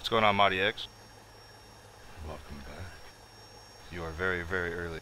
What's going on, Marty X? Welcome back. You are very, very early.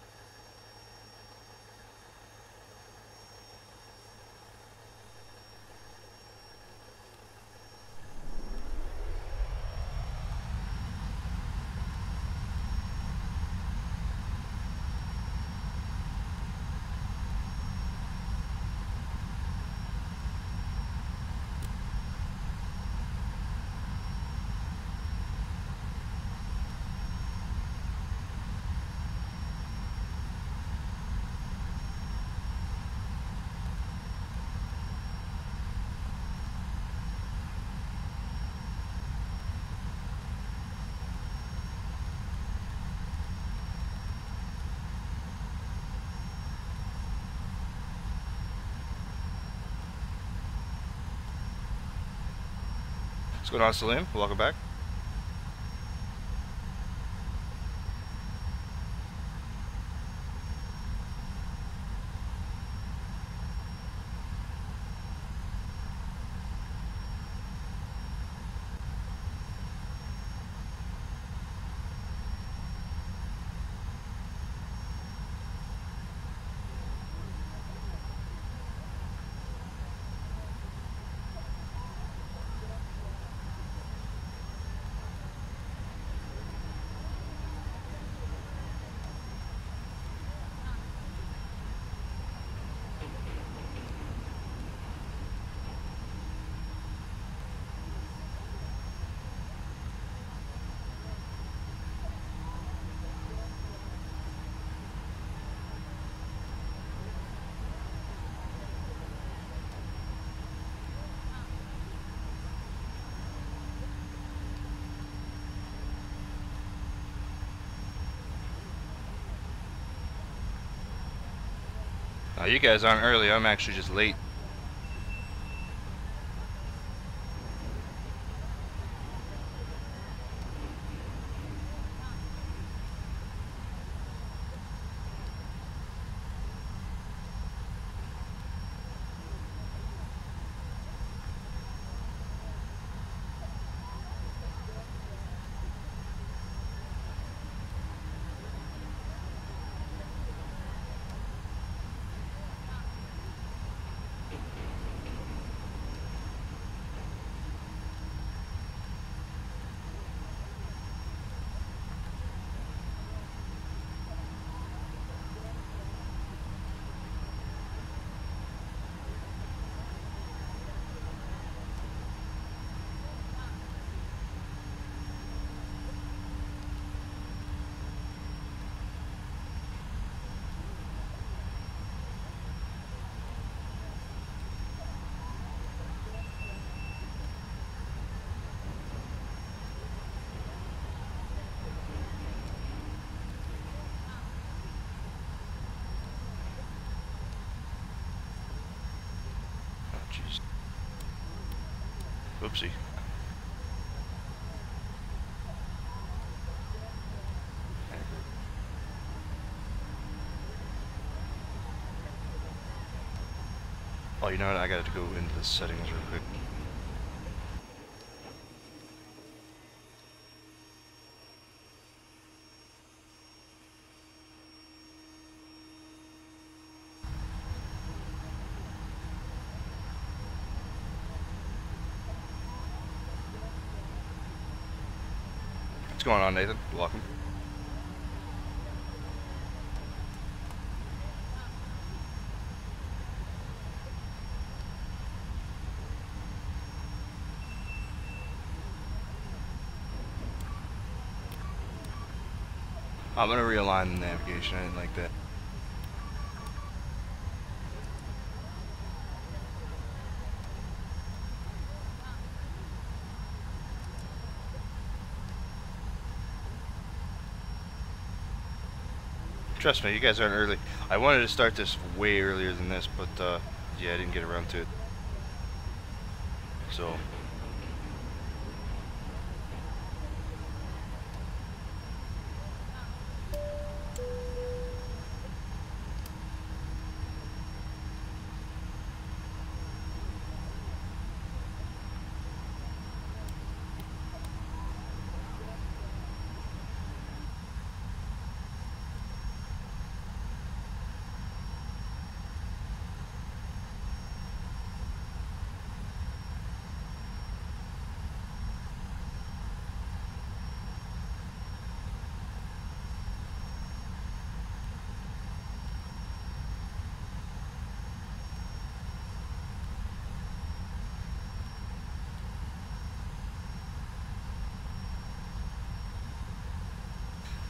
What's going on, Salim? Welcome back. You guys aren't early, I'm actually just late. Oopsie. Oh, you know what? I gotta go into the settings real quick. What's going on, Nathan? Welcome. I'm gonna realign the navigation. I didn't like that. Trust me, you guys aren't early. I wanted to start this way earlier than this, but yeah, I didn't get around to it. So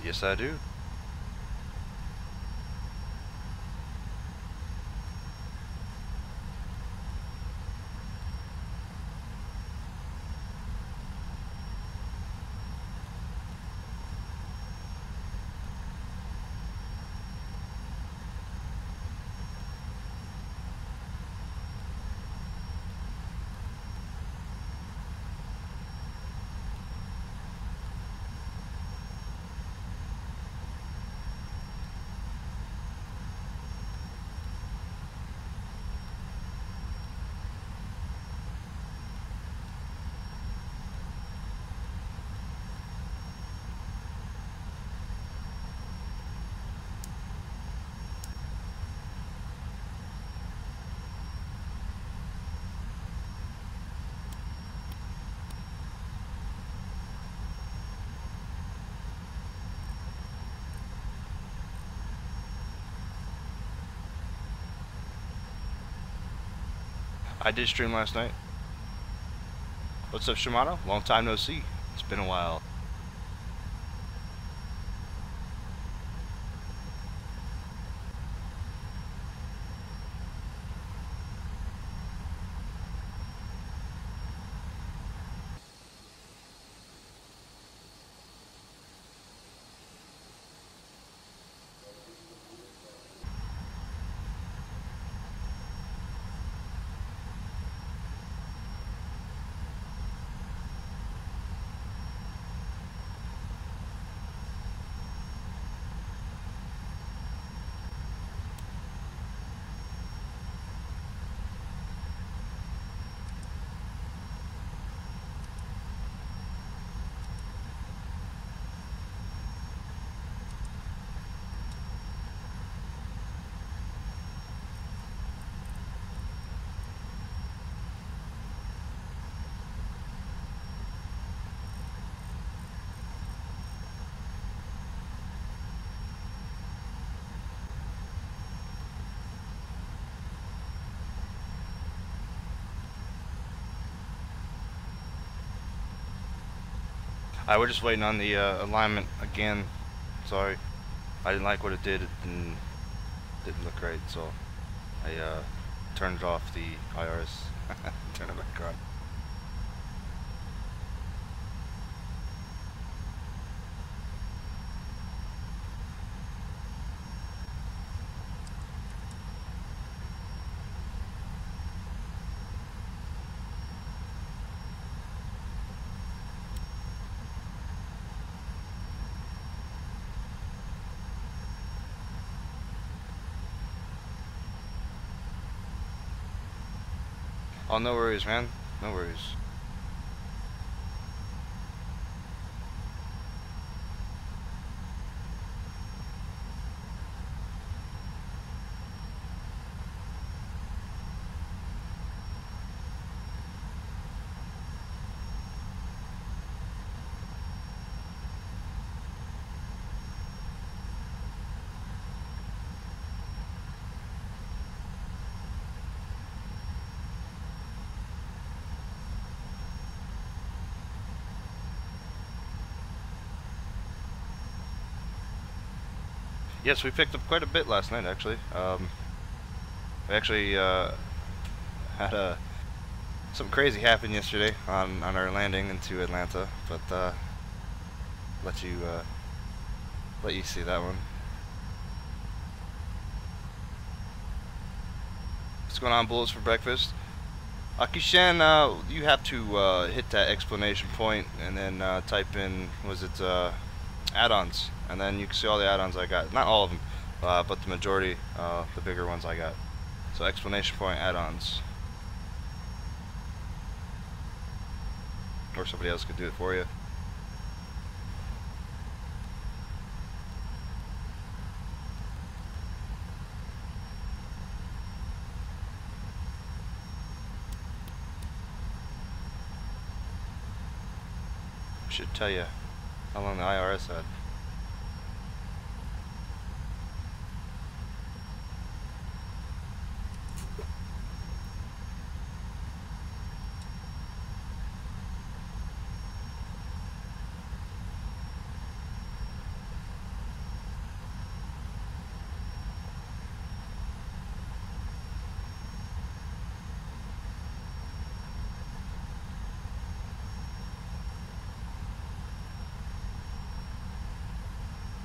Yes, I do. I did stream last night. What's up, Shimano? Long time no see. It's been a while. We're just waiting on the alignment again. Sorry, I didn't like what it did. It didn't look right, so I turned off the IRS. Turn it back on. Oh, no worries, man. No worries. Yes, we picked up quite a bit last night, actually. We actually had something crazy happen yesterday on our landing into Atlanta, but let you see that one. What's going on, Bulls, for breakfast? Akishan, you have to hit that exclamation point and then type in, was it add-ons, and then you can see all the add-ons I got. Not all of them, but the majority, the bigger ones I got. So exclamation point add-ons. Or somebody else could do it for you. Should tell you how long the IRS had.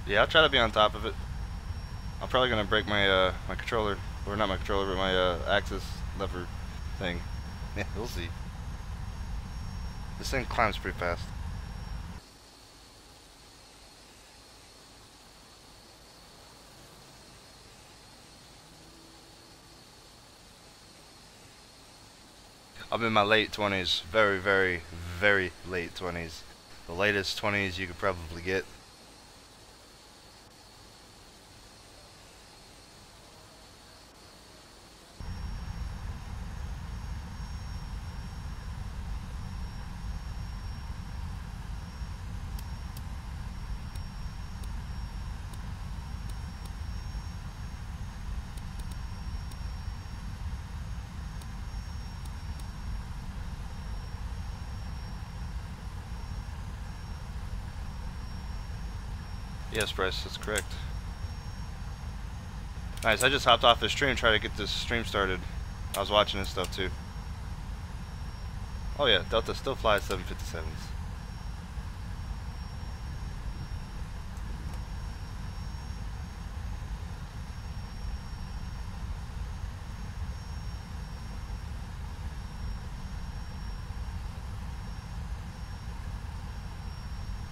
Yeah, I'll try to be on top of it. I'm probably gonna break my my controller, or not my controller, but my axis lever thing. Yeah, we'll see. This thing climbs pretty fast. I'm in my late 20s, very, very, very late 20s. The latest 20s you could probably get. Yes, Bryce, that's correct. Nice, I just hopped off the stream trying to get this stream started. I was watching this stuff too. Oh yeah, Delta still flies 757s.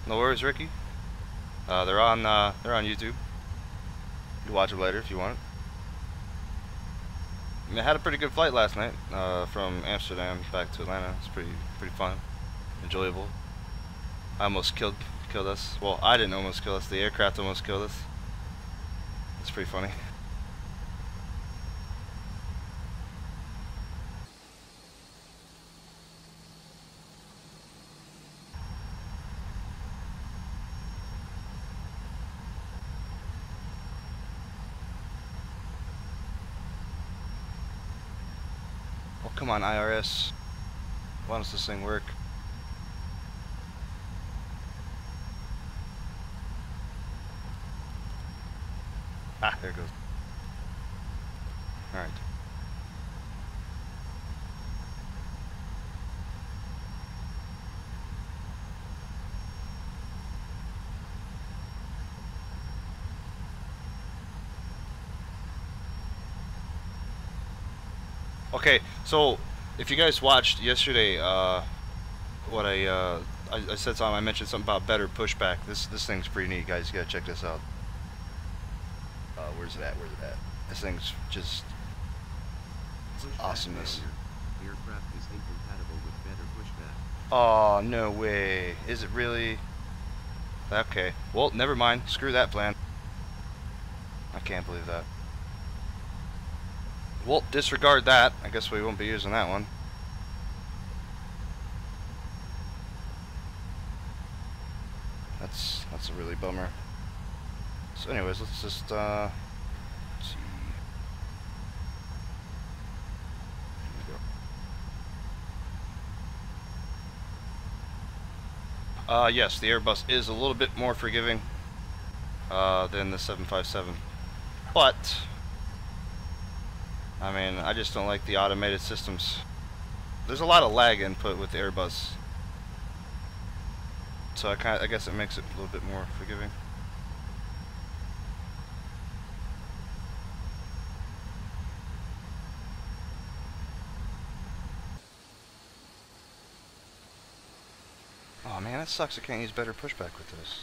No worries, Ricky. They're on YouTube. You can watch them later if you want. I mean, I had a pretty good flight last night from Amsterdam back to Atlanta. It's pretty fun, enjoyable. I almost killed us. Well, I didn't almost kill us. The aircraft almost killed us. It's pretty funny. Come on, IRS. Why does this thing work? Ah, there it goes. Alright. Okay, so if you guys watched yesterday, what I said something. I mentioned something about better pushback. This thing's pretty neat, guys. You gotta check this out. Where's it at? Where's it at? This thing's just awesomeness. Aircraft is incompatible with better pushback. Oh, no way. Is it really? Okay. Well, never mind. Screw that plan. I can't believe that. Well, disregard that. I guess we won't be using that one. That's a really bummer. So anyways, let's just let's see. Yes, the Airbus is a little bit more forgiving than the 757, but I mean, I just don't like the automated systems. There's a lot of lag input with the Airbus, so I guess it makes it a little bit more forgiving. Oh man, that sucks. I can't use better pushback with this.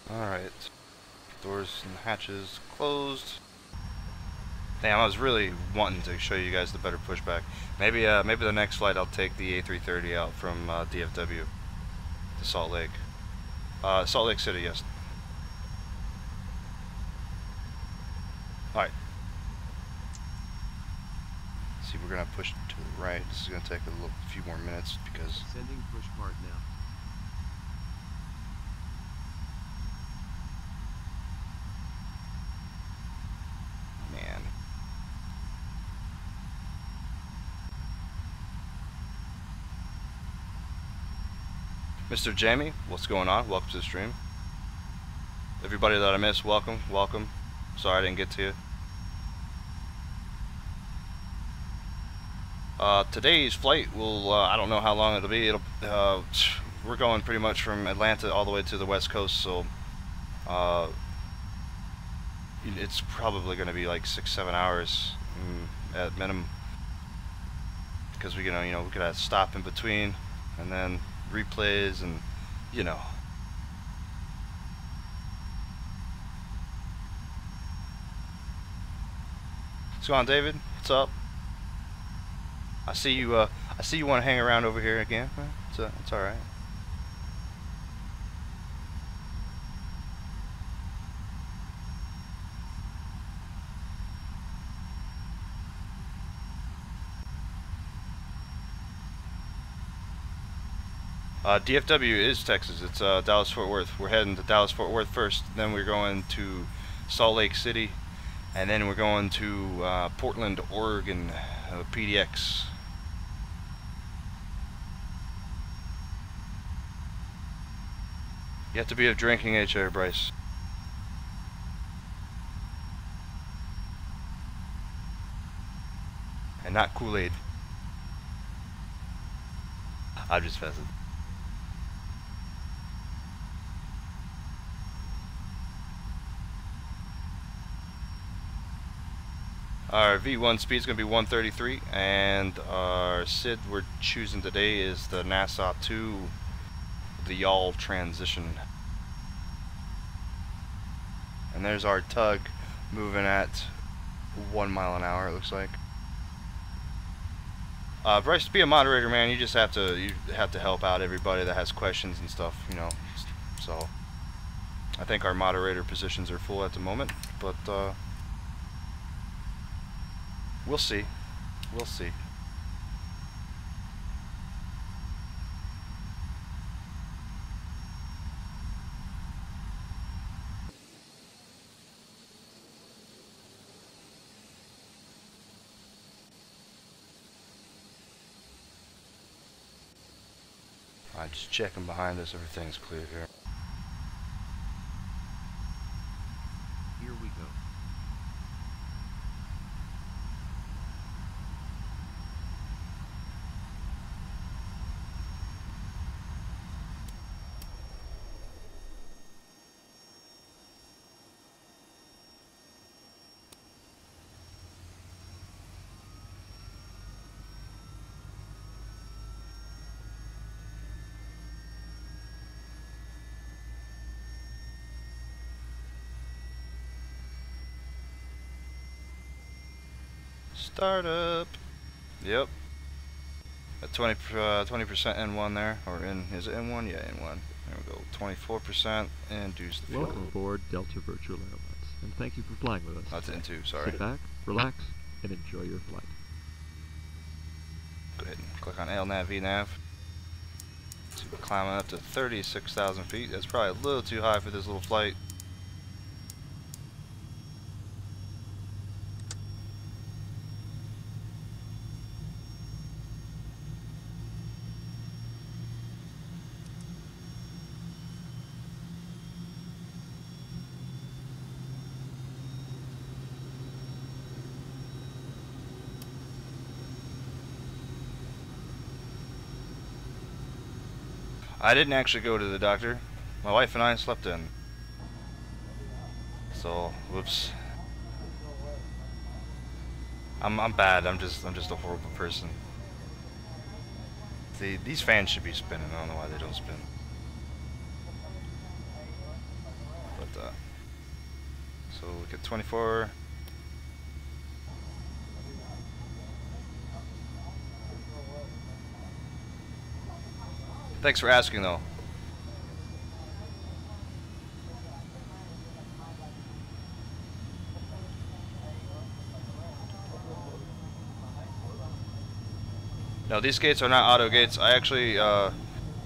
Alright. Doors and hatches closed. Damn, I was really wanting to show you guys the better pushback. Maybe the next flight I'll take the A330 out from DFW to Salt Lake. Salt Lake City, yes. Alright. See, we're gonna push to the right. This is gonna take a few more minutes because Sending push part now. man. Mr. Jamie, what's going on? Welcome to the stream. Everybody that I missed, welcome, welcome. Sorry I didn't get to you. Today's flight will, I don't know how long it'll be. We're going pretty much from Atlanta all the way to the West Coast, so it's probably going to be like 6-7 hours at minimum, because we could have stop in between and then replays and What's going on, David? What's up? I see you want to hang around over here again. It's all right. DFW is Texas. It's Dallas-Fort Worth. We're heading to Dallas-Fort Worth first, then we're going to Salt Lake City, and then we're going to Portland, Oregon, PDX. You have to be of drinking age there, Bryce. And not Kool-Aid. I'm just messing. Our V1 speed is going to be 133, and our SID we're choosing today is the NASA 2, the YAALL transition. And there's our tug moving at 1 mile an hour, it looks like. Bryce, to be a moderator, man, you just have to help out everybody that has questions and stuff, So I think our moderator positions are full at the moment, but we'll see. We'll see. Alright, just checking behind us, everything's clear here. Here we go. Startup. Yep. At 20% N1 there, or is it N1? Yeah, N1. There we go. 24%, and induce the fuel. Welcome aboard Delta Virtual Airlines, and thank you for flying with us. That's N2, sorry. Sit back, relax, and enjoy your flight. Go ahead and click on LNAV, VNAV. So we're climbing up to 36,000 feet. That's probably a little too high for this little flight. I didn't actually go to the doctor. My wife and I slept in. So, whoops. I'm bad. I'm just a horrible person. These fans should be spinning. I don't know why they don't spin. But so we get 24. Thanks for asking, though. No, these gates are not auto gates. I actually, I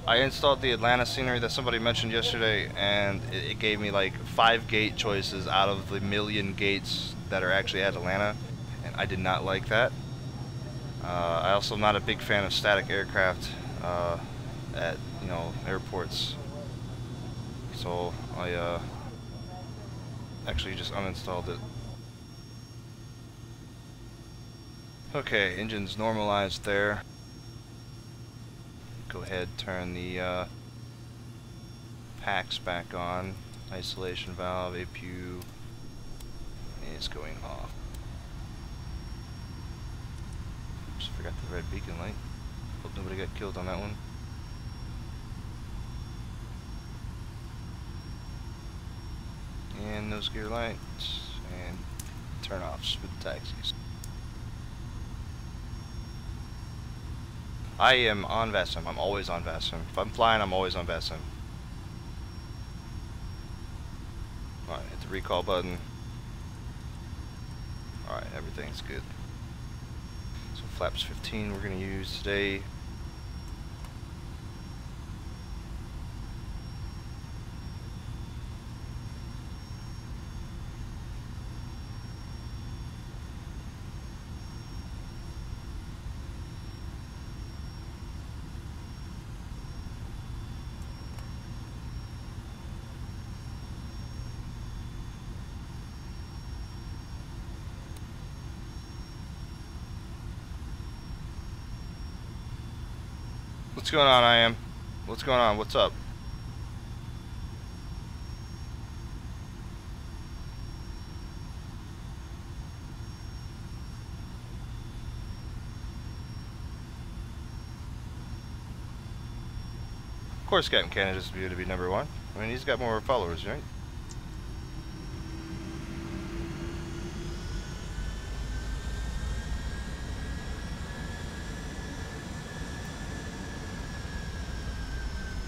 installed the Atlanta scenery that somebody mentioned yesterday, and it gave me like 5 gate choices out of the million gates that are actually at Atlanta, and I did not like that. I also am not a big fan of static aircraft you know, airports. So I actually just uninstalled it. Okay, engine's normalized there. Go ahead, turn the packs back on. Isolation valve, APU is going off. Oops, forgot the red beacon light. Hope nobody got killed on that one. And nose gear lights, and turn offs with taxis. I am on VATSIM. I'm always on VATSIM. If I'm flying, I'm always on VATSIM. Alright, hit the recall button. Alright, everything's good. So flaps 15 we're going to use today. What's going on, I am? What's going on? What's up? Of course, Captain Canada's view to be #1. I mean, he's got more followers, right?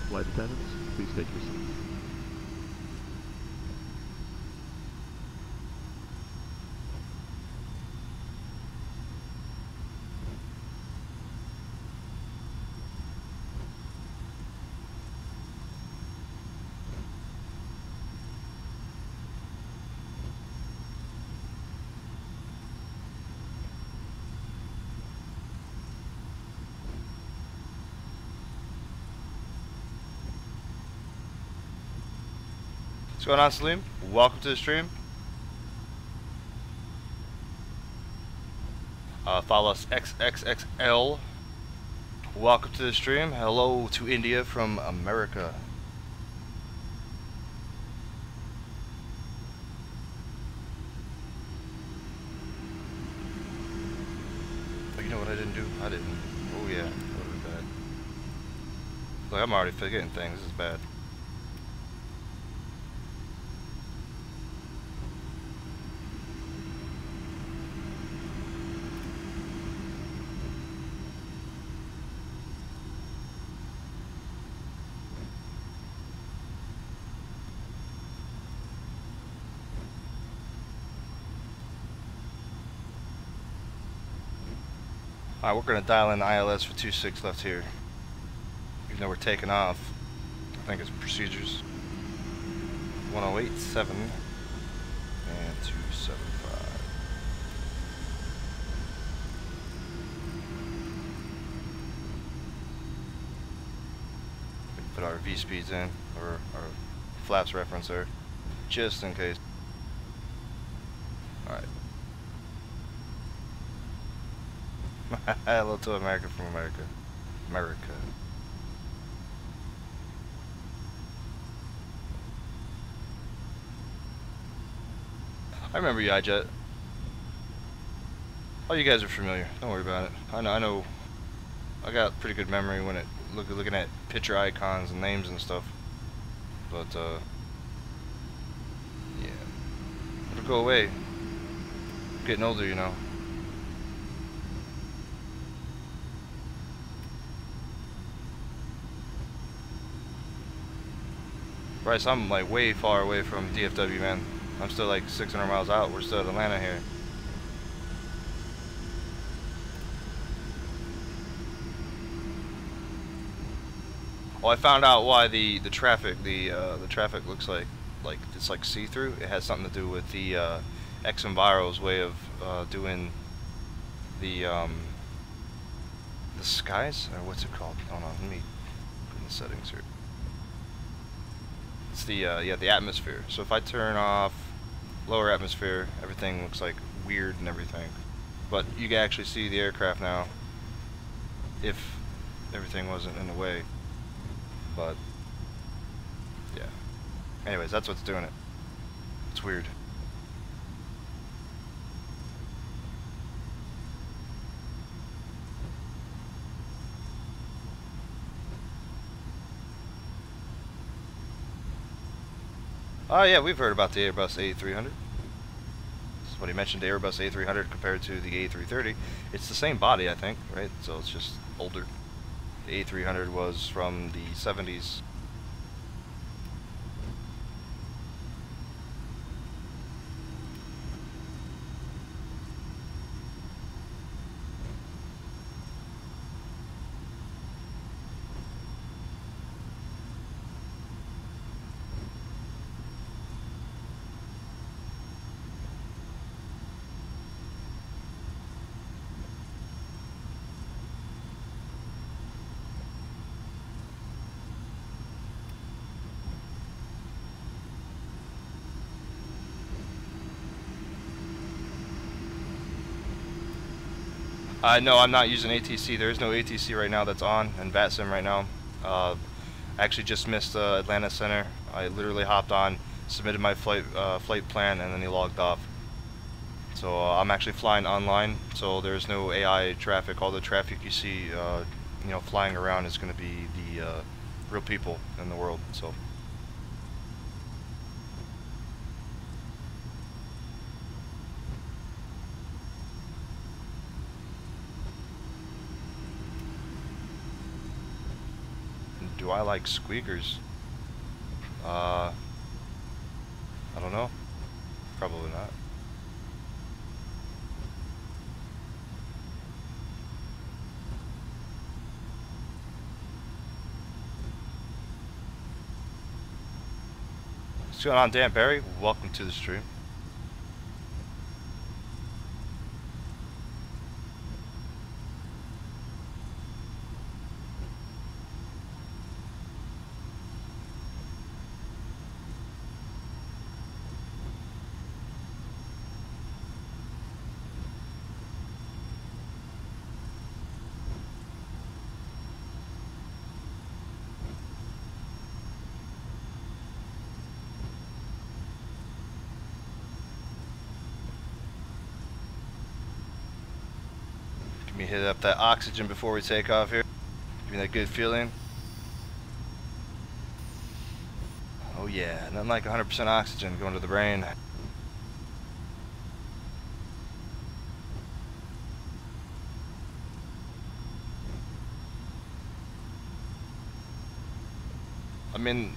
Flight attendants, please take your seats. What's going on, Salim? Welcome to the stream. Follow us XXXL. Welcome to the stream. Hello to India from America. Oh, you know what I didn't do? I didn't. Oh yeah, that would be bad. Look, I'm already forgetting things. This is bad. Alright, we're going to dial in the ILS for 26 left here. Even though we're taking off, I think it's procedures 108.7 and 275. We can put our V speeds in, or our flaps reference there, just in case. Alright. Hello to America from America. America. I remember you, iJet. Oh, you guys are familiar. Don't worry about it. I know. I got pretty good memory when it looking at picture icons and names and stuff. But yeah, it'll go away. I'm getting older, you know. Bryce, I'm like way far away from DFW, man. I'm still like 600 miles out. We're still at Atlanta here. Oh, I found out why the traffic traffic looks like it's like see-through. It has something to do with the XEviro's way of doing the skies, or what's it called? Hold on, let me settings here. It's the yeah, the atmosphere. So if I turn off lower atmosphere, everything looks like weird and everything. But you can actually see the aircraft now if everything wasn't in the way. But yeah. Anyways, that's what's doing it. It's weird. Oh yeah, we've heard about the Airbus A300. This is what he mentioned, the Airbus A300 compared to the A330. It's the same body, I think, right? So it's just older. The A300 was from the 70s. No, I'm not using ATC. There is no ATC right now that's on, and VATSIM right now. I actually just missed Atlanta Center. I literally hopped on, submitted my flight plan, and then he logged off. So I'm actually flying online, so there's no AI traffic. All the traffic you see, you know, flying around is going to be the real people in the world. So. Do I like squeakers? I don't know. Probably not. What's going on, Dan Barry? Welcome to the stream. Hit up that oxygen before we take off here. Give me that good feeling. Oh yeah, nothing like 100% oxygen going to the brain. I mean,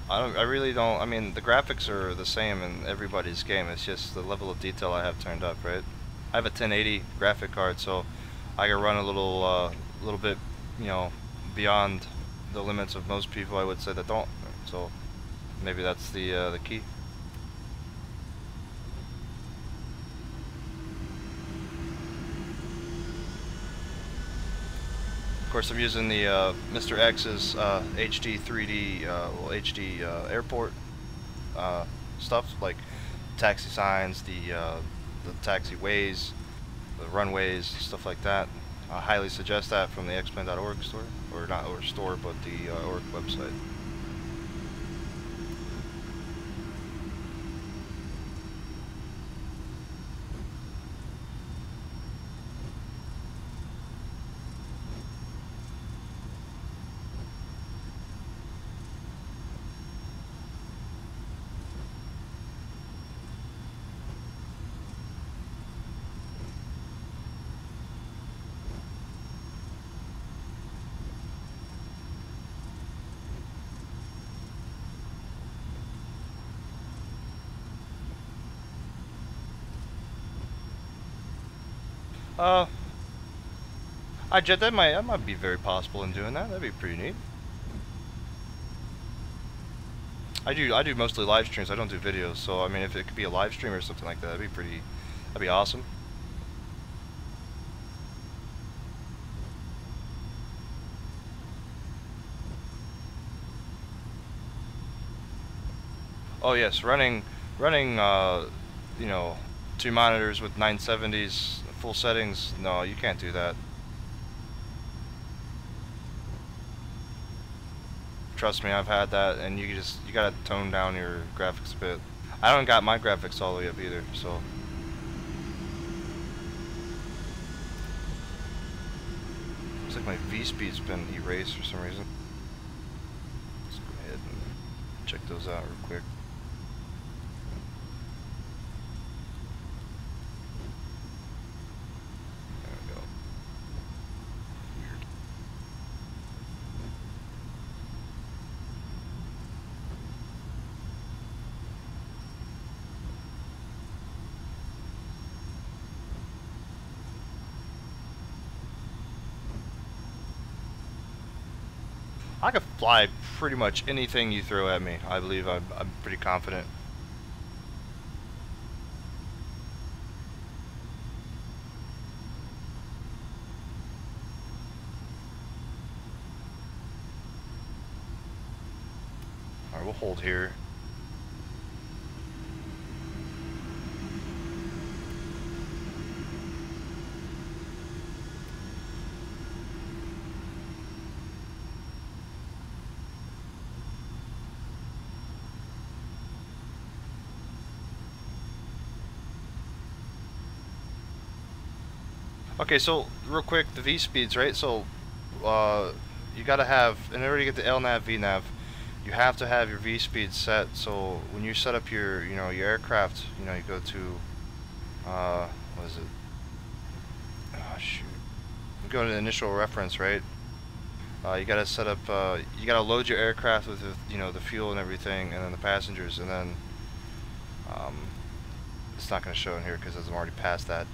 I really don't. I mean, the graphics are the same in everybody's game. It's just the level of detail I have turned up, right? I have a 1080 graphic card, so I can run a little bit, you know, beyond the limits of most people, I would say, that don't. So maybe that's the key. Of course, I'm using the Mr. X's HD 3D, well, HD airport stuff, like taxi signs, the taxiways, the runways, stuff like that. I highly suggest that from the xplane.org store, or not or store, but the org website. That might be very possible in doing that. That'd be pretty neat. I do mostly live streams. I don't do videos, so I mean, if it could be a live stream or something like that, that'd be awesome. Oh yes, running, you know, 2 monitors with 970s full settings. No, you can't do that. Trust me, I've had that, and you gotta tone down your graphics a bit. I don't got my graphics all the way up either, so. Looks like my V-speed's been erased for some reason. Let's go ahead and check those out real quick. There we go. Weird. I could fly pretty much anything you throw at me. I believe I'm pretty confident. Alright, we'll hold here. Okay, so real quick, the V speeds, right? So you gotta have, in order to get the LNAV, VNAV, you have to have your V speed set. So when you set up your, your aircraft, you go to, what is it? Oh shoot. You go to the initial reference, right? You gotta set up, you gotta load your aircraft with the fuel and everything, and then the passengers, and then it's not gonna show in here because I'm already past that.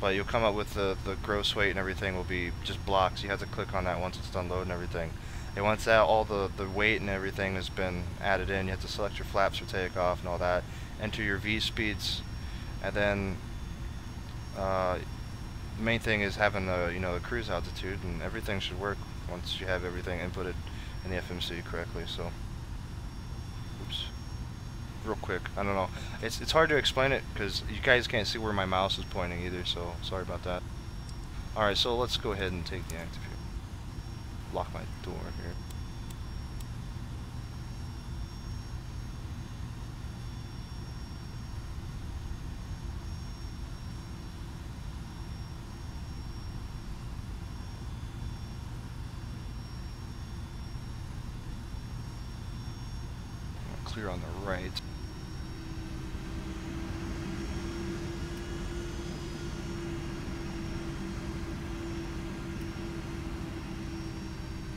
But you'll come up with the gross weight and everything will be just blocks. You have to click on that once it's done loading everything. And once that all the weight and everything has been added in, you have to select your flaps for takeoff and all that. Enter your V speeds, and then the main thing is having the cruise altitude, and everything should work once you have everything inputted in the FMC correctly. So, oops. Real quick, I don't know. It's hard to explain it because you guys can't see where my mouse is pointing either, so sorry about that. Alright, so let's go ahead and take the active here. Lock my door here. Clear on the right.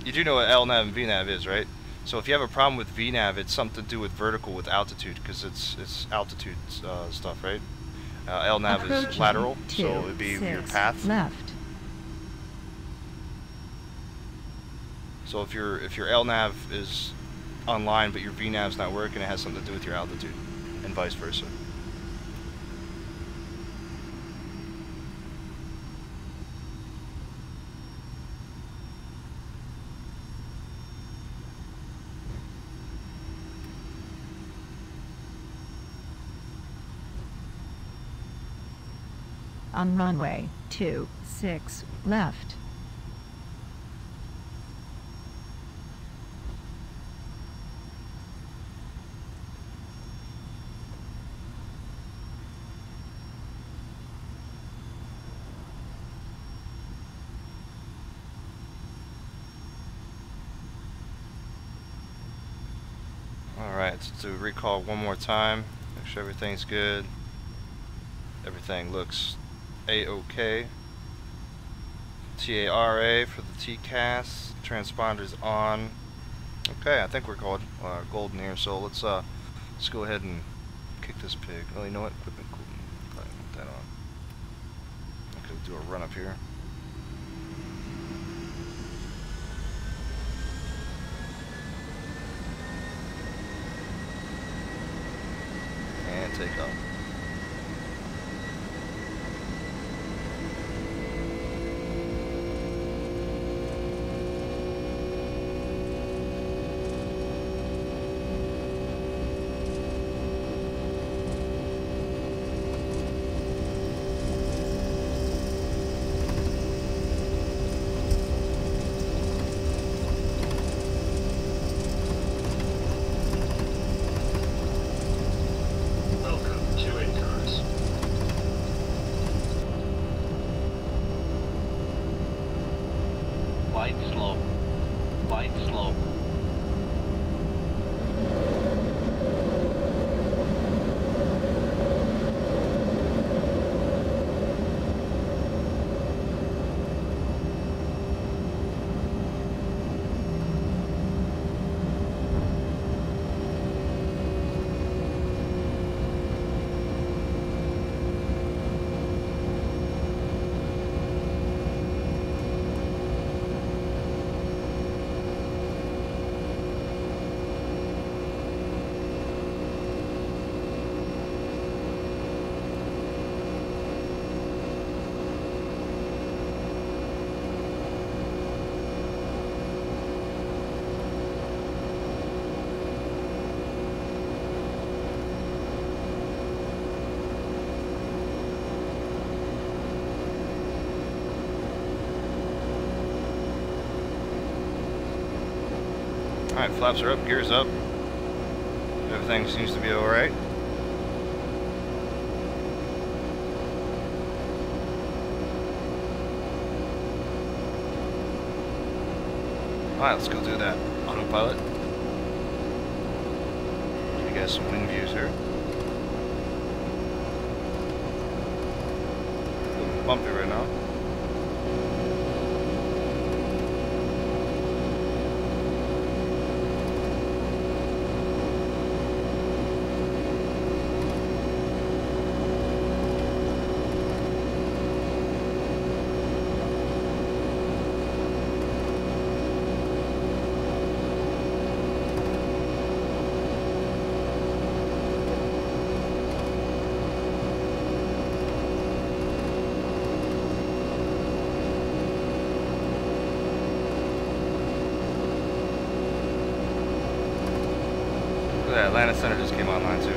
You do know what LNAV and VNAV is, right? So if you have a problem with VNAV, it's something to do with vertical with altitude, because it's altitude stuff, right? LNAV is lateral, so it would be your path. Left. So if your LNAV is online but your VNAV's not working, it has something to do with your altitude, and vice versa. On runway 26 left. Alright, so to recall one more time, make sure everything's good. Everything looks A-OK. TARA for the TCAS. Transponder's on. Okay, I think we're golden here, so let's go ahead and kick this pig. Oh, you know what? Equipment cooling. Probably put that on. Okay, we'll do a run up here. And take off. Alright, flaps are up, gears up. Everything seems to be alright. Alright, let's go do that. Autopilot. Give you guys some wind views here. A little bumpy right now. The Atlanta Center just came online too.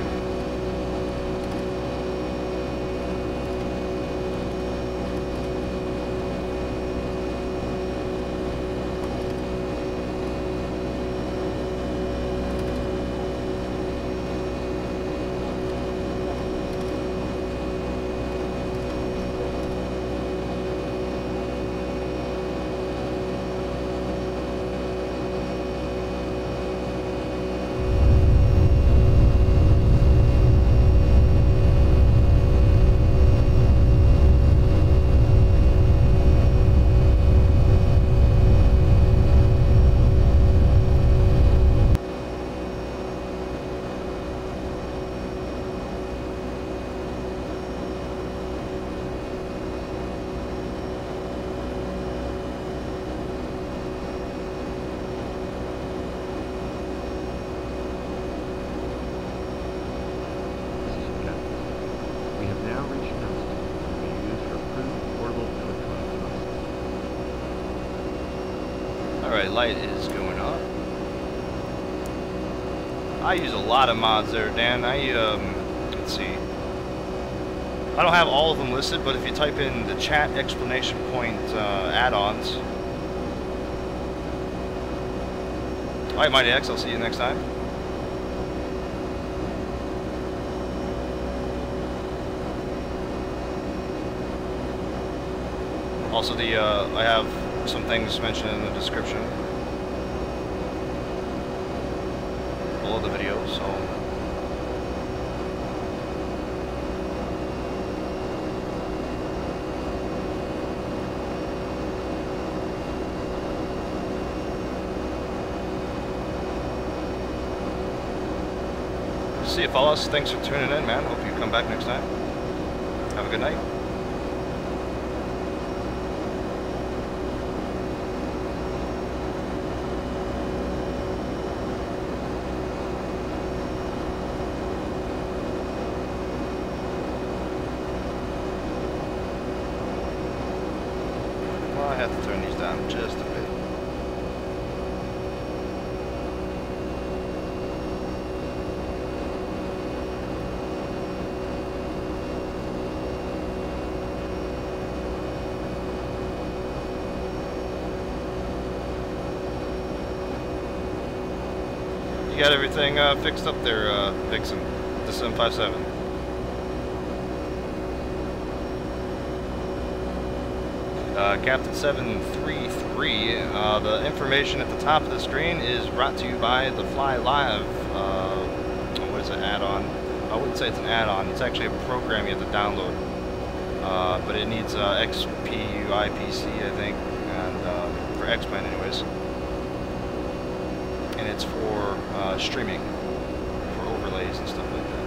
Alright, light is going up. I use a lot of mods there, Dan. Let's see. I don't have all of them listed, but if you type in the chat exclamation point add-ons. Alright, Mighty X, I'll see you next time. Also, I have some things mentioned in the description below the video, so see you, fellas. Thanks for tuning in, man. Hope you come back next time. Have a good night. I have to turn these down just a bit. You got everything fixed up there, Vixen, the 757. Captain 733, the information at the top of the screen is brought to you by the Fly Live, what is it, add-on? I wouldn't say it's an add-on, it's actually a program you have to download, but it needs XPUIPC, I think, and for X-Plane anyways, and it's for streaming, for overlays and stuff like that.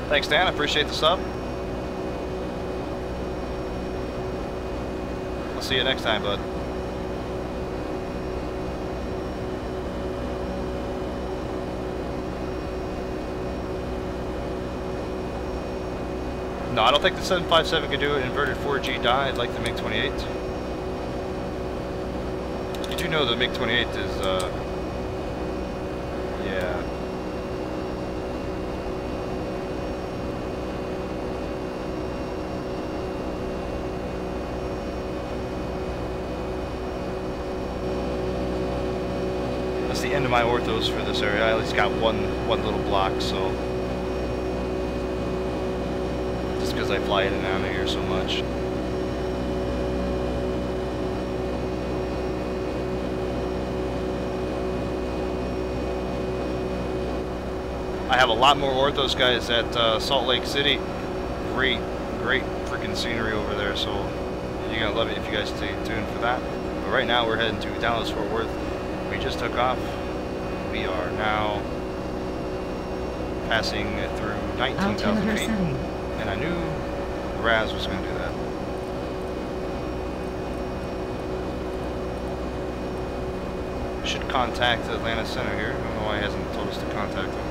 Thanks, Dan, I appreciate the sub. See you next time, bud. No, I don't think the 757 can do an inverted 4G die like the MiG-28. You do know the MiG-28 is, yeah. That's the end of my orthos for this area. I at least got one little block, so just because I fly in and out of here so much. I have a lot more orthos, guys, at Salt Lake City. Great freaking scenery over there, so you're gonna love it if you guys stay tuned for that. But right now we're heading to Dallas Fort Worth. We just took off. We are now passing through 19,000 feet, and I knew Raz was gonna do that. We should contact Atlanta Center here. I don't know why he hasn't told us to contact him.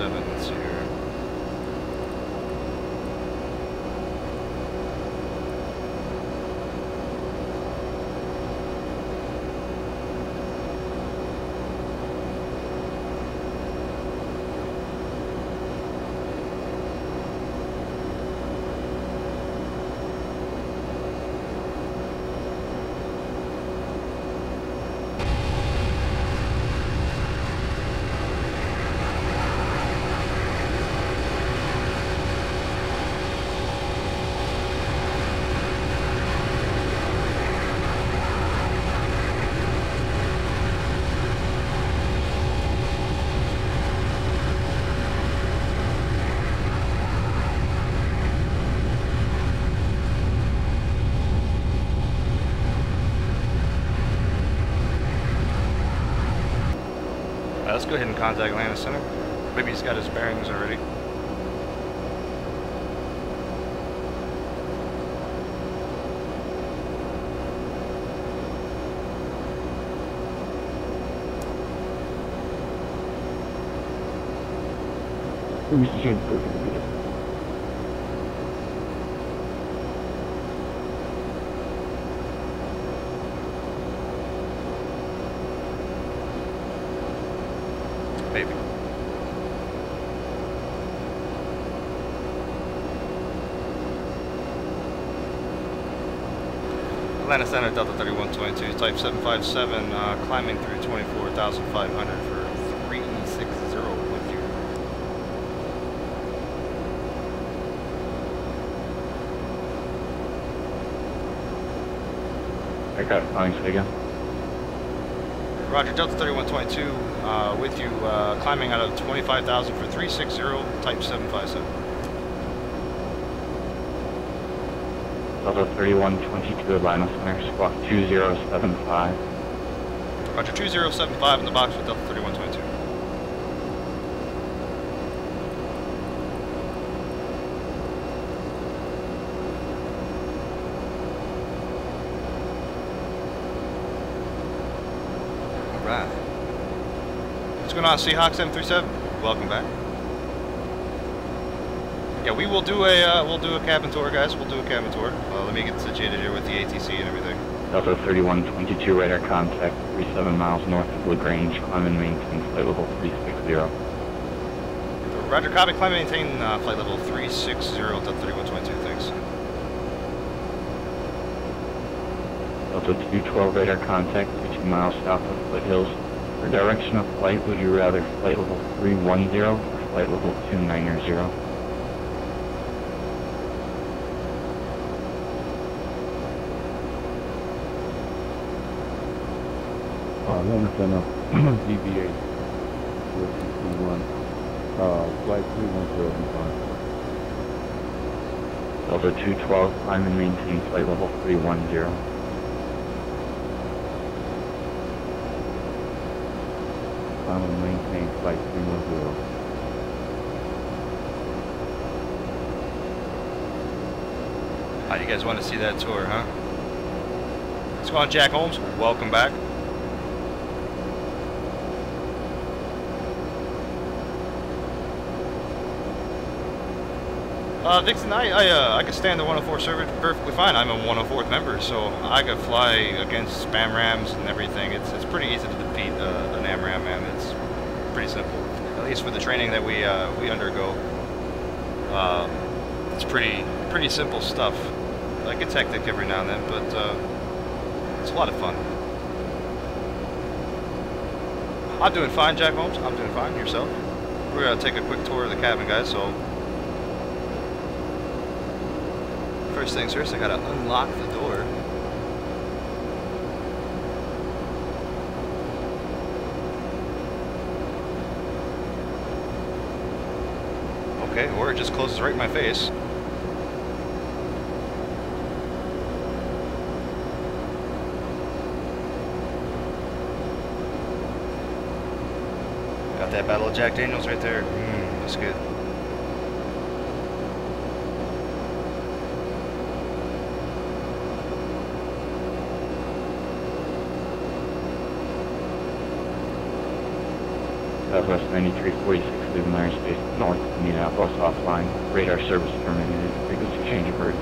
Let's see here. Let's go ahead and contact Atlanta Center. Maybe he's got his bearings already. Maybe. Atlanta Center, Delta 3122, type 757, climbing through 24,500 for 360 with you. I got flying again. Roger, Delta 3122, with you, climbing out of 25,000 for 360, type 757. Delta 3122, Atlanta Center, squawk 2075. Roger, 2075 in the box with Delta 3122. What's going on, Seahawks M37? Welcome back. Yeah, we will do a cabin tour, guys. We'll do a cabin tour. Let me get situated here with the ATC and everything. Delta 3122, radar contact 37 miles north of LaGrange. Climb and maintain flight level 360. Roger, copy. Climb and maintain flight level 360. Delta 3122. Thanks. Delta 212, radar contact 2 miles south of Foothills. For direction of flight, would you rather flight level 310 or flight level 290? Atlanta Center, DBA, 461, flight 310 will be fine. Delta 212, climb and maintain flight level 310. Climb and maintain flight 310. How do you guys want to see that tour, huh? What's going on, Jack Holmes? Welcome back. Vixen, I could stand the 104 server perfectly fine. I'm a 104th member, so I could fly against spam rams and everything. It's pretty easy to defeat an AMRAM, man. It's pretty simple, at least for the training that we undergo. It's pretty simple stuff. It gets hectic every now and then, but it's a lot of fun. I'm doing fine, Jack Holmes. I'm doing fine. Yourself? We're gonna take a quick tour of the cabin, guys. So first things first, I gotta unlock the door. Okay, or it just closes right in my face. Got that Battle of Jack Daniels right there. That's good. Southwest 9346, leaving airspace north of Indianapolis offline. Radar service terminated. Frequency change averted.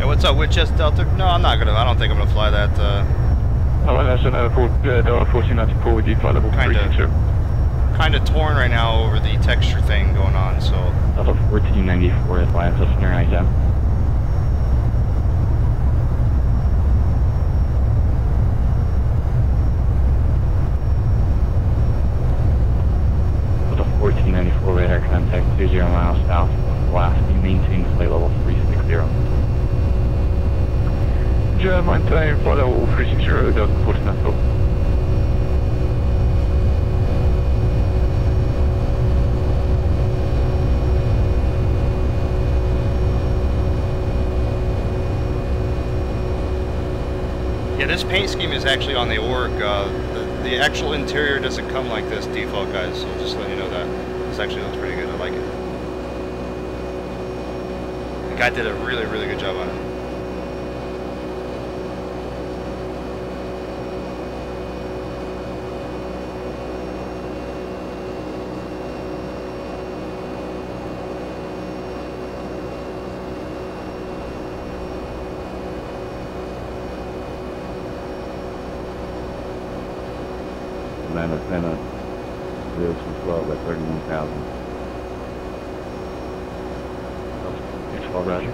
What's up, Winchester Delta? No, I'm not gonna. I don't think I'm gonna fly that. Oh, that's another $1494 with flight level 360. Kind of torn right now over the texture thing going on. So. Level 1494 is why I'm just near down. Level 1494 radar contact 20 miles south. Velocity maintains flight level 360. Maintain flight level 360, Delta 1494. Yeah, this paint scheme is actually on the org. The actual interior doesn't come like this default, guys, so just let you know that. This actually looks pretty good. I like it. The guy did a really, really good job on it. Atlanta 0212 at 31,000. 212, roger.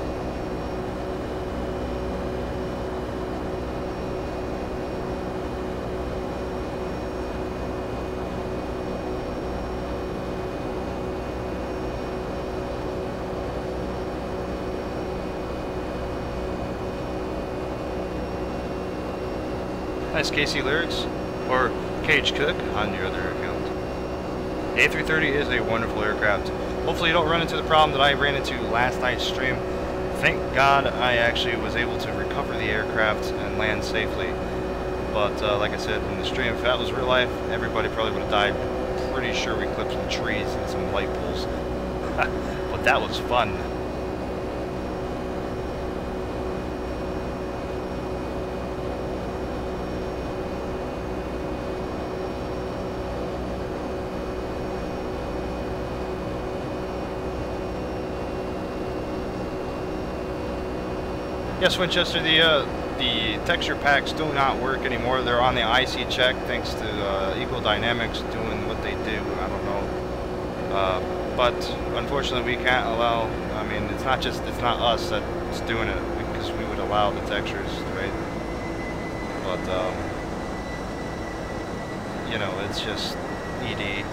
Nice KC Lyrics, or Cage Cook on your other account. A330 is a wonderful aircraft. Hopefully you don't run into the problem that I ran into last night's stream. Thank God I actually was able to recover the aircraft and land safely. But like I said in the stream, if that was real life, everybody probably would have died. Pretty sure we clipped some trees and some light poles. But that was fun. Yes, Winchester, the texture packs do not work anymore. They're on the IC check thanks to Equal Dynamics doing what they do. I don't know. But unfortunately we can't allow, I mean, it's not us that's doing it, because we would allow the textures, right? But, you know, it's just ED.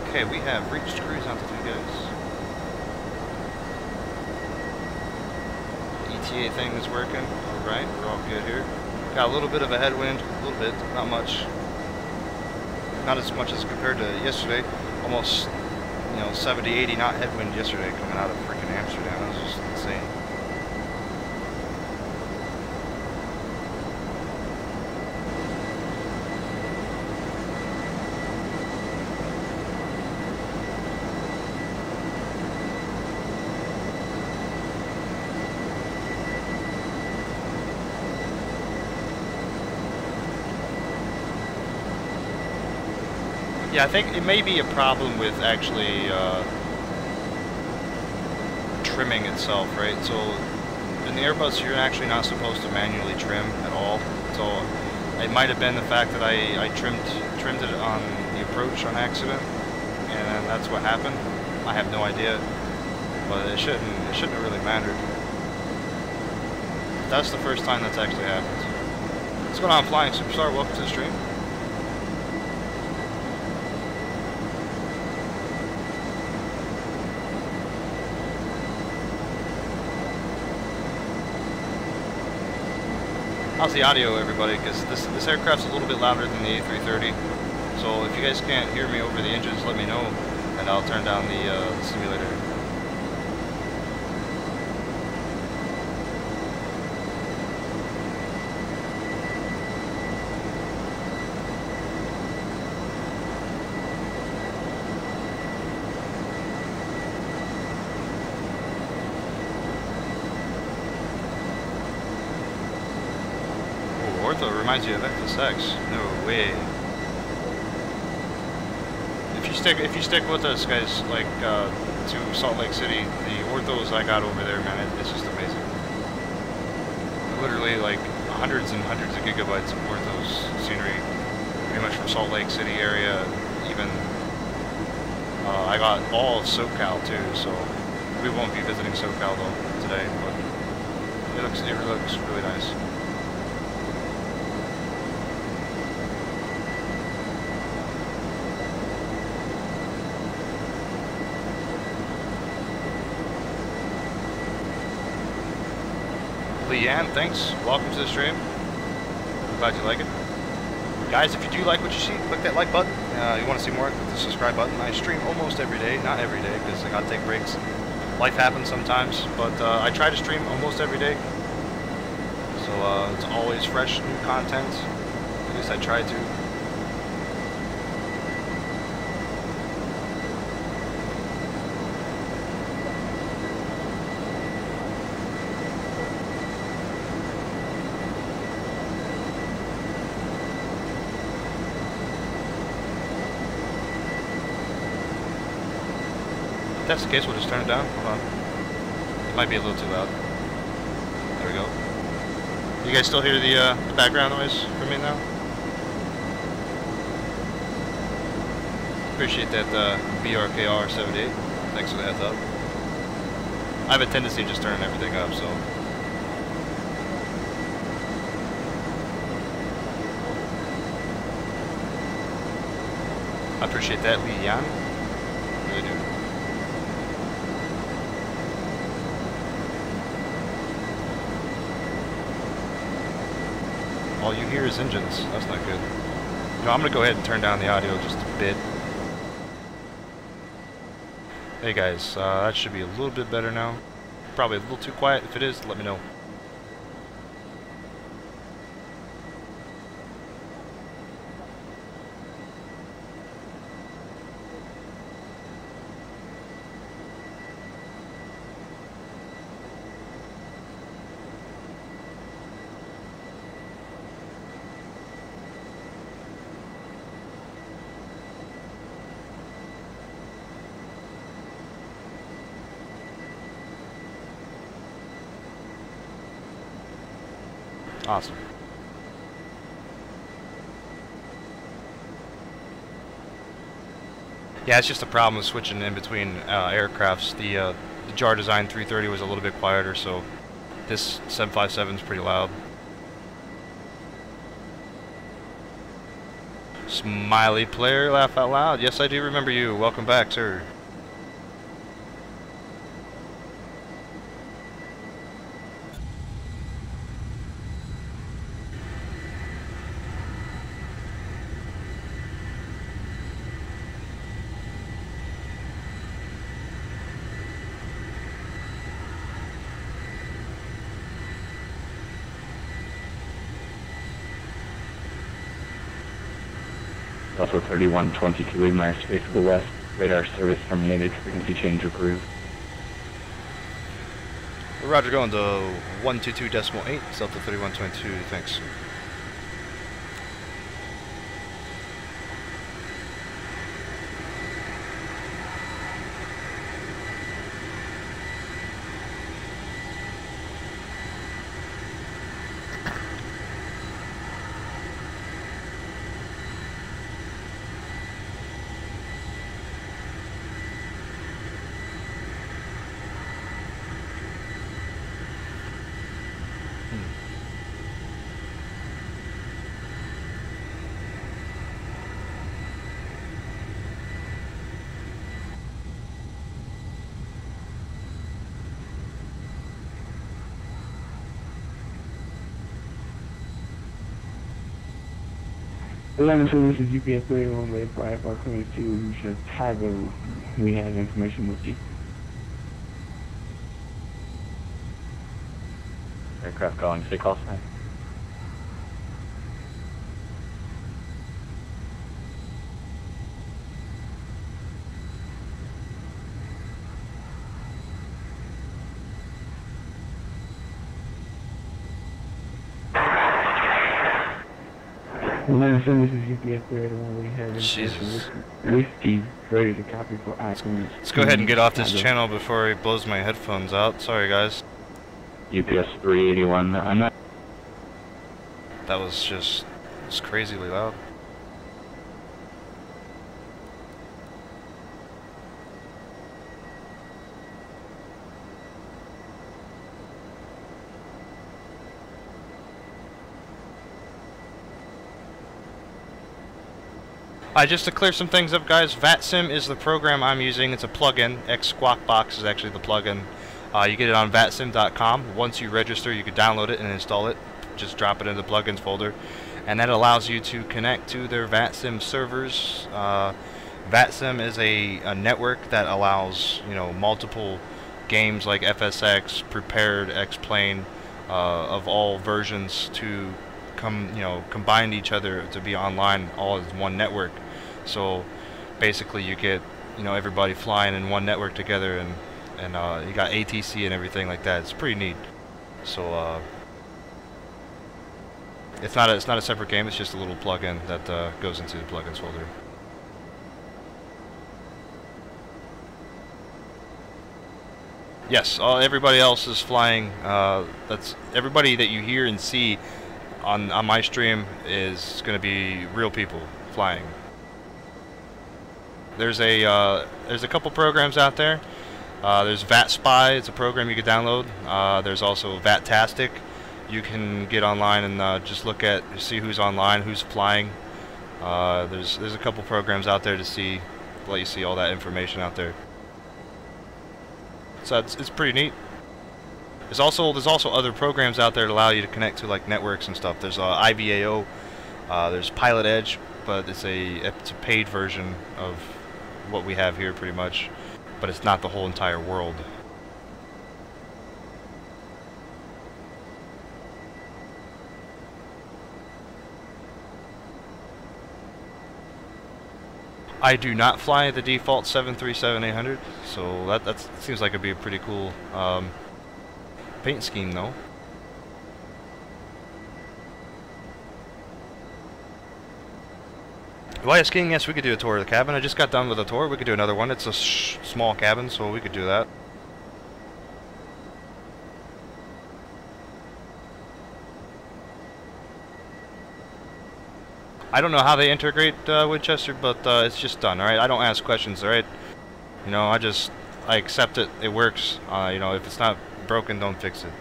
Okay, we have reached cruise altitude, guys. ETA thing is working. Alright, we're all good here. Got a little bit of a headwind, a little bit, not much. Not as much as compared to yesterday. Almost, you know, 70, 80 knot headwind yesterday coming out of freaking Amsterdam. That was just insane. Yeah, I think it may be a problem with actually trimming itself, right? So in the Airbus, you're actually not supposed to manually trim at all. So it might have been the fact that I trimmed it on the approach on accident, and that's what happened. I have no idea, but it shouldn't have really mattered. That's the first time that's actually happened. What's going on, Flying Superstar? Welcome to the stream. How's the audio, everybody? Because this aircraft's a little bit louder than the A330. So if you guys can't hear me over the engines, let me know, and I'll turn down the simulator. Reminds you of FSX. No way. If you stick with us, guys, like to Salt Lake City, the orthos I got over there, man, it's just amazing. Literally like hundreds and hundreds of gigabytes of orthos scenery, pretty much from Salt Lake City area. Even I got all of SoCal too, so we won't be visiting SoCal though today, but it looks really nice. Leanne, thanks. Welcome to the stream. I'm glad you like it. Guys, if you do like what you see, click that like button. You want to see more, click the subscribe button. I stream almost every day. Not every day, because I gotta take breaks. Life happens sometimes, but I try to stream almost every day. So it's always fresh, new content. At least I try to. If that's the case, we'll just turn it down. Hold on. It might be a little too loud. There we go. You guys still hear the background noise from me now? Appreciate that BRKR78. Thanks for the heads up. I have a tendency to just turn everything up, so. I appreciate that, Leanne. Really do. All you hear is engines. That's not good. You know, I'm gonna go ahead and turn down the audio just a bit. Hey guys, that should be a little bit better now. Probably a little too quiet. If it is, let me know. Awesome. Yeah, it's just a problem with switching in between aircrafts. The JAR Design 330 was a little bit quieter, so this 757 is pretty loud. Smiley player, laugh out loud. Yes, I do remember you. Welcome back, sir. Delta 3122 Emir, space to the west. Radar service terminated. Frequency change approved. Roger, going to 122.8, Delta 3122, thanks. So this is UPS 31 Way 5522. You should have we have information with you. Aircraft calling, stay call sign. This is UPS 31. We have information with you ready to copy for icons. Let's go ahead and get off this channel before he blows my headphones out. Sorry, guys. UPS 381, I'm not... That was just crazily loud. Just to clear some things up, guys, VATSIM is the program I'm using. It's a plugin. Xsquawkbox is actually the plugin. You get it on vatsim.com. Once you register, you can download it and install it. Just drop it in the plugins folder. And that allows you to connect to their VATSIM servers. VATSIM is a network that allows, you know, multiple games like FSX, Prepared, X-Plane, of all versions to combine each other to be online all as one network. So basically you get, you know, everybody flying in one network together, and you got ATC and everything like that. It's pretty neat. So it's not a separate game, it's just a little plugin that goes into the plugins folder. Yes, everybody else is flying. That's everybody that you hear and see on my stream is going to be real people flying. There's a couple programs out there. There's VATSpy, it's a program you can download. There's also VATtastic. You can get online and just see who's online, who's flying. There's a couple programs out there to let you see all that information out there. So it's pretty neat. There's also other programs out there that allow you to connect to like networks and stuff. There's IVAO, there's Pilot Edge, but it's a paid version of what we have here pretty much, but it's not the whole entire world. I do not fly the default 737-800, so that seems like it'd be a pretty cool paint scheme though. While skiing, yes, we could do a tour of the cabin. I just got done with a tour. We could do another one. It's a small cabin, so we could do that. I don't know how they integrate Winchester, but it's just done. All right, I don't ask questions. All right, you know, I accept it. It works. You know, if it's not broken, don't fix it.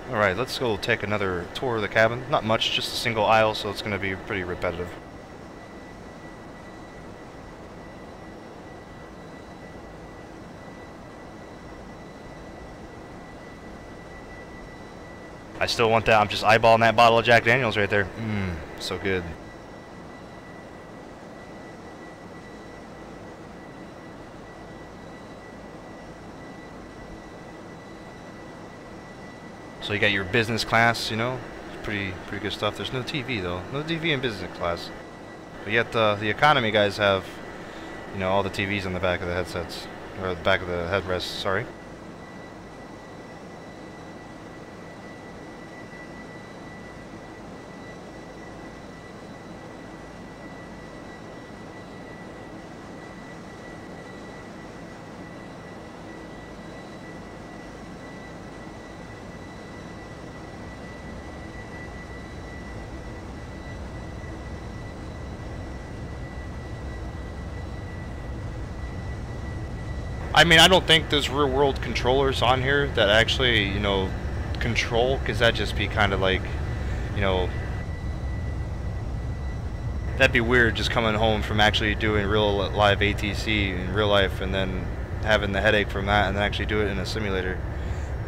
Alright, let's go take another tour of the cabin. Not much, just a single aisle, so it's going to be pretty repetitive. I still want that. I'm just eyeballing that bottle of Jack Daniels right there. So good. So you got your business class, you know, pretty good stuff. There's no TV though, no TV in business class. But yet the economy guys have, you know, all the TVs on the back of the headsets, or the back of the headrests. Sorry. I mean, I don't think there's real world controllers on here that actually, you know, control, because that'd just be kind of like, you know, that'd be weird just coming home from actually doing real live ATC in real life and then having the headache from that and then actually do it in a simulator.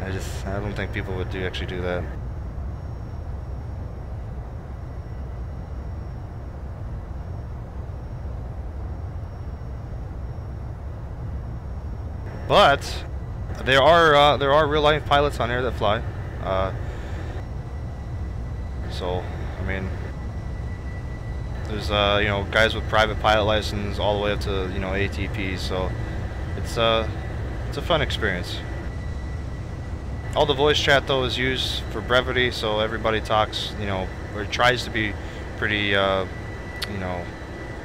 I don't think people would actually do that. But there are real life pilots on here that fly. So I mean, there's you know, guys with private pilot license all the way up to, you know, ATP. So it's a fun experience. All the voice chat though is used for brevity, so everybody talks, you know, or tries to be pretty you know,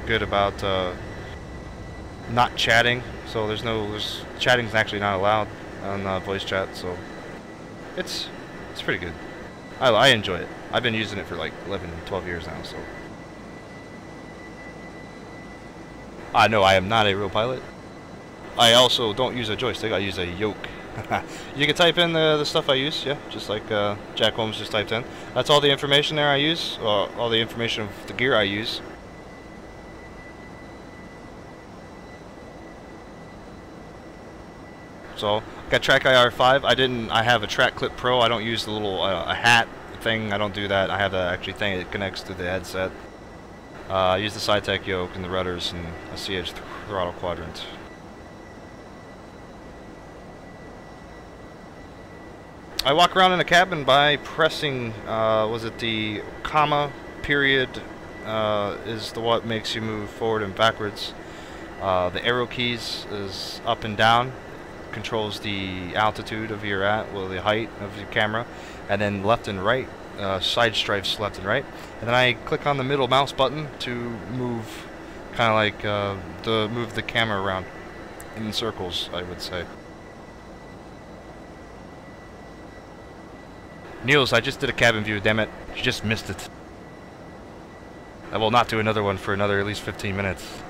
good about not chatting. So chatting's actually not allowed on voice chat, so it's pretty good. I enjoy it. I've been using it for like 11, 12 years now, so. No, I am not a real pilot. I also don't use a joystick, I use a yoke. You can type in the stuff I use, yeah, just like Jack Holmes just typed in. That's all the information there I use, all the information of the gear I use. So got TrackIR 5. I have a TrackClip Pro. I don't use the little a hat thing. I don't do that. I have the actually thing that connects to the headset. I use the Saitek yoke and the rudders and a CH throttle quadrant. I walk around in the cabin by pressing, was it the comma period is the what makes you move forward and backwards. The arrow keys is up and down. Controls the altitude of your well, the height of your camera, and then left and right, side stripes left and right, and then I click on the middle mouse button to move, kind of like move the camera around in circles, I would say. Niels, I just did a cabin view, damn it, you just missed it. I will not do another one for another at least 15 minutes.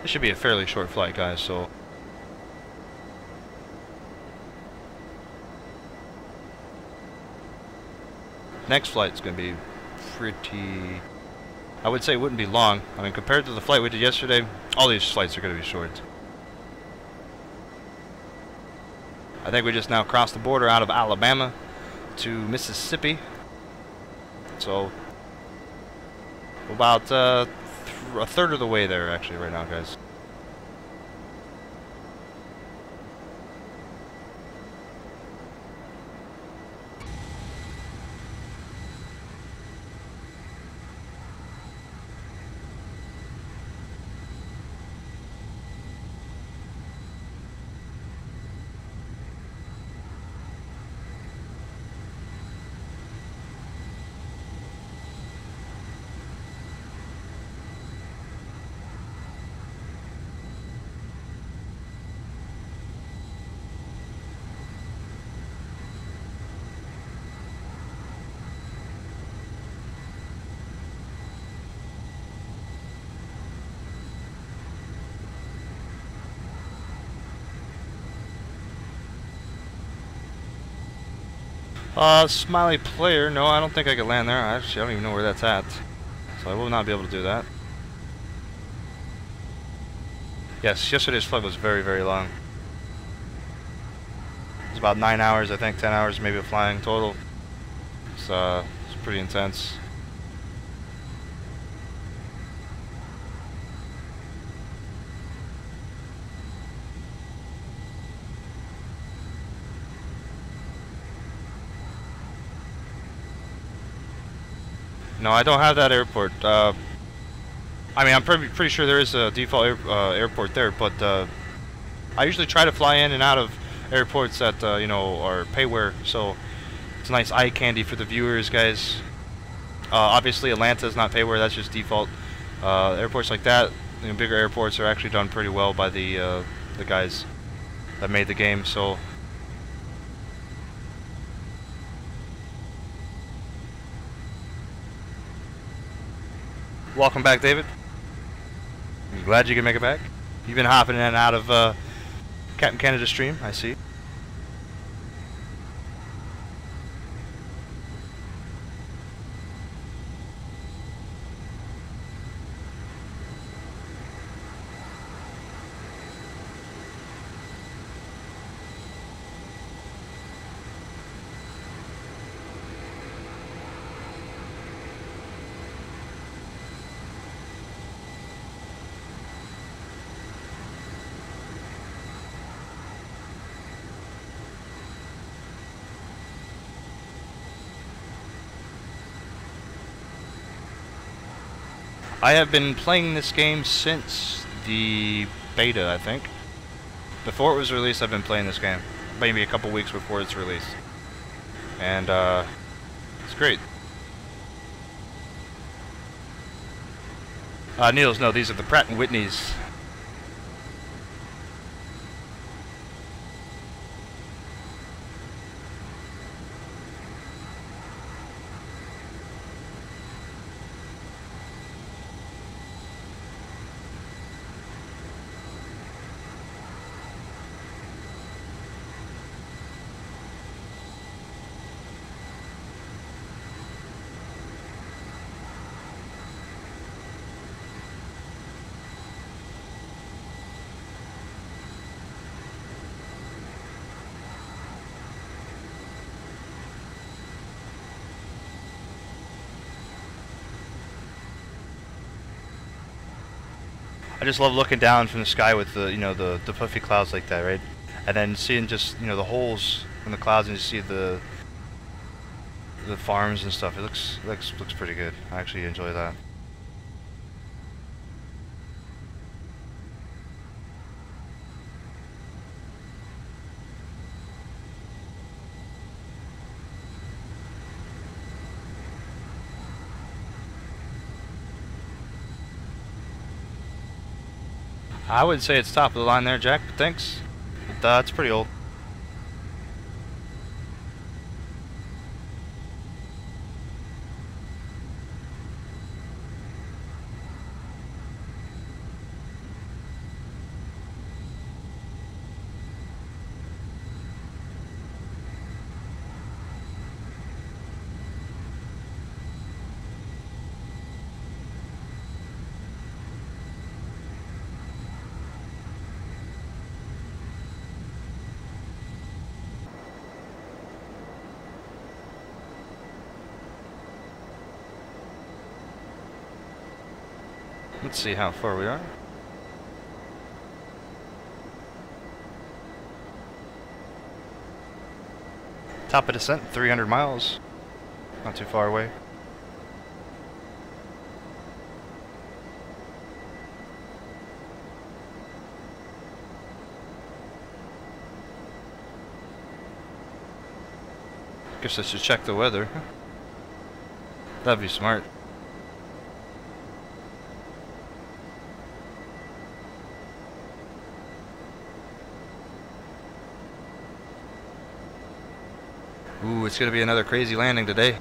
This should be a fairly short flight, guys, so next flight's gonna be pretty, I would say it wouldn't be long. I mean, compared to the flight we did yesterday, all these flights are gonna be short. I think we just now crossed the border out of Alabama to Mississippi, so about a third of the way there actually right now, guys. Smiley player, no, I don't think I could land there. Actually, I don't even know where that's at, so I will not be able to do that. Yes, yesterday's flight was very, very long. It was about 9 hours, I think, 10 hours maybe of flying total. It's pretty intense. No, I don't have that airport. I mean, I'm pretty sure there is a default airport there, but I usually try to fly in and out of airports that you know, are payware, so it's nice eye candy for the viewers, guys. Obviously, Atlanta is not payware; that's just default. Airports like that, you know, bigger airports, are actually done pretty well by the guys that made the game. So. Welcome back, David. I'm glad you can make it back. You've been hopping in and out of Captain Canada stream, I see. I have been playing this game since the beta, I think. Before it was released, I've been playing this game. Maybe a couple weeks before it's released. And, it's great. Niels, no, these are the Pratt & Whitneys. I just love looking down from the sky with the, you know, the puffy clouds like that, right? And then seeing just, you know, the holes in the clouds, and you see the farms and stuff. It looks pretty good. I actually enjoy that. I would say it's top of the line there, Jack, but thanks. But, it's pretty old. Let's see how far we are. Top of descent, 300 miles. Not too far away. Guess I should check the weather. That'd be smart. Ooh, it's gonna be another crazy landing today.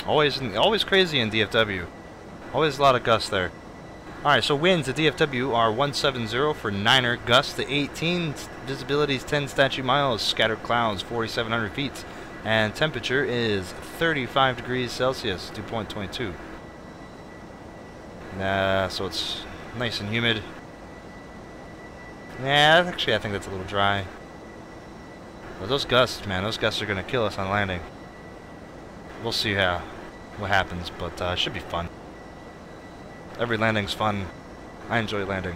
Always crazy in DFW. Always a lot of gusts there. Alright, so winds at DFW are 170 for Niner, gusts to 18, visibility is 10 statute miles, scattered clouds 4,700 feet, and temperature is 35 degrees Celsius, 2.22. So it's nice and humid. Yeah, actually I think that's a little dry. But those gusts, man, those gusts are gonna kill us on landing. We'll see what happens, but it should be fun. Every landing's fun. I enjoy landing.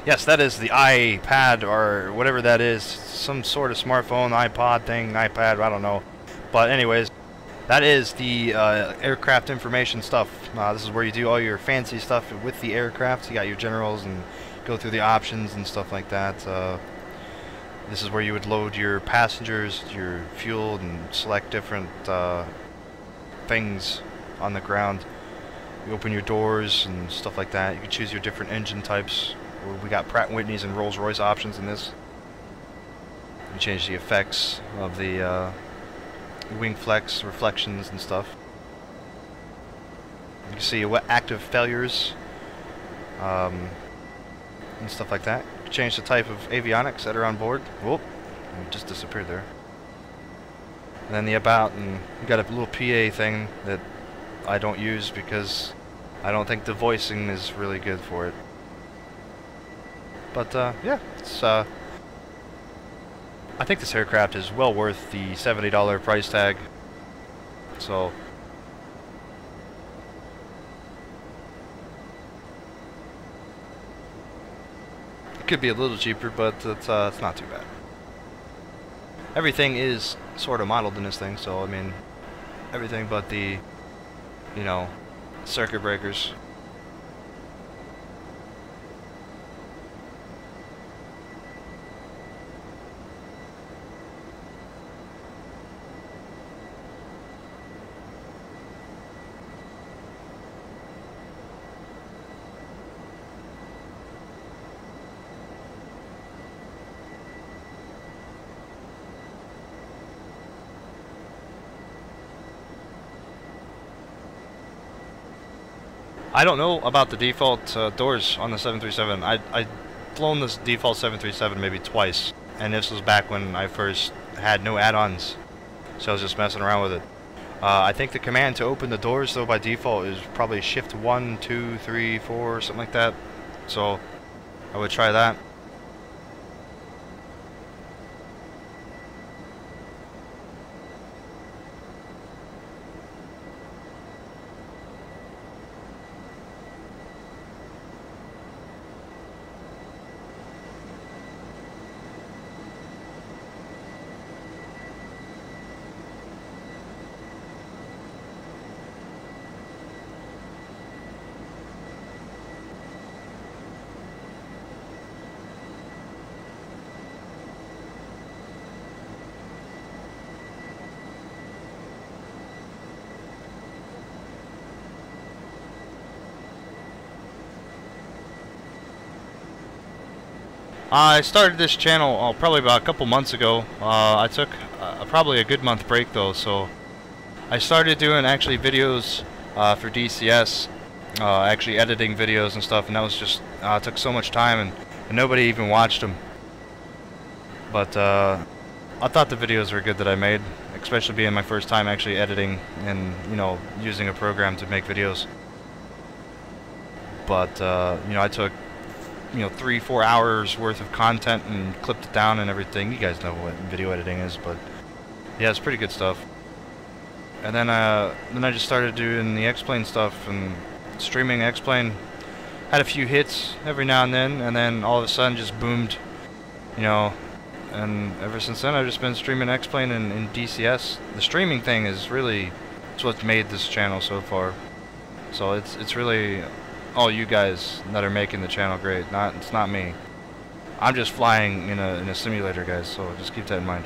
Yes, that is the iPad or whatever that is. Some sort of smartphone, iPod thing, iPad, I don't know. But anyways, that is the aircraft information stuff. This is where you do all your fancy stuff with the aircraft. You got your generals and go through the options and stuff like that. This is where you would load your passengers, your fuel, and select different things on the ground. You open your doors and stuff like that. You can choose your different engine types. We got Pratt & Whitney's and Rolls-Royce options in this. You change the effects of the wing flex, reflections, and stuff. You can see what active failures and stuff like that. You can change the type of avionics that are on board. Whoop, it just disappeared there. And then the about, and you got a little PA thing that I don't use because I don't think the voicing is really good for it. But yeah, it's I think this aircraft is well worth the $70 price tag. So it could be a little cheaper, but it's not too bad. Everything is sort of modeled in this thing, so I mean, everything but the, you know, circuit breakers. I don't know about the default doors on the 737. I've flown this default 737 maybe twice, and this was back when I first had no add-ons, so I was just messing around with it. I think the command to open the doors though by default is probably shift 1, 2, 3, 4, something like that. So I would try that. I started this channel probably about a couple months ago. I took probably a good month break though, so I started doing actually videos for DCS, actually editing videos and stuff, and that was just took so much time, and nobody even watched them. But I thought the videos were good that I made, especially being my first time actually editing and, you know, using a program to make videos. But you know, I took, you know, 3-4 hours worth of content and clipped it down and everything. You guys know what video editing is, but yeah, it's pretty good stuff. And then I just started doing the X-Plane stuff and streaming X-Plane. Had a few hits every now and then all of a sudden just boomed, you know. And ever since then, I've just been streaming X-Plane in DCS. The streaming thing is really, it's what's made this channel so far. So it's really all you guys that are making the channel great. It's not me. I'm just flying in a simulator, guys. So just keep that in mind.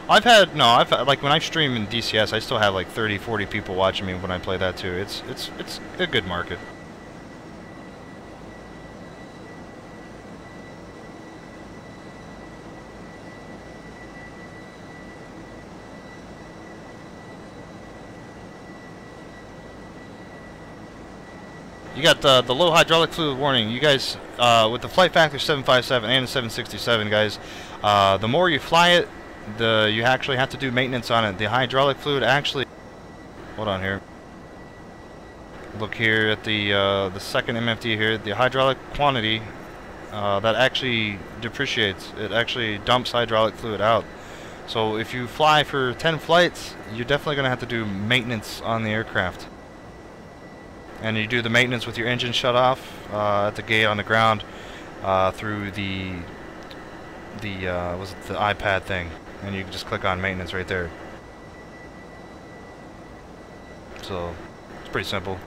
I've had like when I stream in DCS, I still have like 30-40 people watching me when I play that too. It's a good market. You got the low hydraulic fluid warning. You guys, with the flight factor 757 and the 767, guys, the more you fly it, you actually have to do maintenance on it. The hydraulic fluid actually, hold on here. Look here at the second MFD here. The hydraulic quantity that actually depreciates. It actually dumps hydraulic fluid out. So if you fly for 10 flights, you're definitely going to have to do maintenance on the aircraft. And you do the maintenance with your engine shut off at the gate on the ground through the iPad thing, and you can just click on maintenance right there. So it's pretty simple.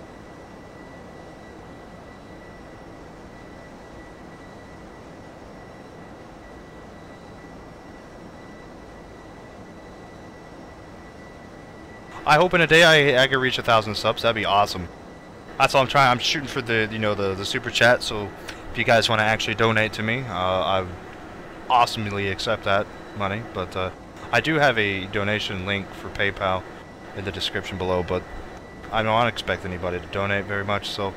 I hope in a day I can reach 1,000 subs. That'd be awesome. That's all I'm trying. I'm shooting for the the super chat. So if you guys want to actually donate to me, I awesomely accept that money. But I do have a donation link for PayPal in the description below. But I don't expect anybody to donate very much. So,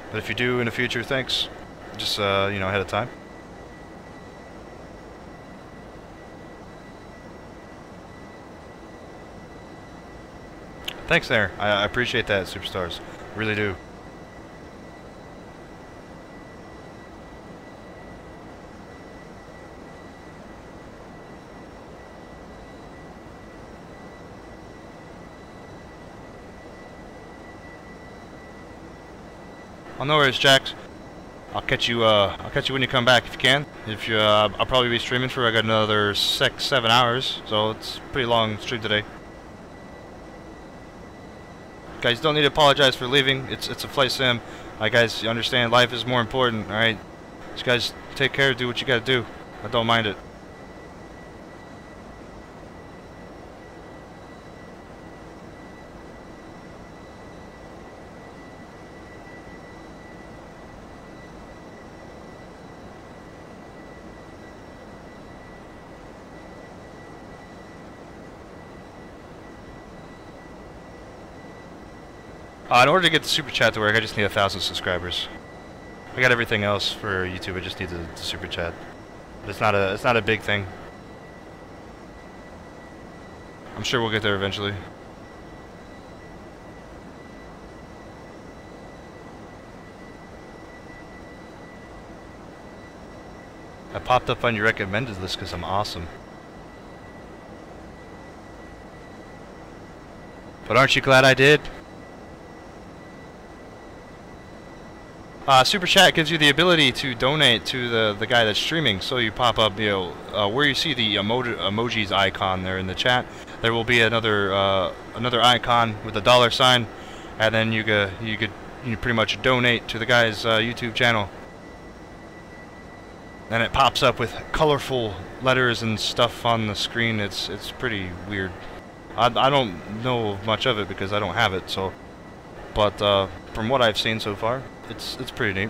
but if you do in the future, thanks. Just ahead of time. Thanks there. I appreciate that, Superstars. Really do. Oh, no worries, Jax. I'll catch you when you come back if you can. I'll probably be streaming for another 6-7 hours, so it's a pretty long stream today. Guys, don't need to apologize for leaving. It's a flight sim. Alright, guys, you understand life is more important. Alright, just guys, take care. Do what you gotta do. I don't mind it. In order to get the super chat to work, I just need 1,000 subscribers. I got everything else for YouTube. I just need the super chat. But it's not a big thing. I'm sure we'll get there eventually. I popped up on your recommended list because I'm awesome. But aren't you glad I did? Super Chat gives you the ability to donate to the guy that's streaming. So you pop up, where you see the emojis icon there in the chat. There will be another icon with a $sign, and then you pretty much donate to the guy's YouTube channel. And it pops up with colorful letters and stuff on the screen. It's pretty weird. I don't know much of it because I don't have it. So, but from what I've seen so far, it's pretty neat.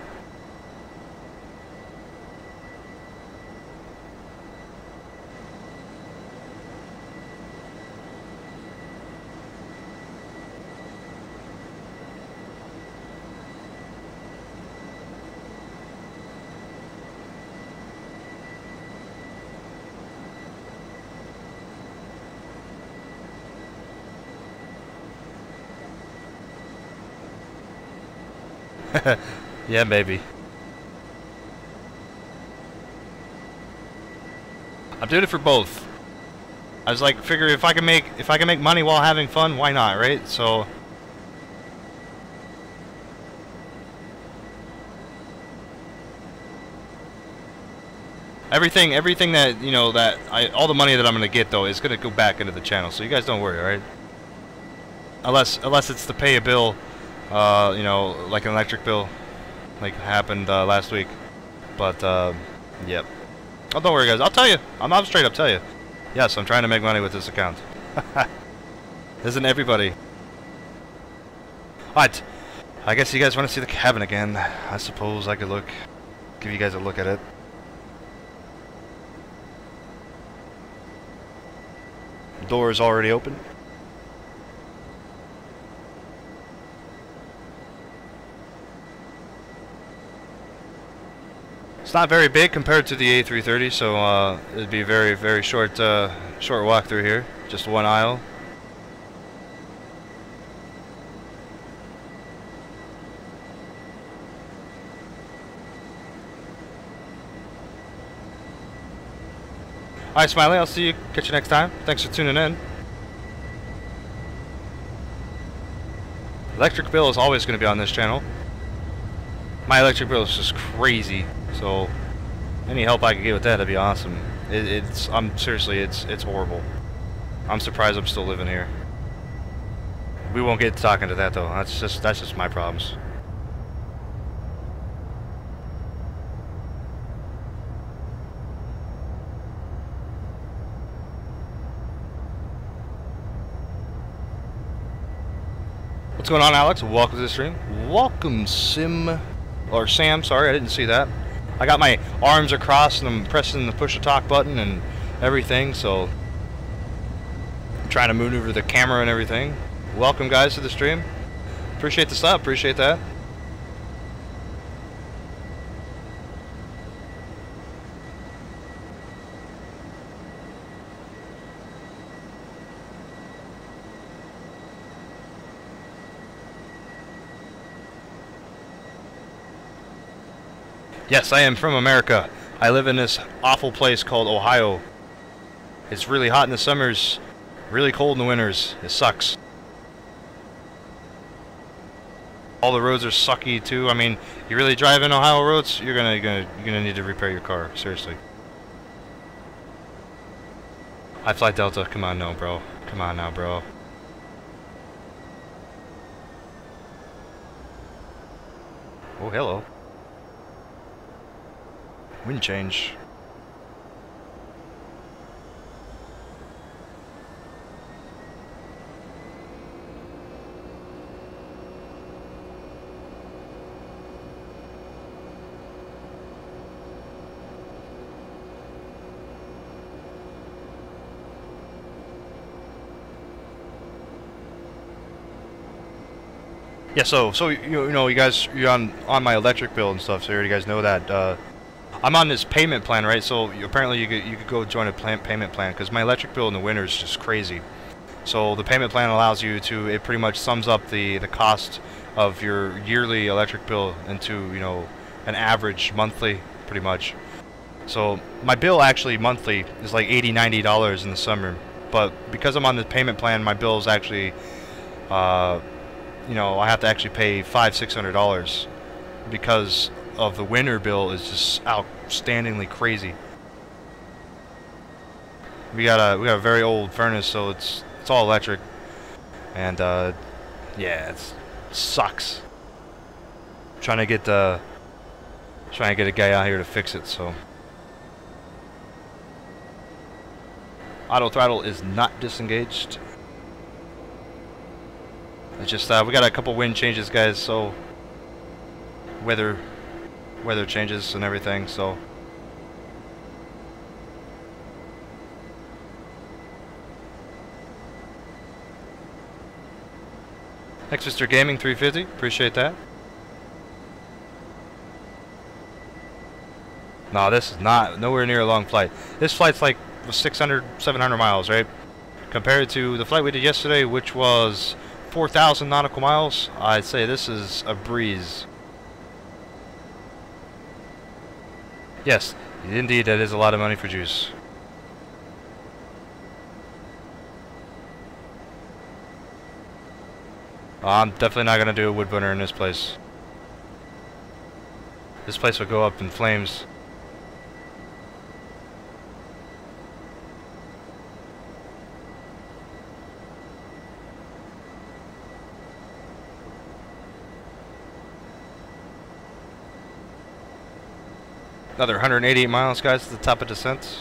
Yeah, baby. I'm doing it for both. I was like, figure if I can make money while having fun, why not, right? So everything that all the money that I'm gonna get though is gonna go back into the channel. So you guys don't worry, alright? Unless it's to pay a bill, like an electric bill, like happened last week. But yep. Oh, don't worry, guys. I'll tell you. I'm straight up tell you. Yes, I'm trying to make money with this account. Isn't everybody? Alright. I guess you guys want to see the cabin again. I suppose I could give you guys a look at it. Door is already open. It's not very big compared to the A330, so it'd be a very, very short, short walk through here. Just one aisle. Alright, Smiley, I'll see you. Catch you next time. Thanks for tuning in. Electric bill is always going to be on this channel. My electric bill is just crazy, so any help I can get with that, that'd be awesome. Seriously, it's horrible. I'm surprised I'm still living here. We won't get talking to that though. That's just my problems. What's going on, Alex? Welcome to the stream. Welcome, Sam, sorry, I didn't see that. I got my arms across and I'm pressing the push to talk button and everything, so I'm trying to maneuver the camera and everything. Welcome, guys, to the stream. Appreciate the sub, appreciate that. Yes, I am from America. I live in this awful place called Ohio. It's really hot in the summers, really cold in the winters. It sucks. All the roads are sucky too. I mean, you really drive in Ohio roads, you're gonna need to repair your car. Seriously. I fly Delta. Come on, no, bro. Come on now, bro. Oh, hello. Wind change. Yeah, so you know, you guys, you're on my electric bill and stuff, so you guys know that. I'm on this payment plan, right? So apparently you could go join a payment plan because my electric bill in the winter is just crazy. So the payment plan allows you to, it pretty much sums up the cost of your yearly electric bill into, you know, an average monthly, pretty much. So my bill actually monthly is like $80–90 in the summer, but because I'm on the payment plan, my bill is actually, you know, I have to actually pay $500–600 because of the winter bill is just outstandingly crazy. We got a very old furnace, so it's all electric, and yeah, it sucks. Trying to get a guy out here to fix it. So auto throttle is not disengaged. It's just we got a couple wind changes, guys. So weather changes and everything, so thanks, Mr. Gaming 350, appreciate that. No, this is nowhere near a long flight. This flight's like 600–700 miles, right? Compared to the flight we did yesterday, which was 4,000 nautical miles, I'd say this is a breeze. Yes, indeed, that is a lot of money for juice. I'm definitely not going to do a wood burner in this place. This place will go up in flames. Another 188 miles, guys, to the top of descent.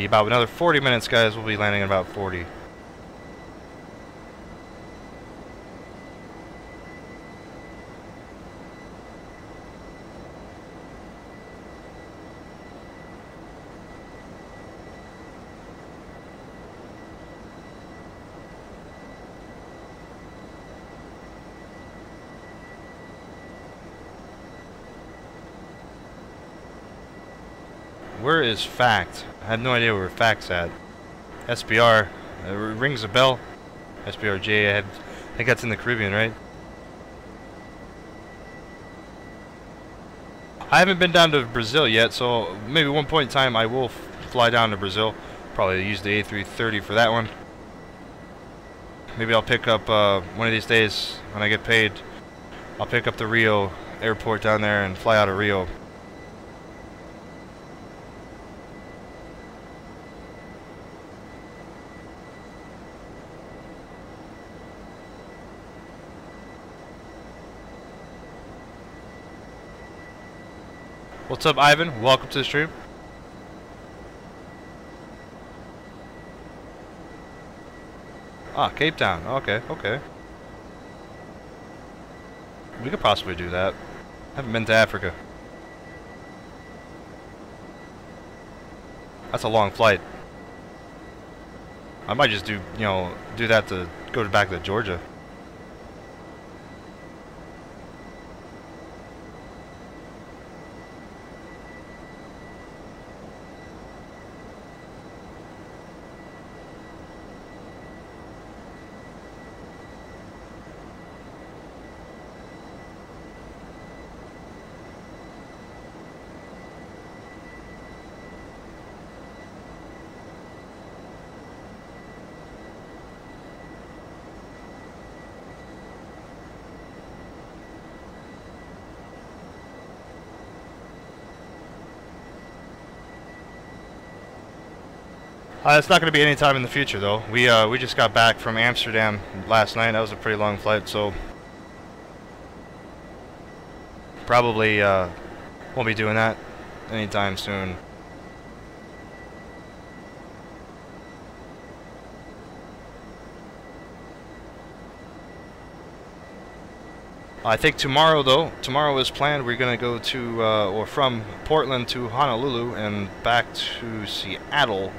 About another 40 minutes, guys. We'll be landing in about 40. where is Fact? I have no idea where Fact's at. SBR, it rings a bell. SBRJ, I think that's in the Caribbean, right? I haven't been down to Brazil yet, so maybe one point in time I will fly down to Brazil. Probably use the A330 for that one. Maybe I'll pick up one of these days when I get paid. I'll pick up the Rio airport down there and fly out of Rio. What's up, Ivan? Welcome to the stream. Ah, Cape Town. Okay, okay. We could possibly do that. Haven't been to Africa. That's a long flight. I might just do, you know, do that to go back to Georgia. It's not going to be any time in the future, though. We just got back from Amsterdam last night. That was a pretty long flight, so probably won't be doing that anytime soon. I think tomorrow, though, tomorrow is planned. We're going to go to, or from Portland to Honolulu and back to Seattle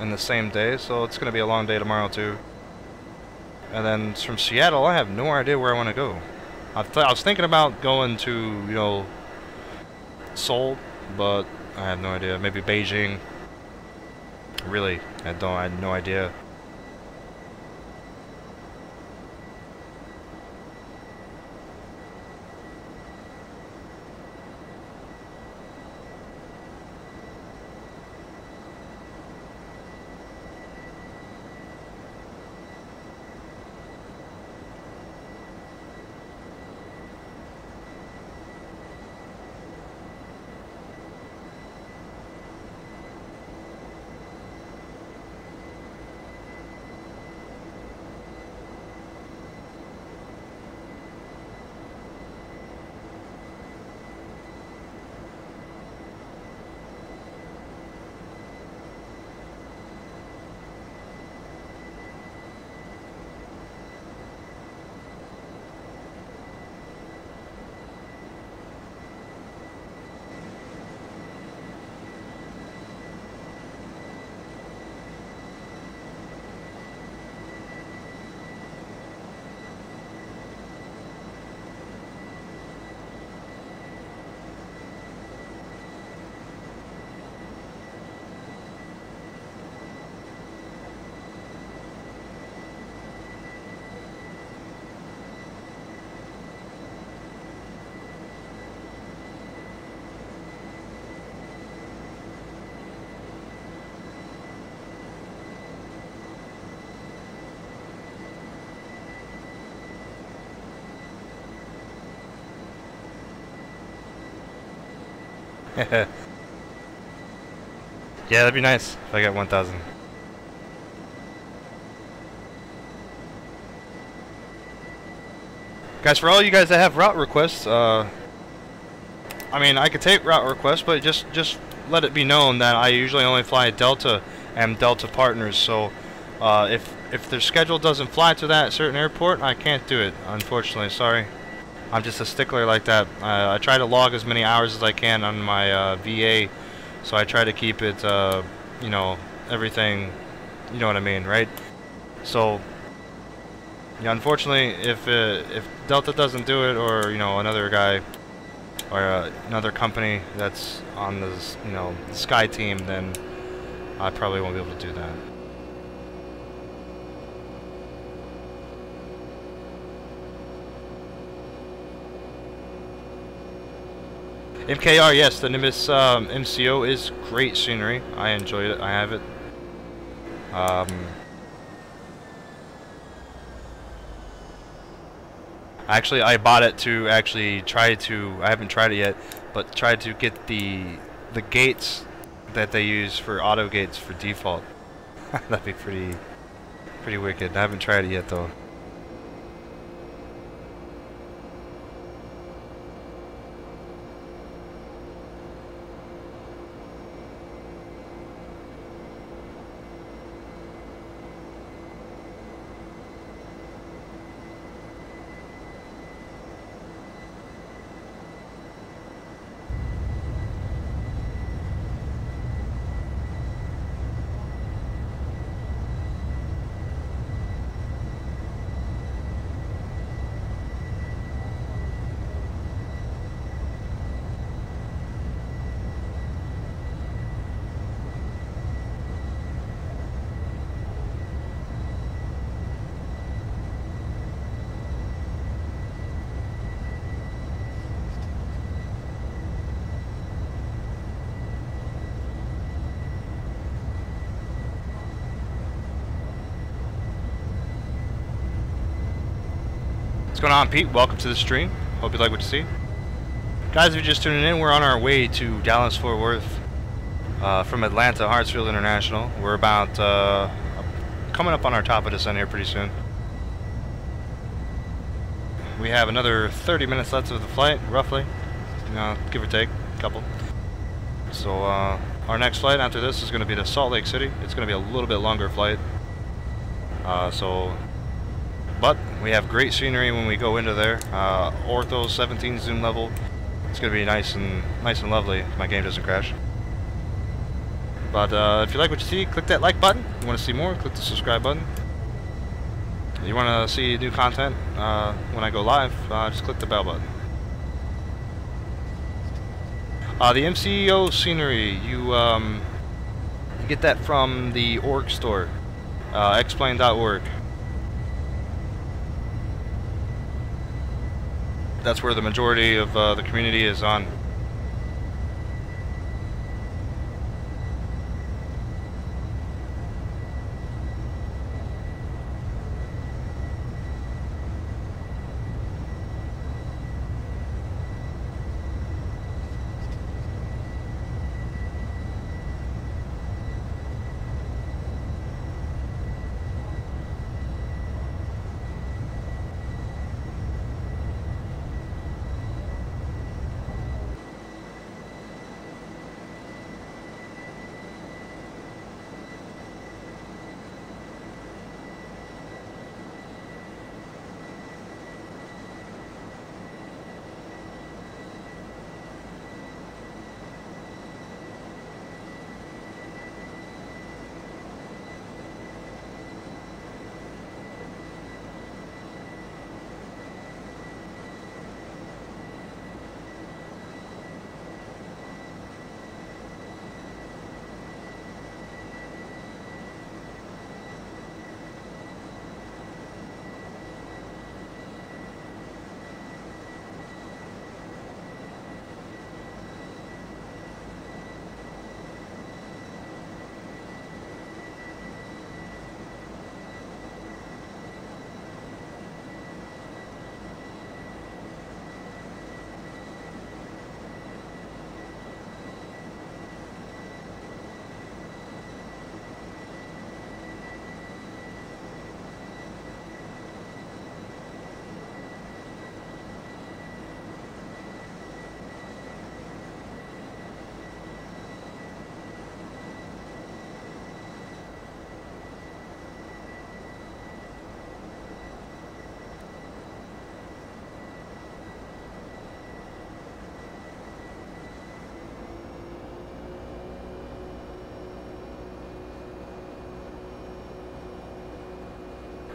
in the same day, so it's going to be a long day tomorrow too. And then from Seattle, I have no idea where I want to go. I was thinking about going to, you know, Seoul, but I have no idea. Maybe Beijing. Really, I had no idea. Yeah, that'd be nice if I got 1,000. Guys, for all you guys that have route requests, I mean, I could take route requests, but just let it be known that I usually only fly Delta and Delta partners. So if their schedule doesn't fly to that certain airport, I can't do it, unfortunately. Sorry. I'm just a stickler like that. I try to log as many hours as I can on my VA, so I try to keep it, you know, everything, you know what I mean, right? So, yeah, unfortunately, if Delta doesn't do it, or, you know, another guy, or another company that's on the, you know, Sky team, then I probably won't be able to do that. MKR, yes, the Nimbus MCO is great scenery. I enjoyed it. I have it. Actually, I bought it to actually try to. I haven't tried it yet, but try to get the gates that they use for auto gates for default. That'd be pretty wicked. I haven't tried it yet though. What's going on, Pete? Welcome to the stream. Hope you like what you see. Guys, if you're just tuning in, we're on our way to Dallas-Fort Worth from Atlanta, Hartsfield International. We're about coming up on our top of descent here pretty soon. We have another 30 minutes left of the flight, roughly, you know, give or take a couple. So our next flight after this is going to be to Salt Lake City. It's going to be a little bit longer flight. But we have great scenery when we go into there. Ortho 17 zoom level. It's gonna be nice and lovely if my game doesn't crash. But if you like what you see, click that like button. If you want to see more, click the subscribe button. If you want to see new content when I go live, just click the bell button. The MCO scenery, you get that from the org store, xplane.org. That's where the majority of the community is on.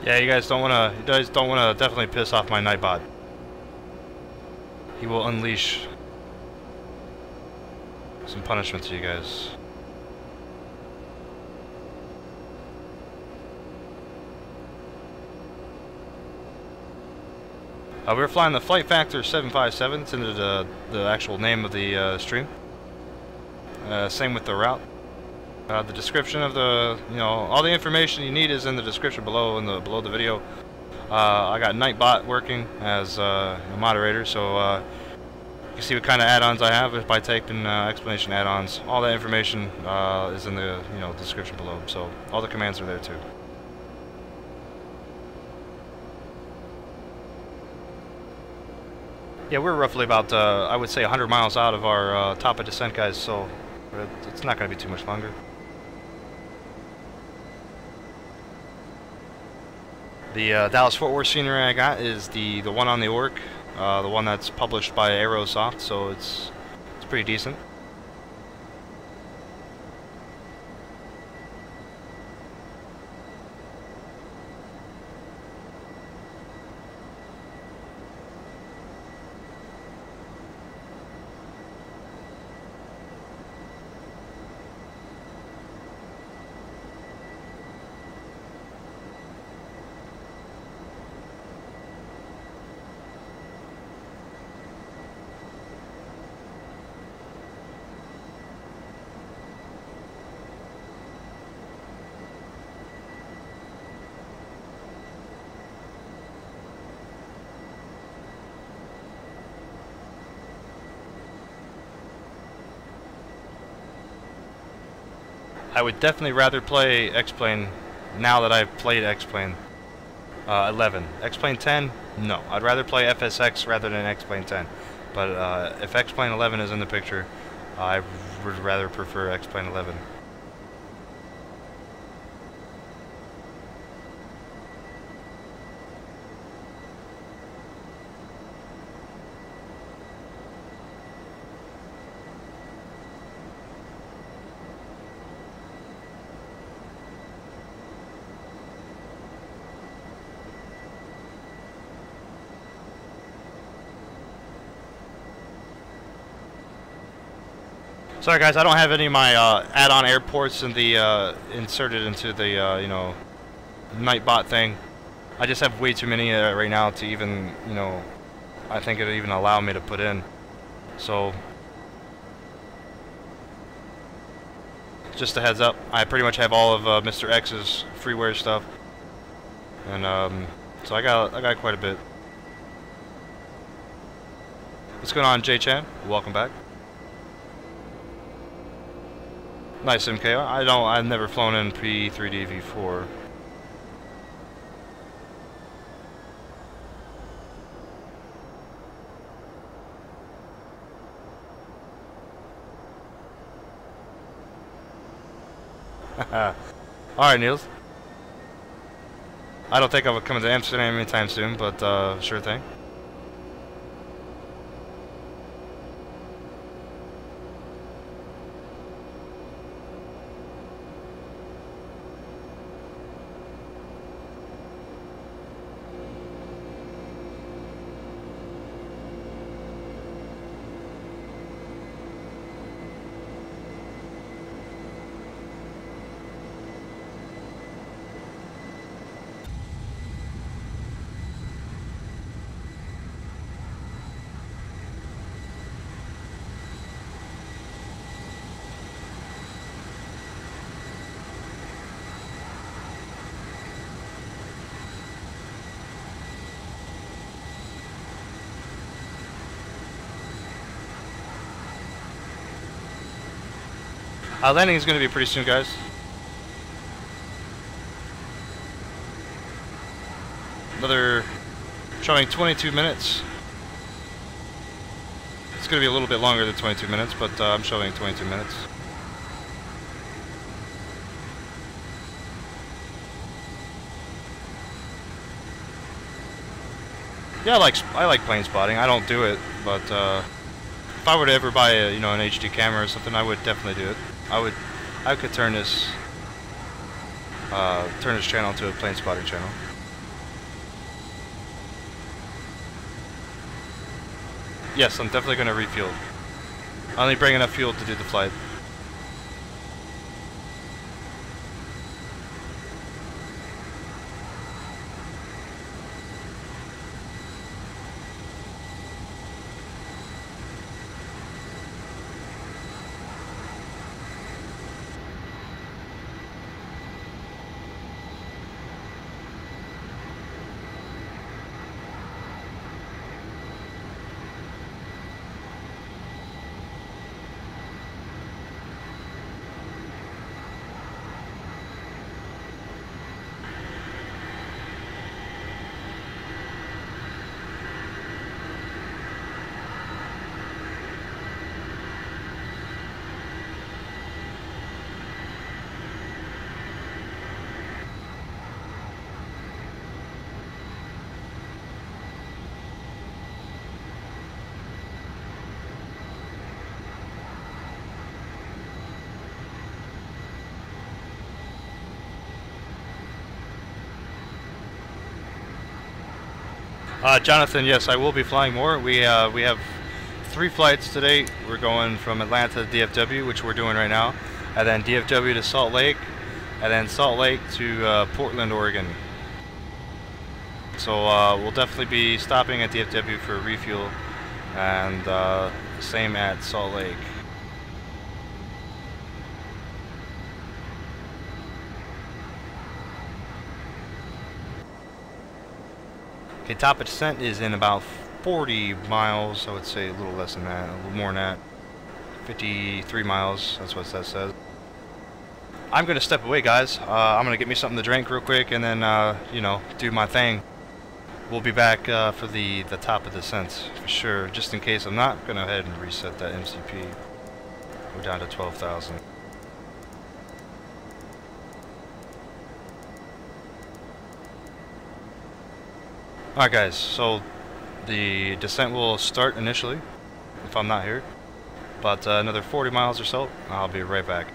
Yeah, you guys don't wanna definitely piss off my Nightbot. He will unleash some punishment to you guys. We were flying the Flight Factor 757. It's into the actual name of the stream. Same with the route. The description of the, all the information you need is in the description below, below the video. I got Nightbot working as a moderator, so you can see what kind of add-ons I have by typing explanation add-ons. All that information is in the description below, so all the commands are there too. Yeah, we're roughly about, I would say, 100 miles out of our top of descent, guys, so it's not going to be too much longer. The Dallas-Fort Worth scenery I got is the one on the Orc, the one that's published by Aerosoft, so it's pretty decent. I would definitely rather play X-Plane now that I've played X-Plane 11. X-Plane 10, no. I'd rather play FSX rather than X-Plane 10. But if X-Plane 11 is in the picture, I would rather prefer X-Plane 11. Sorry guys, I don't have any of my add-on airports in the inserted into the Nightbot thing. I just have way too many right now to even I think it'll even allow me to put in. So just a heads up, I pretty much have all of Mr. X's freeware stuff, and so I got quite a bit. What's going on, J-Chan? Welcome back. Nice, MK. I've never flown in P3DV4. Alright, Niels. I don't think I'll come to Amsterdam anytime soon, but sure thing. Landing is going to be pretty soon, guys. Another showing 22 minutes. It's going to be a little bit longer than 22 minutes, but I'm showing 22 minutes. Yeah, I like plane spotting. I don't do it, but if I were to ever buy a, an HD camera or something, I would definitely do it. I could turn this channel into a plane spotting channel. Yes, I'm definitely going to refuel. I only bring enough fuel to do the flight. Jonathan, yes, I will be flying more. We have 3 flights today. We're going from Atlanta to DFW, which we're doing right now, and then DFW to Salt Lake, and then Salt Lake to Portland, Oregon. So we'll definitely be stopping at DFW for refuel, and same at Salt Lake. Okay, top of descent is in about 40 miles. I would say a little less than that, a little more than that. 53 miles, that's what that says. I'm going to step away, guys. I'm going to get me something to drink real quick and then, you know, do my thing. We'll be back for the top of descent for sure. Just in case I'm not, going to go ahead and reset that MCP. We're down to 12,000. Alright guys, so the descent will start initially, if I'm not here, but another 40 miles or so, I'll be right back.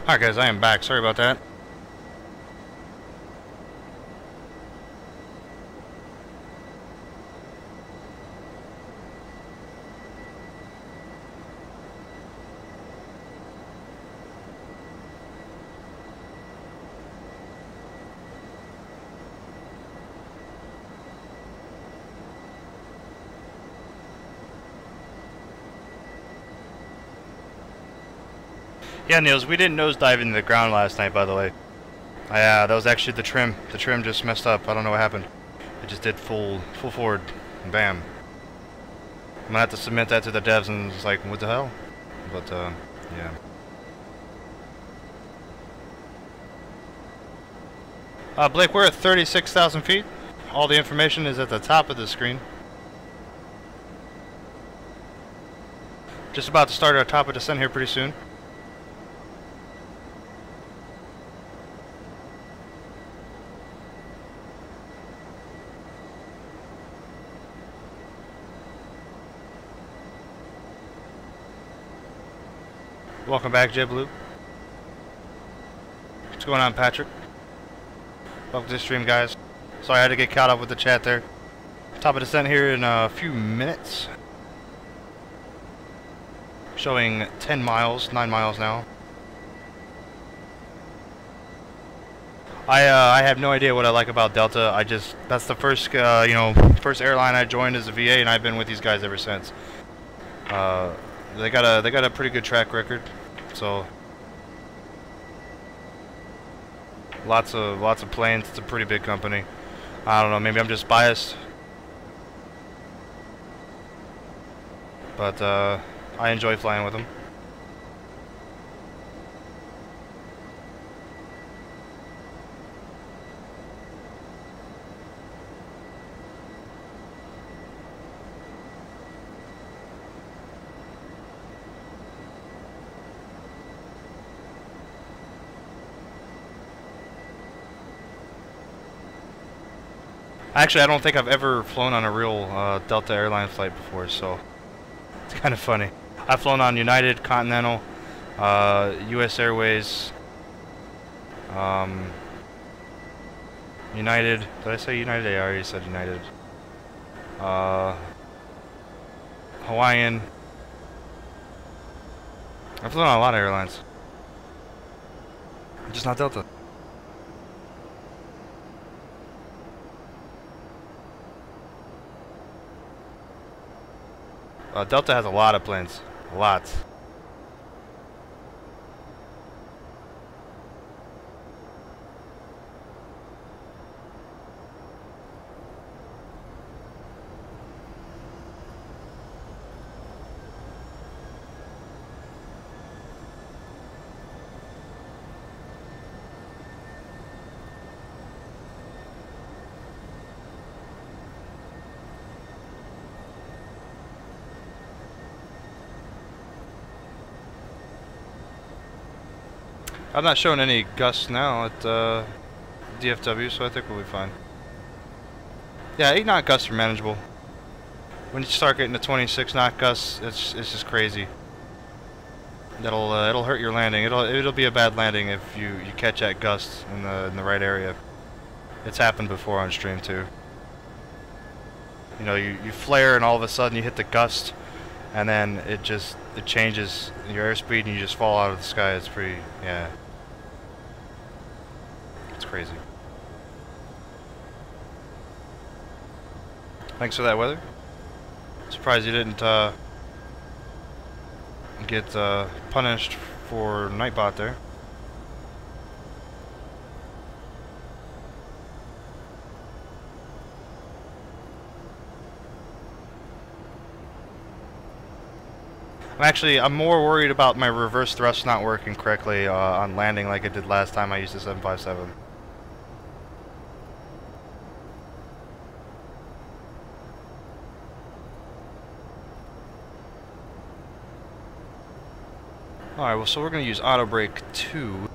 Alright guys, I am back. Sorry about that. Yeah, Niels, we didn't nosedive into the ground last night, by the way. That was actually the trim. The trim just messed up. I don't know what happened. It just did full forward, and bam. I'm gonna have to submit that to the devs, and it's like, what the hell? But yeah. Blake, we're at 36,000 feet. All the information is at the top of the screen. Just about to start our top of descent here pretty soon. Welcome back, JBlue. What's going on, Patrick? Welcome to the stream, guys. Sorry I had to get caught up with the chat there. Top of descent here in a few minutes. Showing 10 miles, 9 miles now. I have no idea what I like about Delta. That's the first first airline I joined as a VA, and I've been with these guys ever since. They got a pretty good track record, so lots of planes. It's a pretty big company. I don't know, maybe I'm just biased, but I enjoy flying with them. Actually, I don't think I've ever flown on a real Delta airline flight before, so it's kind of funny. I've flown on United, Continental, US Airways, United. Did I say United? I already said United. Hawaiian. I've flown on a lot of airlines. Just not Delta. Delta has a lot of planes. A lot. I'm not showing any gusts now at DFW, so I think we'll be fine. Yeah, 8 knot gusts are manageable. When you start getting to 26 knot gusts, it's just crazy. It'll hurt your landing. It'll be a bad landing if you catch that gust in the right area. It's happened before on stream too. You know, you flare and all of a sudden you hit the gust, and then it changes your airspeed and you just fall out of the sky. It's pretty, yeah. It's crazy. Thanks for that weather. Surprised you didn't get punished for Nightbot there. I'm more worried about my reverse thrust not working correctly on landing like it did last time I used the 757. Alright, well, so we're going to use auto brake 2.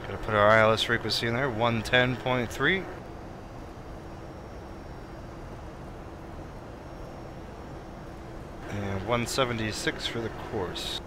Gotta put our ILS frequency in there, 110.3. And 176 for the course.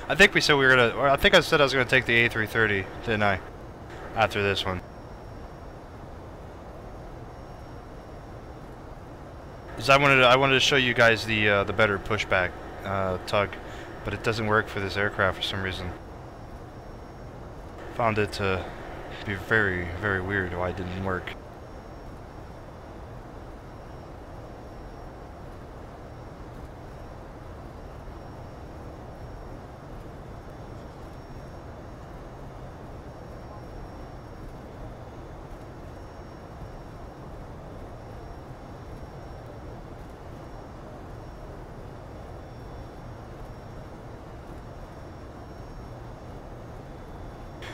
I think we said we were gonna, or I think I said I was gonna take the A330, didn't I? After this one. Because I wanted to show you guys the better pushback tug, but it doesn't work for this aircraft for some reason. Found it to be very, very weird why it didn't work.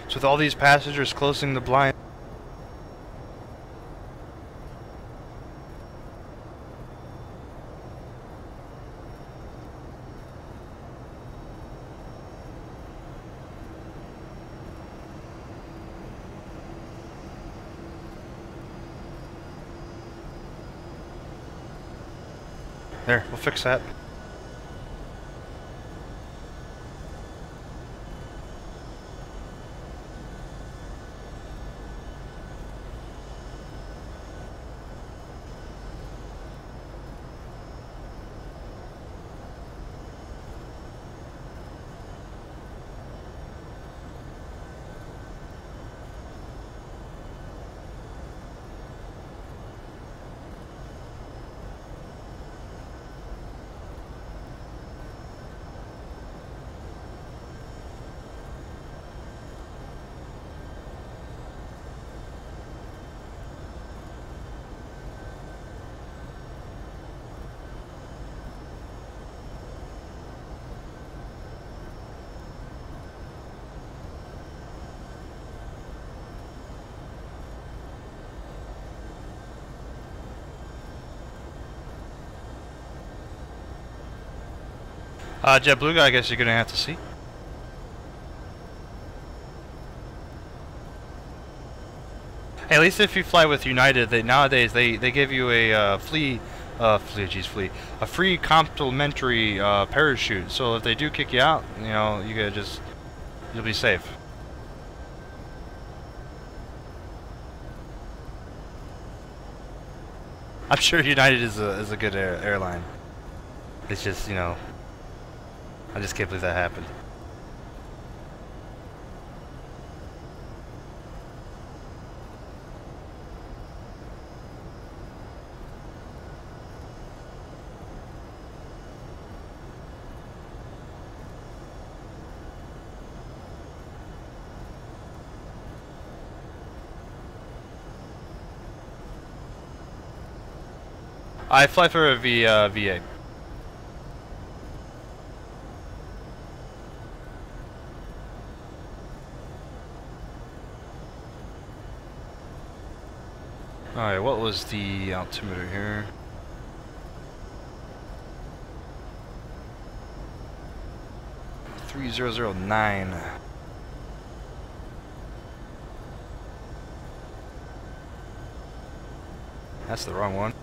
So with all these passengers closing the blind, there, we'll fix that. JetBlue guy, I guess you're gonna have to see. Hey, at least if you fly with United, nowadays they give you a free complimentary parachute. So if they do kick you out, you know, you'll be safe. I'm sure United is a good airline. It's just, you know, I just can't believe that happened. I fly for a VA. Alright, what was the altimeter here? $3009. That's the wrong one.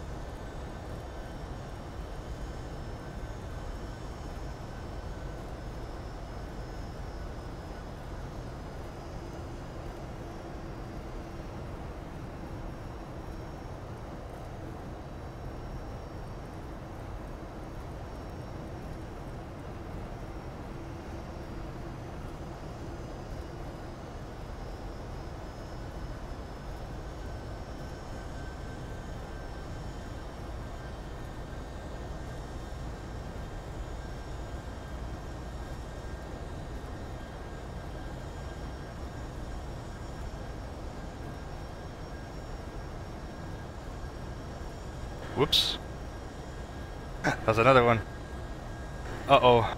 Whoops. That's another one. Uh-oh.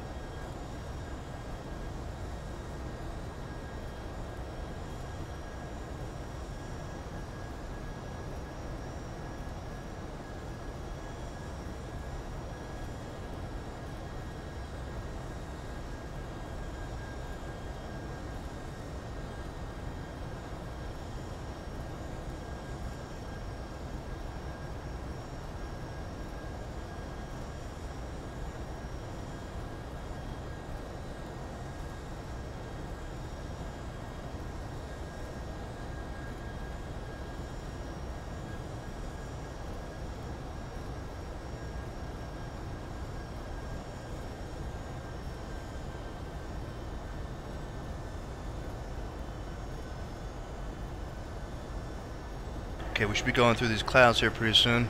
Okay, we should be going through these clouds here pretty soon.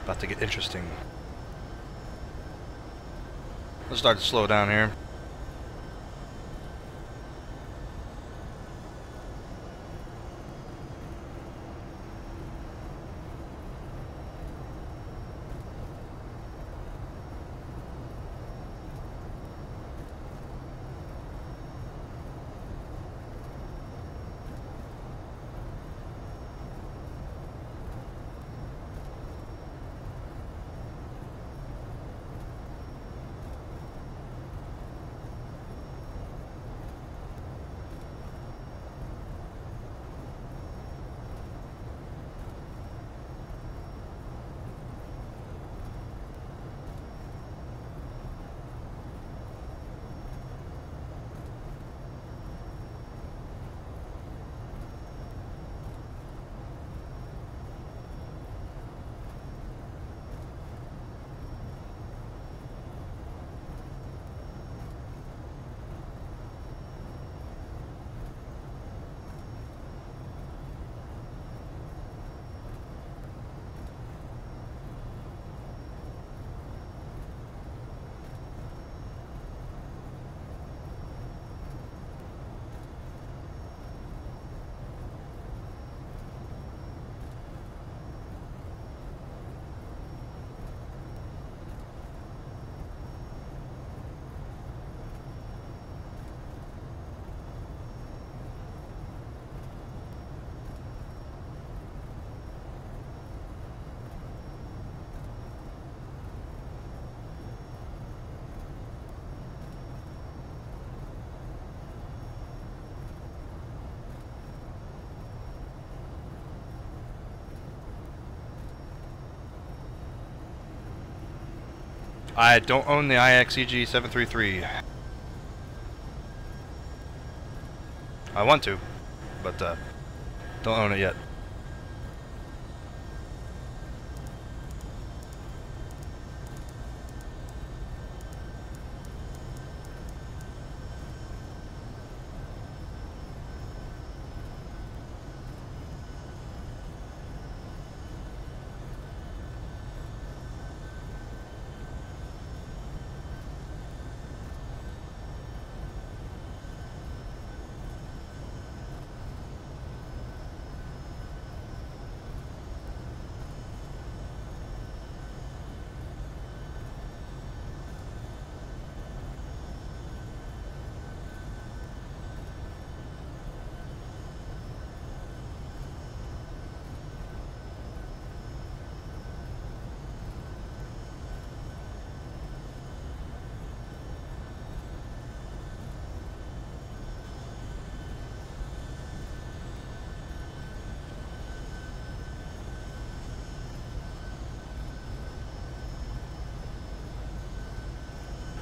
About to get interesting. Let's start to slow down here. I don't own the IXEG733. I want to, but don't own it yet.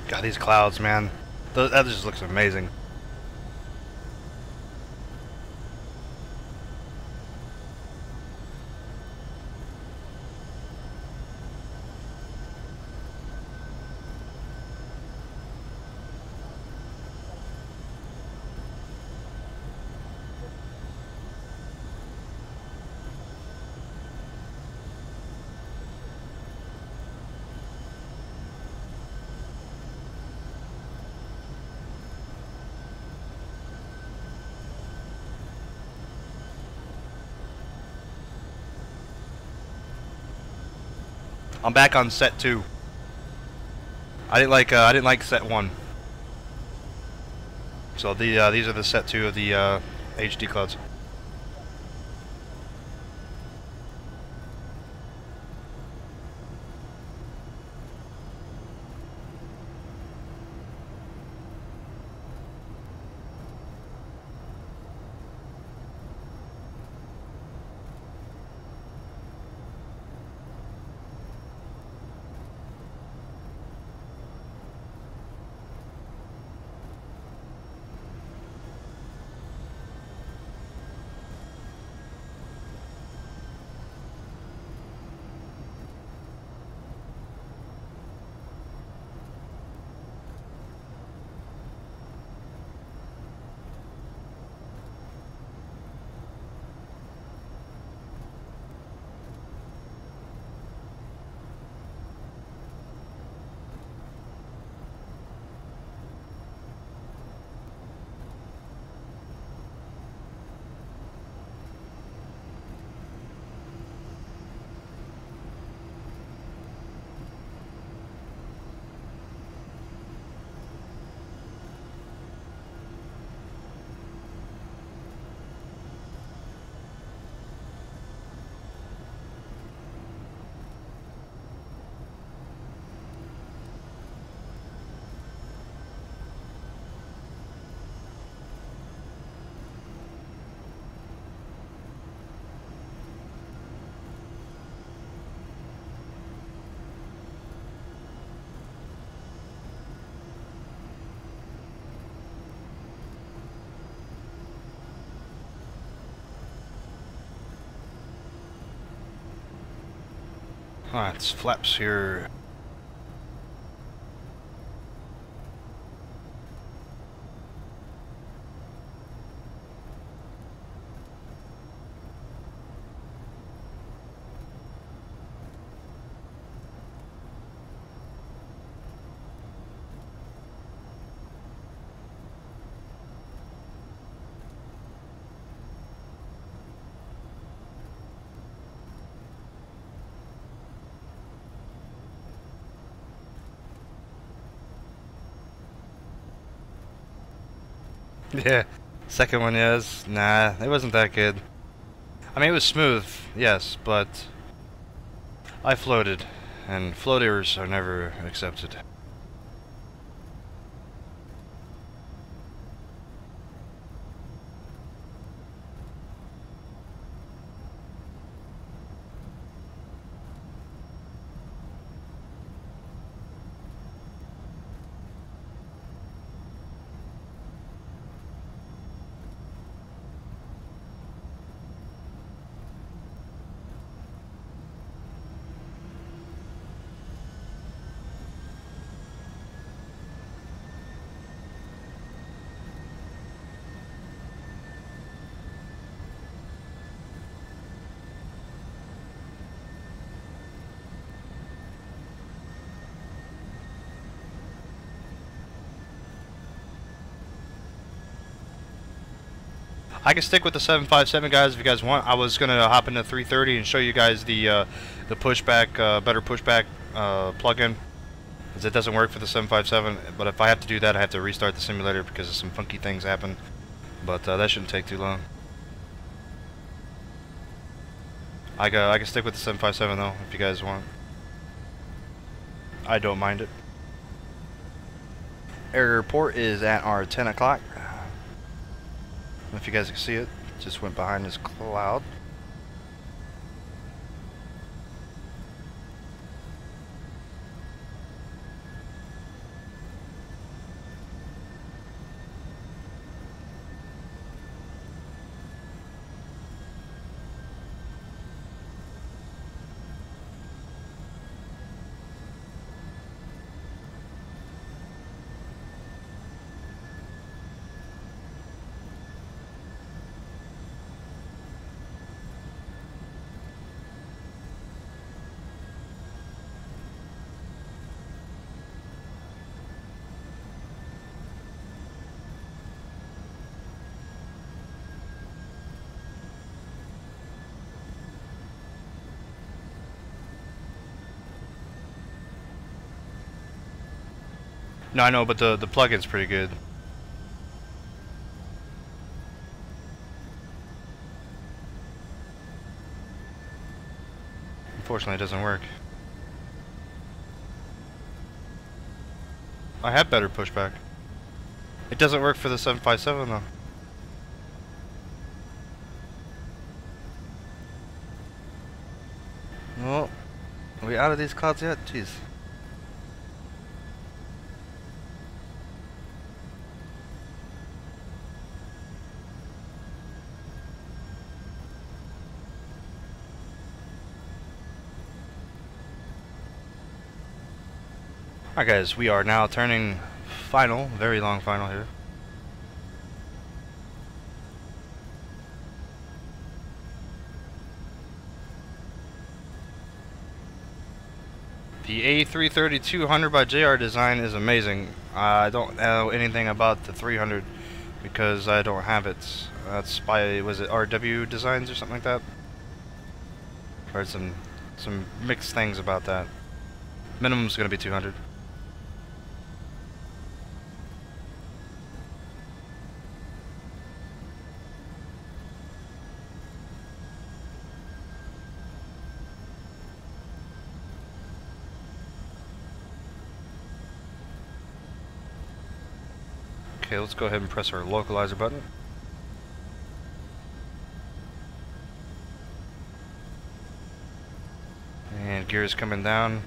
God, these clouds, man. That just looks amazing. I'm back on set 2. I didn't like set 1. So these are the set 2 of the HD clouds. Alright, it's flaps here. Yeah, second one is, nah, it wasn't that good. I mean, it was smooth, yes, but I floated, and floaters are never accepted. I can stick with the 757 guys if you guys want. I was gonna hop into 330 and show you guys the pushback, better pushback plugin, because it doesn't work for the 757. But if I have to do that, I have to restart the simulator because some funky things happen. But that shouldn't take too long. I can stick with the 757 though if you guys want. I don't mind it. Airport is at our 10 o'clock. I don't know if you guys can see it. Just went behind this cloud. No, I know, but the plugin's pretty good. Unfortunately, it doesn't work. I have better pushback. It doesn't work for the 757 though. Well, are we out of these clouds yet? Jeez. Alright guys, we are now turning final, very long final here. The A330-200 by JR design is amazing. I don't know anything about the 300 because I don't have it. That's by, was it RW Designs or something like that? Heard some mixed things about that. Minimum's gonna be 200. Okay, let's go ahead and press our localizer button. And gears coming down.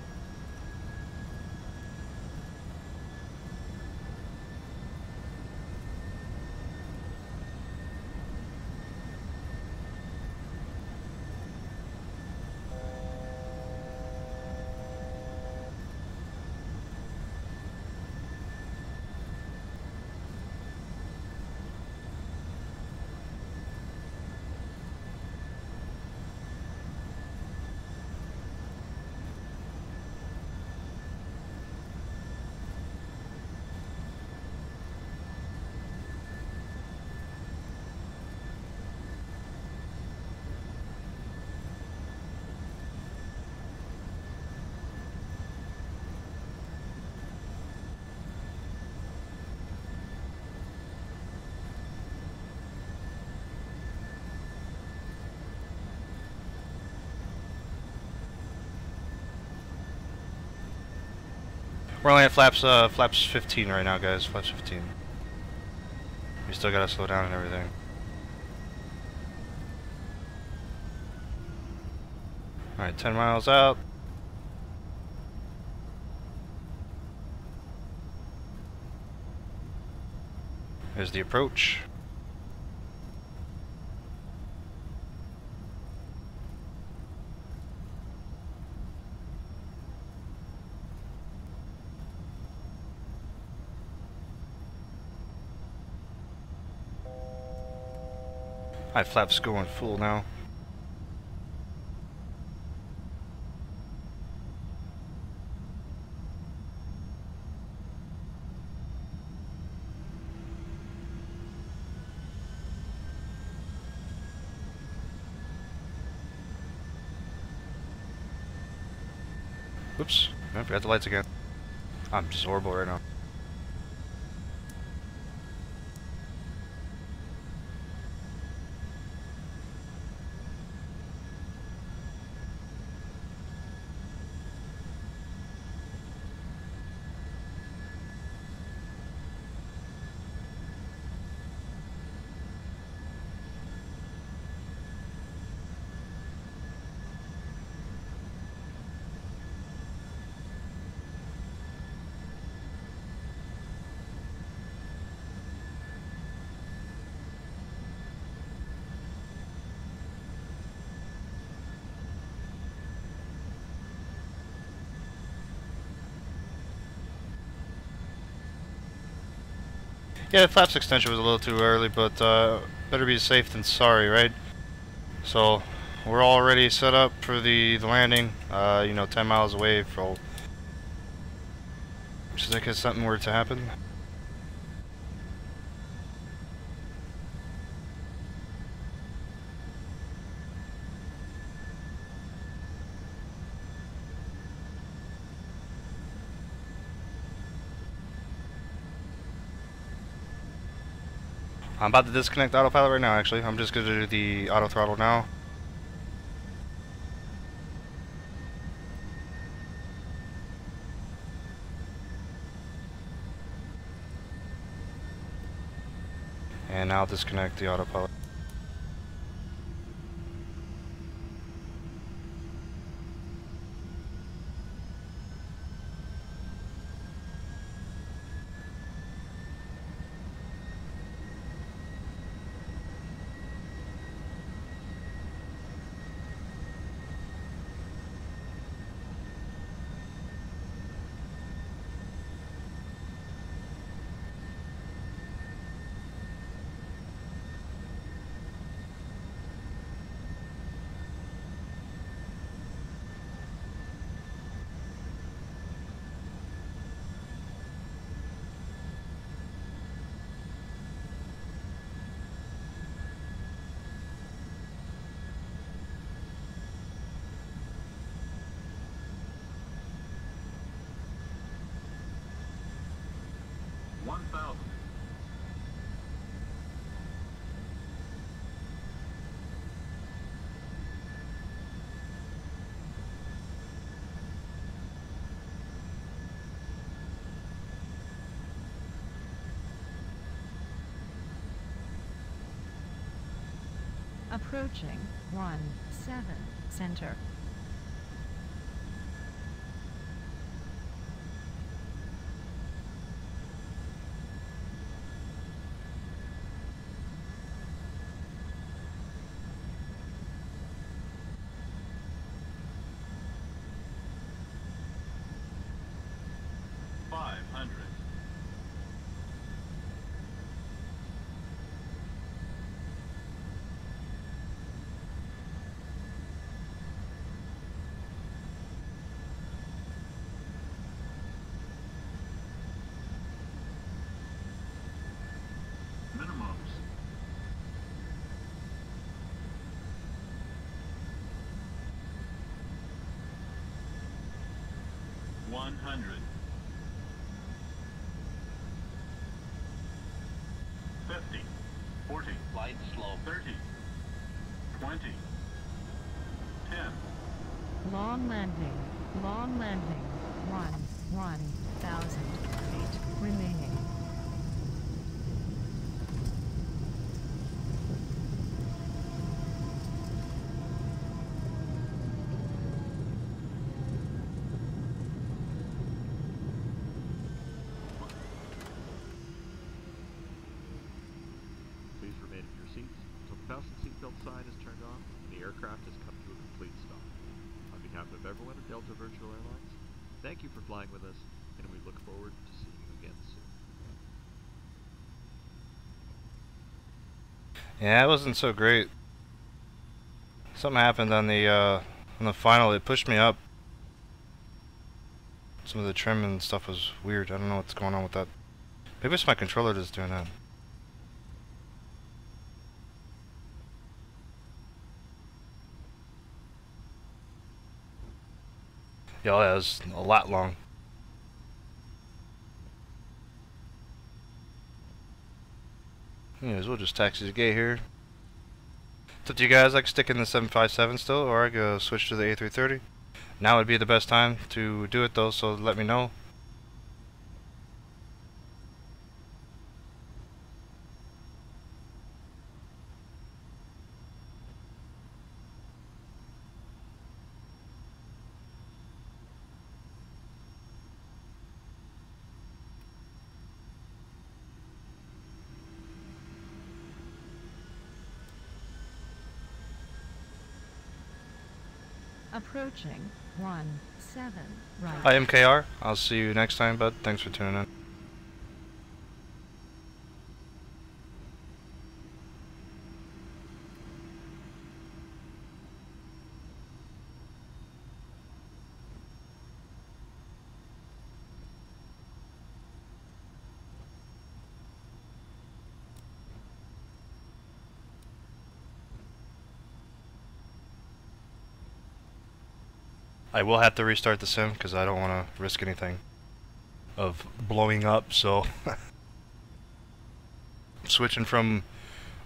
We're only at flaps 15 right now, guys. Flaps 15. We still gotta slow down and everything. Alright, 10 miles out. There's the approach. Alright, flaps going full now. Oops, I forgot the lights again. I'm just horrible right now. Yeah, the flaps extension was a little too early, but better be safe than sorry, right? So we're already set up for the landing. You know, 10 miles away for just in case something were to happen. I'm about to disconnect autopilot right now, actually. I'm just going to do the auto throttle now. And now disconnect the autopilot. Approaching 17 center. Light slow. 30. 20. 10. Long landing. Long landing. 1,000 feet remaining. Please remain in your seats until the fasten seatbelt sign is turned on and the aircraft has come to a complete stop. On behalf of everyone at Delta Virtual Airlines, thank you for flying with us, and we look forward to seeing you again soon. Yeah, it wasn't so great. Something happened on the final. It pushed me up. Some of the trim and stuff was weird. I don't know what's going on with that. Maybe it's my controller that's doing that. Yeah, that was a lot long. Anyways, we'll just taxi the gate here. It's up to you guys. I can stick in the 757 still, or I go switch to the A330. Now would be the best time to do it though, so let me know. Approaching 17 right. Hi MKR, I'll see you next time, bud. Thanks for tuning in. I will have to restart the sim because I don't want to risk anything of blowing up, so switching from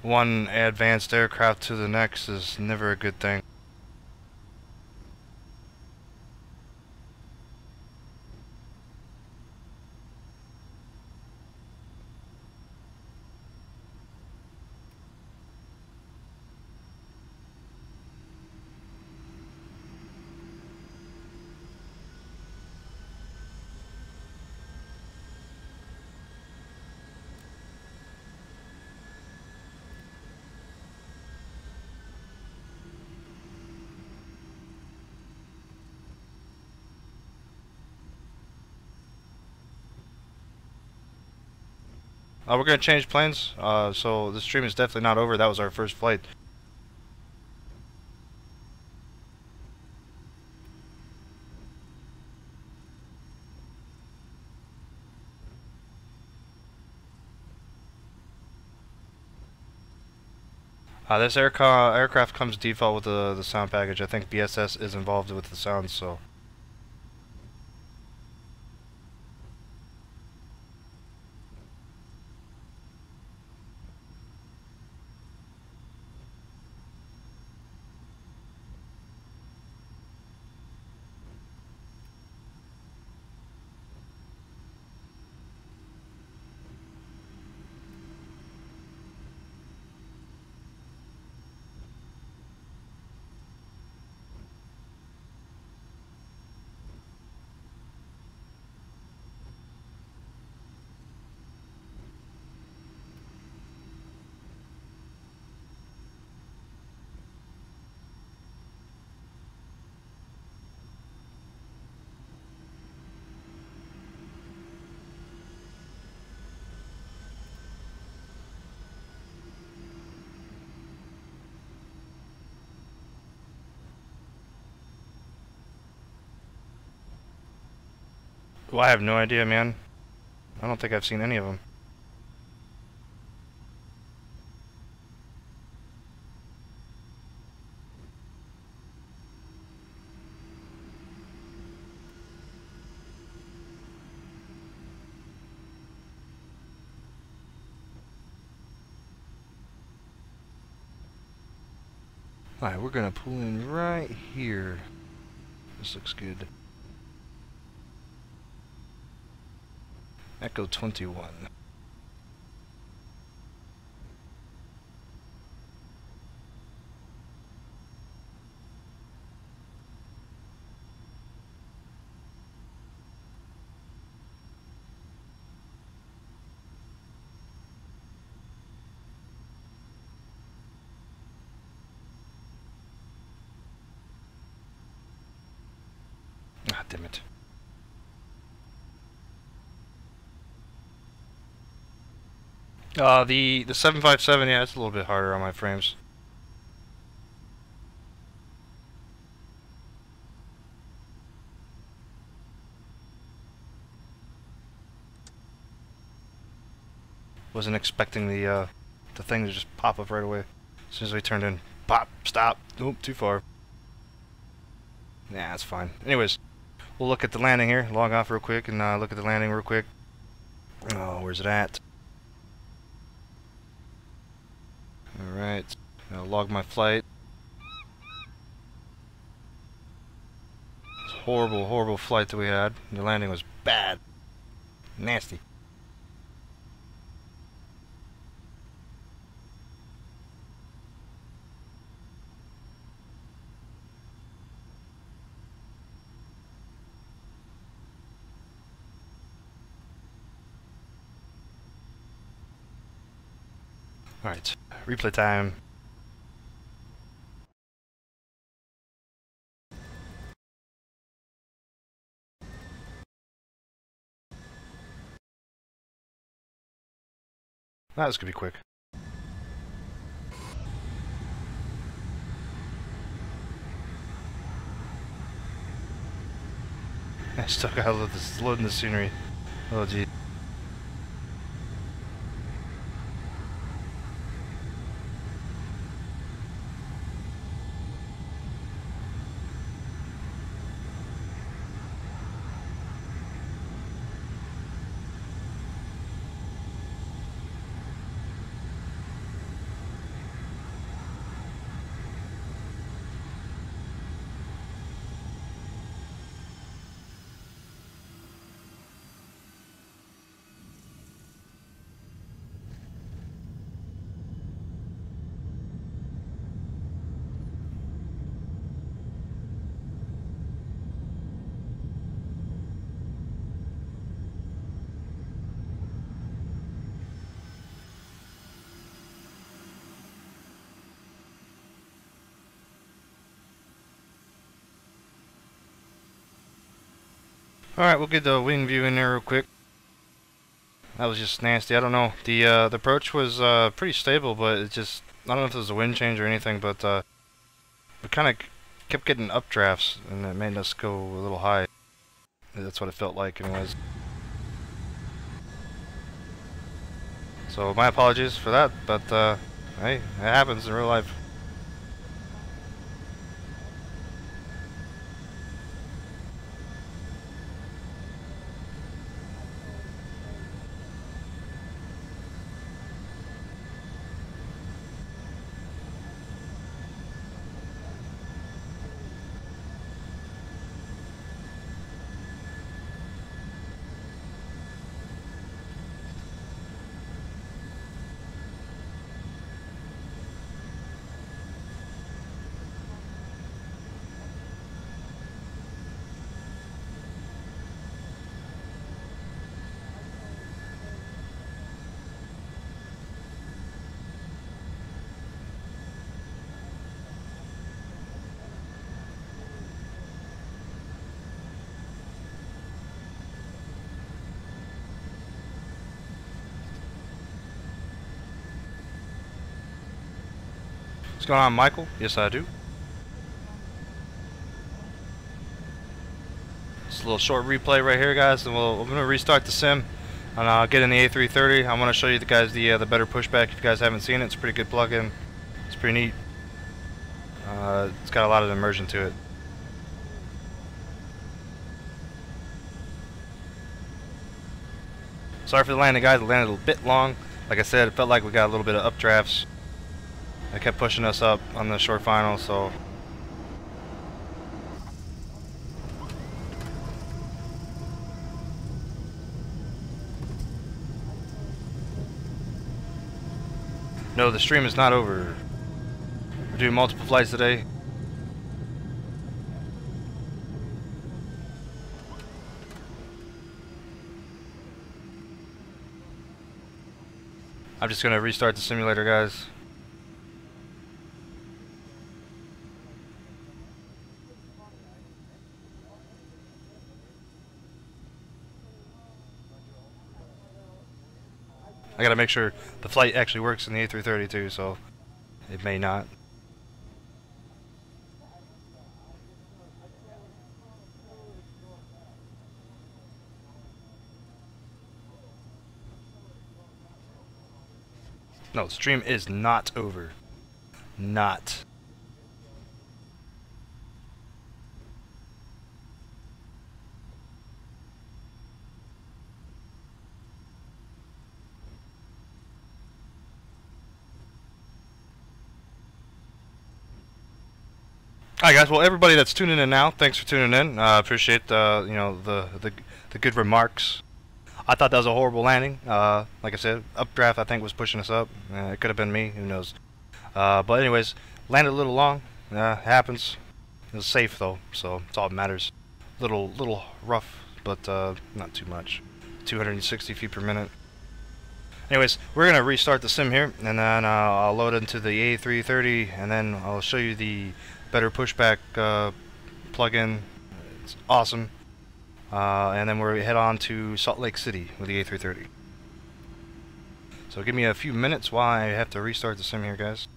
one advanced aircraft to the next is never a good thing. We're gonna change planes, so the stream is definitely not over. That was our first flight. This aircraft comes default with the sound package. I think BSS is involved with the sound, so. Well, I have no idea, man. I don't think I've seen any of them. Alright, we're gonna pull in right here. This looks good. Echo 21. Ah, damn it. The 757, yeah, it's a little bit harder on my frames. Wasn't expecting the thing to just pop up right away. As soon as we turned in, pop, stop. Nope, too far. Nah, it's fine. Anyways, we'll look at the landing here. Log off real quick and look at the landing real quick. Oh, where's it at? Alright, I'll log my flight. It's a horrible, horrible flight that we had. The landing was bad. Nasty. Alright, replay time. That was gonna be quick. I still gotta loading the scenery. Oh gee. Alright, we'll get the wing view in there real quick. That was just nasty. I don't know. The approach was pretty stable, but it just, I don't know if it was a wind change or anything, but we kind of kept getting updrafts, and it made us go a little high. That's what it felt like anyways. So my apologies for that, but hey, it happens in real life. What's going on, Michael? Yes, I do. Just a little short replay right here, guys, and we're gonna restart the sim, and I'll get in the A330. I want to show you guys the better pushback. If you guys haven't seen it, it's a pretty good plug-in. It's pretty neat. It's got a lot of immersion to it. Sorry for the landing, guys. It landed a bit long. Like I said, it felt like we got a little bit of updrafts. They kept pushing us up on the short final, so. No, the stream is not over. We're doing multiple flights today. I'm just gonna restart the simulator, guys. I gotta make sure the flight actually works in the A330 too, so it may not. No, the stream is not over. Not. Alright guys, well everybody that's tuning in now, thanks for tuning in. Appreciate you know, the good remarks. I thought that was a horrible landing. Like I said, updraft I think was pushing us up. It could have been me, who knows. But anyways, landed a little long. Happens. It was safe though, so it's all that matters. Little rough, but not too much. 260 feet per minute. Anyways, we're gonna restart the sim here, and then I'll load into the A330, and then I'll show you the better pushback plugin. It's awesome. And then we'll head on to Salt Lake City with the A330. So give me a few minutes while I have to restart the sim here, guys.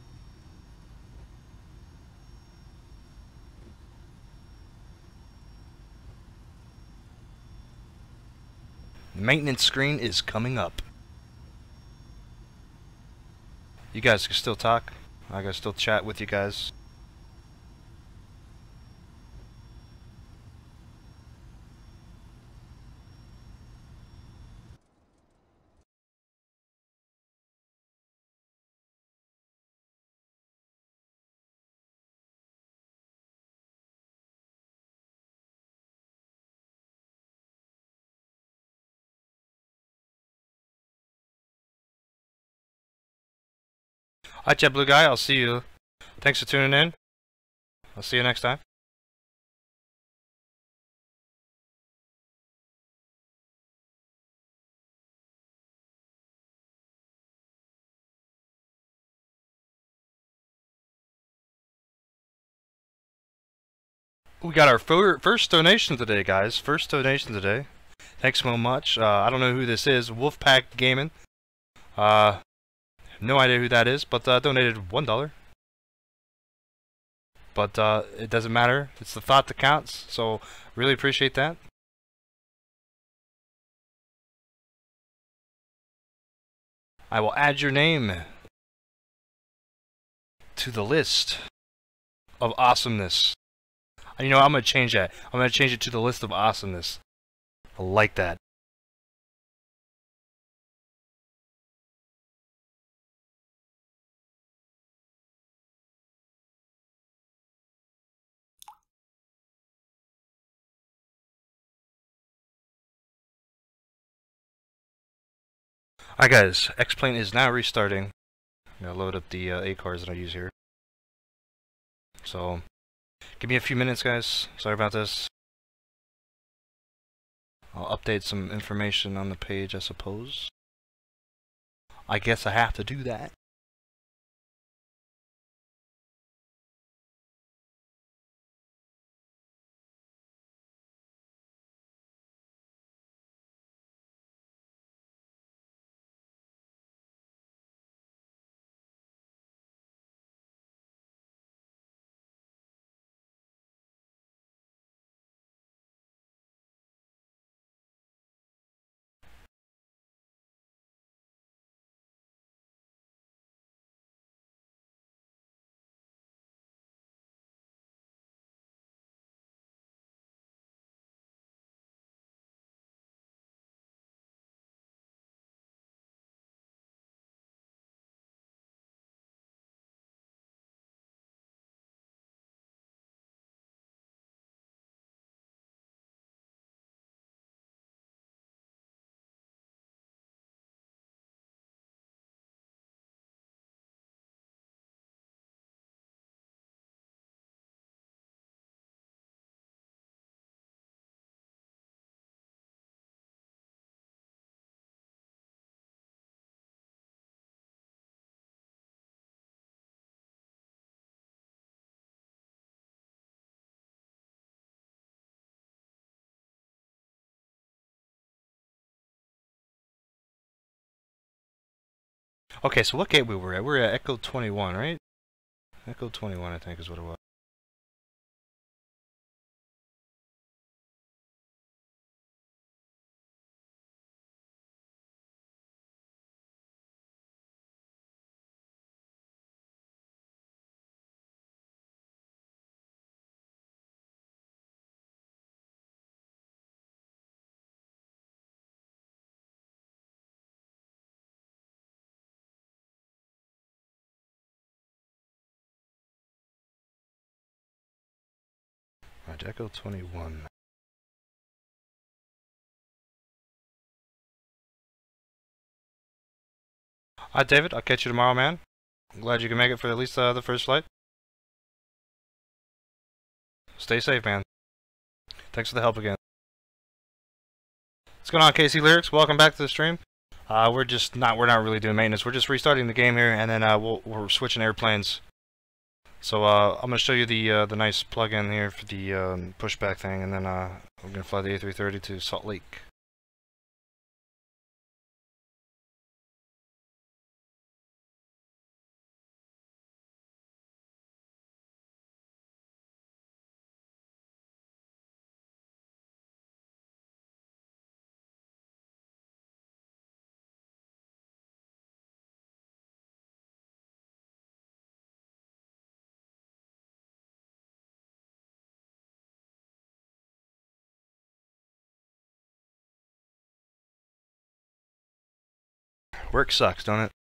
The maintenance screen is coming up. You guys can still talk. I can still chat with you guys. Alright, JetBlue guy, I'll see you. Thanks for tuning in. I'll see you next time. We got our first donation today, guys. First donation today. Thanks so much. I don't know who this is. Wolfpack Gaming. No idea who that is, but donated $1. But it doesn't matter. It's the thought that counts. So really appreciate that. I will add your name to the list of awesomeness. You know, I'm going to change that. I'm going to change it to the list of awesomeness. I like that. Alright guys, X-Plane is now restarting. I'm going to load up the A cards that I use here. So, give me a few minutes guys. Sorry about this. I'll update some information on the page, I suppose. I guess I have to do that. Okay, so what gate we were at? We're at Echo 21, right? Echo 21, I think is what it was. Right, Echo 21. Alright, David, I'll catch you tomorrow, man. I'm glad you can make it for at least the first flight. Stay safe, man. Thanks for the help again. What's going on, KC Lyrics? Welcome back to the stream. We're not really doing maintenance. We're just restarting the game here, and then we're switching airplanes. So I'm gonna show you the nice plug-in here for the pushback thing, and then we're gonna fly the A330 to Salt Lake. Work sucks, don't it?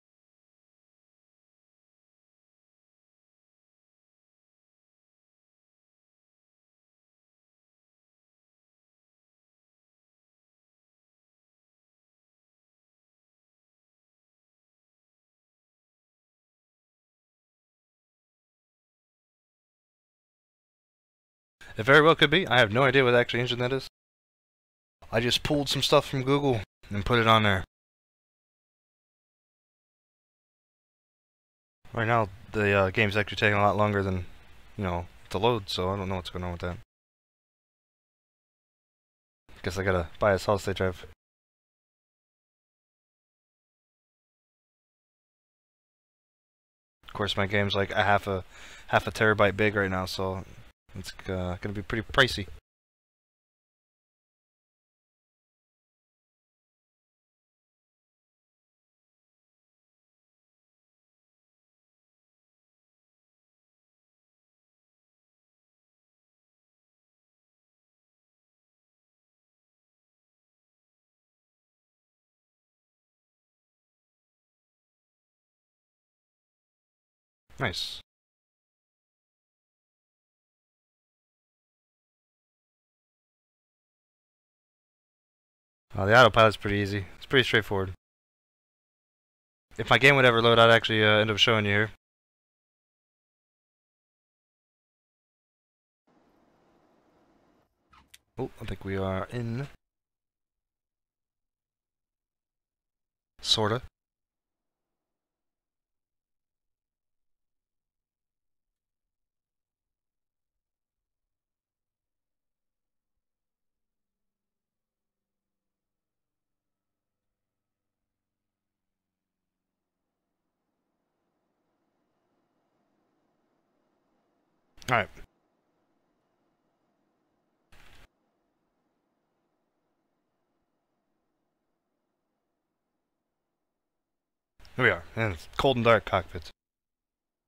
It very well could be. I have no idea what actual engine that is. I just pulled some stuff from Google and put it on there. Right now, the game's actually taking a lot longer than, to load, so I don't know what's going on with that. Guess I gotta buy a solid state drive. Of course, my game's like a half a terabyte big right now, so it's gonna be pretty pricey. Nice. The autopilot's pretty easy. It's pretty straightforward. If my game would ever load, I'd actually end up showing you here. Oh, I think we are in. Sorta. Alright. Here we are, and it's cold and dark cockpit.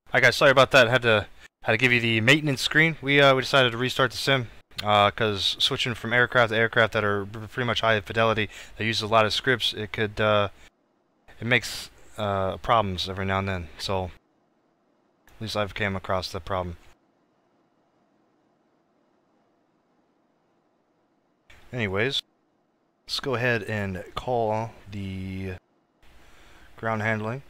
Alright guys, sorry about that. Had to give you the maintenance screen. We decided to restart the sim because switching from aircraft to aircraft that are pretty much high fidelity, that uses a lot of scripts, it could it makes problems every now and then. So at least I've came across the problem. Anyways, let's go ahead and call the ground handling.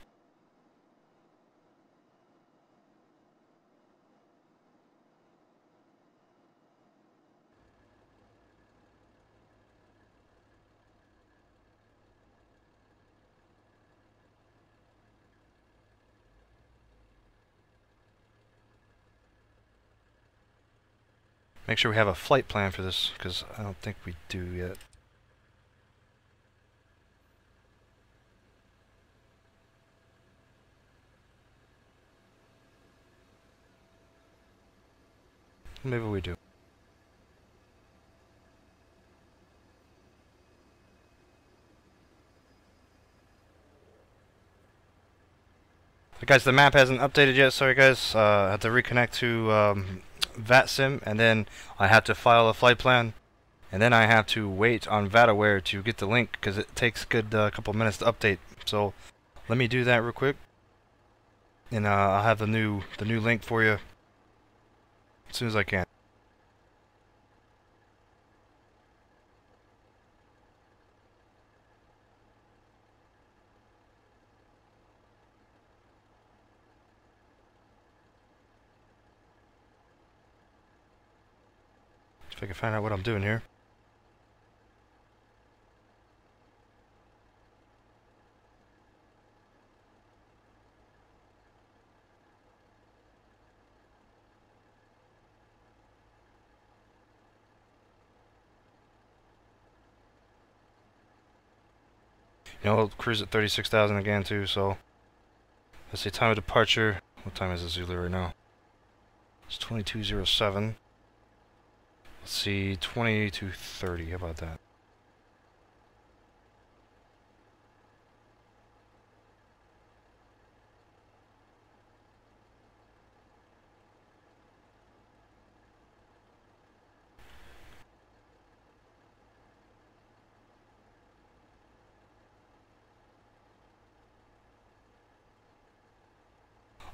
Make sure we have a flight plan for this, because I don't think we do yet. Maybe we do. So guys, the map hasn't updated yet. Sorry guys, I have to reconnect to VATSIM, and then I have to file a flight plan, and then I have to wait on VATAware to get the link, because it takes a good couple minutes to update. So let me do that real quick, and I'll have the new link for you as soon as I can. If I can find out what I'm doing here. You know, we'll cruise at 36,000 again too, so let's see, time of departure. What time is it Zulu right now? It's 22:07. Let's see, 22:30. How about that?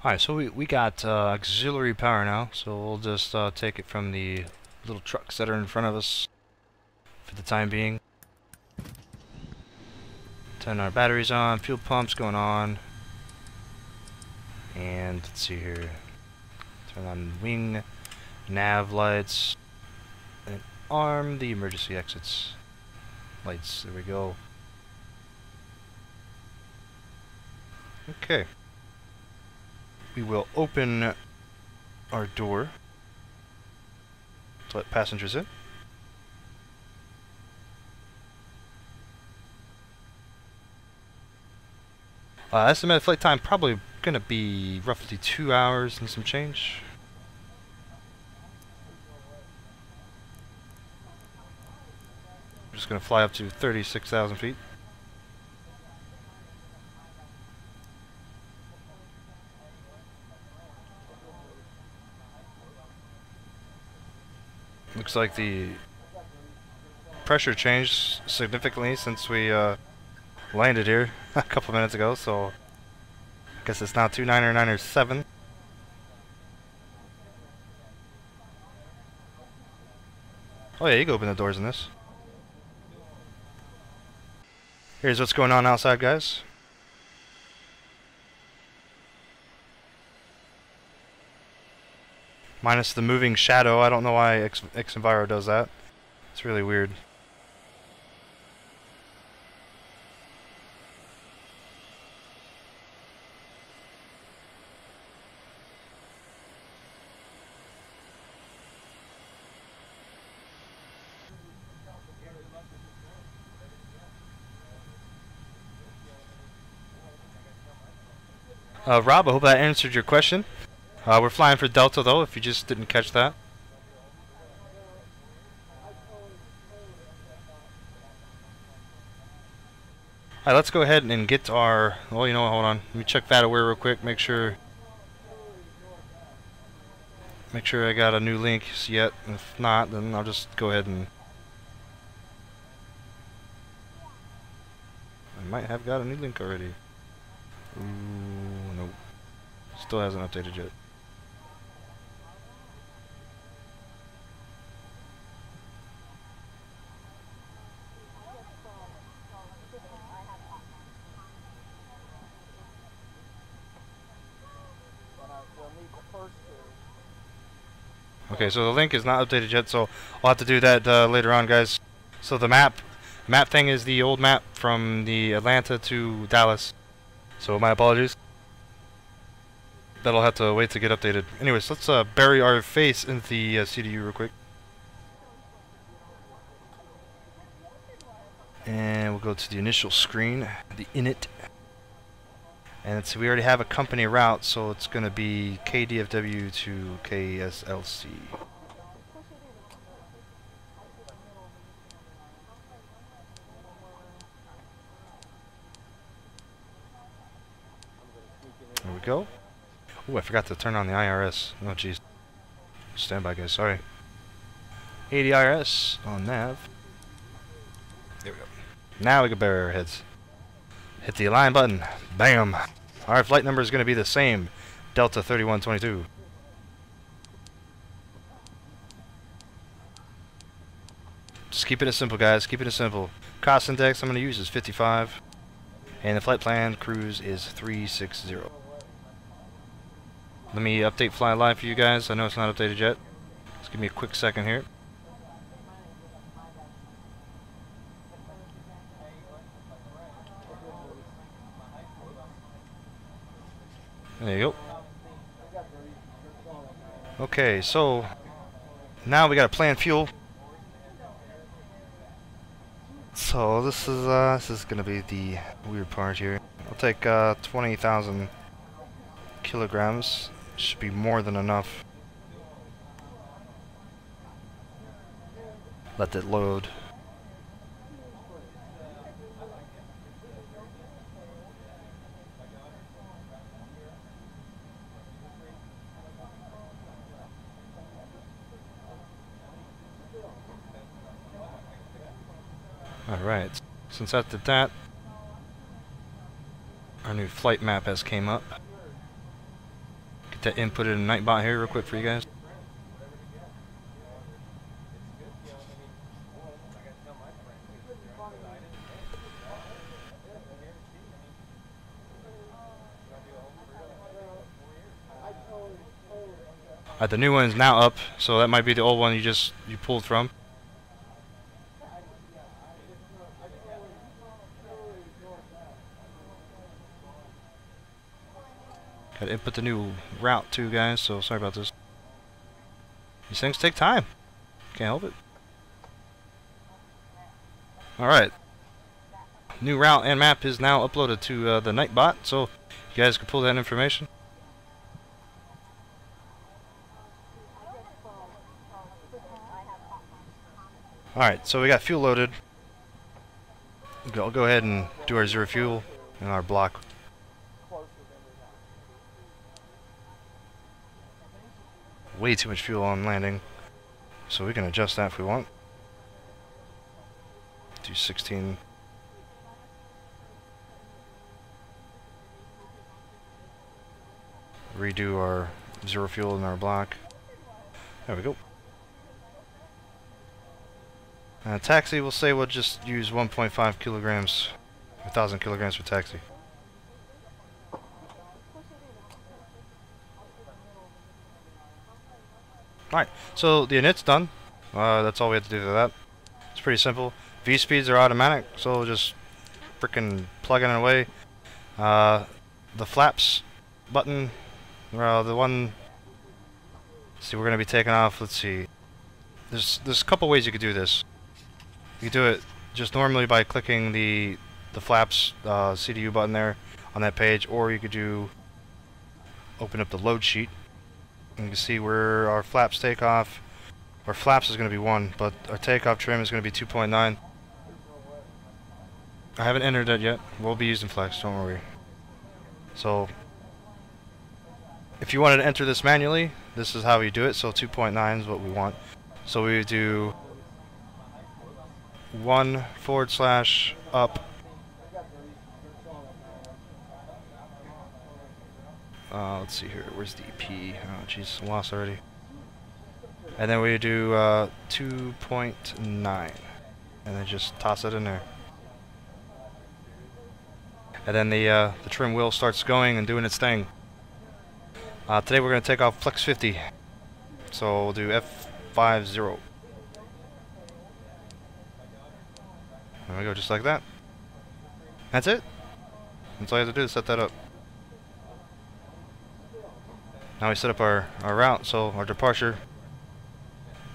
Alright, so we got auxiliary power now, so we'll just take it from the little trucks that are in front of us for the time being. Turn our batteries on, fuel pumps going on, and let's see here, turn on wing, nav lights, and arm the emergency exits lights. There we go. Okay. We will open our door to let passengers in. Estimated flight time probably gonna be roughly 2 hours and some change. We're just gonna fly up to 36,000 feet. Looks like the pressure changed significantly since we landed here a couple minutes ago, so I guess it's now 29907. Oh yeah, you can open the doors in this. Here's what's going on outside, guys. Minus the moving shadow. I don't know why XEviro does that. It's really weird. Rob, I hope that answered your question. We're flying for Delta though, if you just didn't catch that. Alright, let's go ahead and get our... Well, you know what, hold on. Let me check VATAWare real quick, make sure I got a new link yet. If not, then I'll just go ahead and... I might have got a new link already. Ooh, nope. Still hasn't updated yet. Okay, so the link is not updated yet, so I'll have to do that later on, guys. So the map thing is the old map from the Atlanta to Dallas. So my apologies. That'll have to wait to get updated. Anyways, let's bury our face into the CDU real quick. And we'll go to the initial screen, the init. And we already have a company route, so it's going to be KDFW to KSLC. There we go. Oh, I forgot to turn on the IRS. Oh, jeez. Stand by, guys. Sorry. 80 IRS on nav. There we go. Now we can bury our heads. Hit the align button. Bam. Our flight number is going to be the same. Delta 3122. Just keeping it simple, guys. Keeping it simple. Cost index I'm going to use is 55. And the flight plan cruise is 360. Let me update Fly Live for you guys. I know it's not updated yet. Just give me a quick second here. There you go. Okay, so now we got to plan fuel. So this is gonna be the weird part here. I'll take 20,000 kilograms. Should be more than enough. Let it load. Alright, since I did that, our new flight map has came up. Get that inputted in Nightbot here real quick for you guys. The new one is now up, so that might be the old one you pulled from. Gotta input the new route too, guys, so sorry about this. These things take time. Can't help it. Alright. new route and map is now uploaded to the Nightbot, so you guys can pull that information. Alright, so we got fuel loaded. I'll go ahead and do our zero fuel in our block. Way too much fuel on landing, so we can adjust that if we want. Do 16. Redo our zero fuel in our block. There we go. Taxi, we'll say we'll just use 1.5 kilograms, 1,000 kilograms for taxi. Alright, so the init's done. That's all we have to do for that. It's pretty simple. V-speeds are automatic, so we'll just frickin' plug it away. The flaps button, the one, let's see, we're going to be taking off, let's see. There's a couple ways you could do this. You can do it just normally by clicking the flaps CDU button there on that page, or you could open up the load sheet. And you can see where our flaps take off. Our flaps is going to be 1, but our takeoff trim is going to be 2.9. I haven't entered that yet. We'll be using flex, don't worry. So, if you wanted to enter this manually, this is how you do it. So 2.9 is what we want. So we do 1/up. Let's see here. Where's the EP? Oh, jeez, lost already. And then we do 2.9, and then just toss it in there. And then the trim wheel starts going and doing its thing. Today we're going to take off flex 50. So we'll do F50. There we go, just like that. That's it. That's all you have to do is set that up. Now we set up our route, so our departure.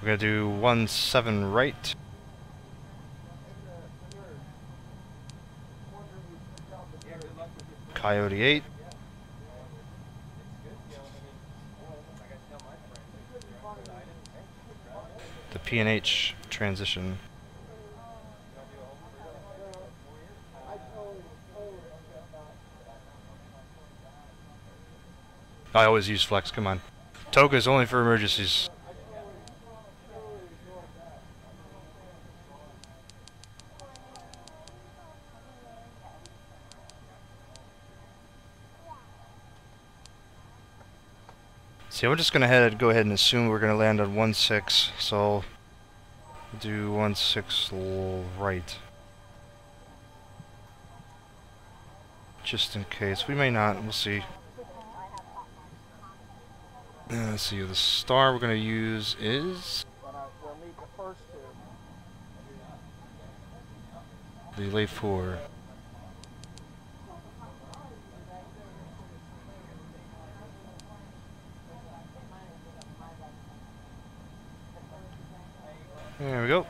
We're going to do 17 right. Coyote 8. The P&H transition. I always use flex, come on. Toga is only for emergencies. See, I'm just gonna go ahead and assume we're gonna land on 16, so we'll do 16 right. Just in case. We may not, we'll see. Let's see, the star we're going to use is the lay 4. There we go.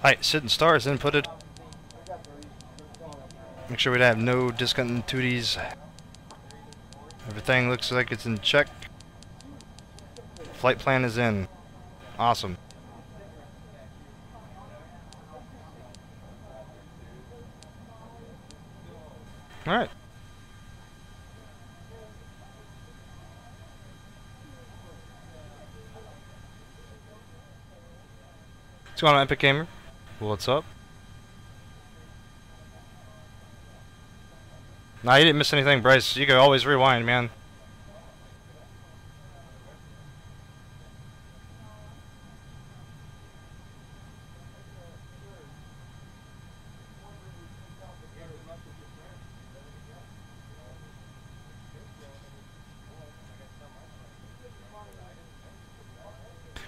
Alright, sitting star is inputted. Make sure we have no discontinuities. Everything looks like it's in check. Flight plan is in. Awesome. Alright. What's going on, Epic Gamer? What's up? Nah, you didn't miss anything, Bryce. You can always rewind, man.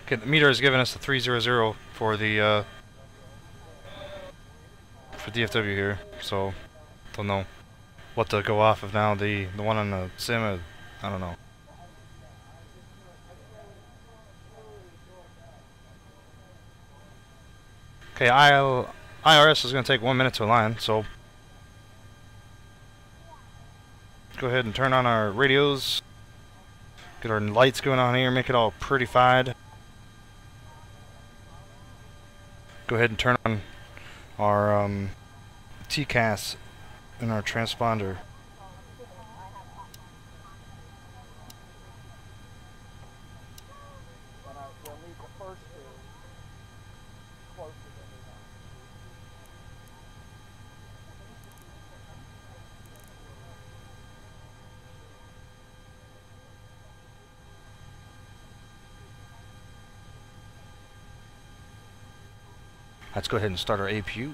Okay, the meter has given us the 300 for the for DFW here, so don't know what to go off of now. The one on the sim, I don't know. Okay, IRS is going to take 1 minute to align, so go ahead and turn on our radios. Get our lights going on here, make it all prettified. Go ahead and turn on our TCAS and our transponder. Let's go ahead and start our APU.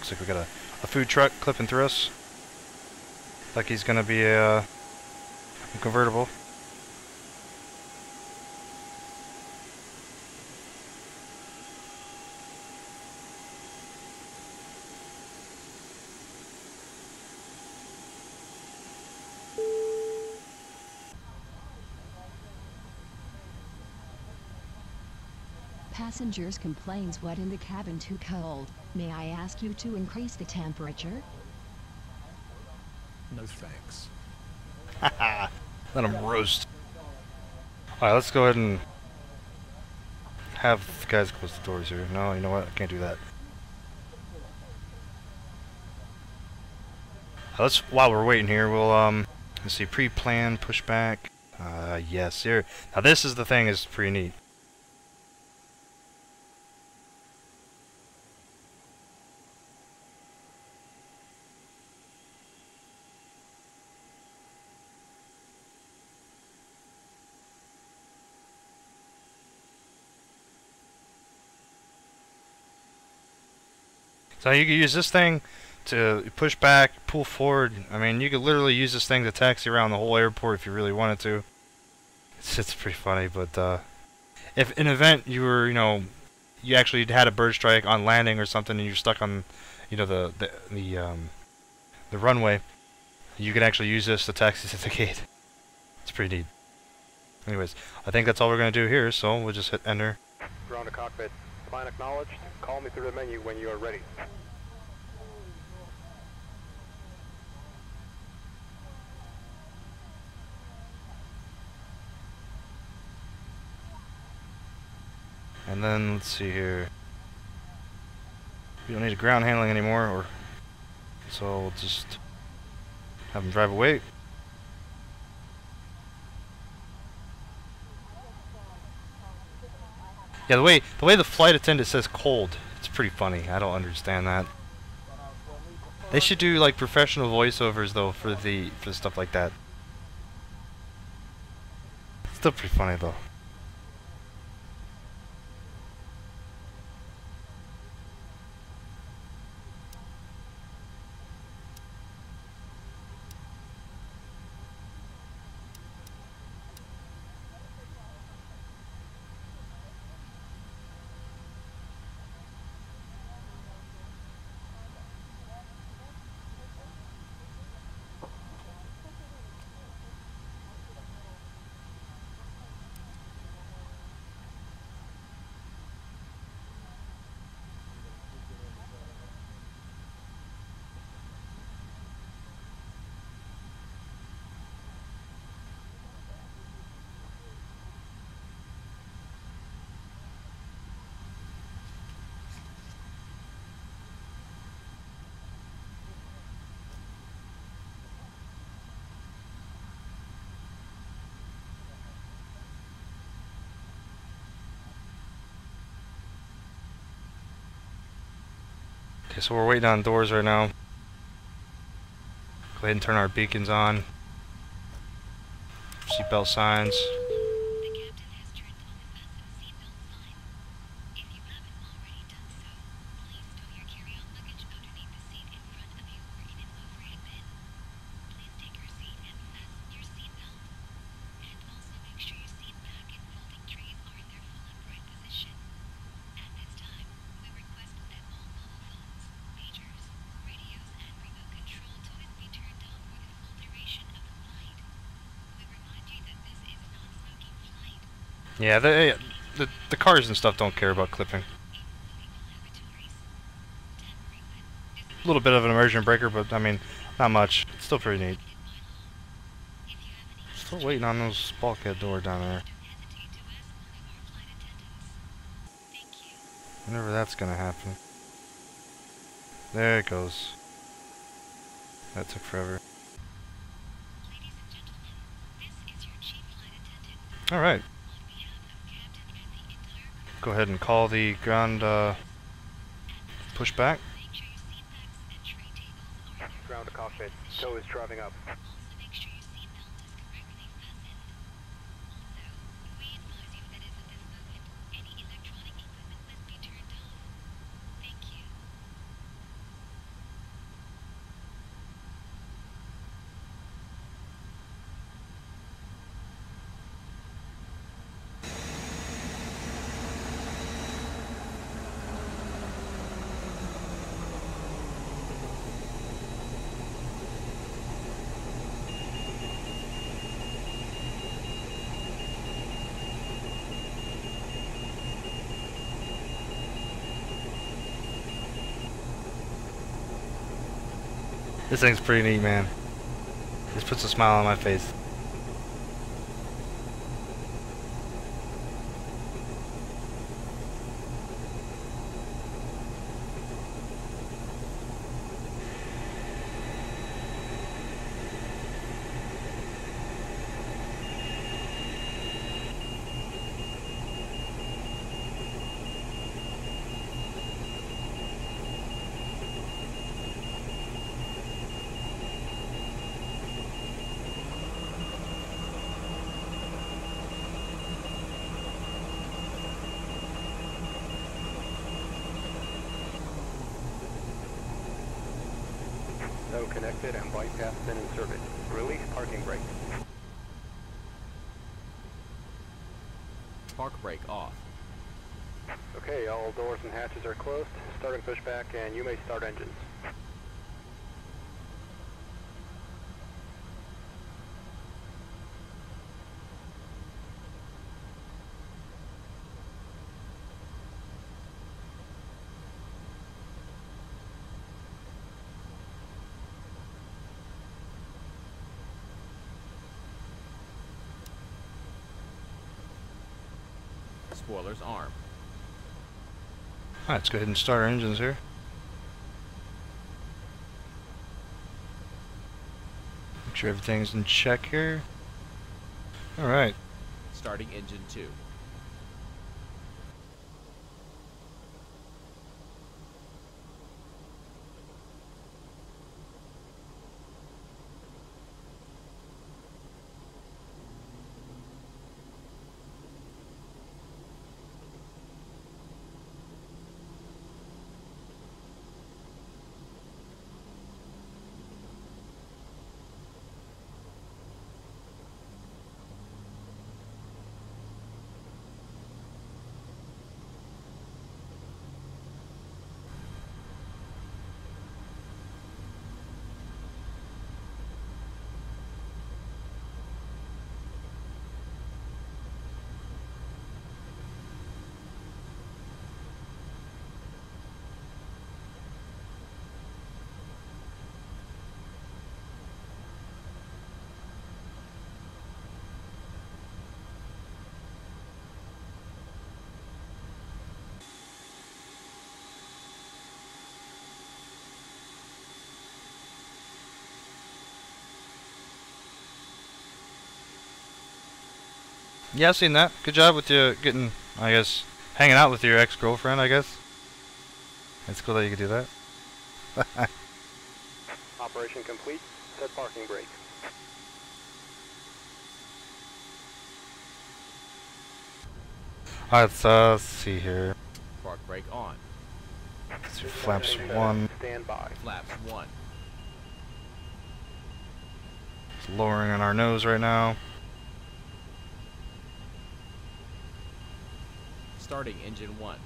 Looks like we got a food truck clipping through us. Like he's gonna be a convertible. Passengers complains what in the cabin too cold. May I ask you to increase the temperature? No thanks. Let him roast. Alright, let's go ahead and have the guys close the doors here. No, you know what? I can't do that. Let's, while we're waiting here, we'll let's see, pre-plan pushback. Yes, here. Now this is the thing is pretty neat. So you can use this thing to push back, pull forward. I mean, you could literally use this thing to taxi around the whole airport if you really wanted to. It's pretty funny, but if in an event you were, you actually had a bird strike on landing or something, and you're stuck on, the runway, you can actually use this to taxi to the gate. It's pretty neat. Anyways, I think that's all we're gonna do here, so we'll just hit enter. Ground to cockpit. Plan acknowledged. Call me through the menu when you are ready. And then let's see here. We don't need ground handling anymore, so we'll just have them drive away. Yeah, the way the flight attendant says cold, it's pretty funny. I don't understand that. They should do like professional voiceovers though for stuff like that. It's still pretty funny though. Okay, so we're waiting on doors right now. Go ahead and turn our beacons on. Seatbelt signs. Yeah, the cars and stuff don't care about clipping. A little bit of an immersion breaker, but I mean, not much. It's still pretty neat. Still waiting on those bulkhead door down there. Whenever that's gonna happen. There it goes. That took forever. Alright. Go ahead and call the ground pushback. Ground to cockpit. Tow is driving up. This thing's pretty neat, man. This puts a smile on my face. Tow connected and bypass been inserted. Release parking brake. Park brake off. Okay, all doors and hatches are closed. Starting pushback, and you may start engines. Spoilers armed. Alright, let's go ahead and start our engines here. Make sure everything's in check here. Alright. Starting engine 2. Yeah, I've seen that. Good job with you getting, I guess, hanging out with your ex-girlfriend, I guess. It's cool that you could do that. Operation complete. Set parking brake. Alright, let's see here. Park brake on. Let's do flaps 1. Stand by. Flaps 1. It's lowering on our nose right now. Starting engine 1.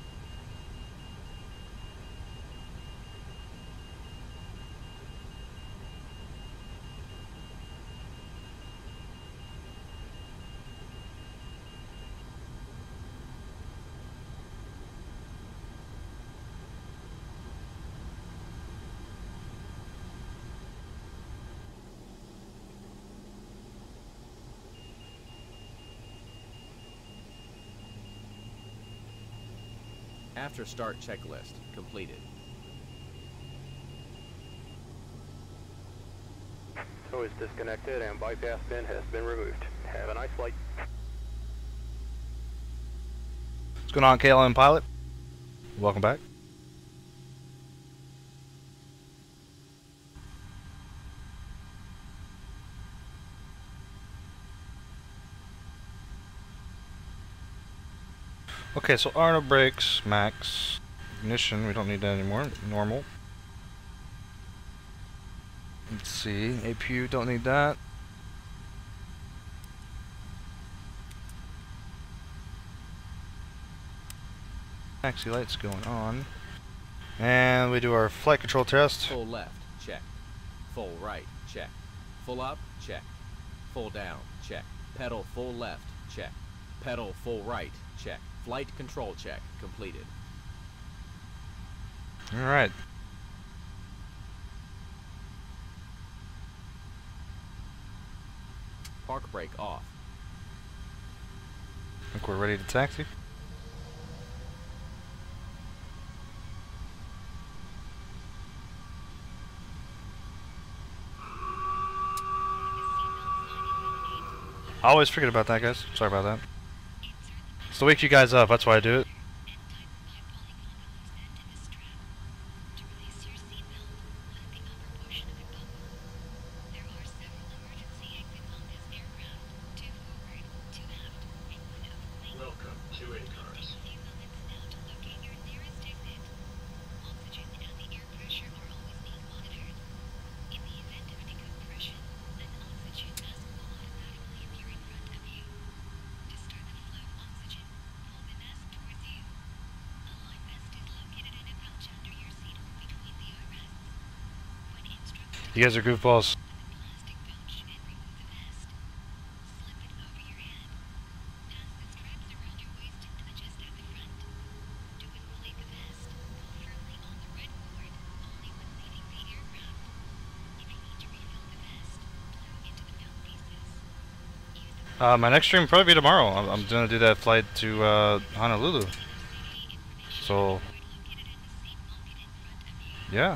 After start checklist completed. So is disconnected and bypass pin has been removed. Have a nice flight. What's going on, KLM pilot? Welcome back. Okay, so Arno brakes, max. Ignition, we don't need that anymore. Normal. Let's see, APU, don't need that. Taxi lights going on. And we do our flight control test. Full left, check. Full right, check. Full up, check. Full down, check. Pedal full left, check. Pedal full right, check. Flight control check completed. Alright. Park brake off. I think we're ready to taxi. I always forget about that, guys. Sorry about that. It's to wake you guys up, that's why I do it. You guys are goofballs. My next stream will probably be tomorrow. I'm gonna do that flight to Honolulu. So, yeah.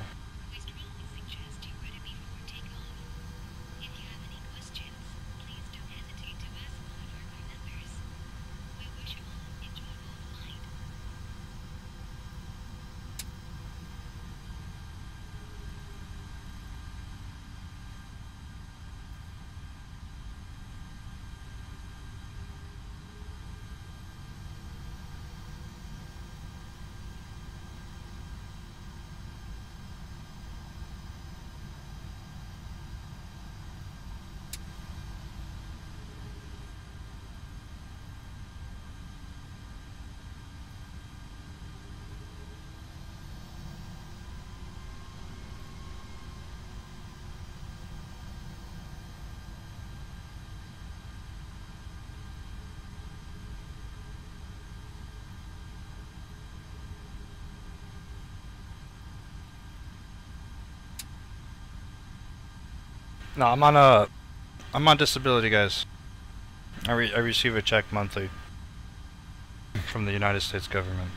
No, I'm on disability, guys. I receive a check monthly from the United States government.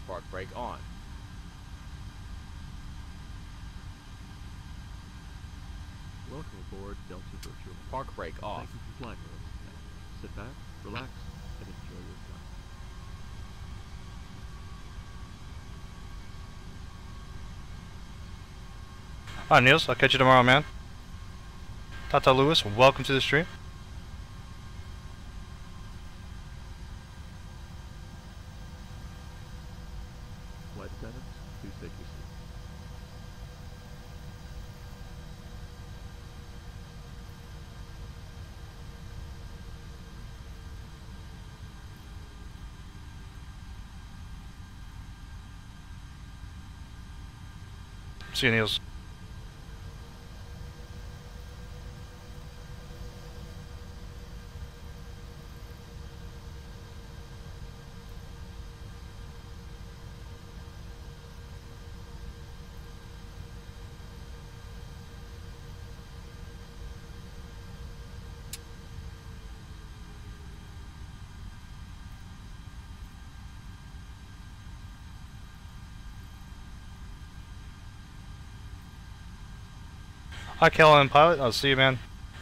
Park brake on. Welcome aboard Delta Virtual. Park brake off. Thank you for flying with us today. Sit back, relax, and enjoy your flight. Alright, Niels, I'll catch you tomorrow, man. Tata Lewis, welcome to the stream. Flight attendants, please take your seat. See you, Niels. Hi, KLM Pilot. I'll see you, man.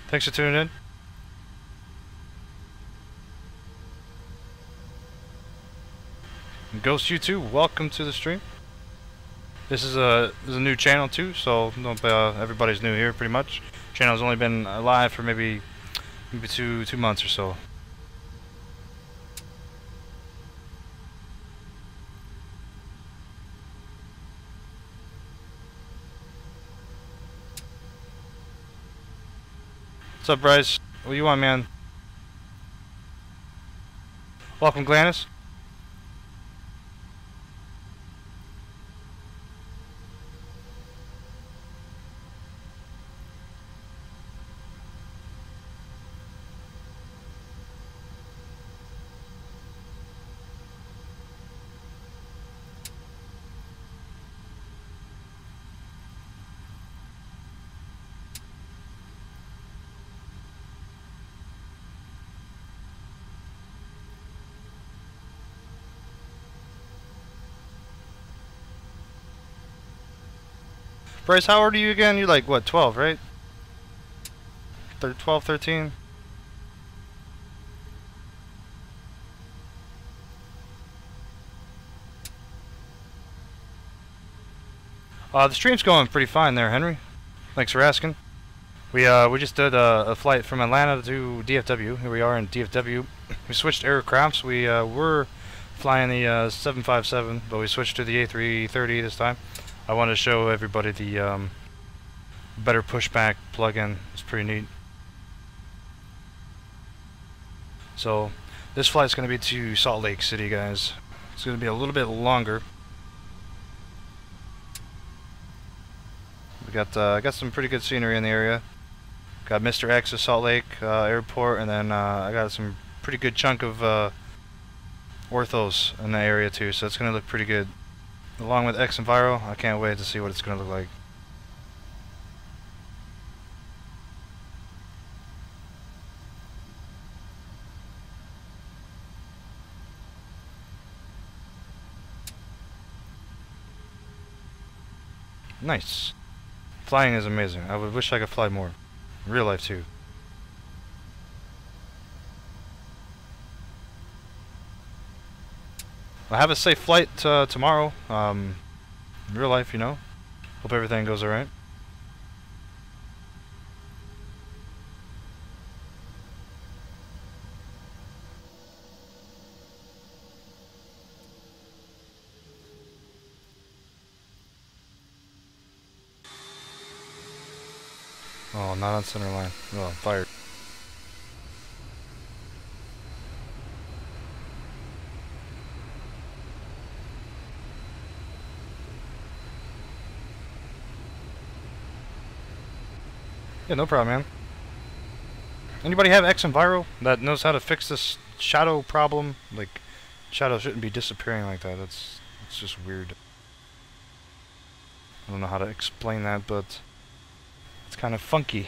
Thanks for tuning in. And Ghost U2, welcome to the stream. This is a new channel too, so everybody's new here pretty much. Channel's only been live for maybe two months or so. What's up, Bryce? What do you want, man? Welcome, Gladys. Bryce, how old are you again? You're like, what, 12, right? 12, 13? The stream's going pretty fine there, Henry. Thanks for asking. We just did a flight from Atlanta to DFW. Here we are in DFW. We switched aircrafts. We were flying the 757, but we switched to the JAR330 this time. I wanted to show everybody the better pushback plugin. It's pretty neat. So this flight's going to be to Salt Lake City, guys. It's going to be a little bit longer. We got some pretty good scenery in the area. Got Mr. X of Salt Lake Airport, and then I got some pretty good chunk of orthos in the area too. So it's going to look pretty good. Along with XEviro, I can't wait to see what it's going to look like. Nice. Flying is amazing. I would wish I could fly more. In real life too. Well, have a safe flight tomorrow. In real life, you know. Hope everything goes alright. Oh, not on center line. Oh, fired. Yeah, no problem, man. Anybody have XEviro that knows how to fix this shadow problem? Like, shadow shouldn't be disappearing like that. It's just weird. I don't know how to explain that, but it's kind of funky.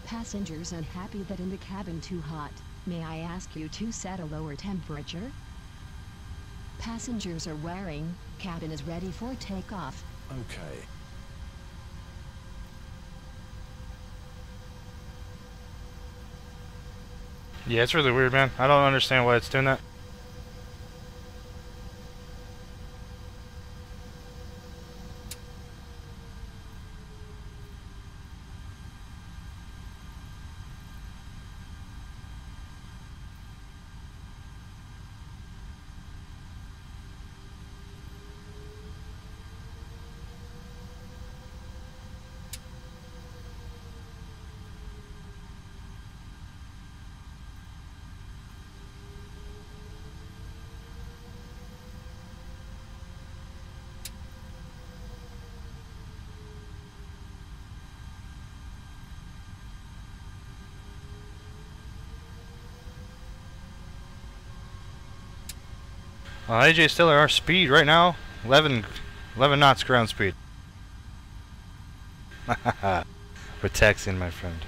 Passengers unhappy that in the cabin too hot. May I ask you to set a lower temperature? Passengers are wearing, cabin is ready for takeoff. Okay. Yeah, it's really weird, man. I don't understand why it's doing that. AJ Stiller, our speed right now, 11 knots ground speed. We're taxiing, my friend.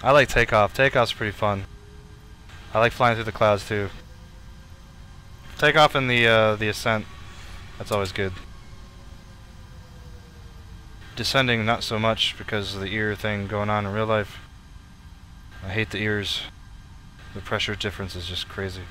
I like takeoff. Takeoff's pretty fun. I like flying through the clouds too. Takeoff and the ascent. That's always good. Descending not so much because of the ear thing going on in real life. I hate the ears. The pressure difference is just crazy.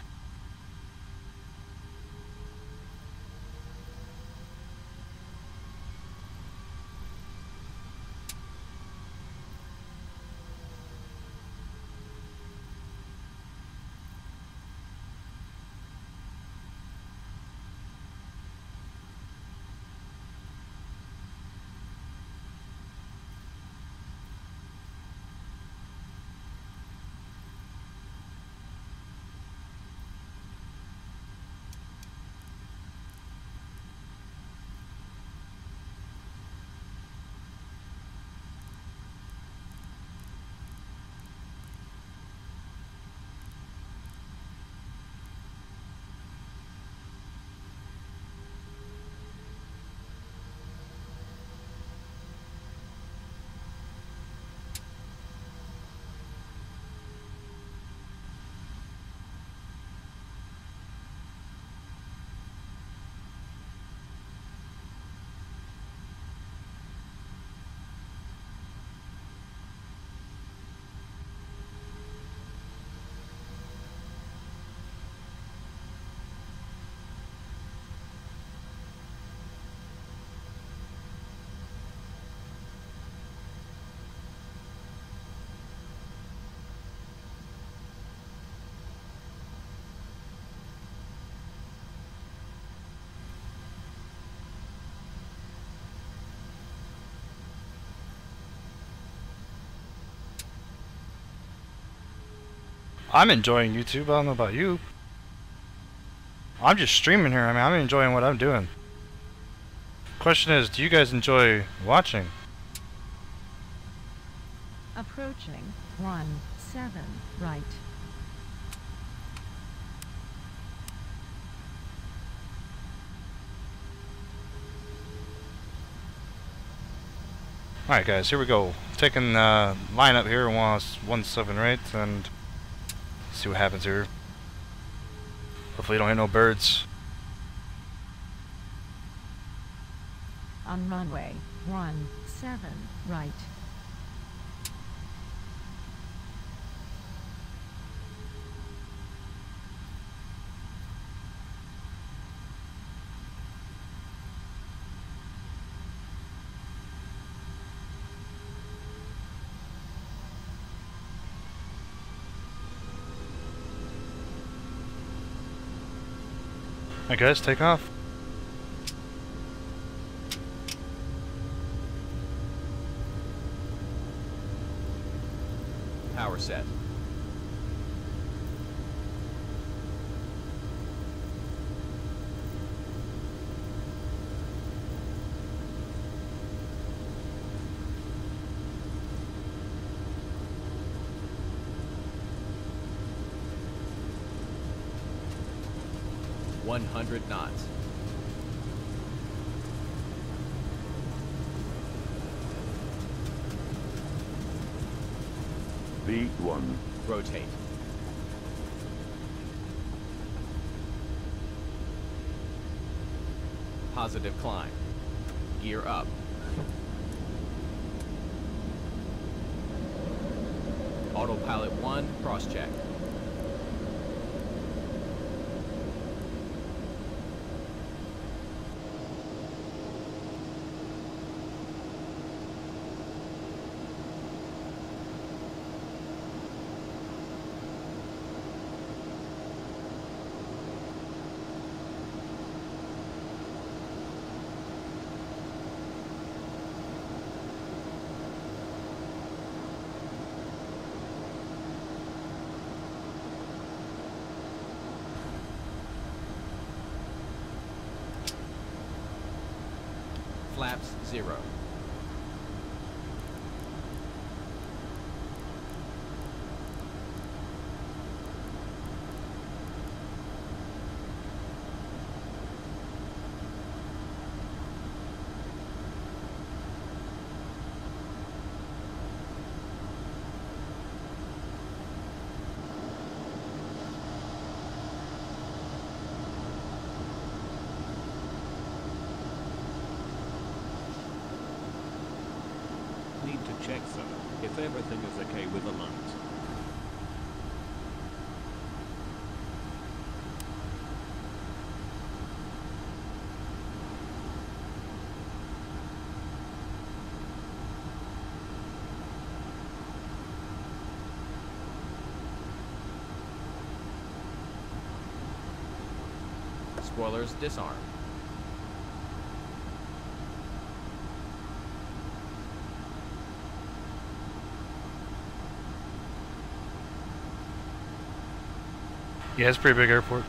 I'm enjoying YouTube. I don't know about you. I'm just streaming here. I mean, I'm enjoying what I'm doing. Question is, do you guys enjoy watching? Approaching 17 right. Alright guys, here we go. Taking line up here, 17 right, and see what happens here. Hopefully you don't hit no birds. On runway 17 right. Alright guys, take off. Power set. .100 knots. V1. Rotate. Positive climb. Gear up. Autopilot 1, cross-check. Flaps 0. Need to check, sir, if everything is okay with the lights. Spoilers disarmed. Yeah, it's a pretty big airport.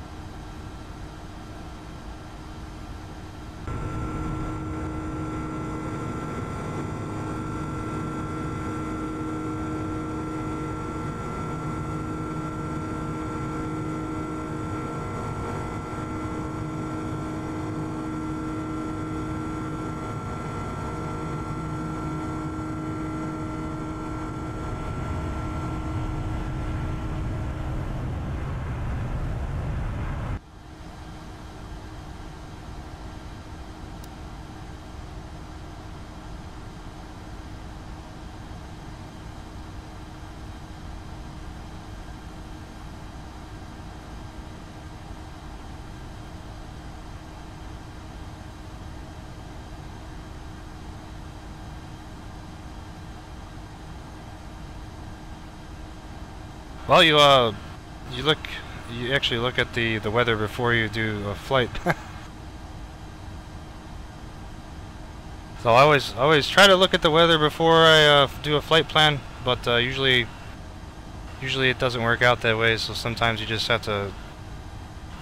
Well, you actually look at the weather before you do a flight. So I always try to look at the weather before I do a flight plan, but usually it doesn't work out that way. So sometimes you just have to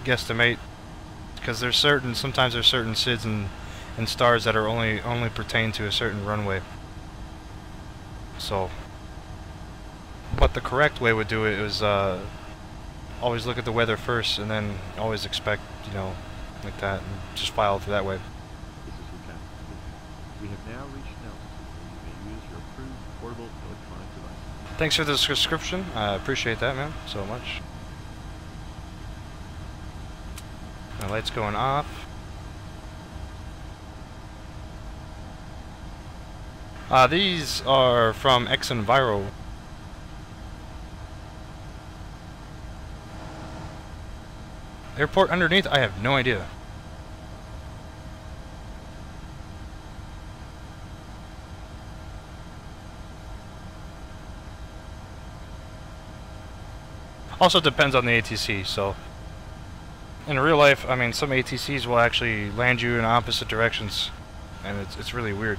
guesstimate, because sometimes there's certain SIDs and stars that are only pertain to a certain runway. So. But the correct way would do it is always look at the weather first, and then always expect, like that, and just file through that way. This is your captain. We have now reached an altitude where you may use your approved portable electronic device. Thanks for the subscription. I appreciate that, man, so much. My light's going off. These are from XEviro. Airport underneath? I have no idea. Also depends on the ATC, so in real life, I mean, some ATCs will actually land you in opposite directions, and it's really weird.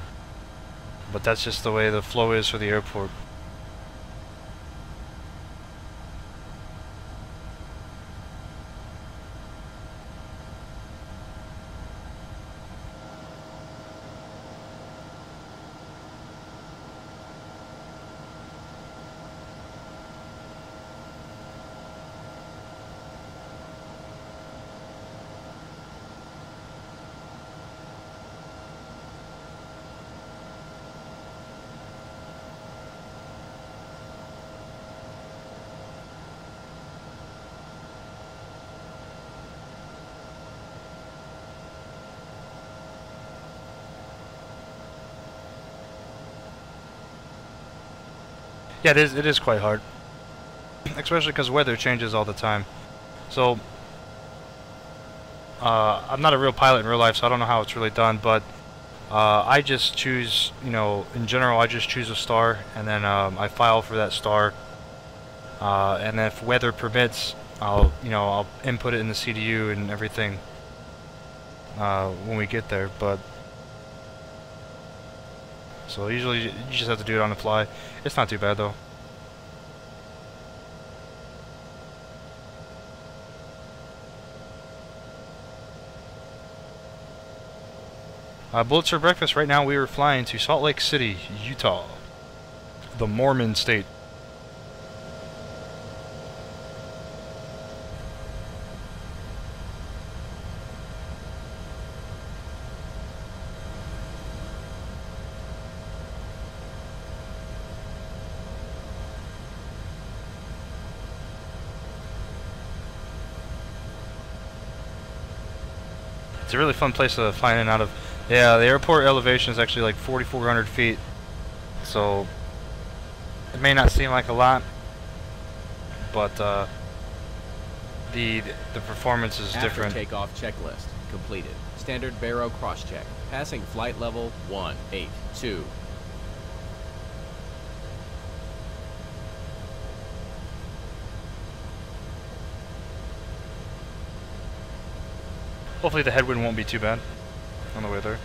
But that's just the way the flow is for the airport. Yeah, it is quite hard, especially because weather changes all the time. So, I'm not a real pilot in real life, so I don't know how it's really done, but I just choose, in general, I just choose a star, and then I file for that star, and then if weather permits, I'll input it in the CDU and everything when we get there. But so usually you just have to do it on the fly. It's not too bad though. Bullets for breakfast. Right now we are flying to Salt Lake City, Utah, the Mormon state. It's a really fun place to fly in and out of. Yeah, the airport elevation is actually like 4,400 feet, so it may not seem like a lot, but the performance is different. After takeoff checklist completed. Standard baro cross-check. Passing flight level 182. Hopefully the headwind won't be too bad on the way there.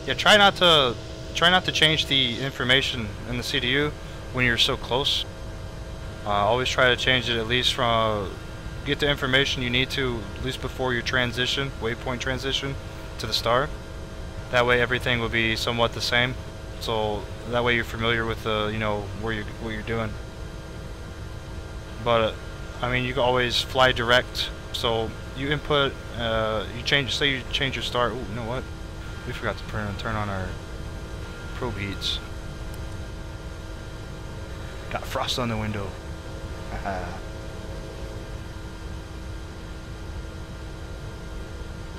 Yeah, try not to change the information in the CDU when you're so close. Always try to change it at least from get the information you need to at least before your transition, waypoint transition to the star. That way everything will be somewhat the same. So that way you're familiar with the what you're doing. But I mean, you can always fly direct. So you input, say you change your star. Ooh, you know what? We forgot to turn on our probe heats. Got frost on the window.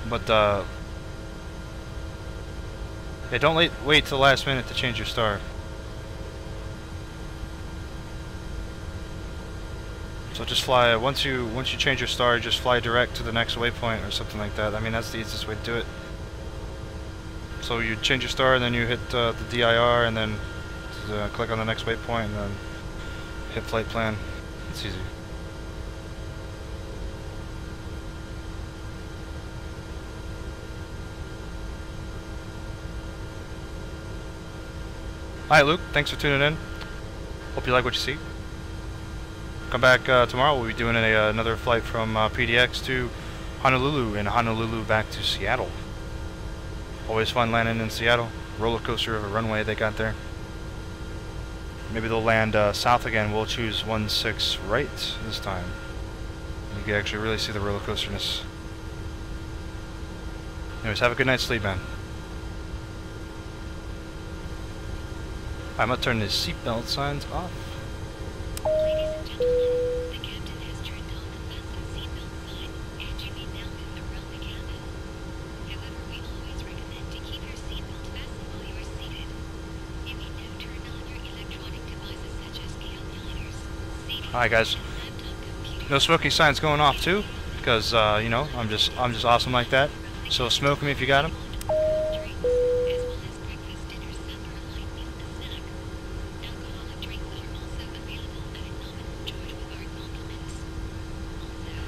But yeah, don't wait till the last minute to change your star. So just fly once you change your star, just fly direct to the next waypoint or something like that. I mean, that's the easiest way to do it. So you change your star, and then you hit the DIR, and then click on the next waypoint, and then hit flight plan. It's easy. Alright, Luke, thanks for tuning in. Hope you like what you see. Come back tomorrow. We'll be doing another flight from PDX to Honolulu, and Honolulu back to Seattle. Always fun landing in Seattle. Roller coaster of a runway they got there. Maybe they'll land south again. We'll choose 16 right this time. You can actually really see the roller coasterness. Anyways, have a good night's sleep, man. I'm gonna turn the seatbelt signs off. Ladies and gentlemen, the captain has turned on the fasten seatbelt sign, and you may now move around the cabin. However, we always recommend to keep your seatbelt fastened while you are seated. You may now turn on your electronic devices such as calculators, CDs, Alright, guys. No smoking signs going off too, because you know, I'm just awesome like that. So smoke them if you got them.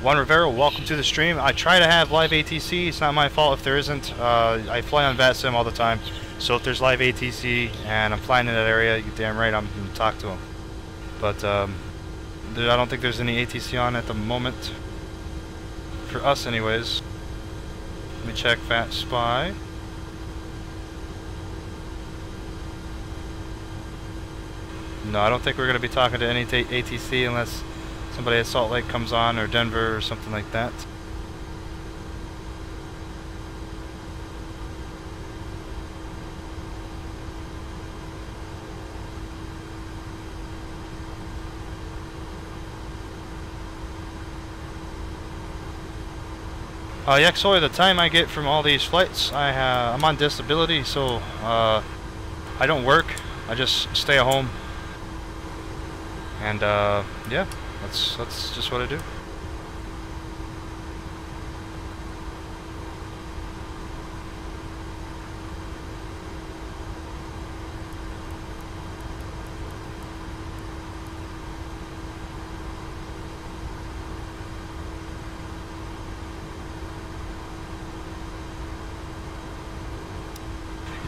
Juan Rivera, welcome to the stream. I try to have live ATC. It's not my fault if there isn't. I fly on VATSIM all the time, so if there's live ATC and I'm flying in that area, you're damn right I'm going to talk to them. But I don't think there's any ATC on at the moment. For us anyways. Let me check VAT Spy. No, I don't think we're going to be talking to any ATC unless somebody at Salt Lake comes on, or Denver, or something like that. Yeah, actually, the time I get from all these flights, I'm on disability, so I don't work. I just stay at home, and yeah, that's just what I do.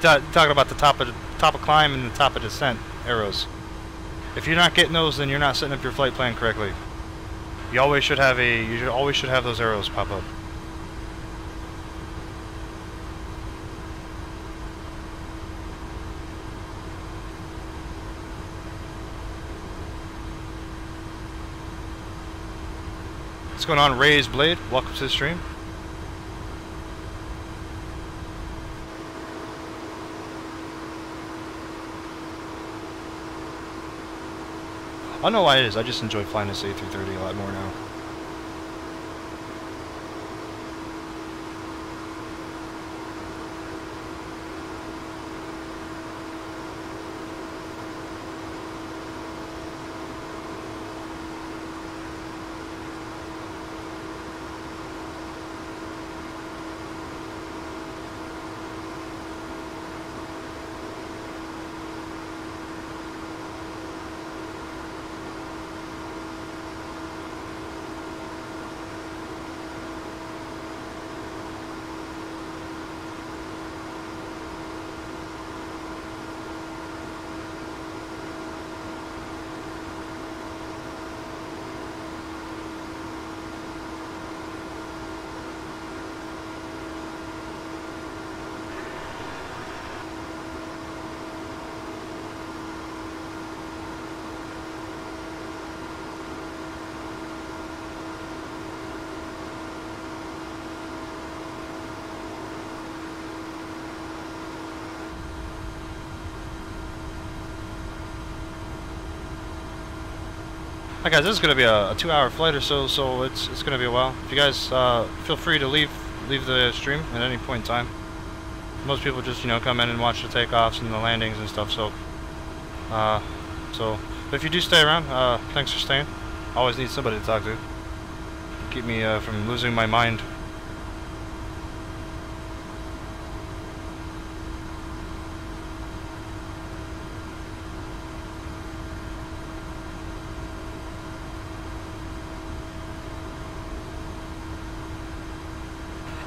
Talking about the top of climb and the top of descent arrows. If you're not getting those, then you're not setting up your flight plan correctly. You always should have those arrows pop up. What's going on, Raised Blade? Welcome to the stream. I don't know why it is. I just enjoy flying this A330 a lot more now. Hi guys, this is going to be a 2-hour flight or so, so it's going to be a while. If you guys feel free to leave the stream at any point in time. Most people just, you know, come in and watch the takeoffs and the landings and stuff. So, but if you do stay around, thanks for staying. I always need somebody to talk to. Keep me from losing my mind.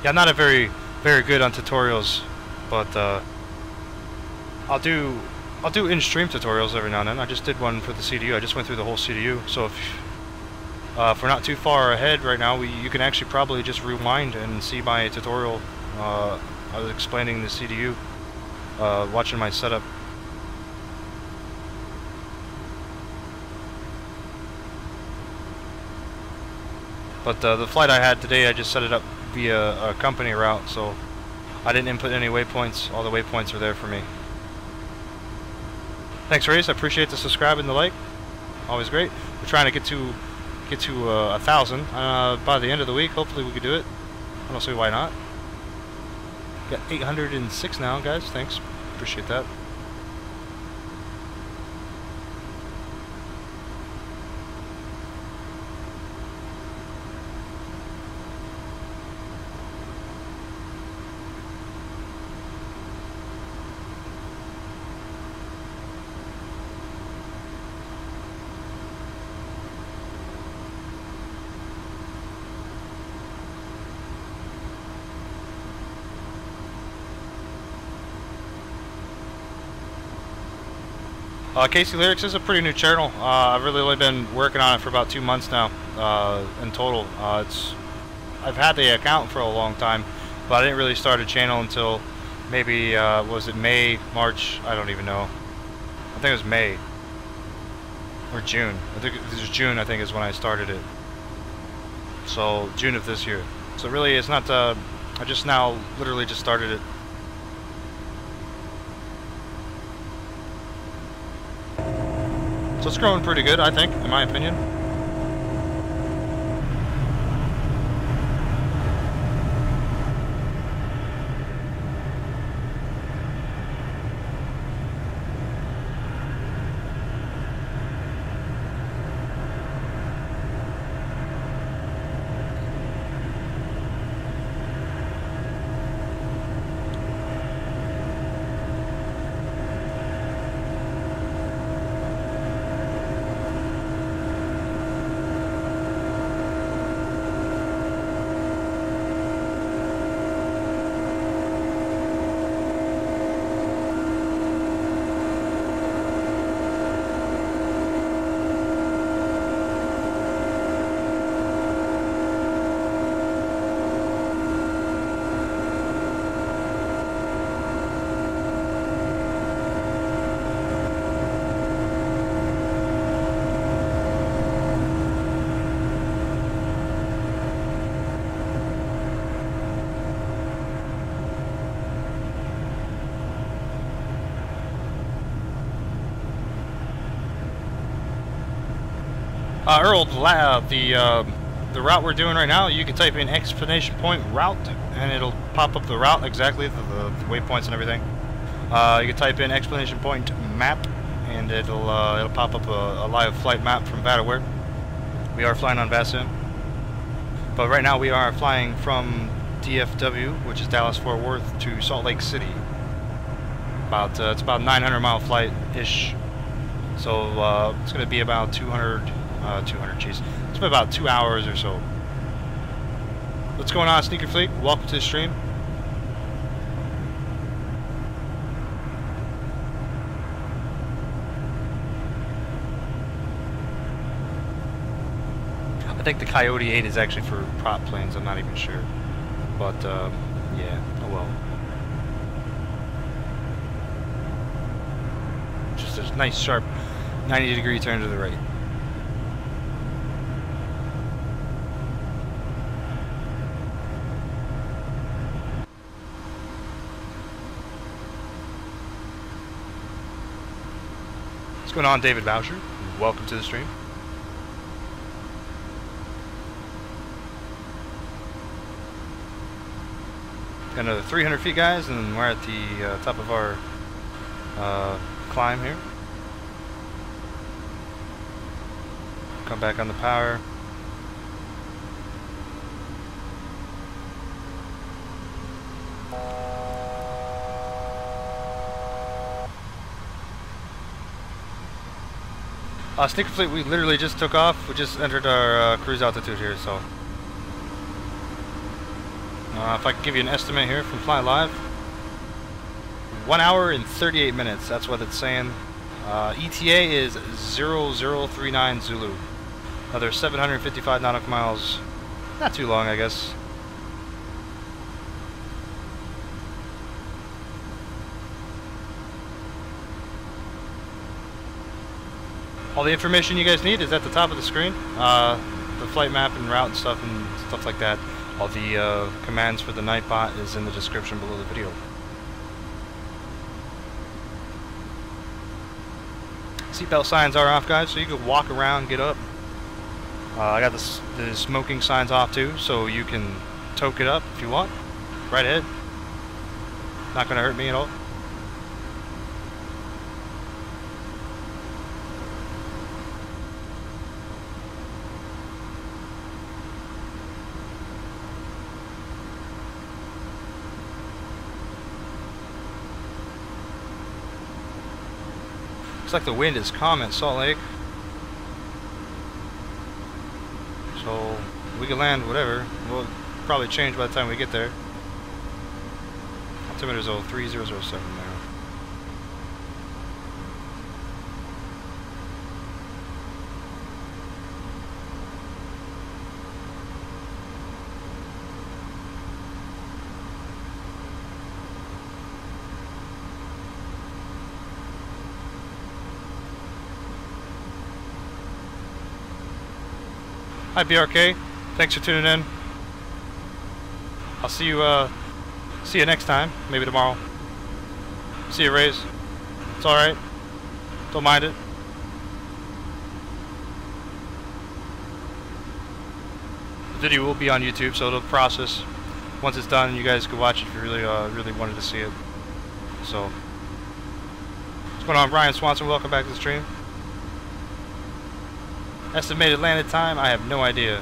Yeah, I'm not a very good on tutorials, but I'll do in-stream tutorials every now and then. I just did one for the CDU. I just went through the whole CDU. So if we're not too far ahead right now, you can actually probably just rewind and see my tutorial. I was explaining the CDU, watching my setup. But the flight I had today, I just set it up via a company route, so I didn't input any waypoints. All the waypoints are there for me. Thanks, Race. I appreciate the subscribe and the like. Always great. We're trying to get to 1,000 by the end of the week. Hopefully we can do it. I don't see why not. Got 806 now, guys. Thanks. Appreciate that. Casey Lyrics is a pretty new channel. I've really only been working on it for about 2 months now in total. I've had the account for a long time, but I didn't really start a channel until maybe, was it May, March? I don't even know. I think it was May or June. I think it was June, I think, is when I started it. So June of this year. So really it's not, I just now literally just started it. So it's growing pretty good, I think, in my opinion. Earl, the route we're doing right now, you can type in exclamation point route, and it'll pop up the route exactly, the waypoints and everything. You can type in exclamation point map, and it'll pop up a live flight map from VATSIM. We are flying on VATSIM, but right now we are flying from DFW, which is Dallas-Fort Worth, to Salt Lake City. It's about a 900-mile flight ish. So it's going to be about 200. Geez, it's been about 2 hours or so. What's going on, Sneaker Fleet? Welcome to the stream. I think the Coyote 8 is actually for prop planes. I'm not even sure, but yeah. Oh well. Just a nice sharp 90-degree turn to the right. What's going on, David Boucher? Welcome to the stream. Got another 300 feet, guys, and we're at the top of our climb here. Come back on the power. Sneaker Fleet, we literally just took off. We just entered our cruise altitude here, so. If I could give you an estimate here from Fly Live. 1 hour and 38 minutes, that's what it's saying. ETA is 0039 Zulu. Another 755 nautical miles. Not too long, I guess. All the information you guys need is at the top of the screen. The flight map and route and stuff like that. All the commands for the Nightbot is in the description below the video. Seatbelt signs are off, guys, so you can walk around, get up. I got the smoking signs off too, so you can toke it up if you want. Right ahead. Not going to hurt me at all. Looks like the wind is calm at Salt Lake. So we can land whatever. We'll probably change by the time we get there. Altimeter is 03007 now. Hi BRK, thanks for tuning in. I'll see you next time, maybe tomorrow. See you, Rays. It's alright. Don't mind it. The video will be on YouTube, so it'll process. Once it's done, you guys can watch it if you really wanted to see it. So, what's going on, Brian Swanson? Welcome back to the stream. Estimated landed time, I have no idea.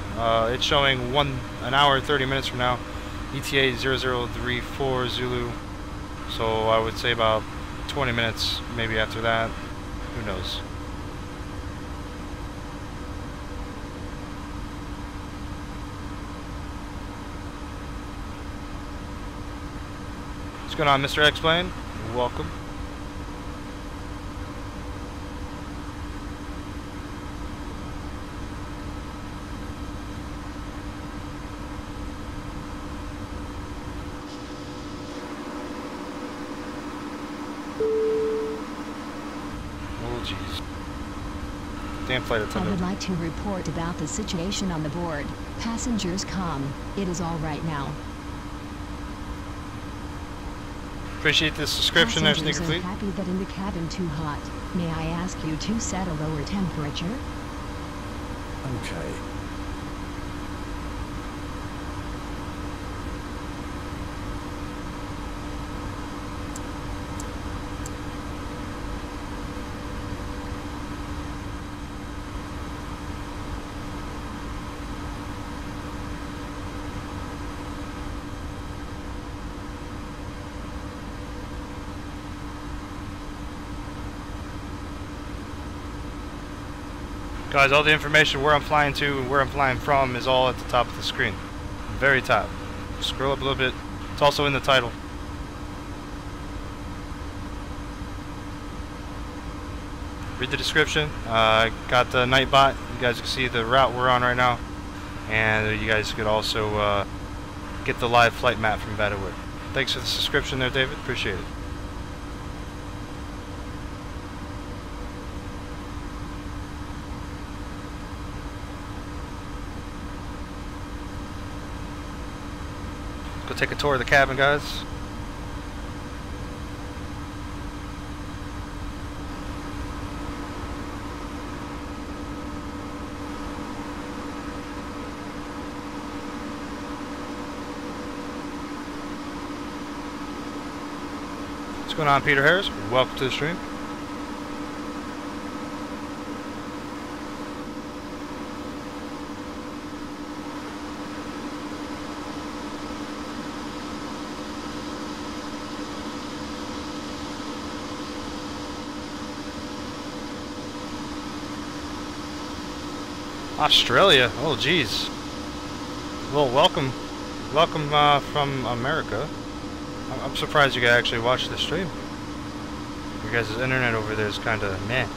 It's showing 1 hour 30 minutes from now. ETA 0034 Zulu. So I would say about 20 minutes maybe after that. Who knows? What's going on, Mr. X-Plane? Welcome. Flight attendant. I would like to report about the situation on the board. Passengers calm. It is all right now. Appreciate the subscription there, Sneaker Fleet. Happy that in the cabin too hot. May I ask you to set a lower temperature? Okay. Guys, all the information where I'm flying to and where I'm flying from is all at the top of the screen. Very top. Scroll up a little bit. It's also in the title. Read the description. Got the Nightbot. You guys can see the route we're on right now. And you guys could also get the live flight map from VATSIM. Thanks for the subscription there, David. Appreciate it. Go take a tour of the cabin, guys. What's going on, Peter Harris? Welcome to the stream. Australia, oh geez. Well, welcome from America. I'm surprised you guys actually watched the stream. Your guys' internet over there is kind of meh.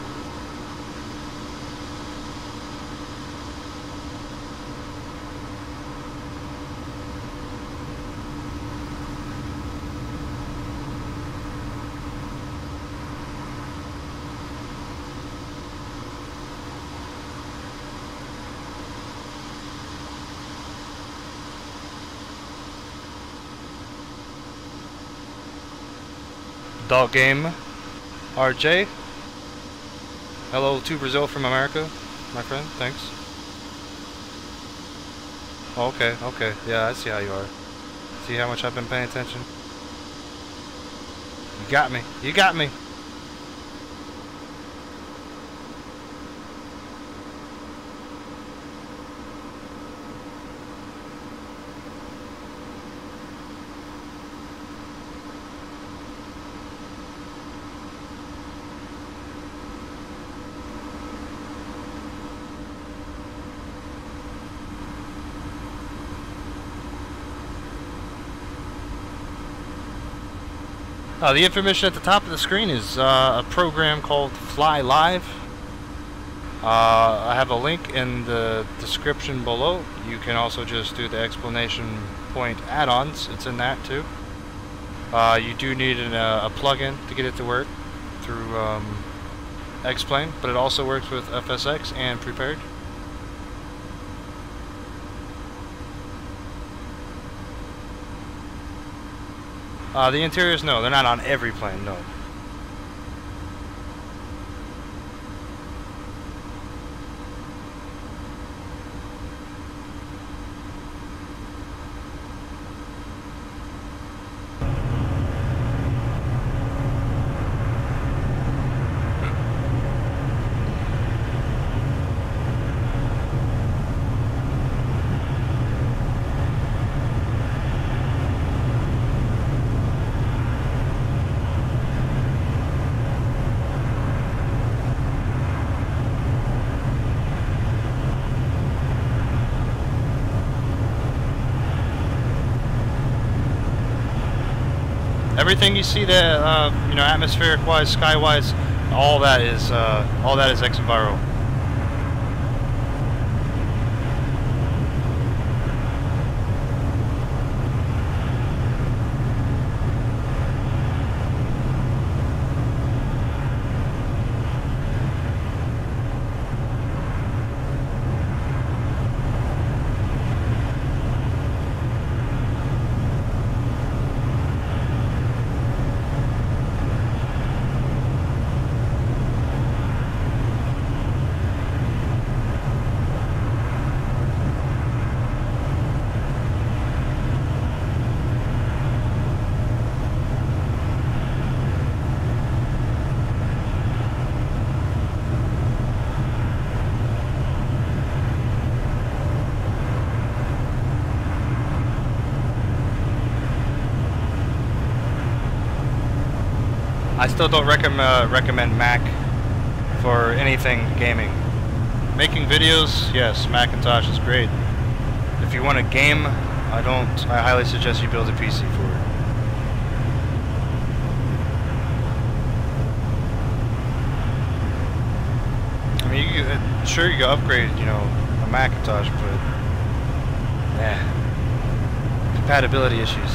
Dog Game RJ. Hello to Brazil from America, my friend. Thanks. Oh, okay. Yeah, I see how you are. See how much I've been paying attention? You got me. You got me. The information at the top of the screen is a program called Fly Live. I have a link in the description below. You can also just do the exclamation point add-ons. It's in that too. You do need a plugin to get it to work through X-Plane, but it also works with FSX and Prepared. The interiors, no, they're not on every plane, no. Everything you see there, you know, atmospheric-wise, sky-wise, all that is XEviro. I still don't recommend Mac for anything gaming. Making videos, yes, Macintosh is great. If you want to game, I highly suggest you build a PC for it. I mean, sure you can upgrade, you know, a Macintosh, but compatibility issues.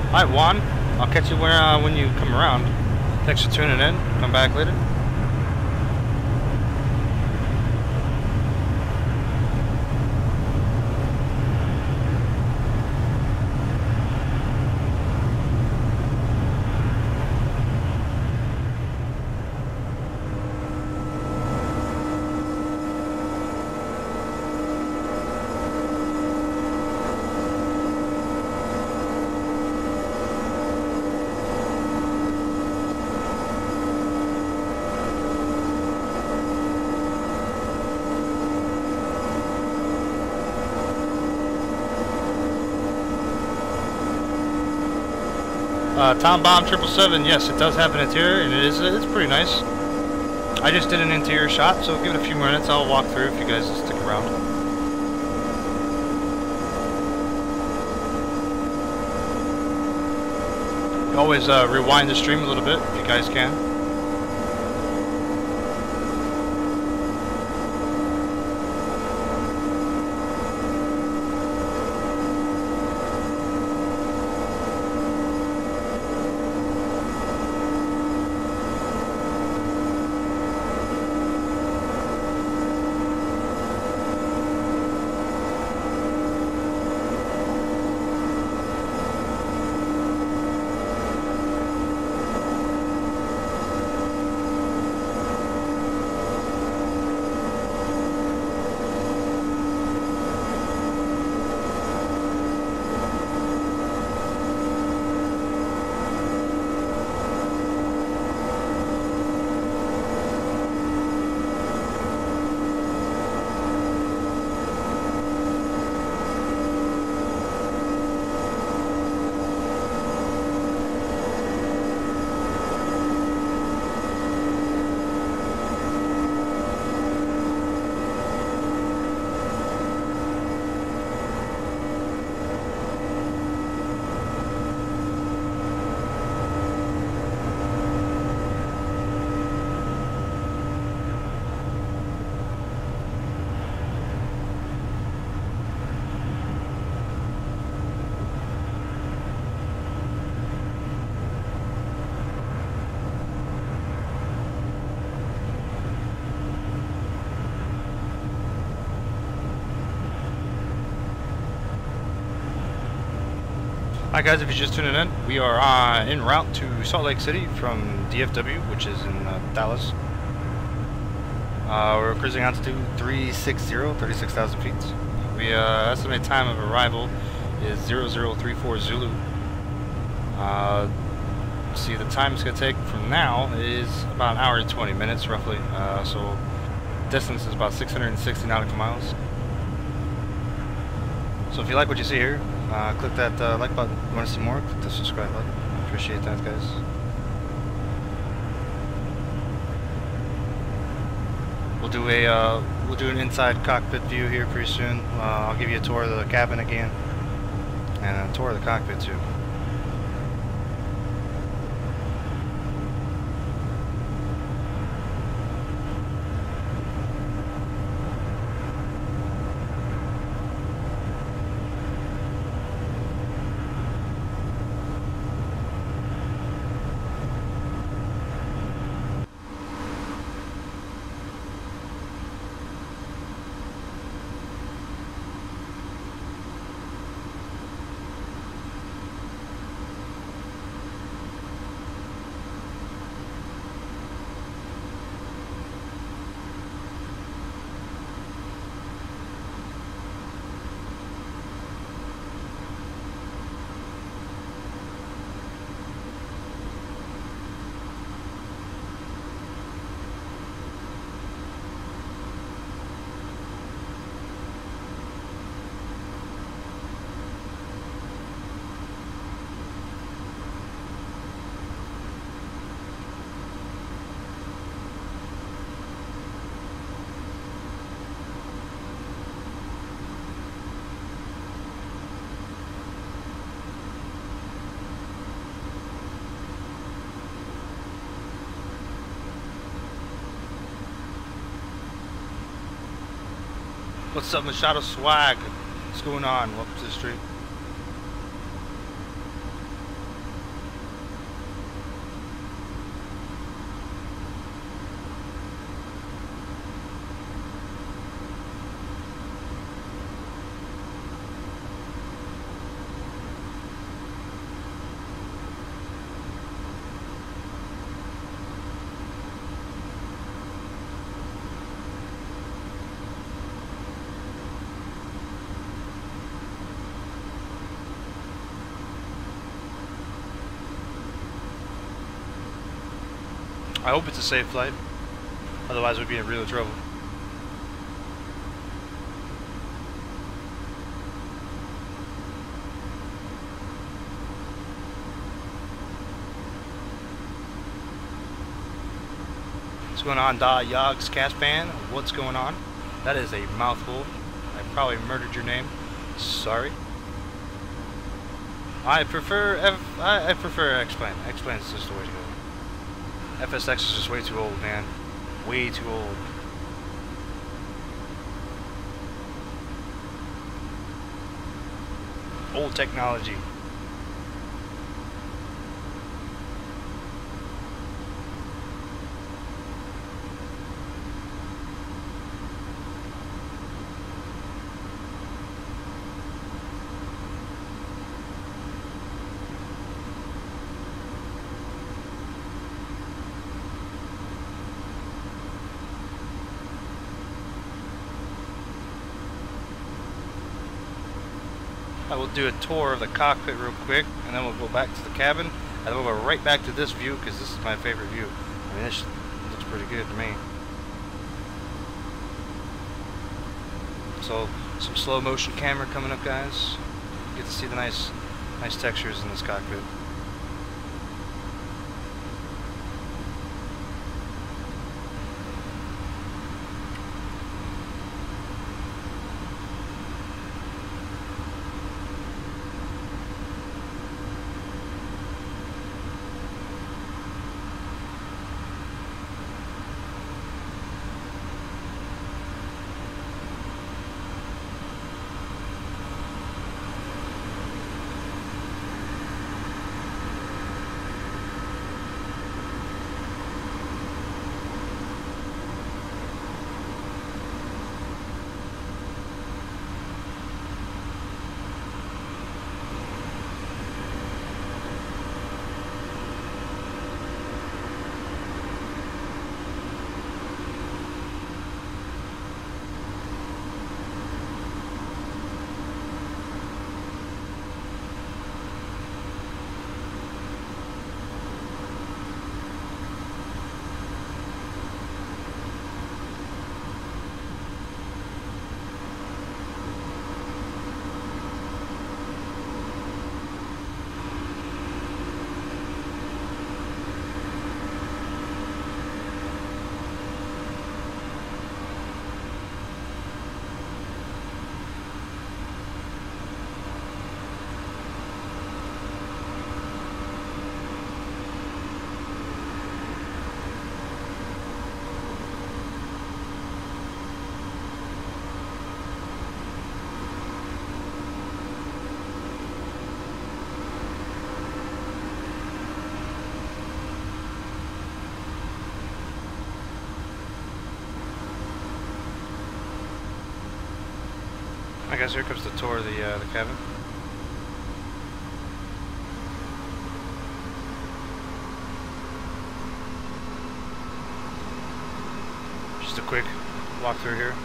Alright, Juan, I'll catch you when you come around. Thanks for tuning in. Come back later. Tom Bomb 777, yes, it does have an interior, and it's pretty nice. I just did an interior shot, so give it a few minutes. I'll walk through if you guys stick around. Always rewind the stream a little bit if you guys can. Hi guys, if you're just tuning in, we are en route to Salt Lake City from DFW, which is in Dallas. We're cruising altitude 360, 36,000 feet. We estimate time of arrival is 0034 Zulu. See, the time it's going to take from now is about an hour and 20 minutes roughly. So distance is about 660 nautical miles. So if you like what you see here, click that like button. If you want to see more, click the subscribe button. Appreciate that, guys. We'll do an inside cockpit view here pretty soon. I'll give you a tour of the cabin again, and a tour of the cockpit too. What's up, Machado Swag? What's going on? Welcome to the stream. I hope it's a safe flight, otherwise we'd be in real trouble. What's going on, Da Yogs Caspan? What's going on? That is a mouthful. I probably murdered your name. Sorry. I prefer X-Plane. X-Plane is just the way to go. FSX is just way too old, man. Way too old. Old technology. I will do a tour of the cockpit real quick, and then we'll go back to the cabin, and then we'll go right back to this view, because this is my favorite view. I mean, this looks pretty good to me. So, some slow motion camera coming up, guys. You get to see the nice textures in this cockpit. I guess here comes the tour of the cabin. Just a quick walk through here.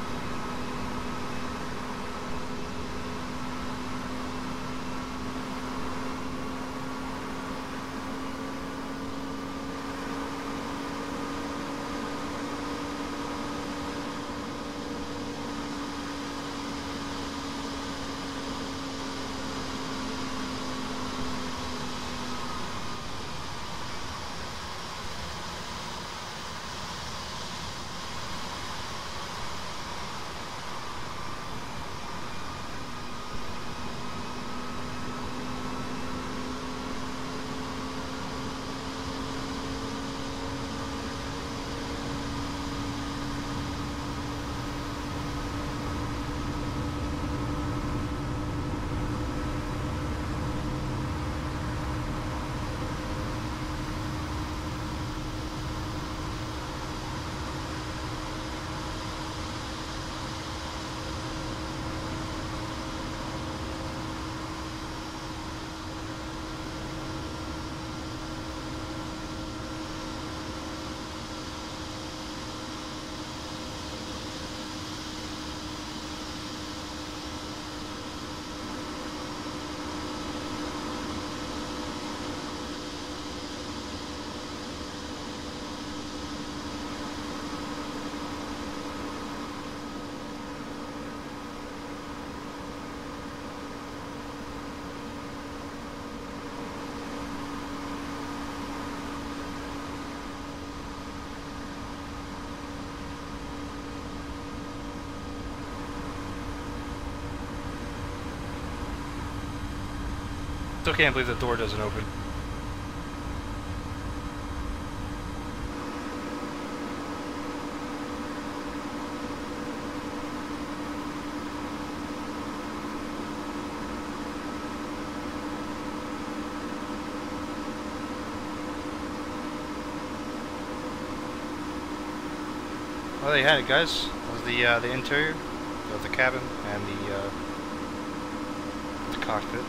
Still can't believe the door doesn't open. Well, there you had it, guys. That was the interior of the cabin and the cockpit.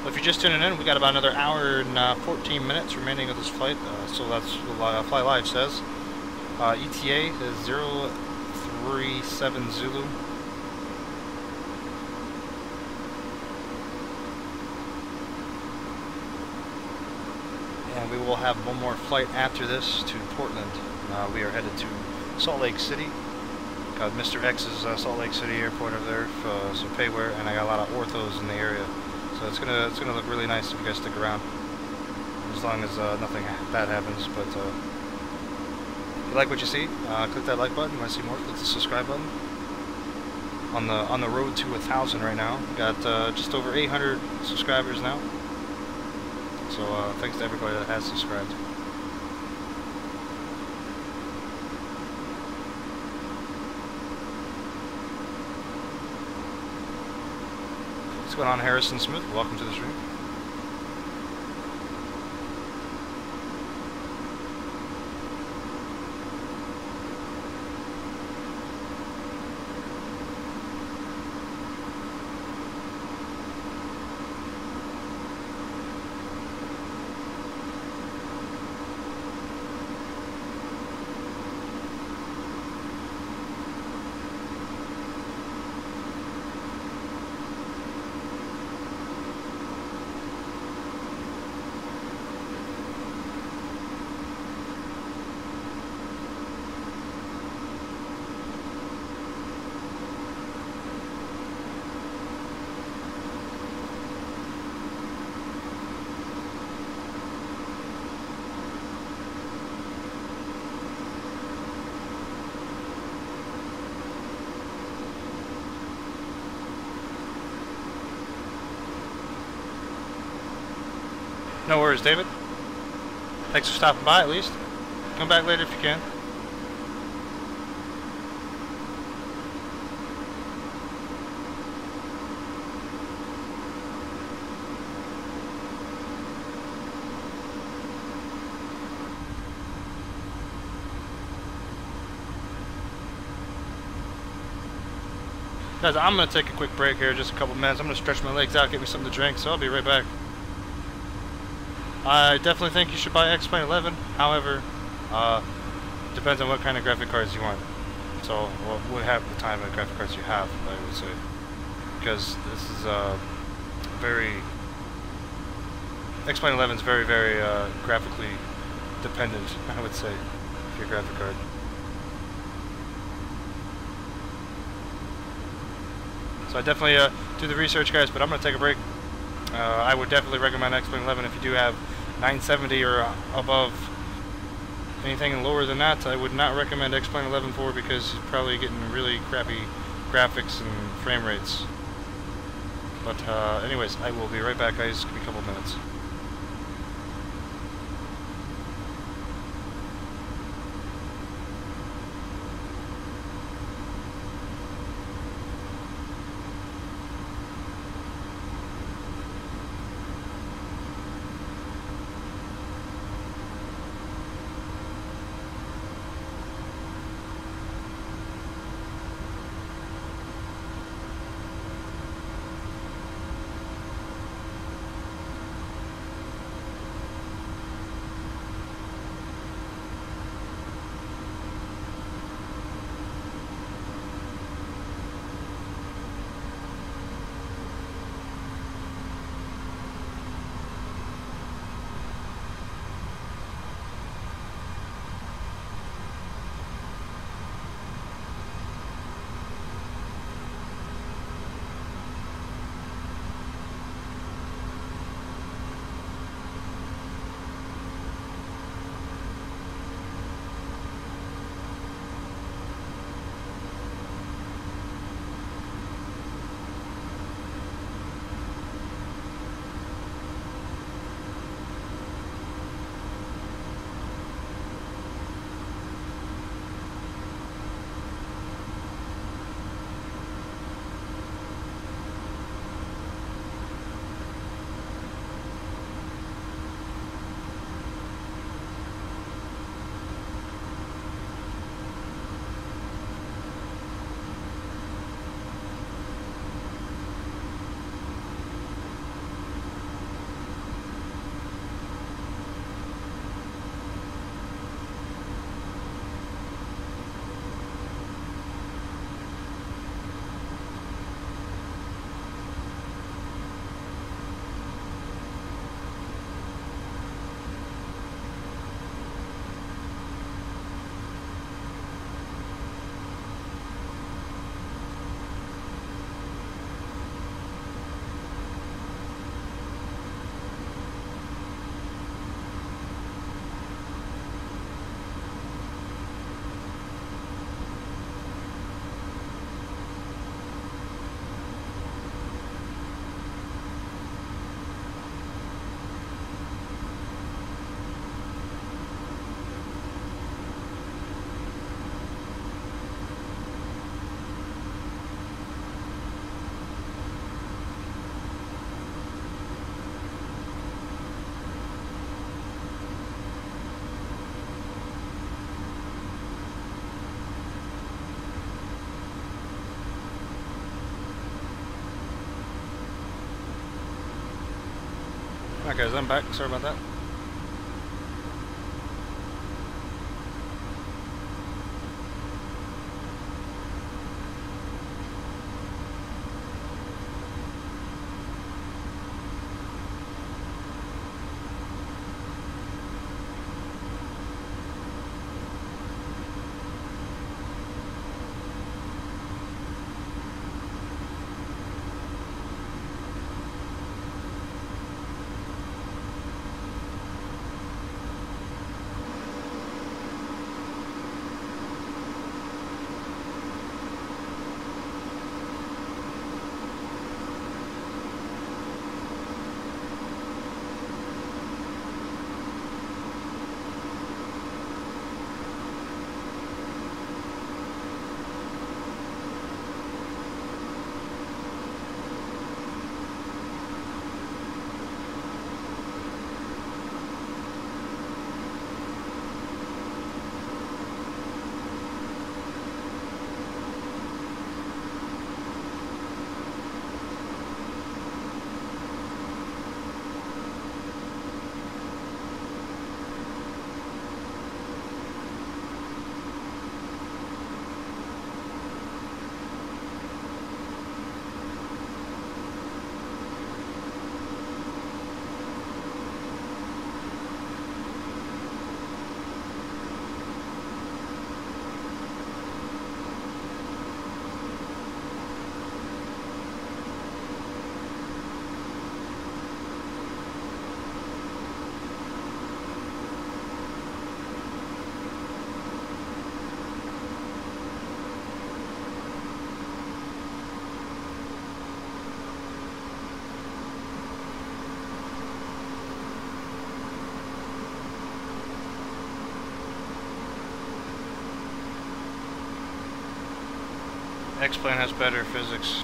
If you're just tuning in, we got about another hour and 14 minutes remaining of this flight, so that's what Fly Live says. ETA is 037 Zulu. And we will have one more flight after this to Portland. We are headed to Salt Lake City. Got Mr. X's Salt Lake City airport over there for some payware, and I got a lot of orthos in the area. So it's gonna look really nice if you guys stick around, as long as nothing bad happens. But if you like what you see, click that like button. You want to see more? Click the subscribe button. On the road to 1,000 right now. We got just over 800 subscribers now. So thanks to everybody that has subscribed. What's going on, Harrison Smith? Welcome to the stream. No worries, David. Thanks for stopping by, at least. Come back later if you can. Guys, I'm going to take a quick break here, just a couple minutes. I'm going to stretch my legs out, get me something to drink, so I'll be right back. I definitely think you should buy X-Plane 11. However, depends on what kind of graphic cards you want. So, what have the time of graphic cards you have, I would say, because this is very X-Plane 11 is very graphically dependent, I would say, for your graphic card. So I definitely do the research, guys, but I'm going to take a break. I would definitely recommend X-Plane 11 if you do have 970 or above. Anything lower than that, I would not recommend X-Plane 11 for, because you're probably getting really crappy graphics and frame rates. But anyways, I will be right back, guys. Give me a couple minutes. Alright guys, I'm back. Sorry about that. X-Plane has better physics.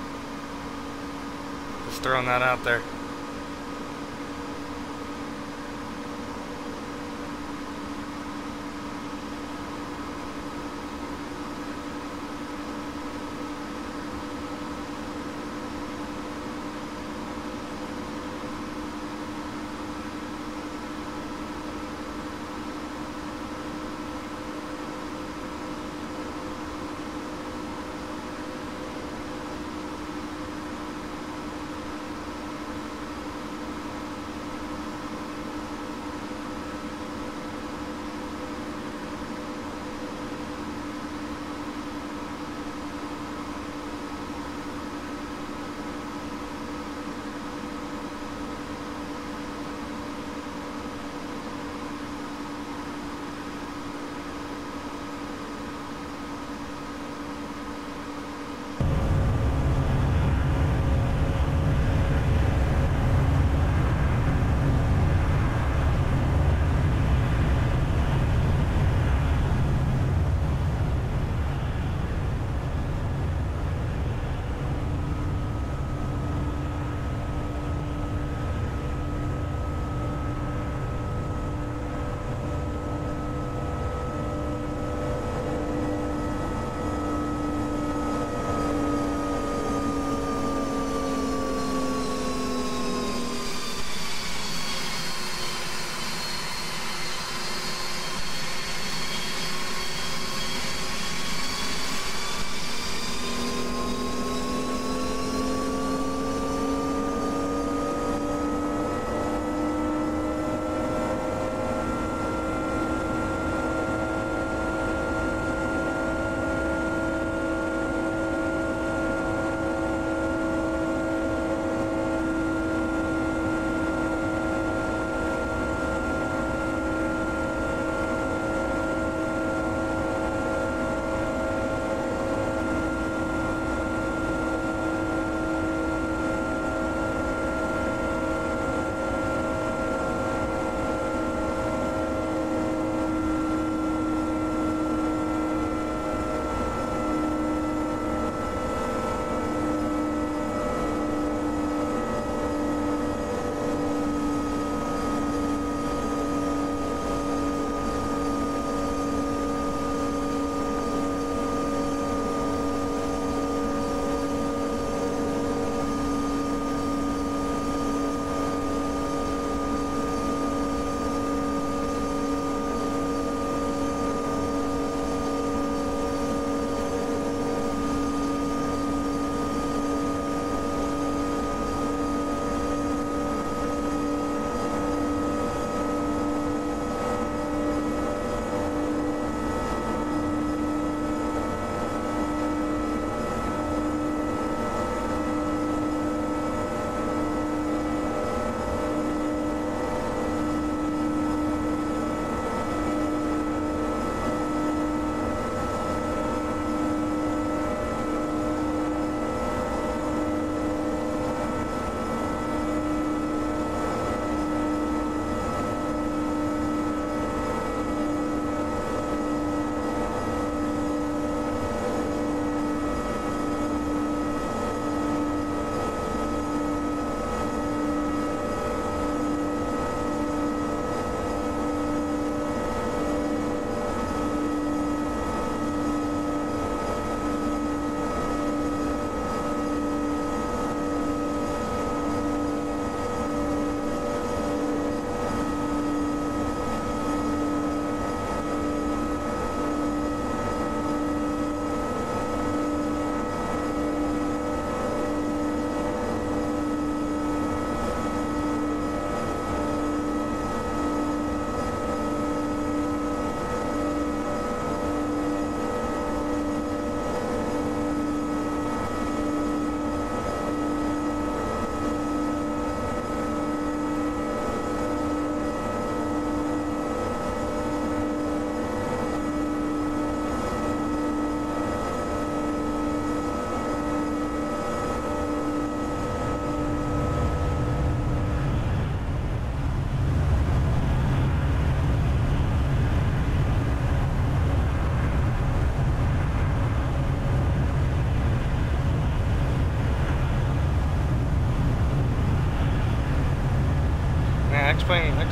Just throwing that out there.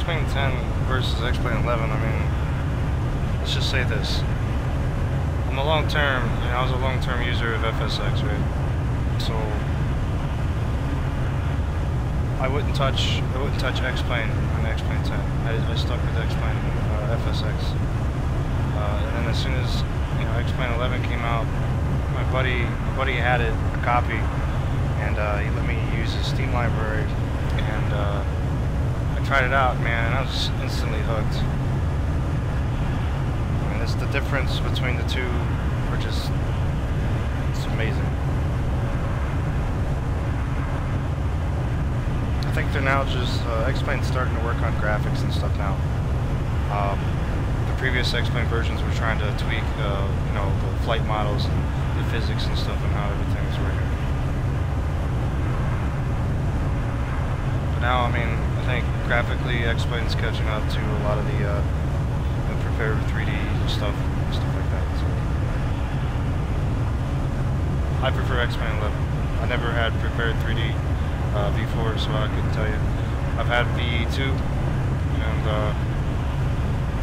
X-Plane 10 versus X-Plane 11, I mean, let's just say this. I'm a long-term, you know, I was a long-term user of FSX, right? So I wouldn't touch X-Plane on X-Plane 10. I stuck with X-Plane FSX. And then as soon as, you know, X-Plane 11 came out, my buddy had it, a copy, and he let me use his Steam library, and I tried it out, man, and I was instantly hooked. I mean, it's the difference between the two, are just, it's amazing. I think they're now just, X-Plane's starting to work on graphics and stuff now. The previous X-Plane versions were trying to tweak, you know, the flight models and the physics and stuff and how everything was working. But now, I mean, I think graphically X-Plane's catching up to a lot of the prepared 3D stuff like that. So I prefer X-Plane 11. I never had prepared 3D V4, so I couldn't tell you. I've had V2, and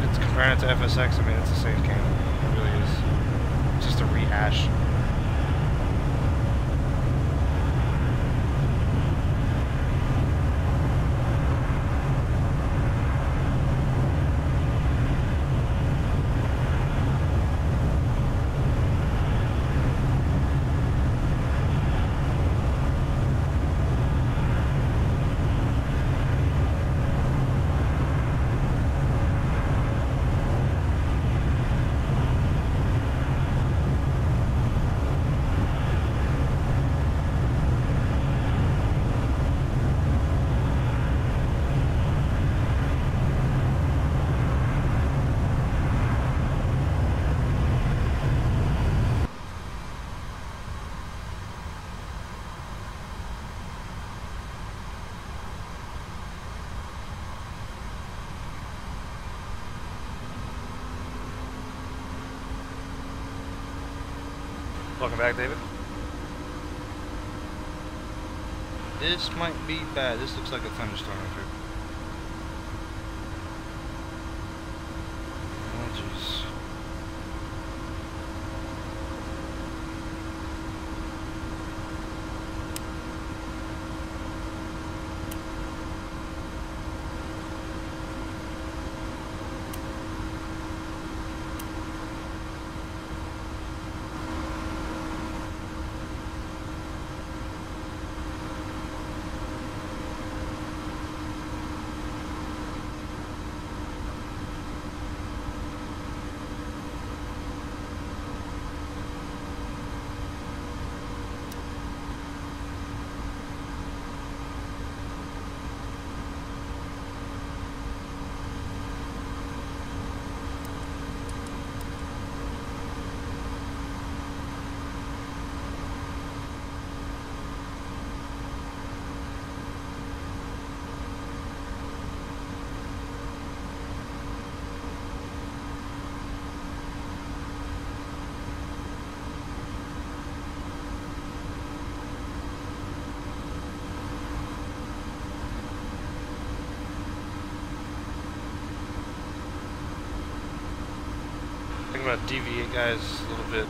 it's comparing it to FSX. I mean, it's the same game. It really is. It's just a rehash. Welcome back, David. This might be bad. This looks like a thunderstorm up here. Oh, jeez. I'm going to deviate, guys, a little bit.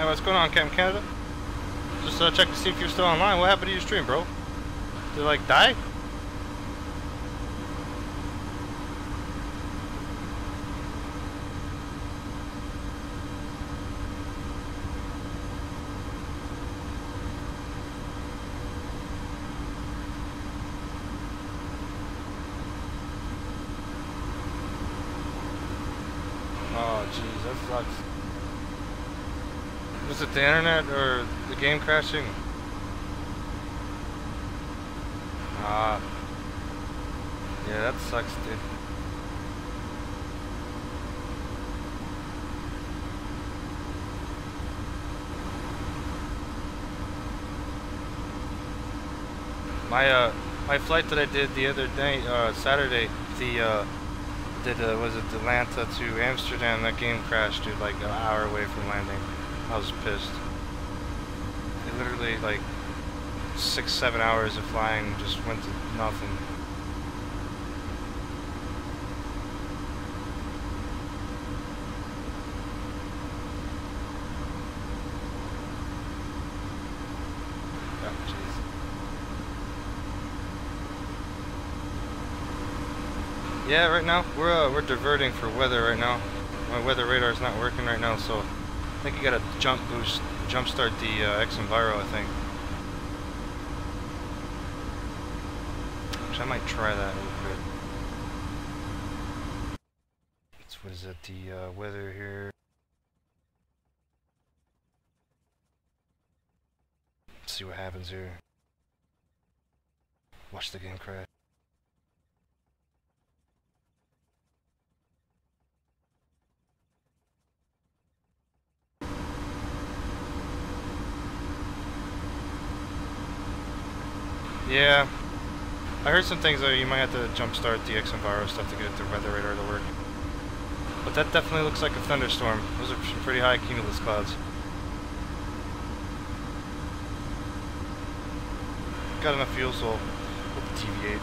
Hey, what's going on, Captain Canada? Just check to see if you're still online. What happened to your stream, bro? Did it, like, die? Oh, jeez, that sucks. Was it the internet or the game crashing? Ah. Yeah, that sucks, dude. My flight that I did the other day, Saturday, was it Atlanta to Amsterdam? That game crashed, dude, like an hour away from landing. I was pissed. It literally, like, 6-7 hours of flying just went to nothing. Oh, jeez. Yeah, right now we're diverting for weather right now. My weather radar is not working right now, so I think you gotta jump start the Xeviro, I think. Which I might try that real quick. What is it? The weather here. Let's see what happens here. Watch the game crash. Yeah, I heard some things that you might have to jumpstart the Xeviro stuff to get the weather radar to work. But that definitely looks like a thunderstorm. Those are some pretty high cumulus clouds. Got enough fuel, so we'll deviate.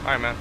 Alright, man.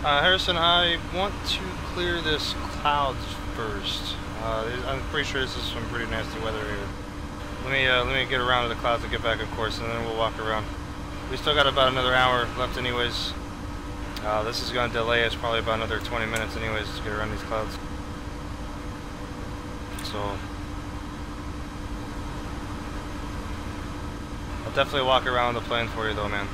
Harrison, I want to clear this clouds first. I'm pretty sure this is some pretty nasty weather here. Let me get around to the clouds and get back on course, and then we'll walk around. We still got about another hour left anyways. This is going to delay us probably about another 20 minutes anyways to get around these clouds. So I'll definitely walk around the plane for you though, man.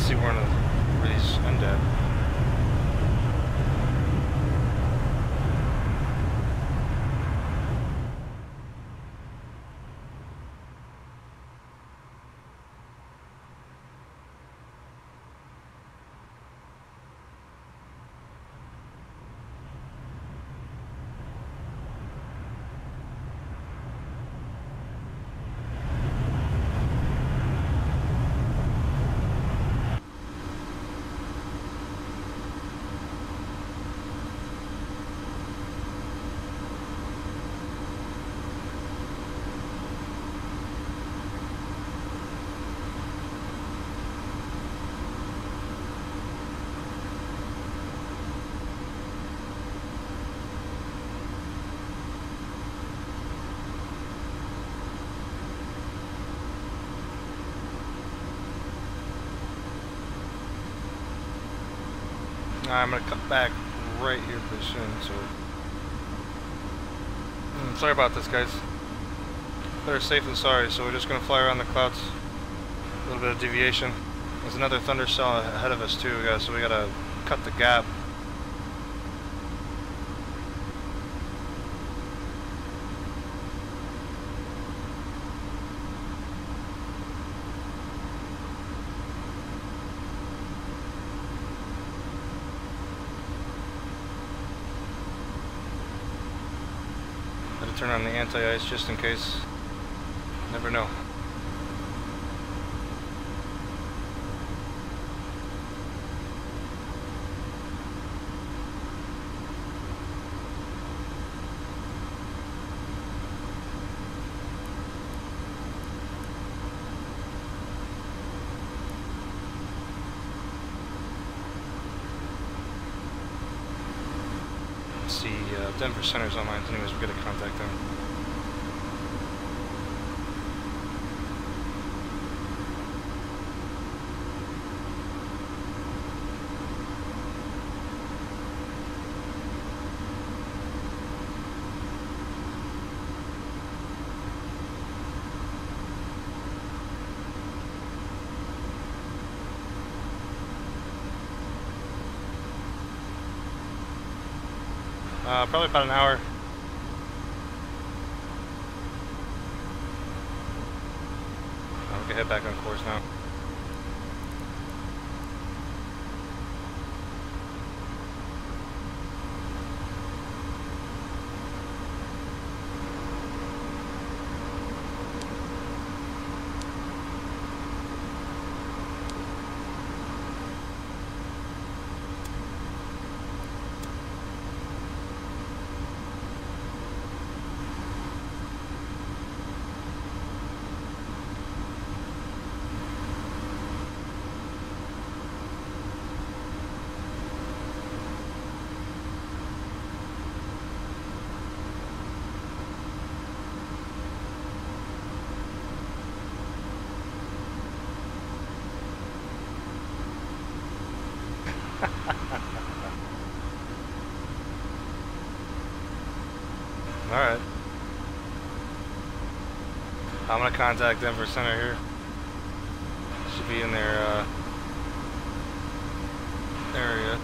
see where these end at. I'm gonna cut back right here pretty soon, so sorry about this, guys. Better safe than sorry, so we're just gonna fly around the clouds. A little bit of deviation. There's another thunder cell ahead of us too, guys, so we gotta cut the gap. Turn on the anti-ice just in case. Never know. See, Denver Center's online, anyways, we're gonna contact them. Probably about an hour. We can head back on course now. Alright. I'm gonna contact Denver Center here. Should be in their area.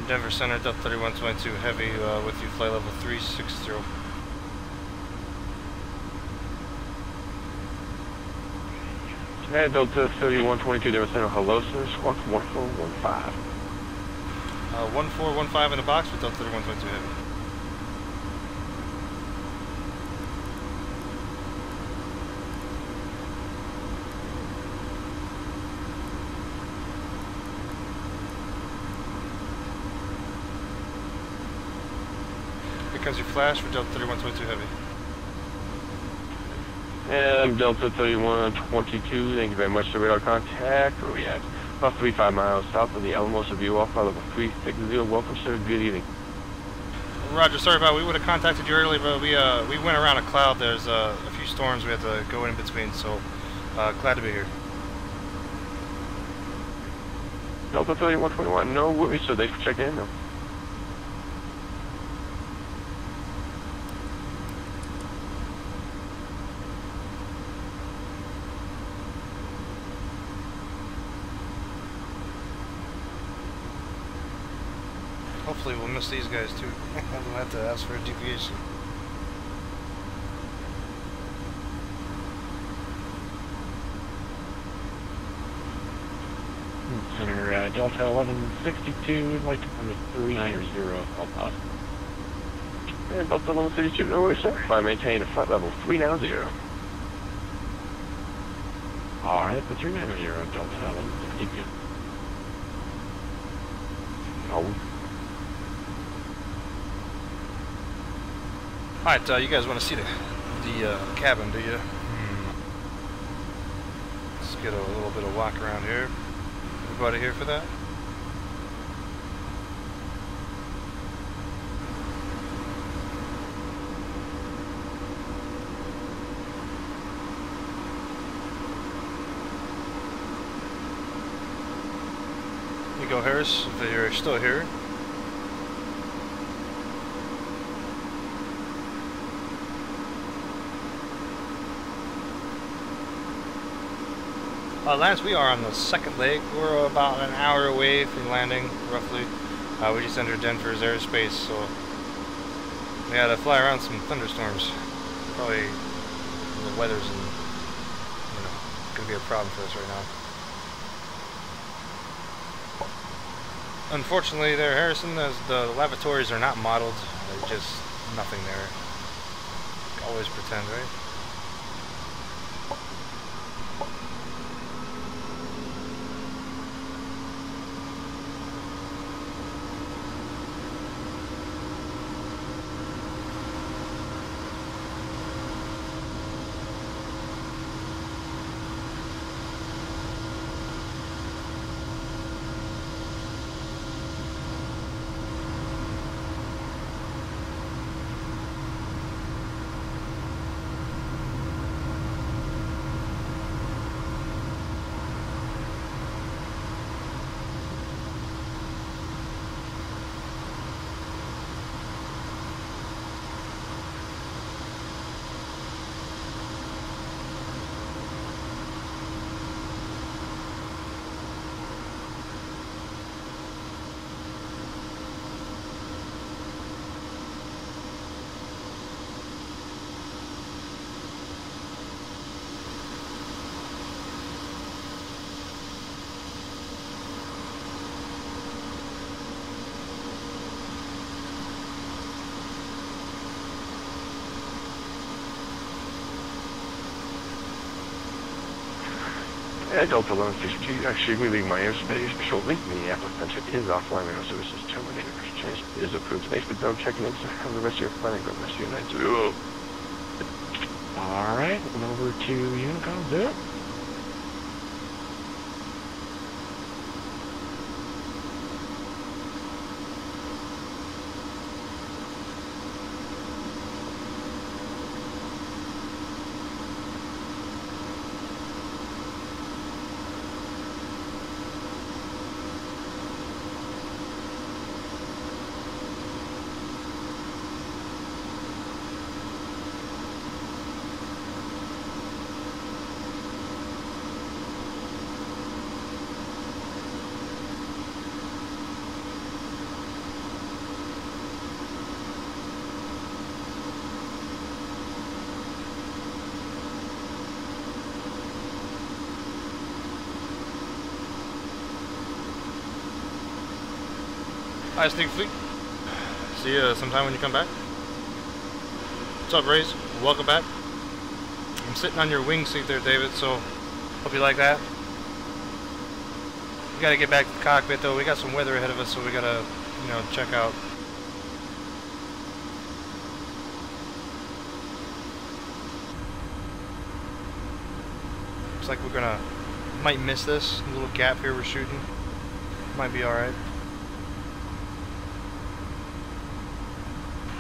Denver Center, Delta 3122 Heavy with you, flight level 360. Hey, Delta 3122 Denver Center, hello sir, squawk 1415. 1415 in the box with Delta 3122 Heavy. Because you flash for Delta 3122 Heavy. And I'm Delta 3122, thank you very much for radar contact. Where are we at? About 35 miles south of the Alamosa View, off by level 360. Welcome sir, good evening. Roger, sorry about it. We would have contacted you earlier, but we went around a cloud. There's a few storms we had to go in between, so glad to be here. Delta 3121, no worries, so thanks for checking in though. Hopefully we'll miss these guys too. We'll have to ask for a deviation. Center Delta 1162, would like to come to 390 HELPR. And Delta 1162, no worries, sir. I maintain a flight level 390. Alright, the 390 Delta 1162. Oh. Alright, you guys want to see the cabin, do you? Let's get a little bit of walk around here. Everybody here for that? You go, Harris, if you're still here. Lance, we are on the second leg. We're about an hour away from landing, roughly. We just entered Denver's airspace, so we had to fly around some thunderstorms. Probably the weather's, gonna be a problem for us right now. Unfortunately, there, Harrison, as the lavatories are not modeled. There's just nothing there. Always pretend, right? Yeah, Delta 1162, actually we leave my airspace shortly. Minneapolis Center is offline, radio services terminated. Change is approved. Thanks for double checking in, sir. Have the rest of your flight and go rest of your night. Alright, over to Unicom, there. Hi, Sneak Fleet. See you sometime when you come back. What's up, Rays? Welcome back. I'm sitting on your wing seat there, David, so hope you like that. We gotta get back to the cockpit, though. We got some weather ahead of us, so we gotta, check out. Looks like might miss this little gap here we're shooting. Might be alright.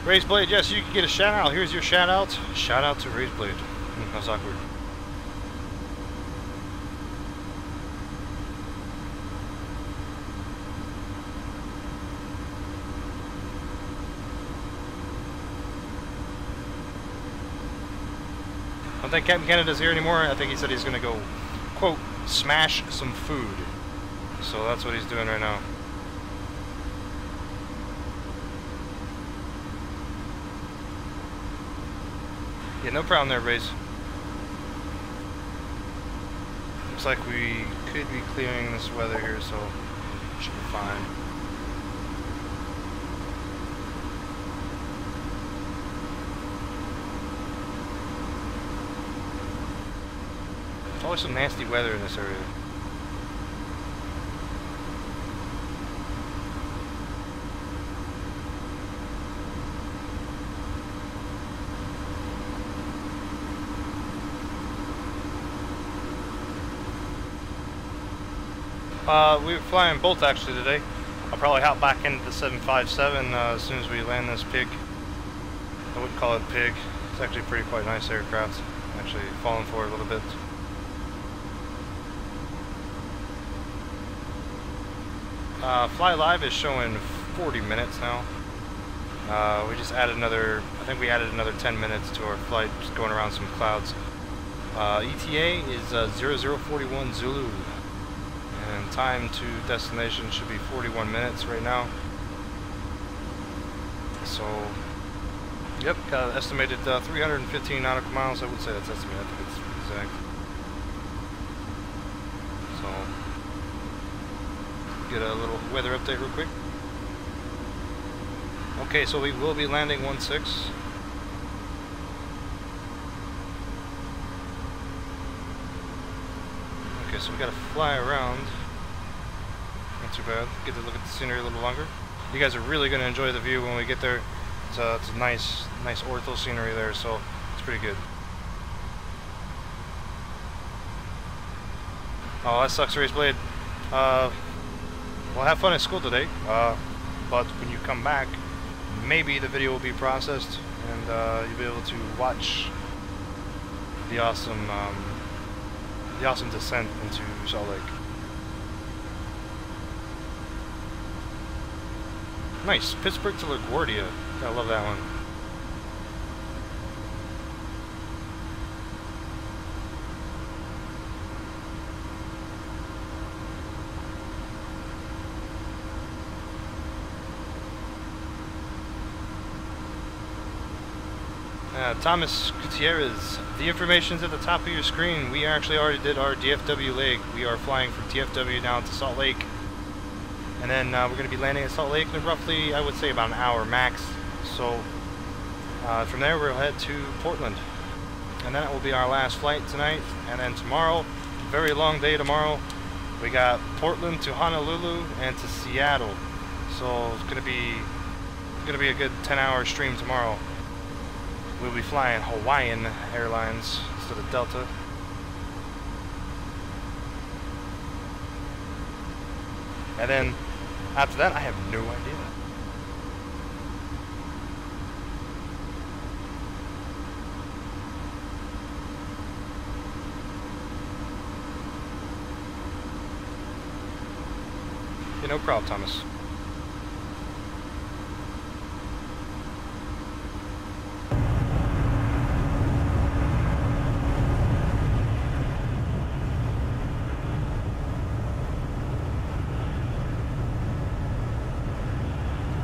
Razeblade, yes, you can get a shout out. Here's your shout out. Shout out to Razeblade. That's awkward. I don't think Captain Canada's here anymore. I think he said he's going to go, quote, smash some food. So that's what he's doing right now. Yeah, no problem there, Raze. Looks like we could be clearing this weather here, so should be fine. There's always some nasty weather in this area. We were flying both actually today. I'll probably hop back into the 757 as soon as we land this pig. I wouldn't call it pig. It's actually a pretty quite nice aircraft. I'm actually falling for it a little bit. Fly Live is showing 40 minutes now. We just added another, I think we added another 10 minutes to our flight, just going around some clouds. ETA is 0041 Zulu. And time to destination should be 41 minutes right now. So, yep, got an estimated 315 nautical miles. I would say that's estimated, I think it's exact. So, get a little weather update real quick. Okay, so we will be landing 1-6. Okay, so we gotta fly around. Not too bad. Get to look at the scenery a little longer. You guys are really gonna enjoy the view when we get there. It's a nice ortho scenery there, so it's pretty good. Oh, that sucks, Race Blade. Well, have fun at school today. But when you come back, maybe the video will be processed, and you'll be able to watch the awesome descent into Salt Lake. Nice, Pittsburgh to LaGuardia. I love that one. Thomas Gutierrez, the information's at the top of your screen. We actually already did our DFW leg. We are flying from DFW down to Salt Lake. And then we're going to be landing at Salt Lake in roughly, I would say, about an hour max. So from there we'll head to Portland. And that will be our last flight tonight. And then tomorrow, very long day tomorrow. We got Portland to Honolulu and to Seattle. So it's going to be a good 10-hour stream tomorrow. We'll be flying Hawaiian Airlines instead of Delta. And then after that, I have no idea. Yeah, no problem, Thomas.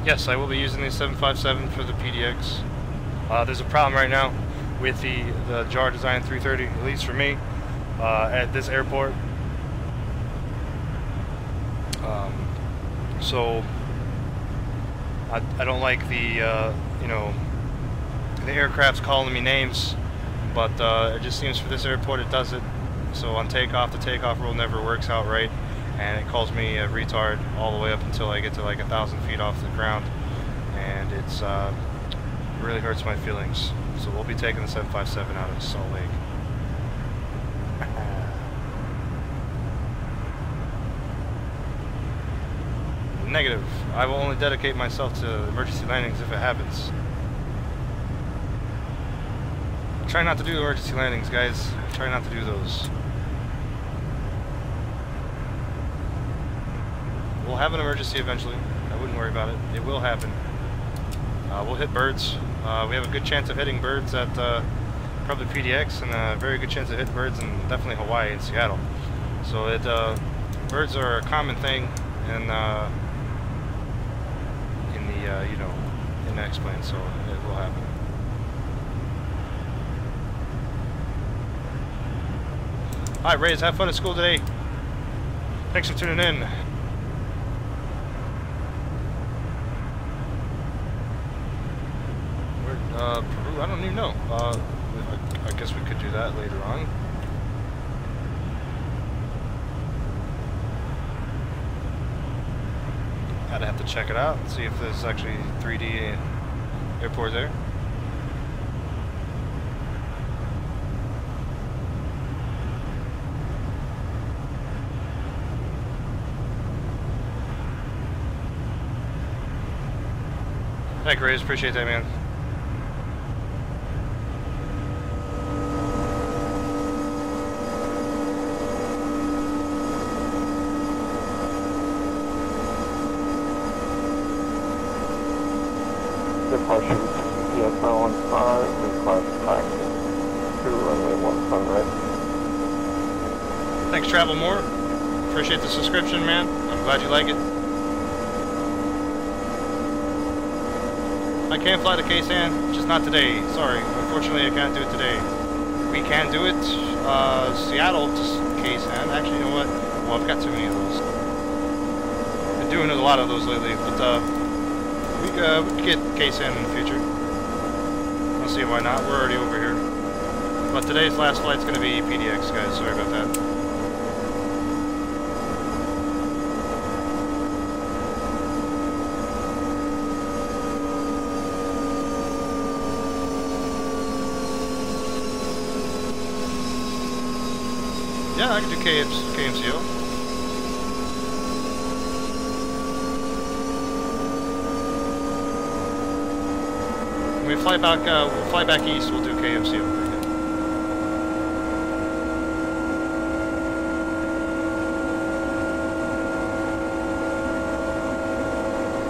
Yes, I will be using the 757 for the PDX. There's a problem right now with the JAR Design 330, at least for me, at this airport. So I don't like the you know, the aircraft's calling me names, but it just seems for this airport it does it. So on takeoff, the takeoff rule never works out right. And it calls me a retard all the way up until I get to like 1,000 feet off the ground, and it's really hurts my feelings. So we'll be taking the 757 out of Salt Lake. Negative. I will only dedicate myself to emergency landings if it happens. Try not to do emergency landings, guys. Try not to do those. We'll have an emergency eventually. I wouldn't worry about it. It will happen. We'll hit birds. We have a good chance of hitting birds at probably PDX, and a very good chance of hitting birds in definitely Hawaii and Seattle. So birds are a common thing in the you know, in X-plane, so it will happen. Alright, Rays, have fun at school today. Thanks for tuning in. Peru, I don't even know. I guess we could do that later on. I'd have to check it out and see if there's actually 3D airport there. Thank you, Rays. Appreciate that, man. Departure PSR 15, request taxi to runway 15 right. Thanks, Travel More. Appreciate the subscription, man. I'm glad you like it. I can fly to Ksan, just not today. Sorry, unfortunately I can't do it today. We can do it, Seattle to Ksan. Actually, you know what? Well, I've got too many of those. Been doing a lot of those lately, but we could get Ksan in the future. I don't see why not. We're already over here. But today's last flight's going to be PDX, guys. Sorry about that. Yeah, I can do KMCO. When we fly back, we'll fly back east. We'll do KMCO.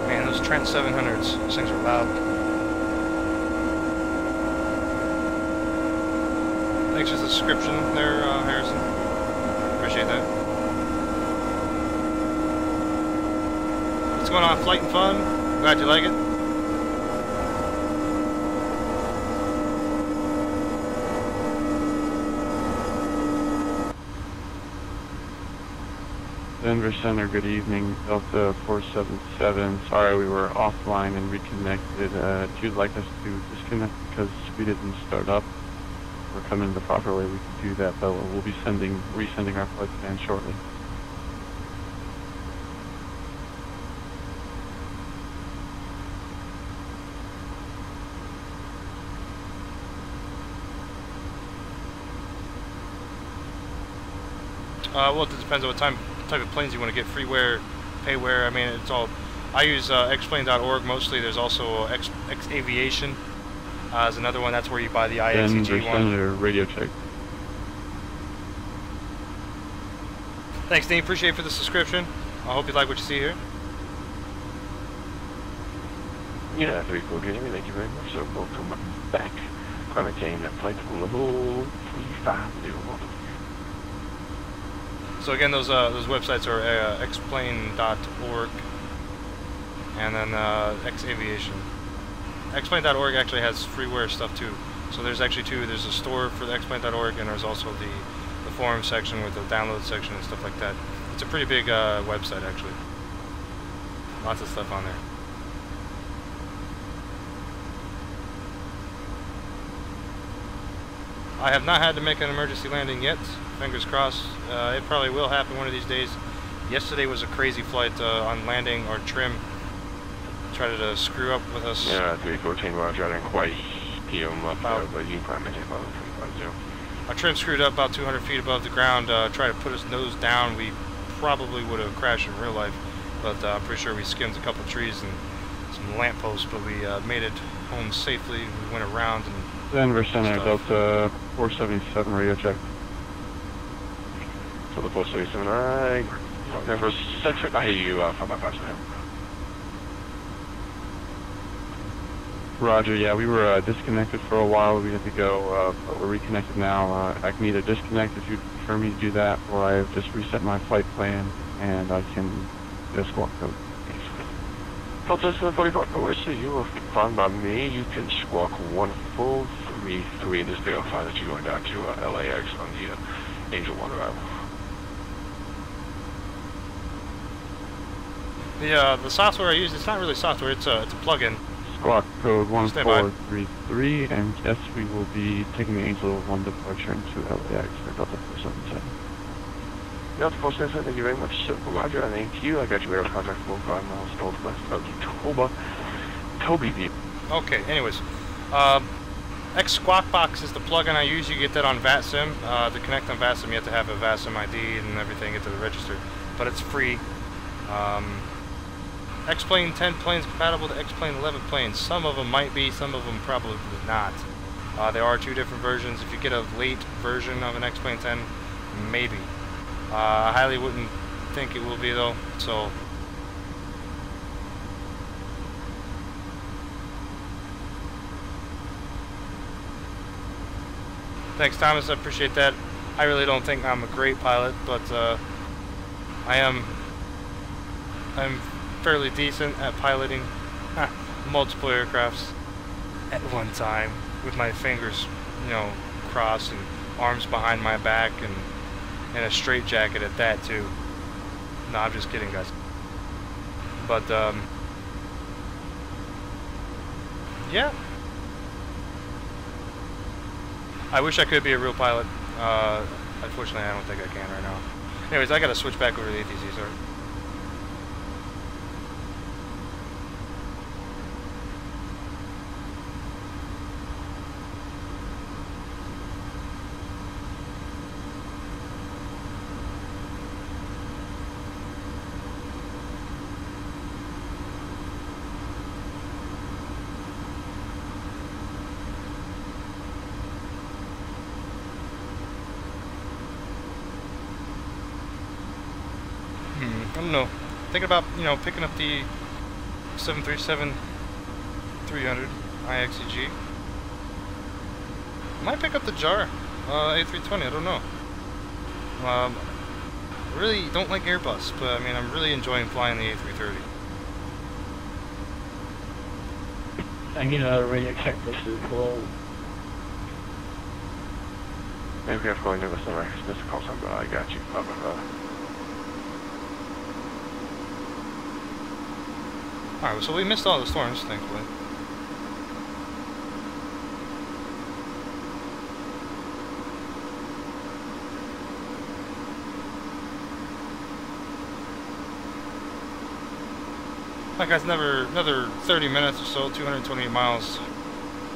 Man, those Trent 700s. Those things are loud. Thanks for the subscription there, Harrison. Appreciate that. What's going on, Flight and Fun? Glad you like it. Denver Center, good evening. Delta 477. Sorry we were offline and reconnected. If you'd like us to disconnect because we didn't start up or come in the proper way, we can do that, but we'll be resending our flight plan shortly. Well, it depends on what type of planes you want to get. Freeware, payware. I mean, it's all. I use xplane.org mostly. There's also XAviation. Is another one. That's where you buy the IXEG one. Senator, radio check. Thanks, Dean. Appreciate it for the subscription. I hope you like what you see here. Yeah, very cool. Thank you very much. So welcome back. Quarantine at flight level 350. So again, those websites are xplane.org and then XAviation. Xplane.org actually has freeware stuff too. So there's actually two. There's a store for the xplane.org, and there's also the forum section with the download section and stuff like that. It's a pretty big website actually. Lots of stuff on there. I have not had to make an emergency landing yet. Fingers crossed. It probably will happen one of these days. Yesterday was a crazy flight on landing. Our trim tried to screw up with us. Yeah, 314 Roger, I didn't quite hear him up there, but you can probably make it about 350. Our trim screwed up about 200 feet above the ground. Tried to put us nose down. We probably would have crashed in real life, but I'm pretty sure we skimmed a couple trees and some lampposts, but we made it home safely. We went around and Denver Center, Delta 477, radio check. So the 477, alright. Denver Center, I hear you, 555. Roger, yeah, we were disconnected for a while. We had to go, but we're reconnected now. I can either disconnect if you'd prefer me to do that, or I have just reset my flight plan, and I can get a squawk code. Delta 744, so you will fine by me. You can squawk 1433 and just verify that you're going down to LAX on the Angel 1 arrival. The software I use, it's not really software, it's a plugin. Squawk code 1433, and yes, we will be taking the Angel 1 departure into LAX for Delta 477. Delta 477, thank you very much. Roger, thank you. I got you air contact 45 miles northwest of Toby View. Okay, anyways. X-Squawkbox is the plugin I use. You get that on VATSIM. To connect on VATSIM, you have to have a VATSIM ID and everything, get to the register. But it's free. X-Plane 10 planes compatible to X-Plane 11 planes. Some of them might be, some of them probably not. There are two different versions. If you get a late version of an X-Plane 10, maybe. I highly wouldn't think it will be though, so. Thanks, Thomas, I appreciate that. I really don't think I'm a great pilot, but I'm fairly decent at piloting multiple aircrafts at one time with my fingers, you know, crossed and arms behind my back and a straight jacket at that too. No, I'm just kidding, guys. But yeah, I wish I could be a real pilot. Unfortunately, I don't think I can right now. Anyways, I gotta switch back over to the ATC, sorry. I don't know. Thinking about, you know, picking up the 737-300 IXEG. Might pick up the JAR A320. I don't know. I really don't like Airbus, but I mean, I'm really enjoying flying the A330. I need another radio check. This is below. Maybe I'm going to the summer. This is call somebody. I got you. Alright, so we missed all the storms, thankfully. Alright guys, another 30 minutes or so, 228 miles.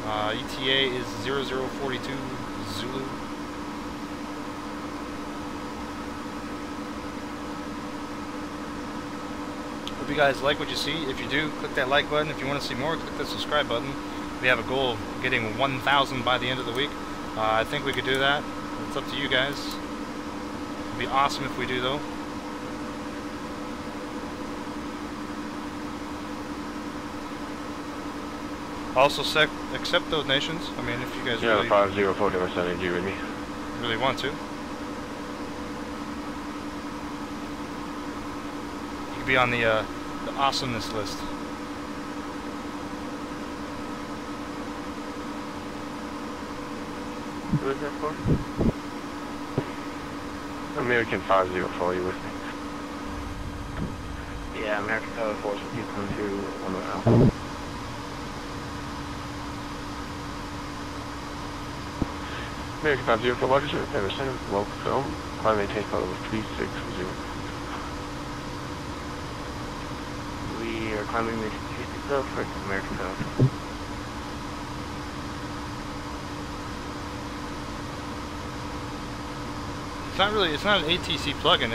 ETA is 0042 Zulu. Hope you guys like what you see. If you do, click that like button. If you want to see more, click that subscribe button. We have a goal of getting 1,000 by the end of the week. I think we could do that. It's up to you guys. It'd be awesome if we do, though. Also, accept donations. I mean, if you guys really 504 sending you with me. Really want to. You could be on the awesomeness list. Who is that for? American 504, you with me? Yeah, American 504 is with you coming through 1 American 504, Roger, sir. Never sent him. Local film. Climb maintain photo of 360. We are climbing the 360 for American 504. It's not an ATC plugin.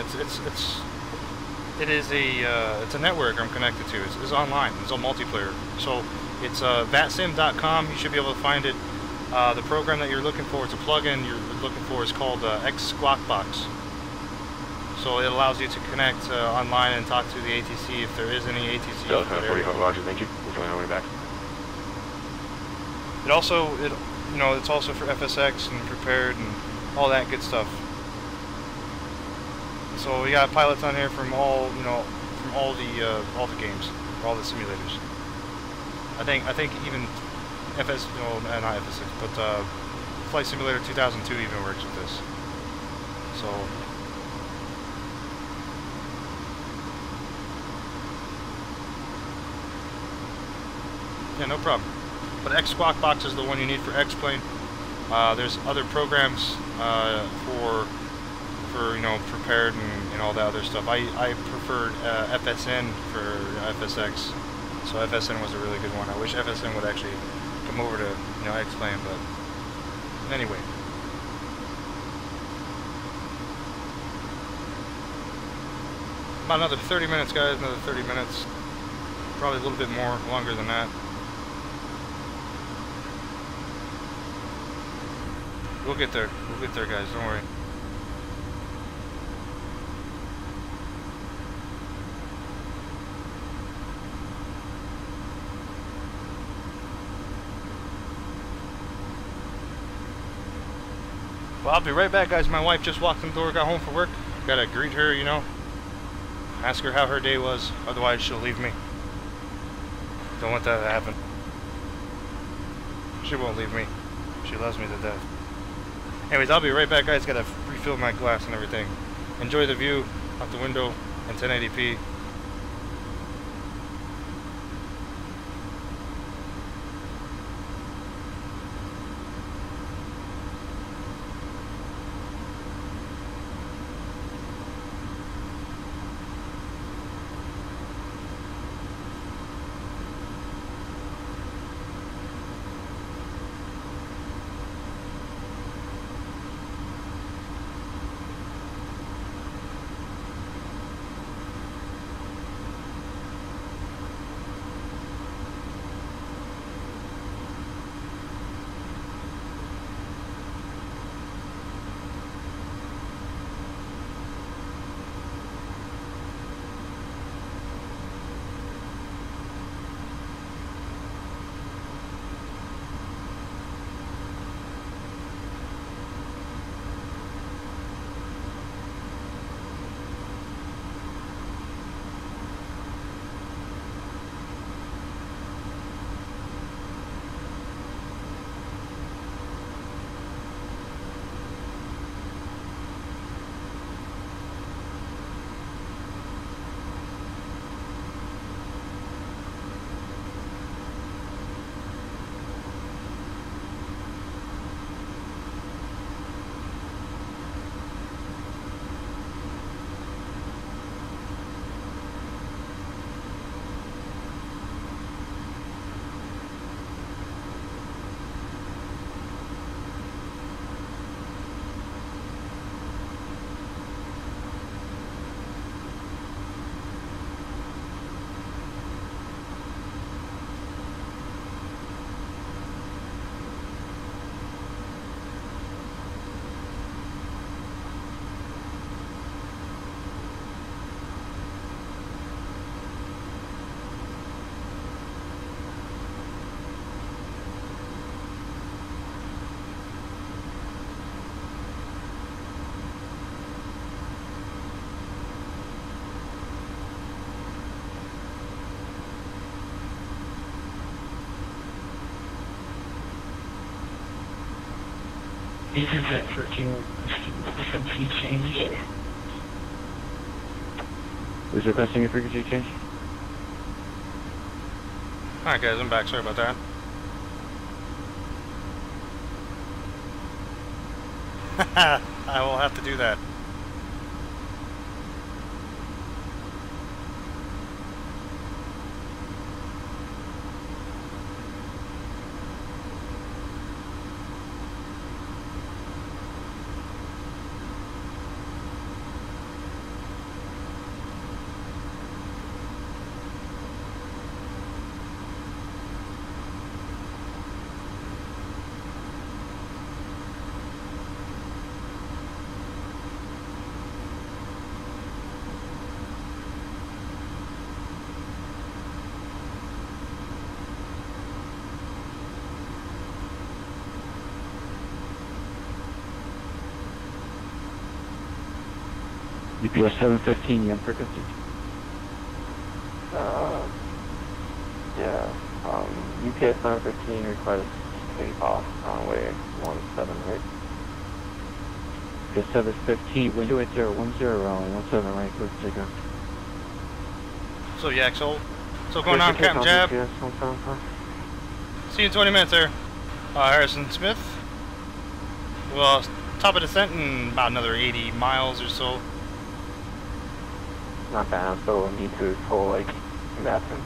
It's a network I'm connected to. It's online. It's all multiplayer. So it's VATSIM.com. You should be able to find it. The program that you're looking for, it's a plugin you're looking for, is called X-Squawkbox. So it allows you to connect online and talk to the ATC if there is any ATC. Delta 45, Roger, thank you. We're going our way back. It also, you know, it's also for FSX and prepared and all that good stuff. So we got pilots on here from all, you know, from all the games, all the simulators. I think even not FS6, but Flight Simulator 2002 even works with this. So yeah, no problem. But X-Squawk Box is the one you need for X-Plane. There's other programs for you know, prepared and all that other stuff. I preferred FSN for FSX, so FSN was a really good one. I wish FSN would actually come over to, you know, X-Plane, but anyway. About another 30 minutes, guys. Another 30 minutes. Probably a little bit more, longer than that. We'll get there. We'll get there, guys. Don't worry. Well, I'll be right back, guys. My wife just walked in the door, got home from work. Gotta greet her, you know. Ask her how her day was. Otherwise, she'll leave me. Don't want that to happen. She won't leave me. She loves me to death. Anyways, I'll be right back, guys. Gotta refill my glass and everything. Enjoy the view out the window in 1080p. This is that freaking frequency change. Who's requesting a frequency change? Alright, guys, I'm back. Sorry about that. I will have to do that. UPS 715, you on frequency? Yeah, UPS 715 requires takeoff, runway 17, right? UPS 715, window 8010, runway 17, right, clear for takeoff. So Yaxel. So going on, Captain Jab. UPS 175. See you in 20 minutes there. Harrison Smith. Well, top of descent in about another 80 miles or so. Not bad, I'm still need to pull like VATSIM.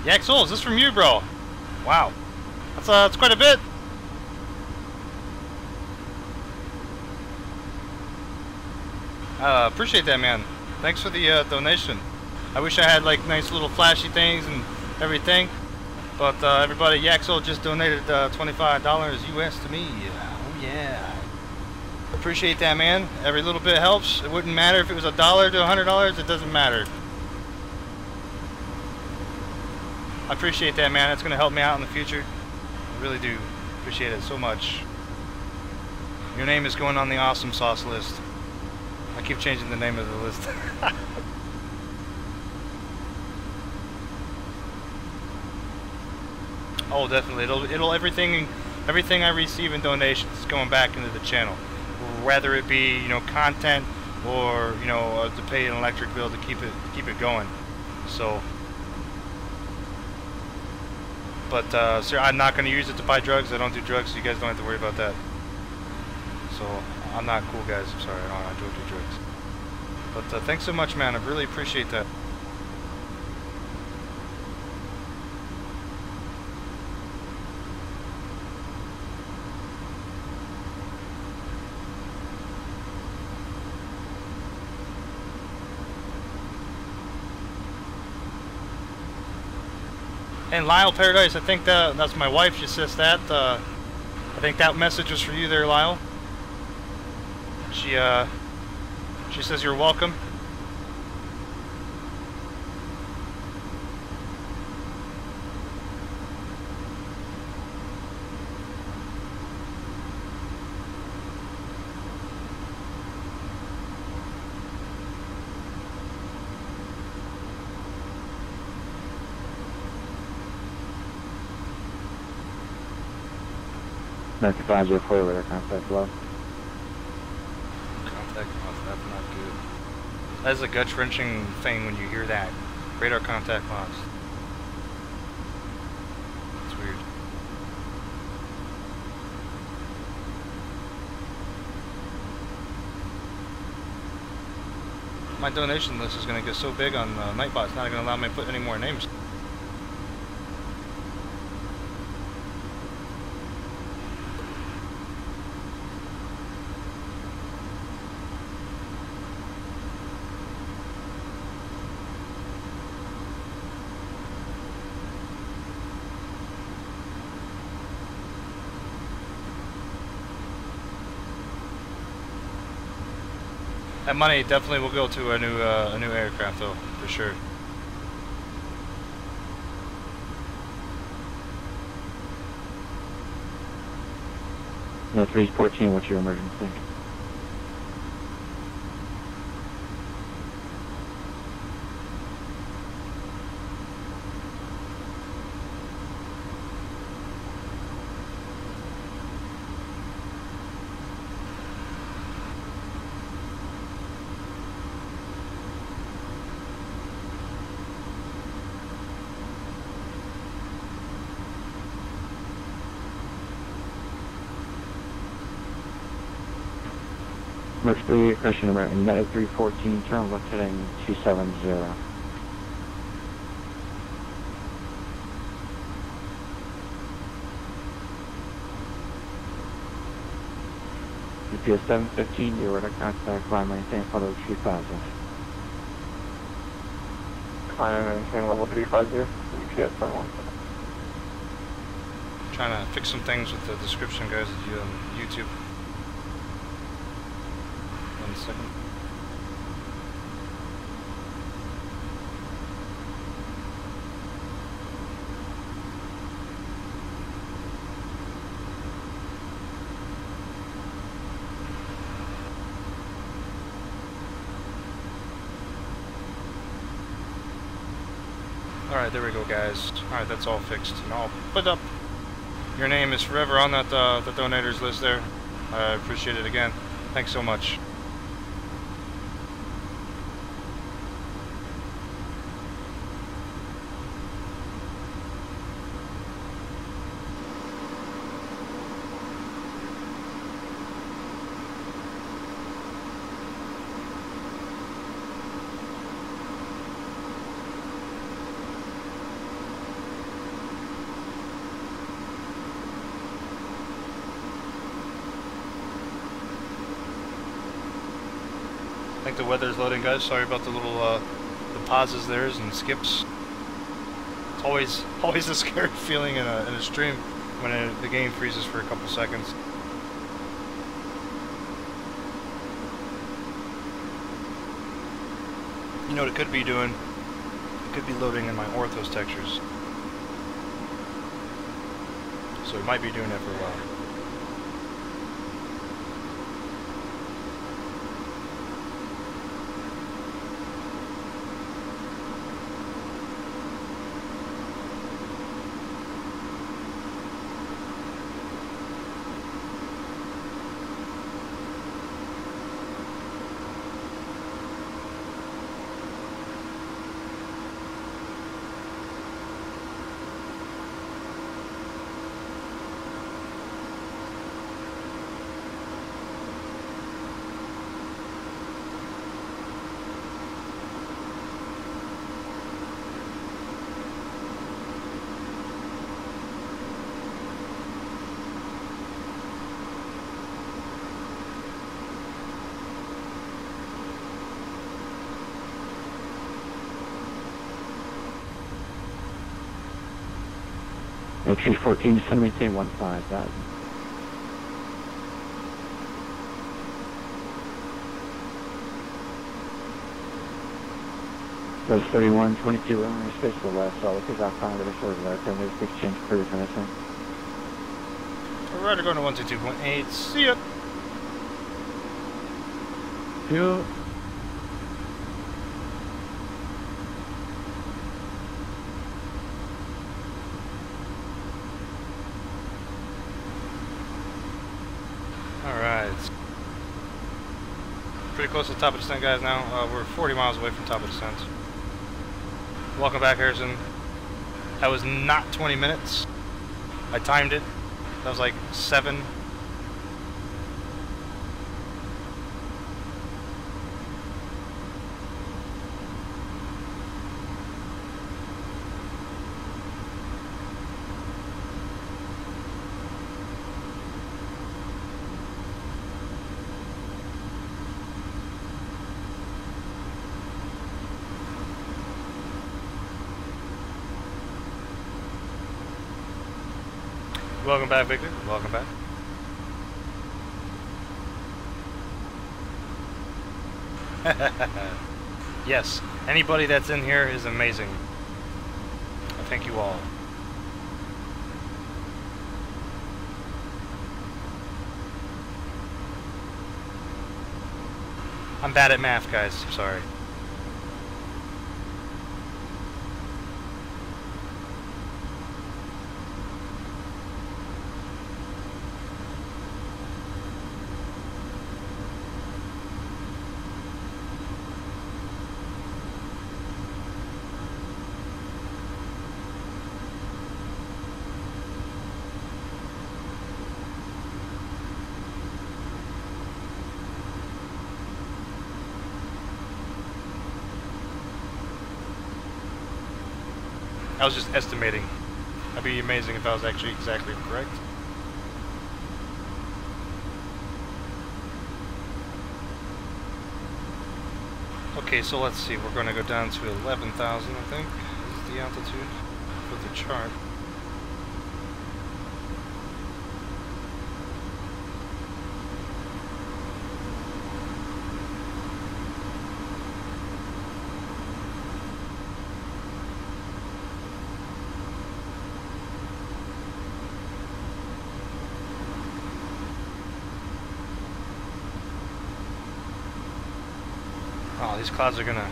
Yaxel, is this from you, bro? Wow. That's quite a bit. Appreciate that, man. Thanks for the donation. I wish I had like nice little flashy things and everything, but everybody, Yaxel just donated $25 US to me. Oh yeah. Appreciate that, man. Every little bit helps. It wouldn't matter if it was $1 to $100. It doesn't matter. I appreciate that, man. It's gonna help me out in the future. I really do appreciate it so much. Your name is going on the awesome sauce list. I keep changing the name of the list. Oh, definitely. It'll everything I receive in donations is going back into the channel, whether it be, you know, content or, you know, to pay an electric bill to keep it going. So, but sir, I'm not going to use it to buy drugs. I don't do drugs, so you guys don't have to worry about that. So I'm not cool, guys. I'm sorry. I don't do drugs. But thanks so much, man. I really appreciate that. And Lyle Paradise, I think that's my wife. She says that. I think that message was for you there, Lyle. She says you're welcome. That's 504 radar contact low. Contact lost, that's not good. That's a gut-wrenching thing when you hear that. Radar contact lost. It's weird. My donation list is going to get so big on Nightbot, it's not going to allow me to put any more names. That money definitely will go to a new aircraft, though, for sure. No, 314, what's your emergency? Mercury, question number United 314, turn left heading 270. UPS 715, you're at a contact, climb maintain photo 3000. Climb maintain level 350, UPS 71. Trying to fix some things with the description, guys, that you on YouTube. 1 second. Alright, there we go, guys. Alright, that's all fixed. And I'll put up. Your name is forever on that the donators list there. I appreciate it again. Thanks so much. I think the weather's loading, guys. Sorry about the little the pauses there and skips. It's always a scary feeling in a stream when the game freezes for a couple seconds. You know what it could be doing? It could be loading in my orthos textures. So it might be doing that for a while. Okay, 14, just maintain 15, that. Those 31, 22, we're in space for the last solid, because I found it before that, then we exchange cruise and everything. Alright, we're going to 122.8, see ya! See ya. Pretty close to the top of descent, guys, now. We're 40 miles away from top of descent. Welcome back, Harrison. That was not 20 minutes. I timed it. That was like 7. Welcome back, Victor. Welcome back. Yes, anybody that's in here is amazing. I thank you all. I'm bad at math, guys. I'm sorry. I was just estimating. That'd be amazing if I was actually exactly correct. Okay, so let's see. We're going to go down to 11,000, I think. This is the altitude for the chart. Oh, these clouds are gonna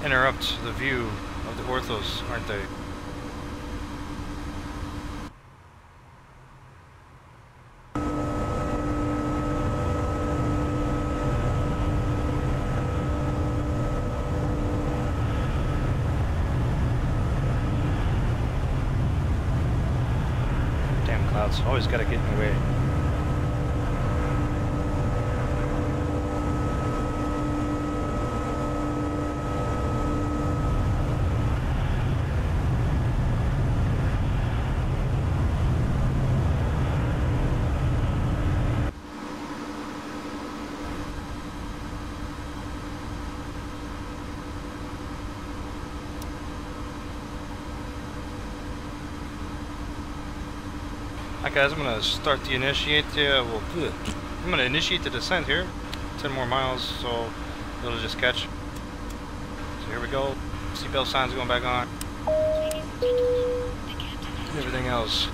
interrupt the view of the orthos, aren't they? Damn clouds, always gotta get in the way. Alright guys, I'm gonna start the initiate, I'm gonna initiate the descent here. 10 more miles, so it'll just catch. So here we go. Seatbelt signs going back on. Everything else.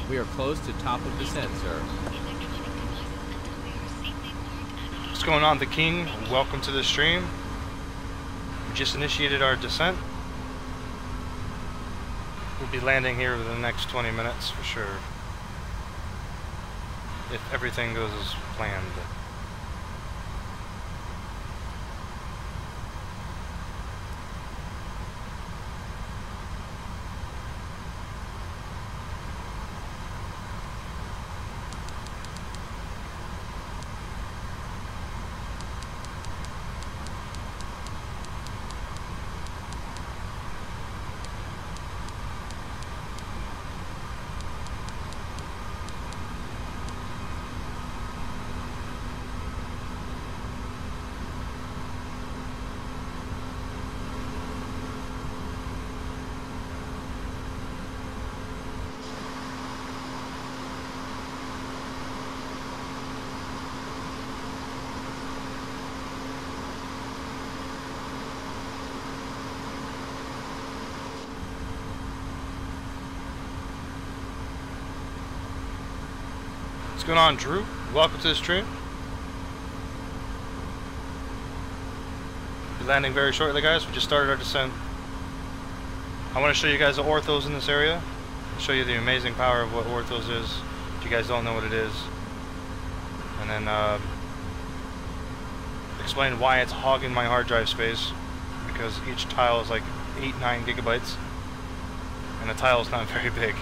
We are close to top of descent, sir. What's going on, the King? Welcome to the stream. We just initiated our descent. We'll be landing here within the next 20 minutes for sure. If everything goes as planned. What's going on, Drew? Welcome to the stream. Be landing very shortly, guys. We just started our descent. I want to show you guys the orthos in this area. I'll show you the amazing power of what orthos is, if you guys don't know what it is. And then explain why it's hogging my hard drive space, because each tile is like 8-9 gigabytes, and the tile is not very big.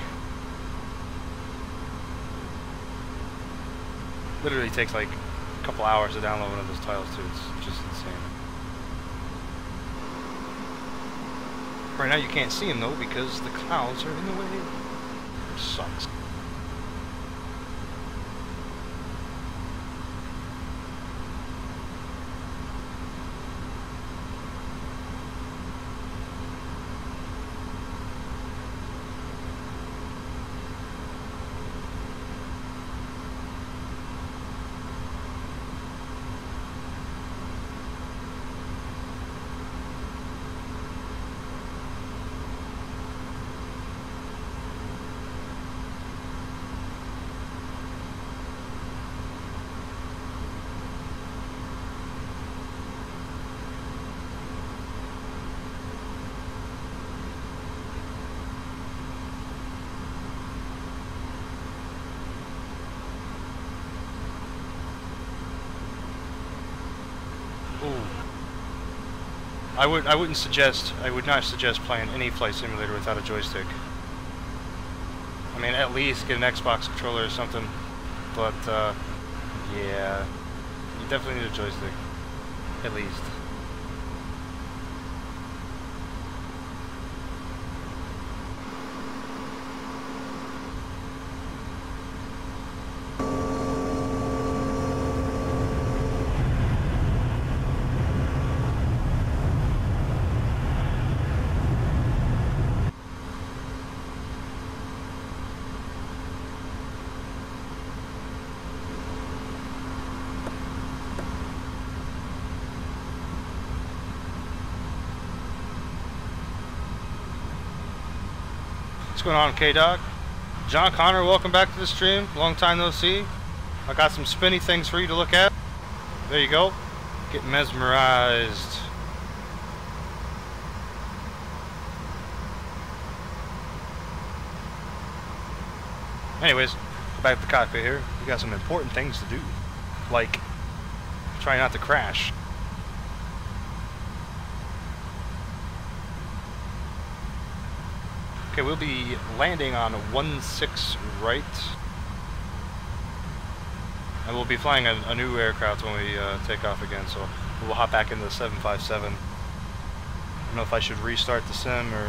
Literally takes like a couple hours to download one of those tiles too. It's just insane. Right now you can't see them though because the clouds are in the way. Which sucks. I would not suggest playing any flight simulator without a joystick. I mean, at least get an Xbox controller or something, but yeah, you definitely need a joystick, at least. What's going on, K-Dog? John Connor, welcome back to the stream. Long time no see. I got some spinny things for you to look at. There you go. Get mesmerized. Anyways, go back to the cockpit here. We got some important things to do, like try not to crash. Okay, we'll be landing on 16 right, and we'll be flying a new aircraft when we take off again. So we'll hop back into the 757. I don't know if I should restart the sim or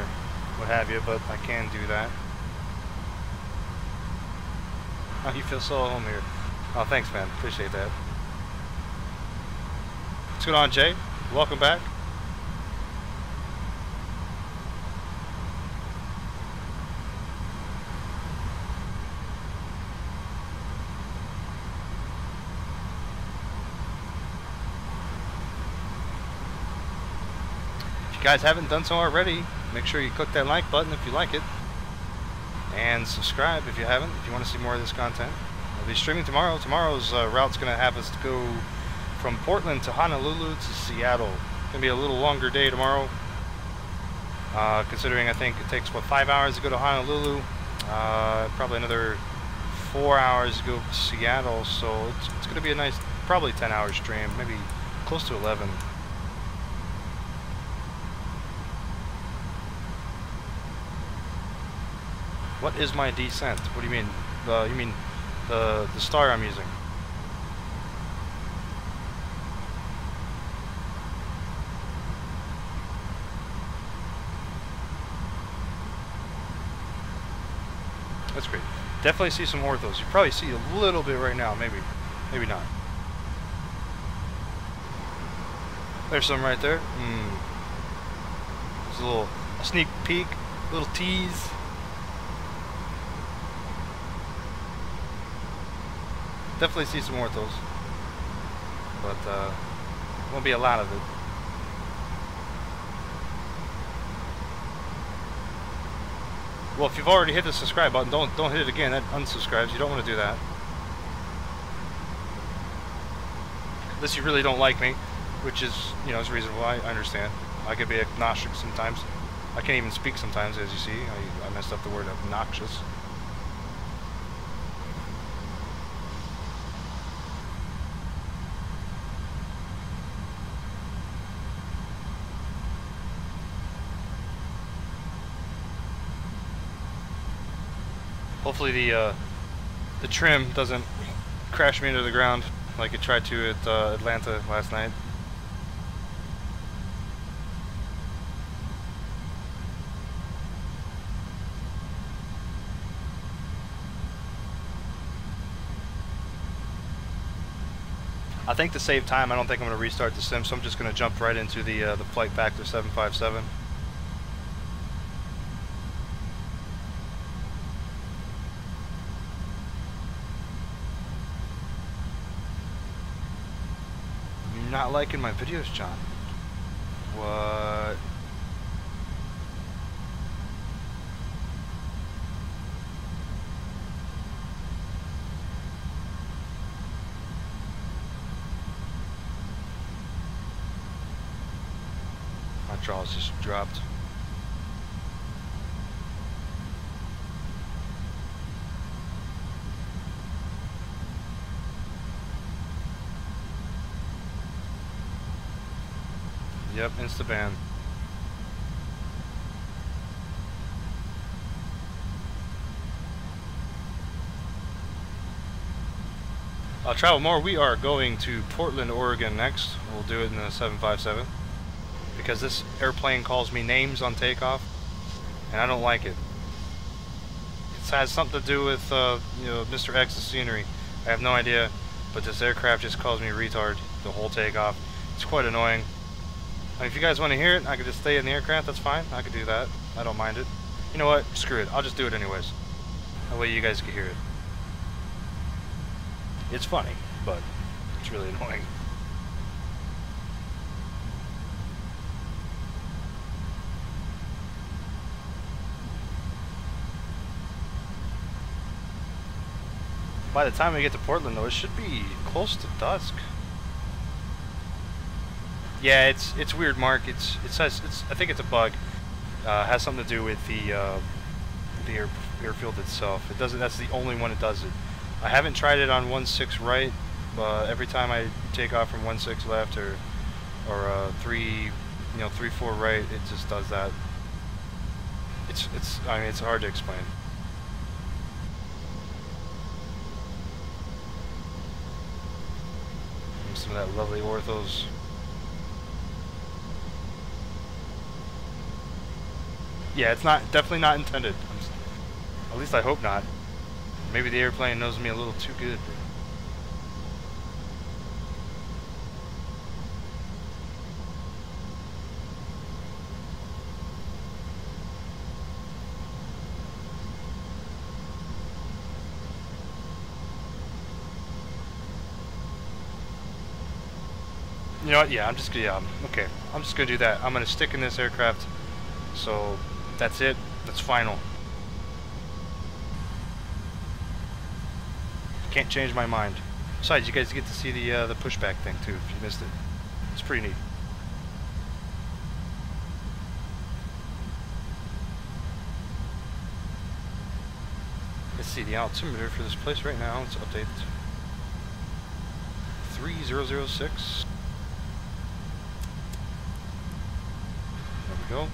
what have you, but I can do that. Oh, you feel so at home here. Oh, thanks, man. Appreciate that. What's going on, Jay? Welcome back. If you guys haven't done so already, make sure you click that like button if you like it. And subscribe if you haven't, if you want to see more of this content. I'll be streaming tomorrow. Tomorrow's route's going to have us go from Portland to Honolulu to Seattle. It's going to be a little longer day tomorrow. Considering I think it takes, what, 5 hours to go to Honolulu. Probably another 4 hours to go to Seattle. So it's going to be a nice, probably 10-hour stream, maybe close to 11. What is my descent? What do you mean? You mean the star I'm using? That's great. Definitely see some orthos. You probably see a little bit right now, maybe not. There's some right there. There's a little sneak peek, little tease. Definitely see some orthos, but won't be a lot of it. Well, if you've already hit the subscribe button, don't hit it again. That unsubscribes. You don't want to do that. Unless you really don't like me, which is, you know, it's reasonable. I understand. I could be obnoxious sometimes. I can't even speak sometimes, as you see. I messed up the word obnoxious. Hopefully the trim doesn't crash me into the ground like it tried to at Atlanta last night. I think to save time, I don't think I'm going to restart the sim, so I'm just going to jump right into the flight back to 757. Not liking my videos, John? What? My draw's just dropped. Yep, insta-ban. Travel more, we are going to Portland, Oregon next. We'll do it in the 757. Because this airplane calls me names on takeoff, and I don't like it. It has something to do with, you know, Mr. X's scenery. I have no idea, but this aircraft just calls me retard the whole takeoff. It's quite annoying. If you guys want to hear it, I could just stay in the aircraft, that's fine. I could do that. I don't mind it. You know what? Screw it. I'll just do it anyways. That way you guys can hear it. It's funny, but it's really annoying. By the time we get to Portland, though, it should be close to dusk. Yeah, it's weird, Mark. It says I think it's a bug. Has something to do with the airfield itself. It doesn't. That's the only one that does it. I haven't tried it on 1.6 right, but every time I take off from 1.6 left or 3.4 right, it just does that. I mean, it's hard to explain. And some of that lovely orthos. Yeah, it's definitely not intended. At least I hope not. Maybe the airplane knows me a little too good. You know what? Yeah, I'm just gonna. Okay, I'm just gonna do that. I'm gonna stick in this aircraft. So that's it. That's final. Can't change my mind. Besides, you guys get to see the pushback thing too. If you missed it, it's pretty neat. Let's see the altimeter for this place right now. Let's update. 3006. There we go.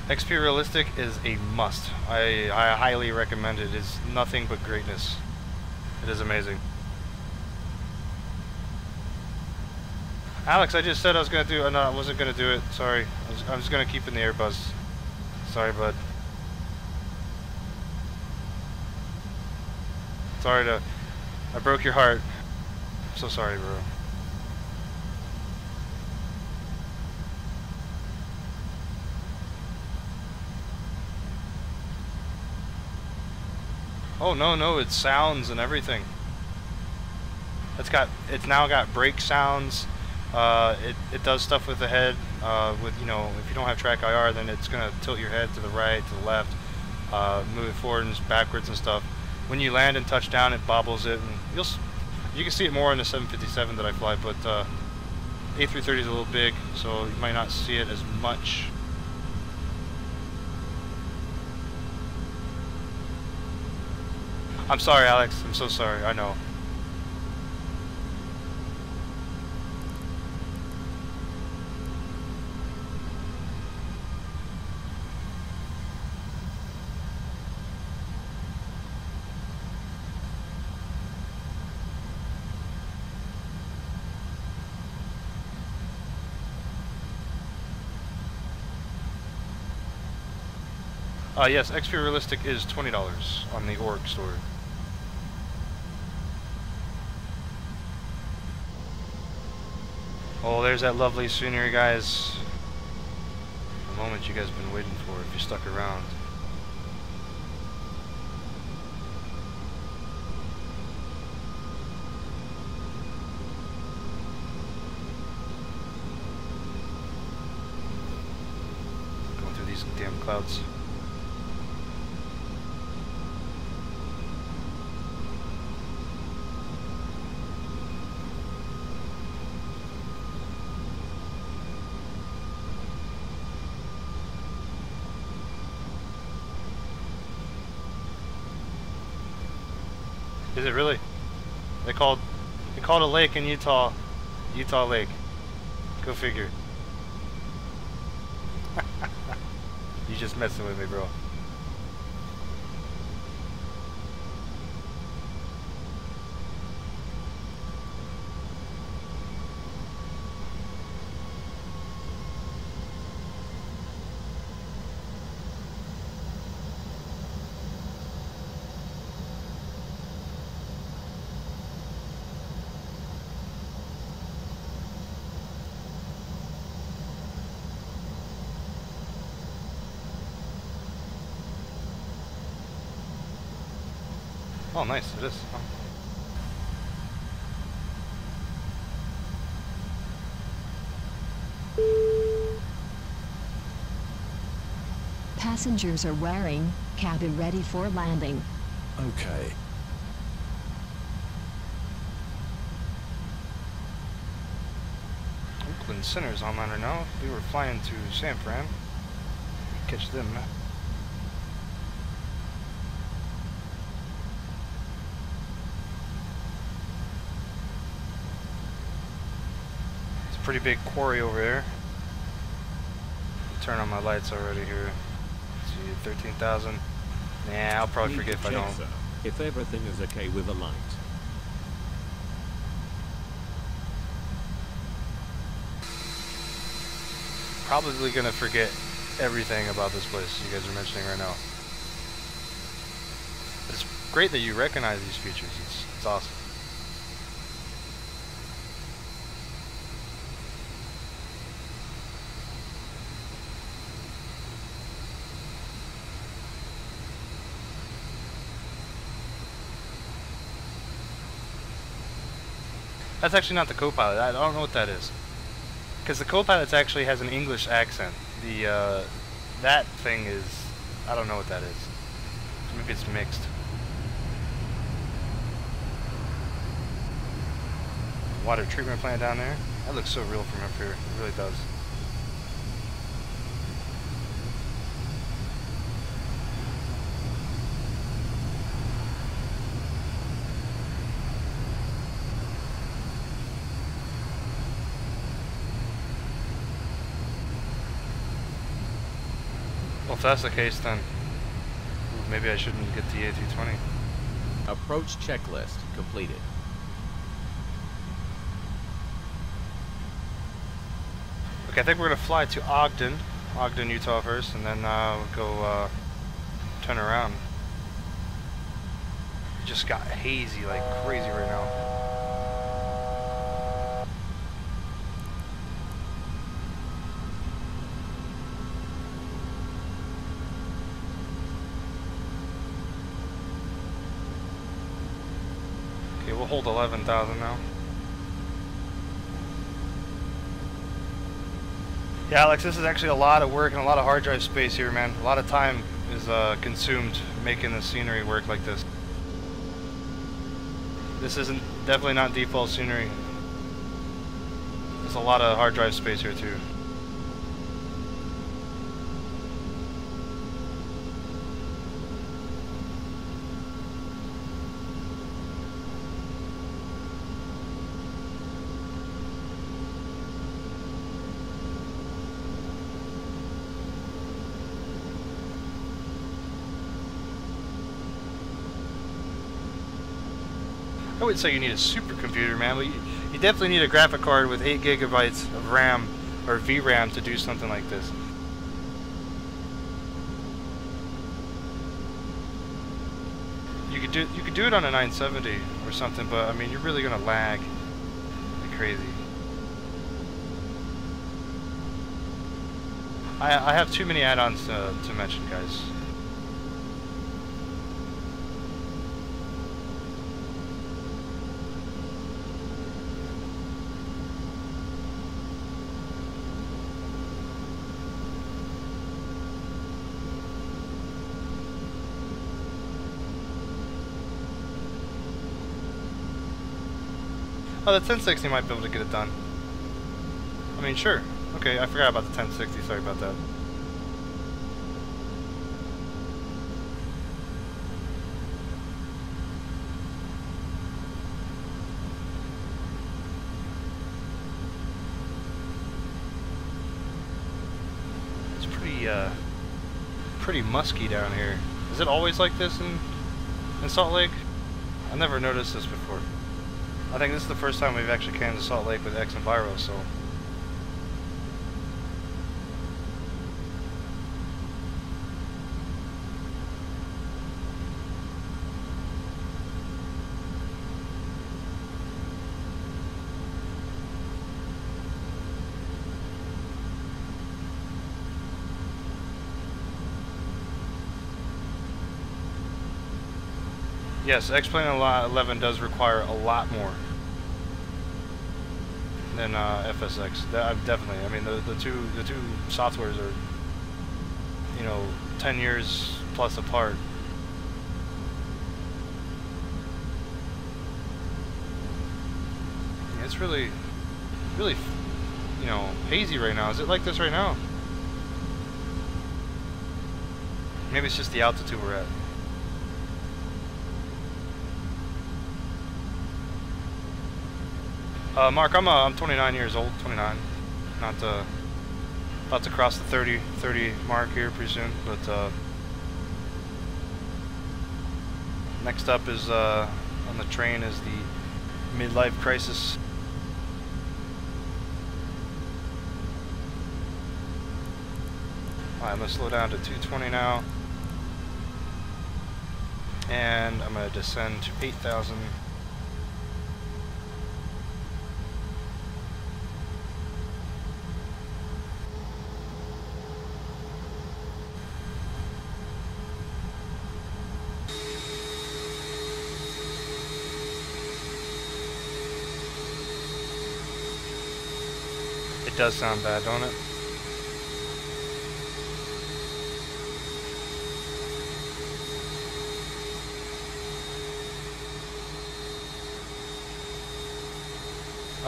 XPRealistic is a must. I highly recommend it. It's nothing but greatness. It is amazing. Alex, I just said I was gonna do. No, I wasn't gonna do it. Sorry. I was gonna keep in the Airbus. Sorry, bud. Sorry to. I broke your heart. I'm so sorry, bro. Oh no, it's sounds and everything. It's now got brake sounds. It does stuff with the head. With, you know, if you don't have TrackIR, then it's gonna tilt your head to the right, to the left, move it forward and backwards and stuff. When you land and touch down, it bobbles it, and you can see it more in the 757 that I fly, but A330 is a little big, so you might not see it as much. I'm sorry, Alex. I'm so sorry. I know. Yes, XPRealistic is $20 on the org store. Oh, there's that lovely scenery, guys. The moment you guys have been waiting for if you stuck around. Going through these damn clouds. Is it really? They called a lake in Utah Lake. Go figure. You just messing with me, bro. Oh, nice, it is. Oh. Passengers are wearing cabin ready for landing. Okay. Oakland Center's online right now. We were flying to San Fran. Catch them. It's a pretty big quarry over there. Turn on my lights already here. See, 13,000. Nah, I'll probably forget if I don't. Sir, if everything is okay with the light. Probably gonna forget everything about this place you guys are mentioning right now. It's great that you recognize these features. It's awesome. That's actually not the co-pilot. I don't know what that is. Because the co-pilot actually has an English accent. The that thing is, I don't know what that is. Maybe it's mixed. Water treatment plant down there. That looks so real from up here. It really does. Well, if that's the case, then maybe I shouldn't get the A320. Approach checklist completed. Okay, I think we're gonna fly to Ogden, Utah first, and then we'll go turn around. It just got hazy like crazy right now. Okay, we'll hold 11,000 now. Yeah, Alex, this is actually a lot of work and a lot of hard drive space here, man. A lot of time is consumed making the scenery work like this. This isn't definitely not default scenery. There's a lot of hard drive space here too. I wouldn't say you need a supercomputer, man, but you definitely need a graphic card with 8 gigabytes of RAM or VRAM to do something like this. You could do it on a 970 or something, but I mean you're really gonna lag like crazy. I have too many add-ons to mention, guys. Oh, the 1060 might be able to get it done. I mean, sure. Okay, I forgot about the 1060. Sorry about that. It's pretty musky down here. Is it always like this in Salt Lake? I've never noticed this before. I think this is the first time we've actually came to Salt Lake with XEviro, so. Yes, X-Plane 11 does require a lot more than FSX. Definitely. I mean, the two softwares are you know, 10 years plus apart. Yeah, it's really, you know, hazy right now. Is it like this right now? Maybe it's just the altitude we're at. Mark, I'm 29 years old, 29. Not about to cross the 30 mark here pretty soon, but next up is on the train is the midlife crisis. Alright, I'm gonna slow down to 220 now, and I'm gonna descend to 8,000. It does sound bad, don't it?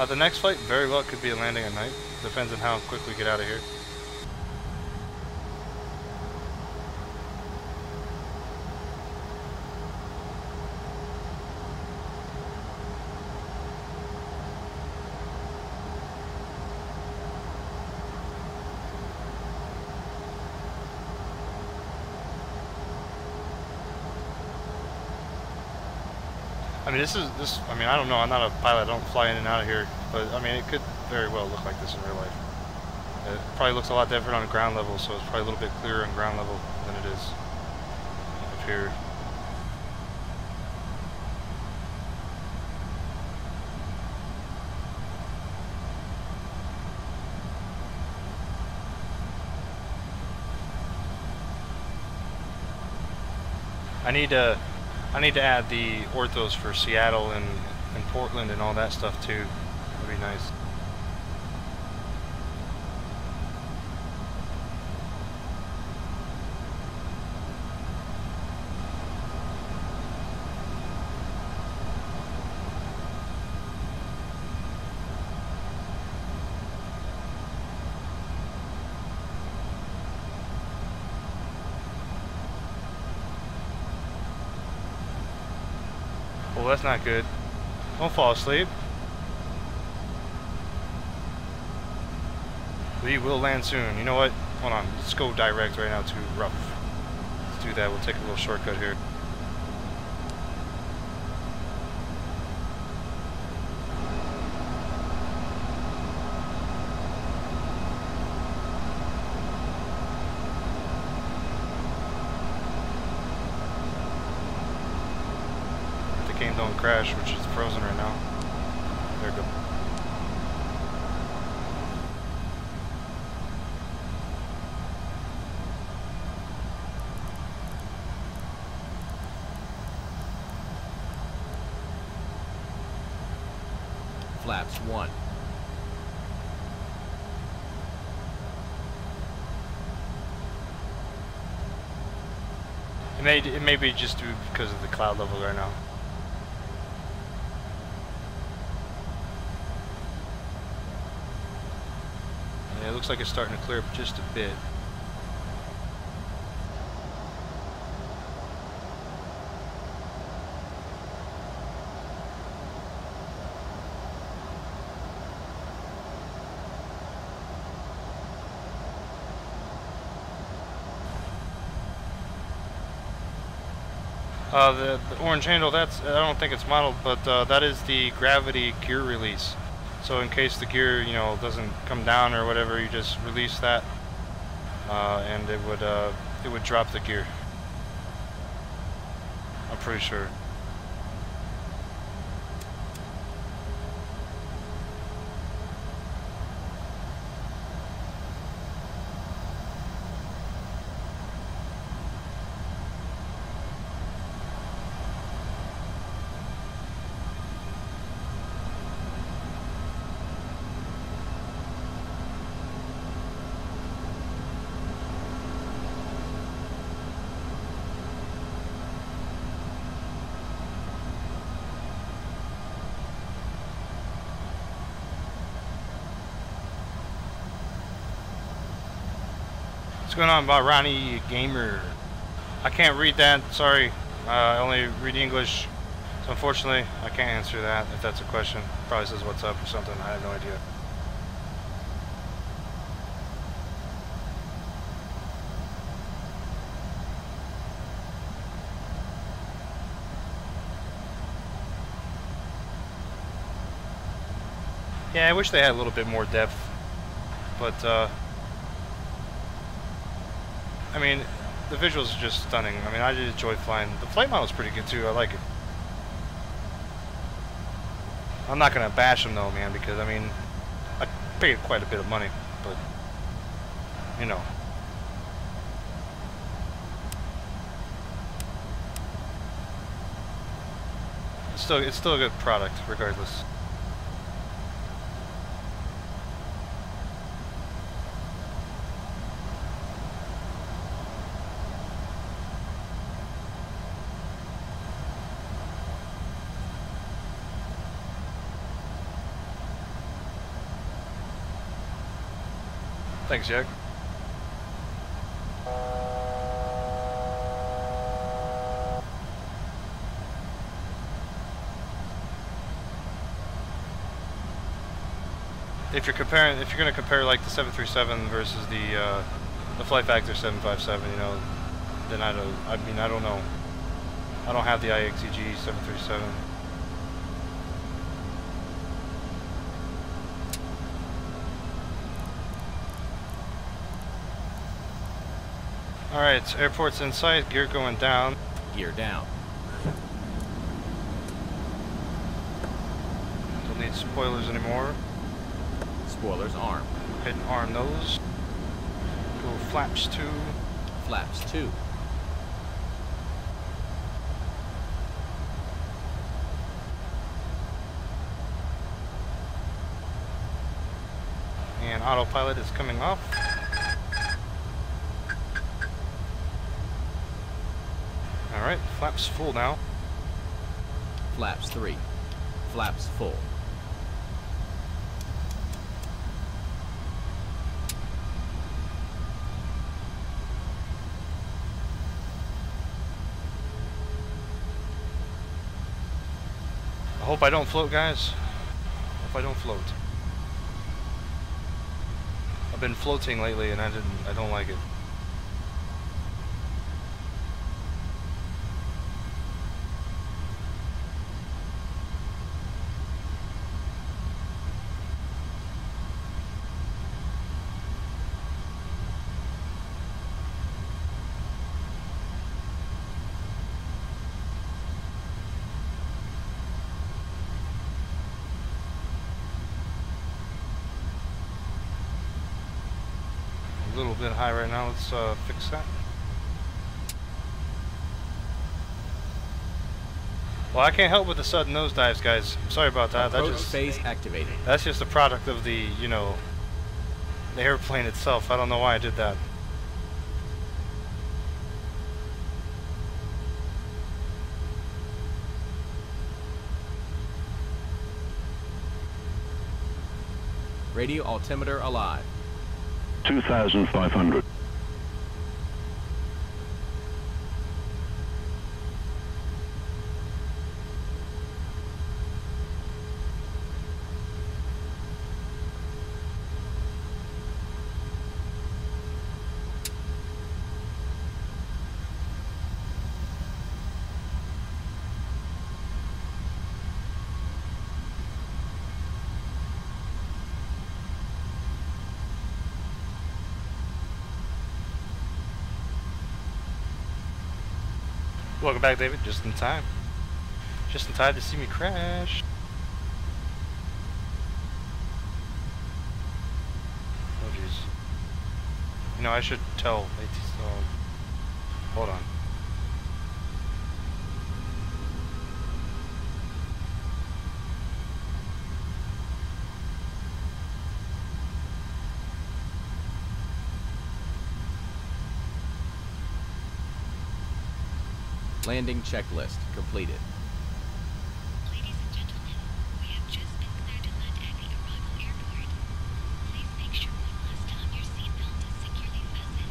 The next flight very well could be a landing at night. Depends on how quick we get out of here. I mean, I mean, I don't know, I'm not a pilot, I don't fly in and out of here, but I mean, it could very well look like this in real life. It probably looks a lot different on ground level, so it's probably a little bit clearer on ground level than it is up here. I need to add the orthos for Seattle and Portland and all that stuff too. That'd be nice. Well, that's not good. Don't fall asleep. We will land soon. You know what? Hold on. Let's go direct right now to rough. Let's do that. We'll take a little shortcut here. Don't crash, which is frozen right now. There we go. Flaps 1. It may be just because of the cloud level right now. Yeah, it looks like it's starting to clear up just a bit. The orange handle, that's, I don't think it's modeled, but that is the gravity gear release. So in case the gear, you know, doesn't come down or whatever, you just release that, and it would drop the gear. I'm pretty sure. What's going on, Ronnie Gamer? I can't read that. Sorry. I only read English. So unfortunately, I can't answer that. If that's a question, probably says what's up or something. I have no idea. Yeah, I wish they had a little bit more depth, but I mean, the visuals are just stunning. I mean, I did enjoy flying. The flight model's pretty good too. I like it. I'm not gonna bash them though, man, because I mean, I paid quite a bit of money, but you know. It's still a good product, regardless. Thanks, Jack. If you're gonna compare like the 737 versus the Flight Factor 757, you know, then I don't know. I don't have the IXEG 737. Alright, airport's in sight, gear going down. Gear down. Don't need spoilers anymore. Spoilers armed. Go ahead and arm those. Go flaps 2. Flaps 2. And autopilot is coming off. Alright, flaps full now. Flaps 3. Flaps full. I hope I don't float, guys. Hope I don't float. I've been floating lately and I don't like it. A little bit high right now. Let's fix that. Well, I can't help with the sudden nosedives, guys. I'm sorry about that. Approach phase activated. That's just a product of the, you know, the airplane itself. I don't know why I did that. Radio altimeter alive. 2,500. Welcome back, David. Just in time. Just in time to see me crash. Oh jeez. You know, I should tell hold on. Landing checklist completed. Ladies and gentlemen, we have just been cleared to land at the arrival airport. Please make sure one last time your seatbelt is securely fastened.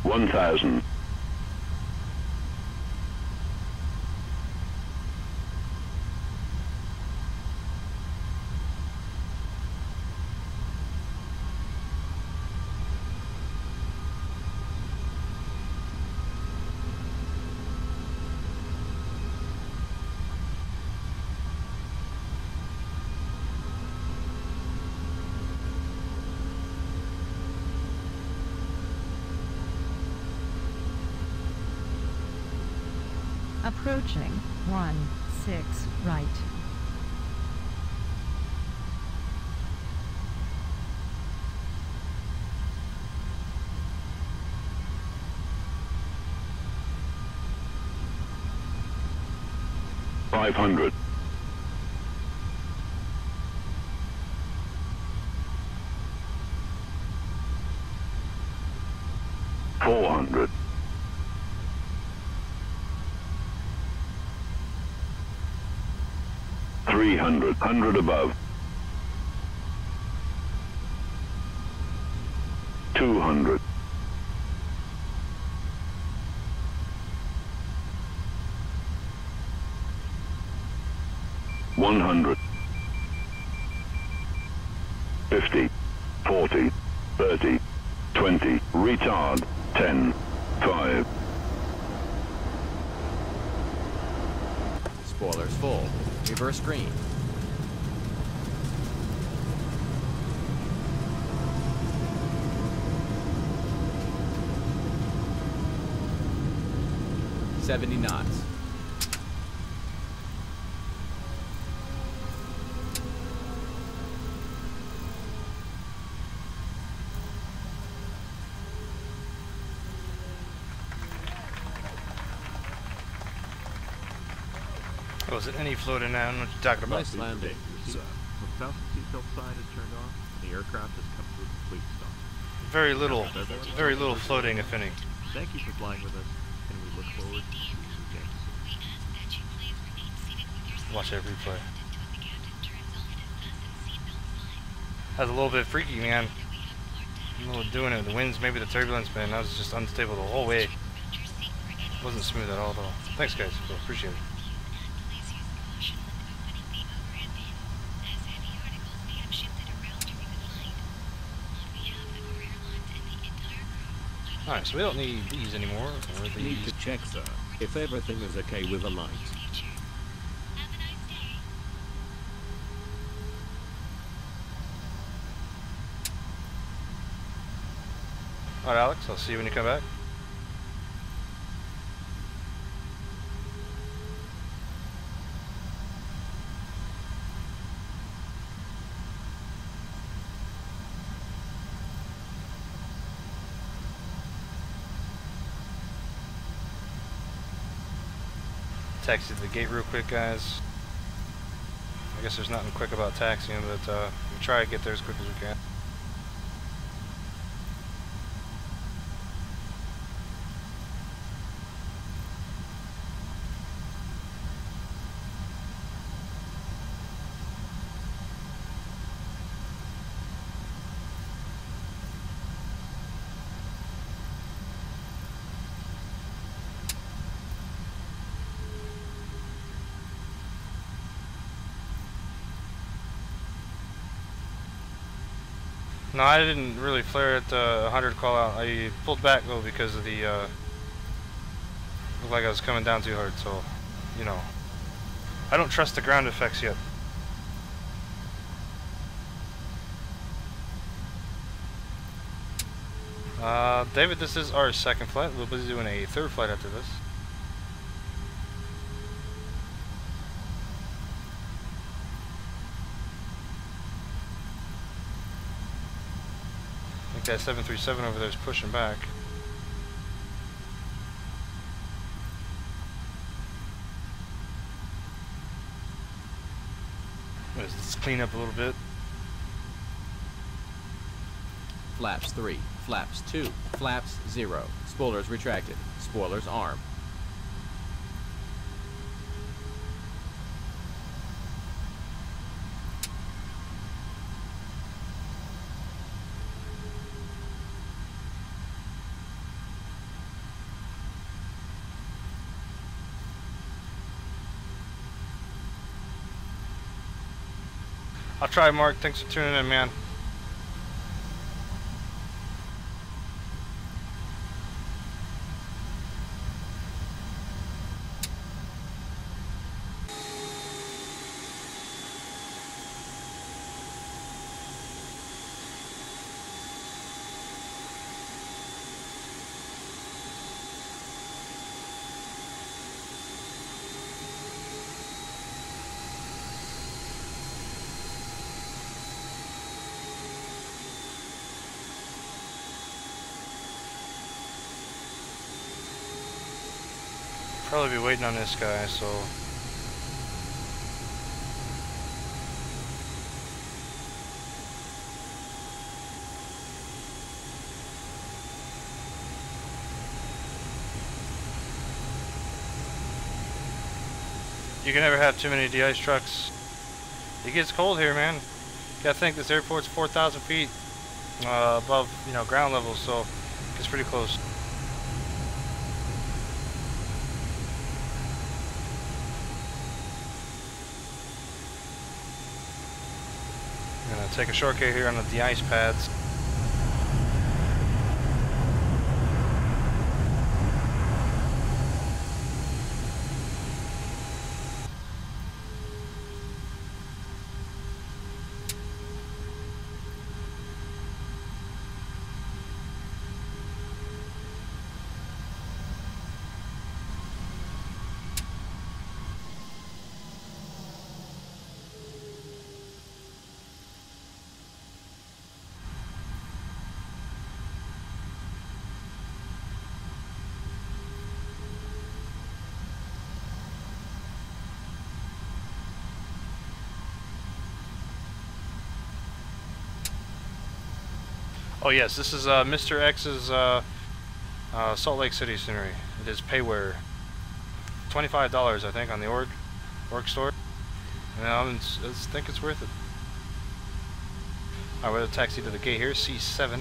1000. Approaching 16 right. $500. 400. 300. 100 above. 200. 100. 50. 40. 30. 20. Retard. 10. 5. Spoilers full. Reverse green. $70 knots. Oh, is it any floating now? I don't know what you're talking about. Nice landing, sir. The fasten seatbelt sign is turned on, and the aircraft has come to a complete stop. Very little floating, if any. Thank you for flying with us, and we look forward to seeing you again soon. Watch that replay. That was a little bit freaky, man. I don't know what doing it. The winds, maybe the turbulence, man. I was just unstable the whole way. Wasn't smooth at all, though. Thanks, guys. Cool. Appreciate it. Alright, so we don't need these anymore. Or these. Need to check, sir, if everything is okay with the light. Alright, Alex, I'll see you when you come back. Taxi to the gate real quick, guys. I guess there's nothing quick about taxiing, but we'll try to get there as quick as we can. No, I didn't really flare at the 100 call out. I pulled back though because of the looked like I was coming down too hard, so you know. I don't trust the ground effects yet. David, this is our second flight. We'll be doing a third flight after this. That 737 over there is pushing back. Let's clean up a little bit. Flaps 3, flaps 2, flaps 0. Spoilers retracted. Spoilers arm. I'll try, Mark. Thanks for tuning in, man. Probably be waiting on this guy, so you can never have too many de-ice trucks. It gets cold here, man. You gotta think this airport's 4,000 feet above, you know, ground level, so it gets pretty close. Gonna take a shortcut here on the de-ice pads. Oh yes, this is Mr. X's Salt Lake City scenery. It is payware. $25 I think on the org store. And I think it's worth it. Alright, we're gonna taxi to the gate here, C7.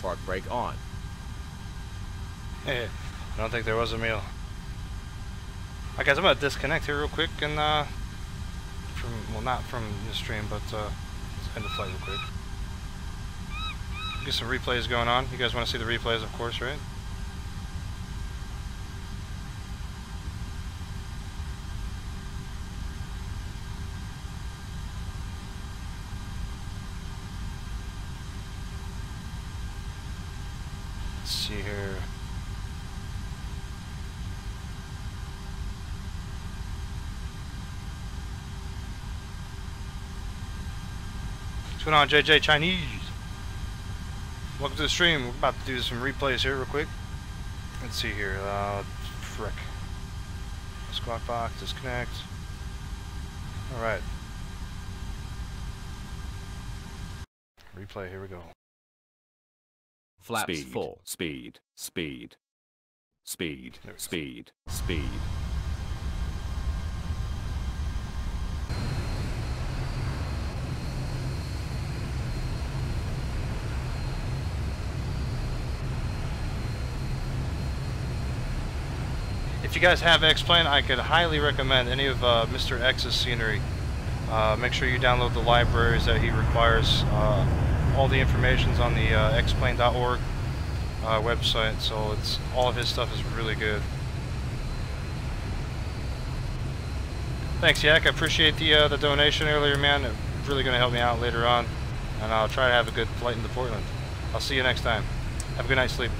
Park brake on. I don't think there was a meal. Alright guys, I'm gonna disconnect here real quick and well, not from the stream, but let's end the flight real quick. Get some replays going on. You guys want to see the replays, of course, right? Let's see here. What's going on, JJ Chinese? Welcome to the stream. We're about to do some replays here real quick. Let's see here. Frick. Squawk box, disconnect. Alright. Replay, here we go. Flaps Speed, full. speed, speed, speed, speed, speed. If you guys have X-Plane, I could highly recommend any of Mr. X's scenery. Make sure you download the libraries that he requires. all the information's on the xplane.org website, so it's all of his stuff is really good. Thanks, Yak. I appreciate the donation earlier, man. It's really going to help me out later on, and I'll try to have a good flight into Portland. I'll see you next time. Have a good night's sleep.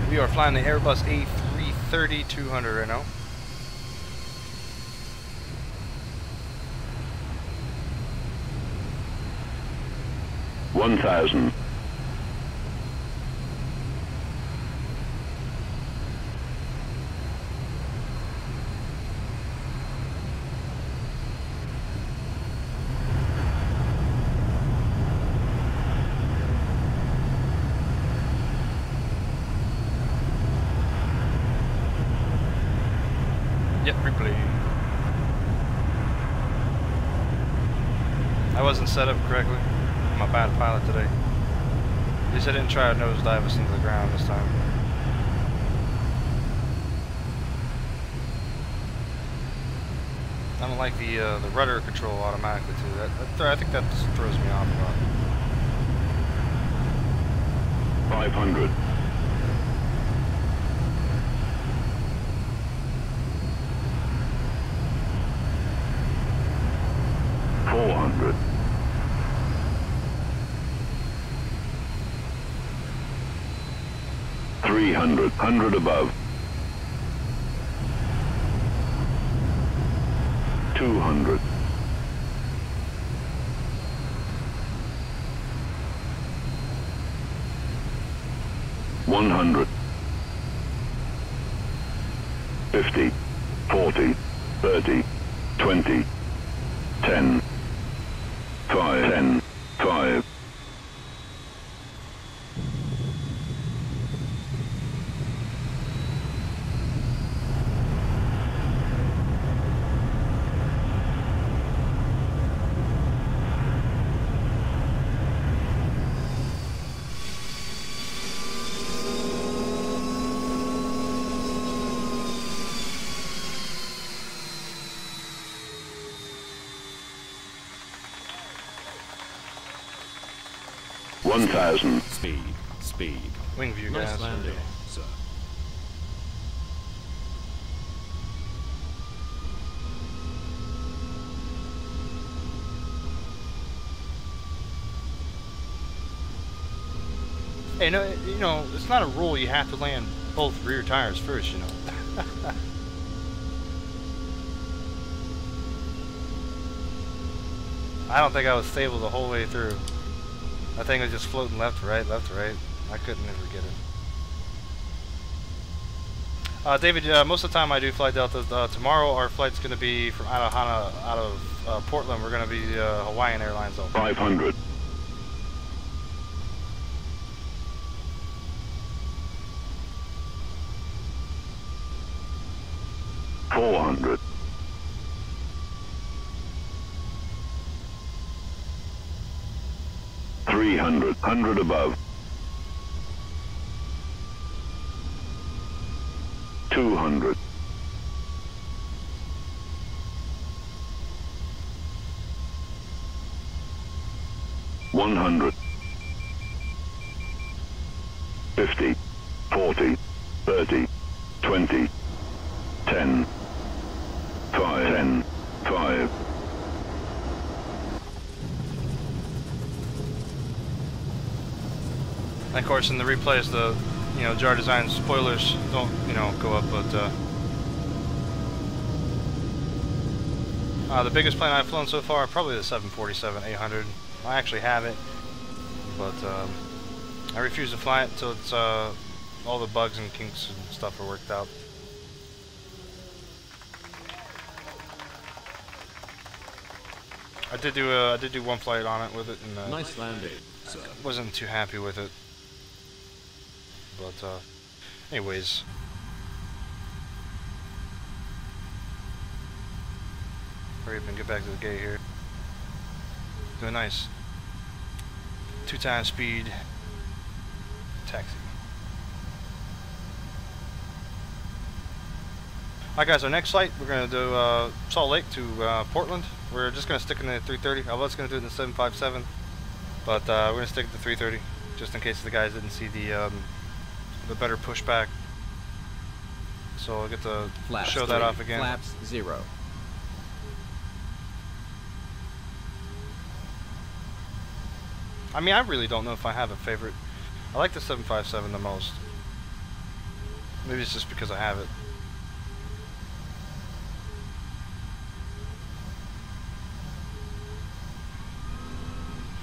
We are flying the Airbus A330-200 right now. $1,000. Yep, replay. I wasn't set up correctly. I'm a bad pilot today. At least I didn't try to nosedive us into the ground this time. I don't like the rudder control automatically too. I think that just throws me off a lot. 500. 400. 300. 100 above. 200. 100. 50. 40. 30. 20. 10. 5. 10. 5. Speed. Wing view, Nice guys. landing, sir. Hey, no, you know, it's not a rule you have to land both rear tires first, you know. I don't think I was stable the whole way through. I think it was just floating left to right, left to right. I couldn't ever get it. David, most of the time I do fly Delta. Tomorrow our flight's going to be from out of Portland. We're going to be Hawaiian Airlines. 500. 400. 300. 100 above. 200. 100. 50. 40. 30. 20. 10. 5. 10. 5. And of course, in the replays, the JAR design spoilers don't go up, but the biggest plane I've flown so far, probably the 747-800. I actually have it, but I refuse to fly it until it's all the bugs and kinks and stuff are worked out. I did do one flight on it with it, and Nice landing, sir. wasn't too happy with it. But Anyways. Hurry up and get back to the gate here. Doing nice. 2 times speed. Taxi. Alright guys, our next flight, we're going to do Salt Lake to Portland. We're just going to stick in the 330. I was going to do it in the 757, but we're going to stick with the 330, just in case the guys didn't see the better pushback. So I'll get to Flaps show 3, that off again. Flaps 0. I mean, I really don't know if I have a favorite. I like the 757 the most. Maybe it's just because I have it.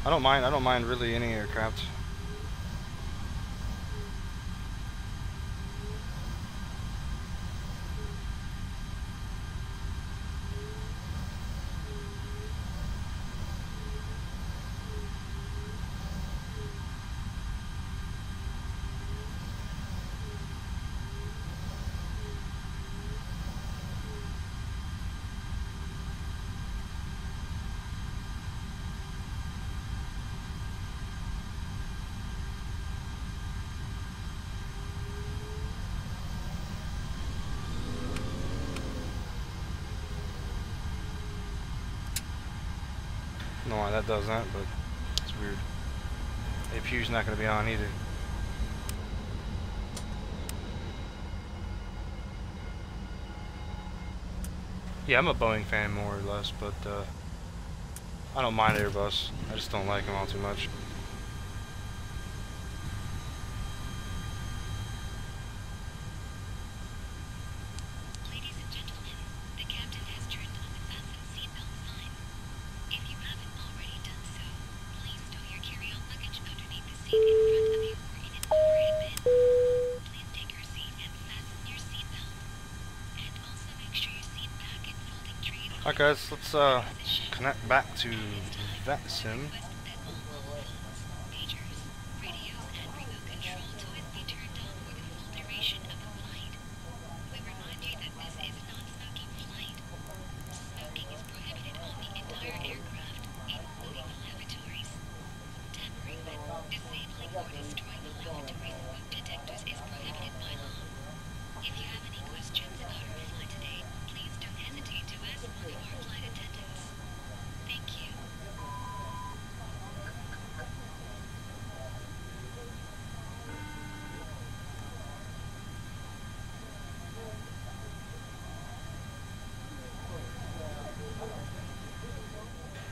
I don't mind really any aircraft. I don't know why that does that, but it's weird. APU's not going to be on either. Yeah, I'm a Boeing fan more or less, but I don't mind Airbus. I just don't like them all too much. Ladies and gentlemen, the captain has turned on the VATSIM seatbelt sign. If you haven't already done so, please stow your carry-on luggage underneath the seat in front of you or in an overhead bin. Please take your seat and fasten your seatbelt. And also make sure your seat back and folding trays. Alright guys, let's connect back to VATSIM.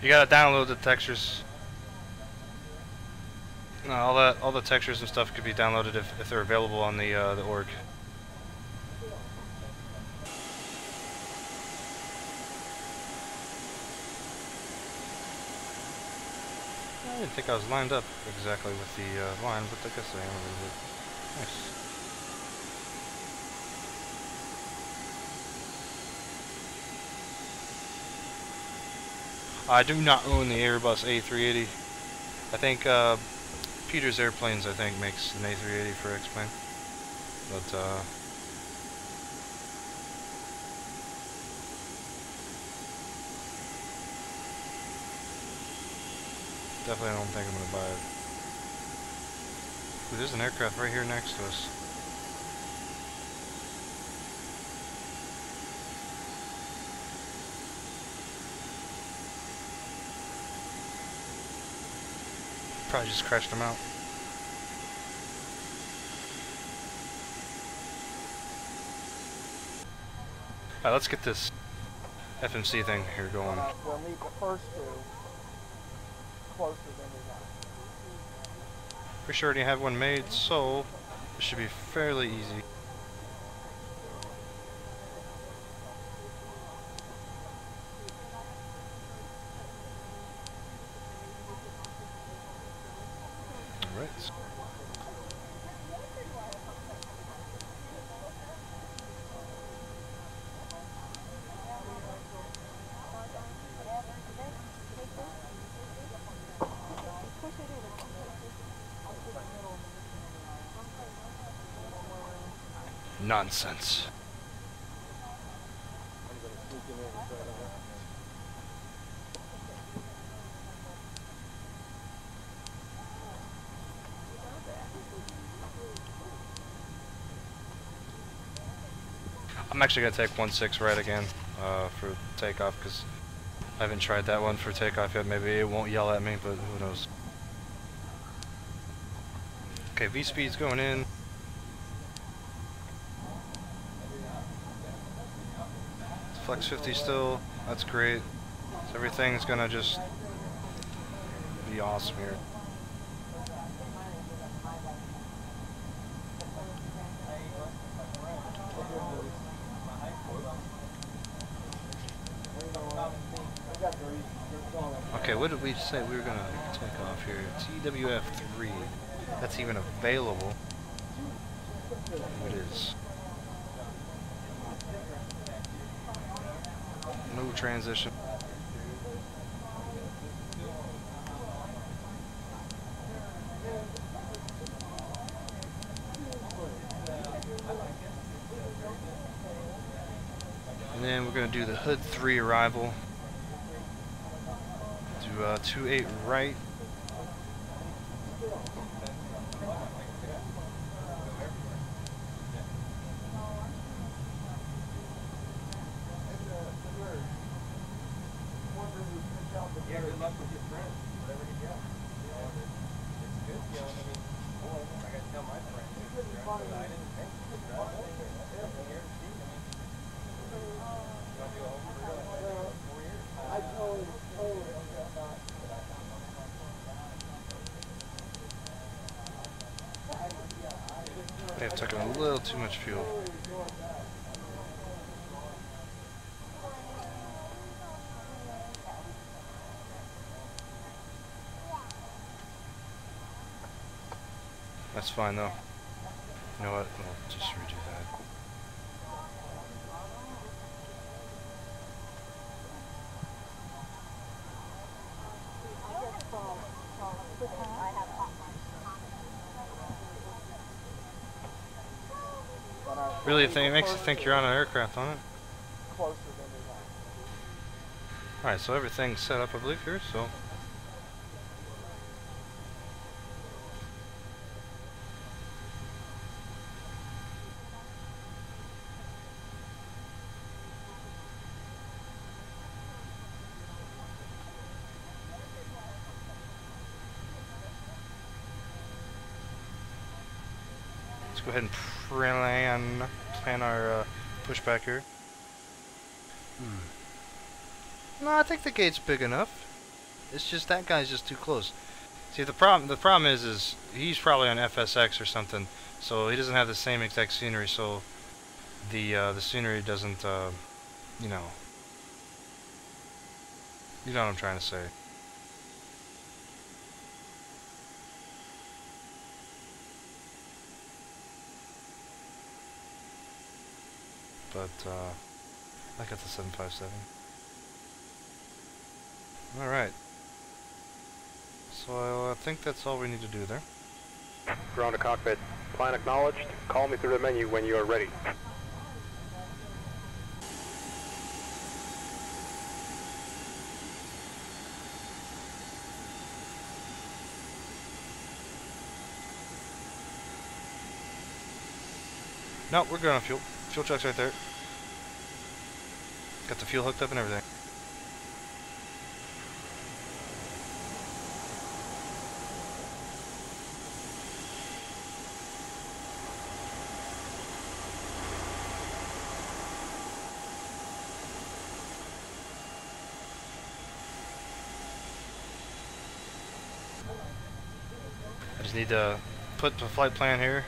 You gotta download the textures. No, all the textures and stuff could be downloaded if they're available on the org. I didn't think I was lined up exactly with the line, but I guess I am a little bit. Nice. I do not own the Airbus A380. I think Peter's Airplanes, I think, makes an A380 for X-Plane. But definitely don't think I'm gonna buy it. Ooh, there's an aircraft right here next to us. Probably just crashed them out. Alright, let's get this FMC thing here going. We'll need the first two closer than we got. Pretty sure I already have one made, so it should be fairly easy. Alright. nonsense. I'm actually going to take 1.6 right again for takeoff, because I haven't tried that one for takeoff yet. Maybe it won't yell at me, but who knows. Okay, V-speed's going in. Flex 50 still, that's great. So everything's going to just be awesome here. Okay, what did we say we were gonna take off here? TWF3. That's even available. It is. No transition. And then we're gonna do the Hood 3 arrival. Do 2.8 right. Yeah, good luck with your friends, whatever you got. It's good, you know, I mean, I gotta tell my friends. I didn't think you could drive. I totally. They have taken a little too much fuel. That's fine though. You know what? We'll just redo that. Really, it makes you think you're on an aircraft, on it? Alright, so everything's set up, I believe, here, so. Let's go ahead and plan our pushback here. No, I think the gate's big enough. It's just that guy's just too close. See, the problem is he's probably on FSX or something, so he doesn't have the same exact scenery. So the scenery doesn't, you know what I'm trying to say. But I got the 757. Alright. So I think that's all we need to do there. Ground to cockpit. Plan acknowledged. Call me through the menu when you are ready. No, we're good on fuel. Fuel truck's right there. Got the fuel hooked up and everything. I just need to put the flight plan here.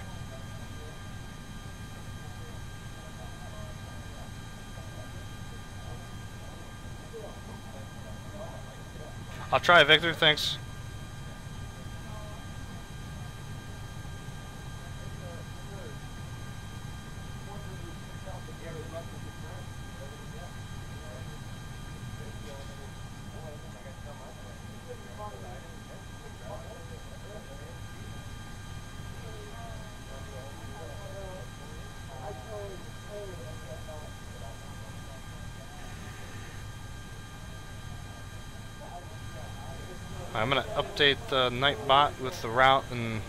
I'll try, Victor, thanks. I'm gonna update the Nightbot with the route and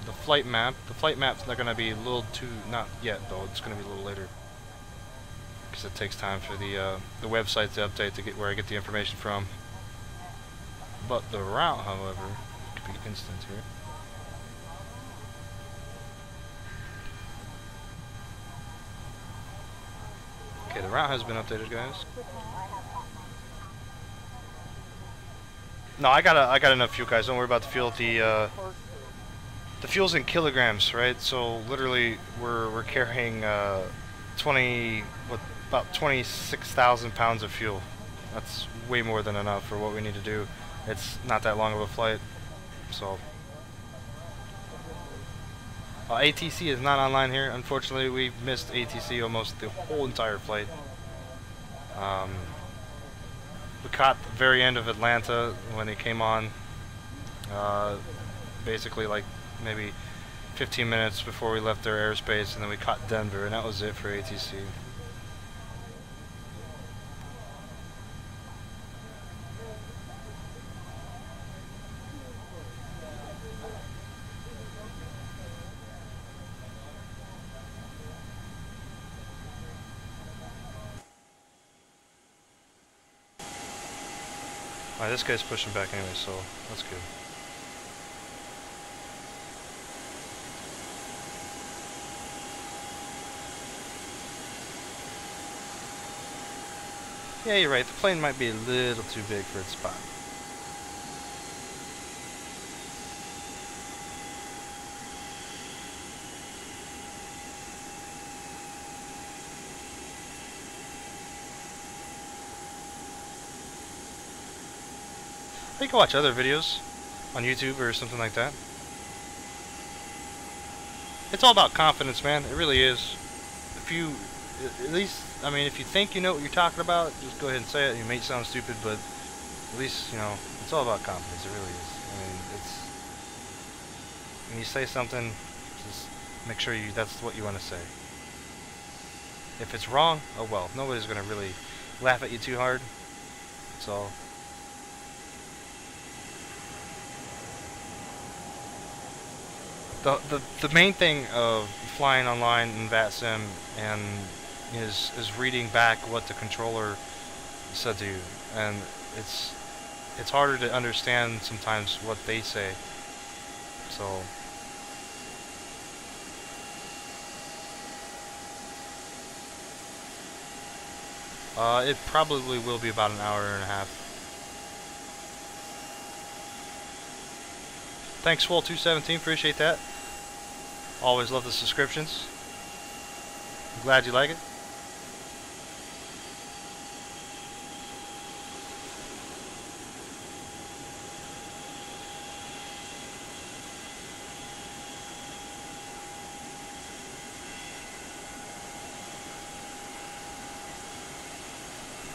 the flight map. The flight map's not gonna be a little too, not yet though, it's gonna be a little later. Because it takes time for the website to update to get where I get the information from. But the route, however, could be instant here. Okay, the route has been updated, guys. No, I got enough fuel, guys. Don't worry about the fuel. The fuel's in kilograms, right? So literally, we're carrying about 26,000 pounds of fuel. That's way more than enough for what we need to do. It's not that long of a flight, so. ATC is not online here. Unfortunately, we missed ATC almost the whole entire flight. We caught the very end of Atlanta when it came on. Basically, like maybe 15 minutes before we left their airspace, and then we caught Denver, and that was it for ATC. Alright, this guy's pushing back anyway, so that's good. Yeah, you're right. The plane might be a little too big for its spot. You can watch other videos on YouTube or something like that. It's all about confidence, man. It really is. If you, at least, I mean, if you think you know what you're talking about, just go ahead and say it. You may sound stupid, but at least, you know, it's all about confidence. It really is. I mean, it's, when you say something, just make sure that's what you want to say. If it's wrong, oh well. Nobody's going to really laugh at you too hard. So. The main thing of flying online in VATSIM and is reading back what the controller said to you, and it's harder to understand sometimes what they say. So it probably will be about an hour and a half. Thanks, Swole217, appreciate that. Always love the subscriptions. I'm glad you like it.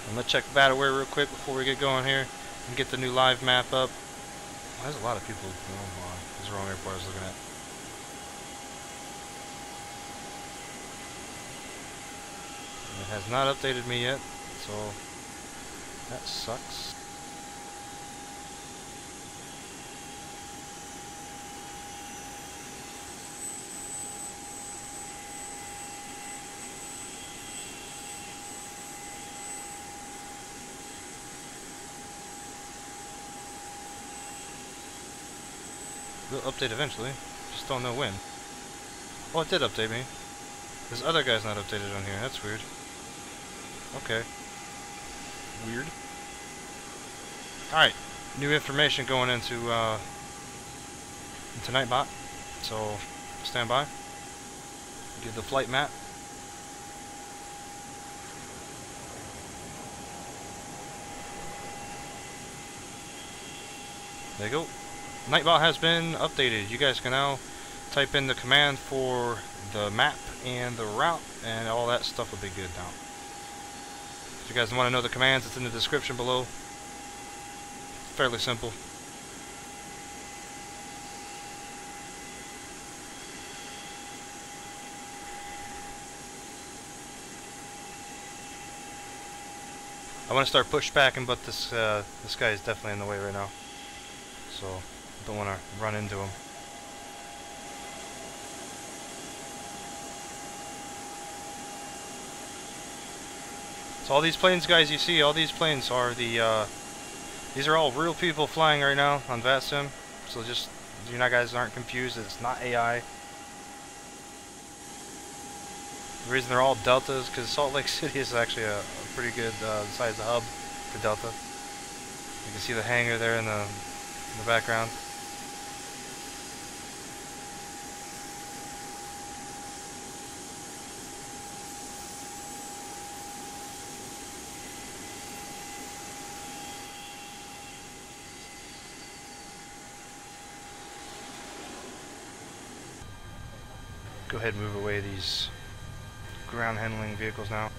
I'm gonna check VATAware real quick before we get going here and get the new live map up. There's a lot of people. Oh my, this is the wrong airport I was looking at. It has not updated me yet, so that sucks. Will update eventually, just don't know when. Oh, it did update me. This other guy's not updated on here, that's weird. Okay. Weird. Alright, new information going into Nightbot, so stand by. Give the flight map. There you go. Nightbot has been updated. You guys can now type in the command for the map and the route, and all that stuff will be good now. If you guys want to know the commands, it's in the description below. Fairly simple. I want to start pushbacking, but this guy is definitely in the way right now. so don't want to run into them. So all these planes, guys, you see, all these planes are the, these are all real people flying right now on VATSIM. So just, you know, guys aren't confused, it's not AI. The reason they're all Deltas, because Salt Lake City is actually a pretty good size hub for Delta. You can see the hangar there in the background. Go ahead and move away these ground handling vehicles now.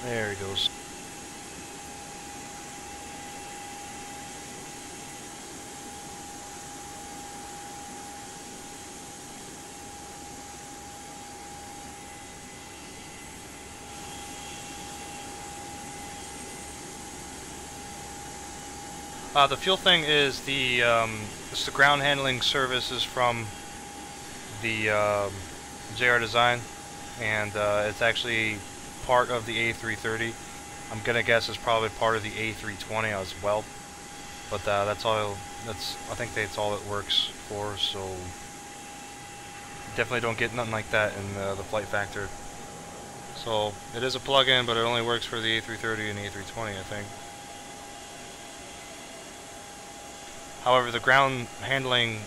There he goes. The fuel thing is it's the ground handling services from the JR design, and it's actually part of the A330. I'm gonna guess it's probably part of the A320 as well, but that's all. I think that's all it works for. So definitely don't get nothing like that in the flight factor. So it is a plug-in, but it only works for the A330 and the A320, I think. However, the ground handling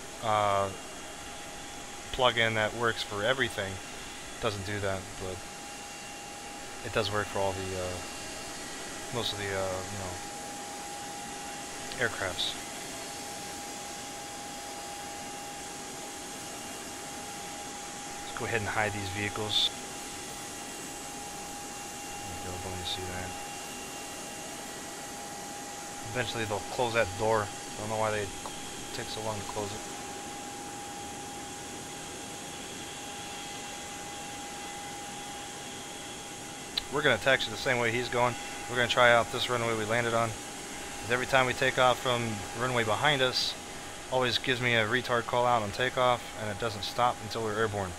plug-in that works for everything doesn't do that, but it does work for all the most of the you know, aircrafts. Let's go ahead and hide these vehicles. There you go, don't you see that? Eventually they'll close that door. I don't know why they take so long to close it. We're going to taxi the same way he's going. We're going to try out this runway we landed on. Every time we take off from the runway behind us, always gives me a retard call out on takeoff, and it doesn't stop until we're airborne.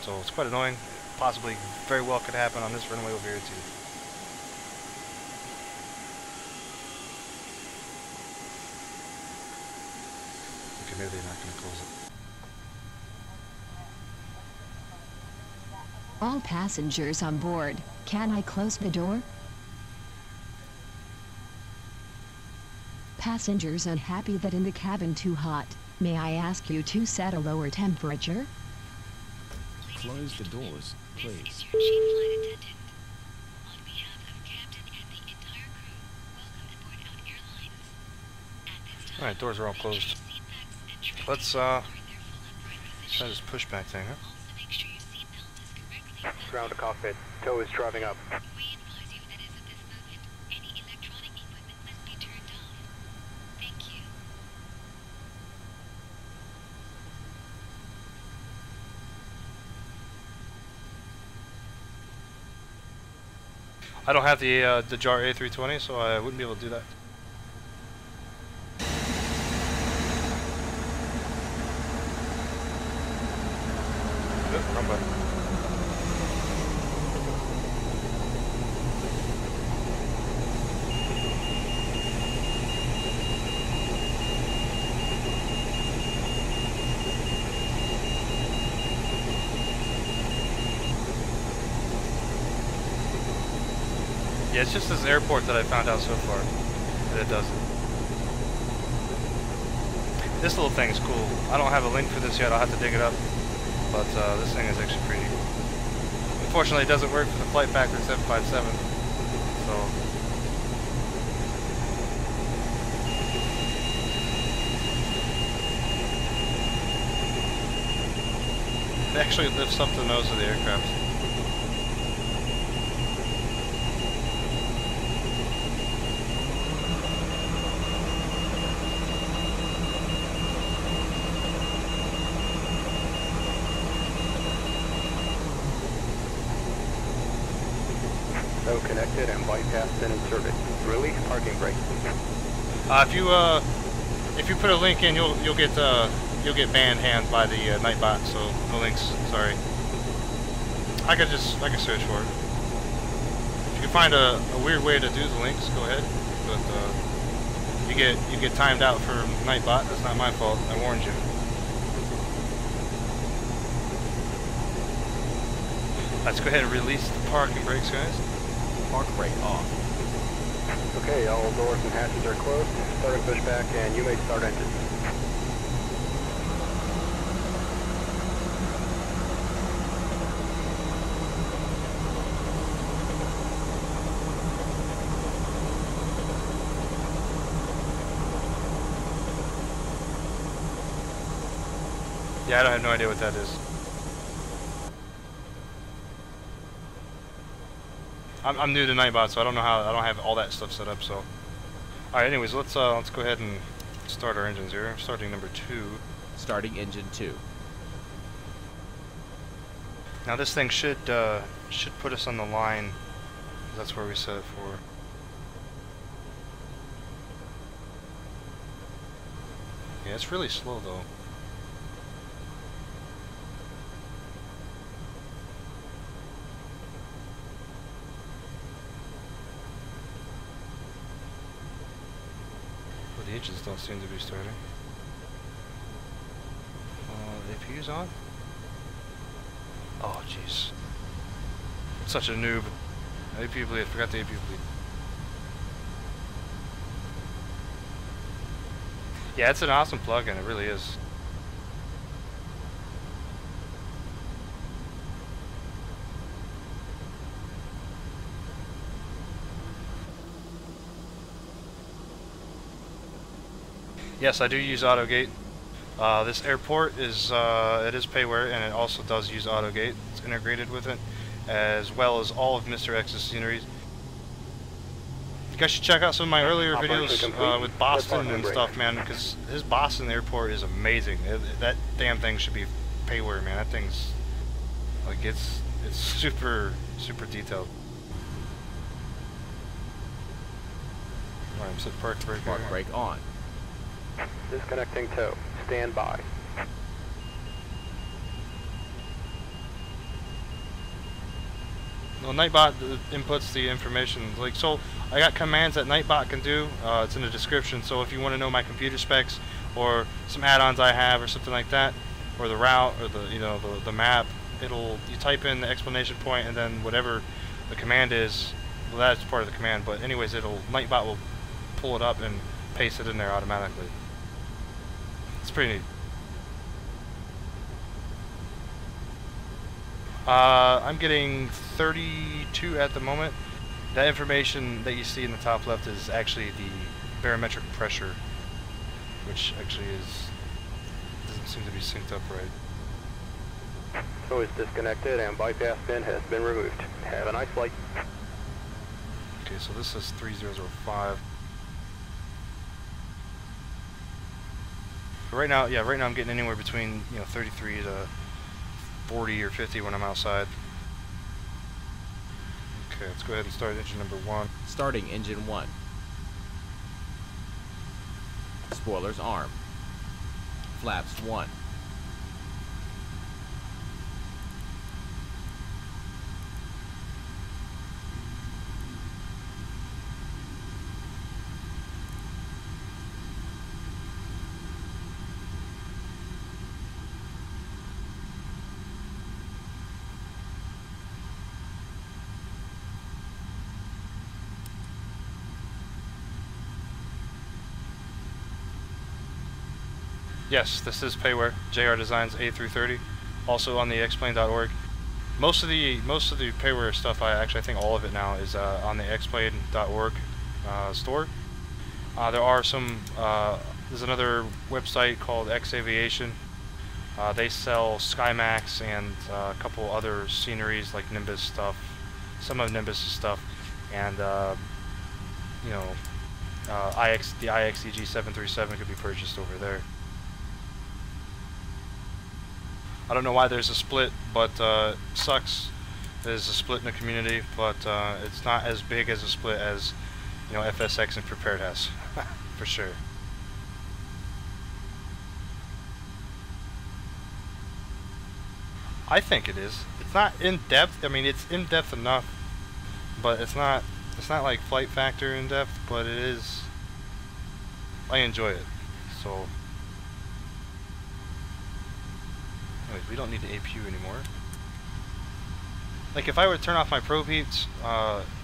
So it's quite annoying. Possibly very well could happen on this runway over here too. Okay, maybe they're not going to close it. All passengers on board, can I close the door? Passengers unhappy that in the cabin too hot. May I ask you to set a lower temperature? Close the doors, please. This is your chief flight attendant. On behalf of Captain and the entire crew, welcome aboard Out Airlines. At this time, Alright, doors are all closed. seat backs and tray Let's tables are in their full upright try position. this pushback thing, huh? Also make sure your seat belt is correctly fastened. Ground to cockpit. Tow is driving up. We advise you that as of this moment, any electronic equipment must be turned off. Thank you. I don't have the JAR A320, so I wouldn't be able to do that. Wrong button. Yeah, it's just this airport that I found out so far that it doesn't. This little thing is cool. I don't have a link for this yet. I'll have to dig it up. But this thing is actually pretty. Unfortunately, it doesn't work for the flight pack for 757. So. It actually lifts up the nose of the aircraft. So connected and bypass been inserted. Release parking brake. If you put a link in, you'll get banned hand by the Nightbot. So no links. Sorry. I could search for it. If you can find a weird way to do the links, go ahead. But you get timed out for Nightbot. That's not my fault. I warned you. Let's go ahead and release the parking brakes, guys. Park brake off. Okay, all doors and hatches are closed. Starting pushback, and you may start engine. Yeah, I have no idea what that is. I'm new to Nightbot, so I don't know how. I don't have all that stuff set up. So, all right. Anyways, let's go ahead and start our engines here. Starting number 2. Starting engine 2. Now this thing should put us on the line. That's where we set it for. Yeah, it's really slow though. The engines don't seem to be starting. The APU's on? Oh, jeez. Such a noob. APU bleed. I forgot the APU bleed. Yeah, it's an awesome plugin. It really is. Yes, I do use AutoGate. This airport is it is payware, and it also does use AutoGate. It's integrated with it, as well as all of Mr. X's sceneries. You guys should check out some of my earlier videos with Boston and stuff, man, because his Boston airport is amazing. That damn thing should be payware, man. That thing's like it's super detailed. Alright, I'm set park brake. Park brake on. Disconnecting tow. Stand by. Well, Nightbot inputs the information. Like, so I got commands that Nightbot can do. It's in the description. So if you want to know my computer specs or some add-ons I have or something like that, or the route or the map, you type in the explanation point and then whatever the command is. Well, that's part of the command. But anyways, Nightbot will pull it up and paste it in there automatically. It's pretty neat. I'm getting 32 at the moment. That information that you see in the top left is actually the barometric pressure, which actually doesn't seem to be synced up right. So it's disconnected and bypass pin has been removed. Have a nice flight. Okay, so this is 3005. Right now, I'm getting anywhere between 33 to 40 or 50 when I'm outside. Okay, let's go ahead and start engine number 1. Starting engine 1. Spoilers armed. Flaps 1. Yes, this is payware. JR Designs A330, also on the xplane.org. Most of the payware stuff, I think all of it now is on the xplane.org store. There are some. There's another website called XAviation. They sell SkyMax and a couple other sceneries like Nimbus stuff, some of Nimbus stuff, and you know, the IXEG 737 could be purchased over there. I don't know why there's a split, but sucks. There's a split in the community, but it's not as big as a split as, you know, FSX and Prepared has, for sure. I think it is. It's not in depth. I mean, it's in depth enough, but it's not like Flight Factor in depth. But it is. I enjoy it. So. Anyways, we don't need the APU anymore. Like if I were to turn off my Pro Peeps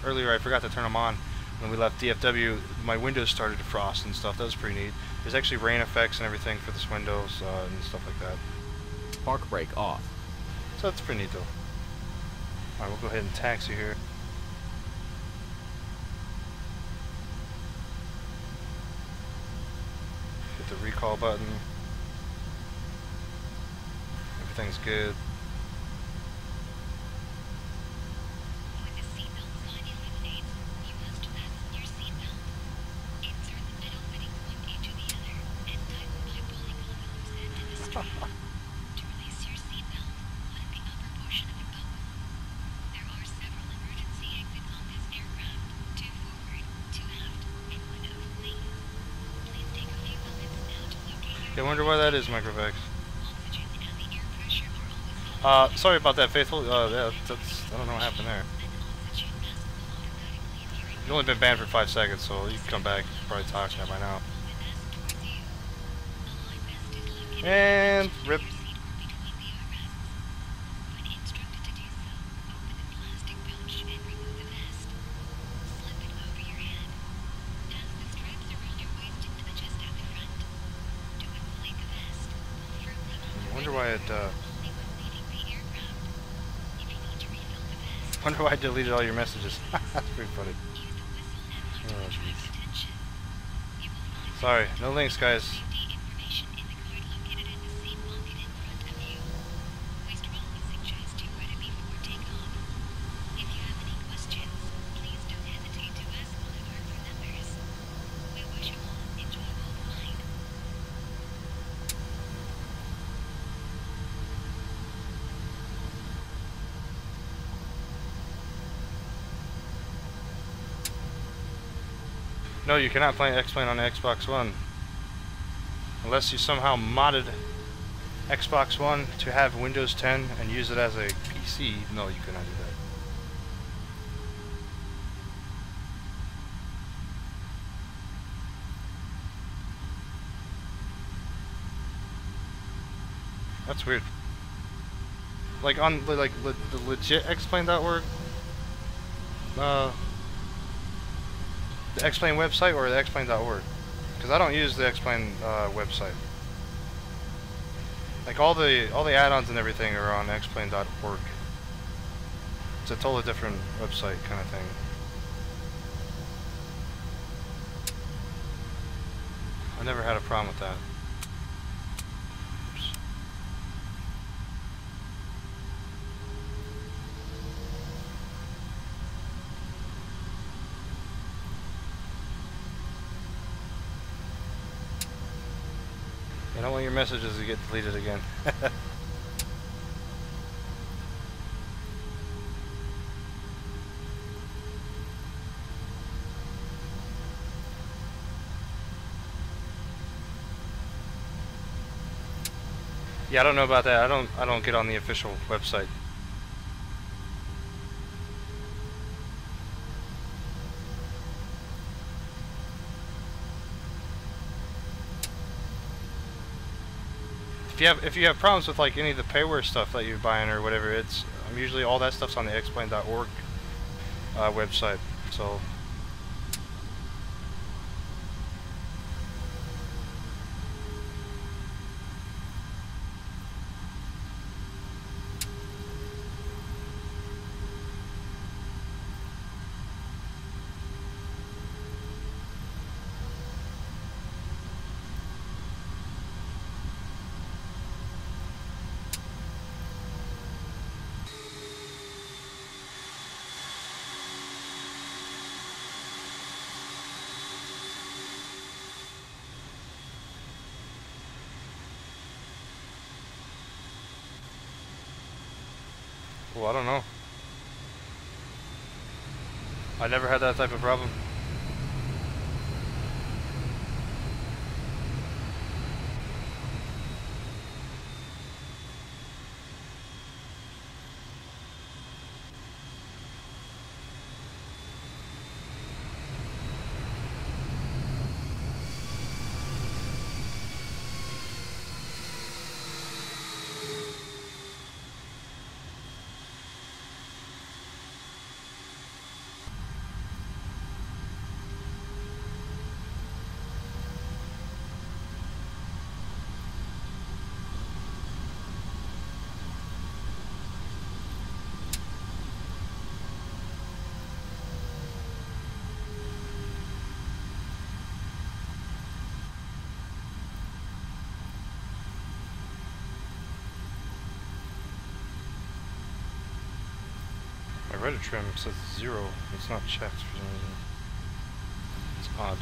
earlier, I forgot to turn them on when we left DFW. My windows started to frost and stuff. That was pretty neat. There's actually rain effects and everything for this windows and stuff like that. Park brake off. So that's pretty neat though. Alright, we'll go ahead and taxi here. Hit the recall button. Everything's good. When the seatbelt sign illuminates, you must fasten your seatbelt. Insert the metal fittings one into the other and tighten by pulling on the loose end of the strap. To release your seatbelt, let the upper portion of it buckle. There are several emergency exits on this aircraft, 2 forward, 2 aft, and 1 over wing. Please take a few moments now to locate your... I wonder why that is, Microvax. Oxygen and the air pressure are always... Sorry about that, Faithful. Yeah, I don't know what happened there. You've only been banned for 5 seconds, so you can come back. You probably talk now by now. And rip. I wonder why it, wonder why I deleted all your messages. That's pretty funny. Oh, jeez. Sorry, no links, guys. No, you cannot play X-Plane on the Xbox One. Unless you somehow modded Xbox One to have Windows 10 and use it as a PC, no, you cannot do that. That's weird. Like on the legit Xplane.org, the Xplane website or the Xplane.org? Because I don't use the Xplane website. Like all the add-ons and everything are on Xplane.org. It's a totally different website kind of thing. I never had a problem with that. Oops. I don't want your messages to get deleted again. Yeah, I don't know about that. I don't get on the official website. If you have problems with like any of the payware stuff that you're buying or whatever, it's usually all that stuff's on the xplane.org website. So Well, I don't know. I never had that type of problem. My rudder trim says 0. It's not checked for some reason. It's odd.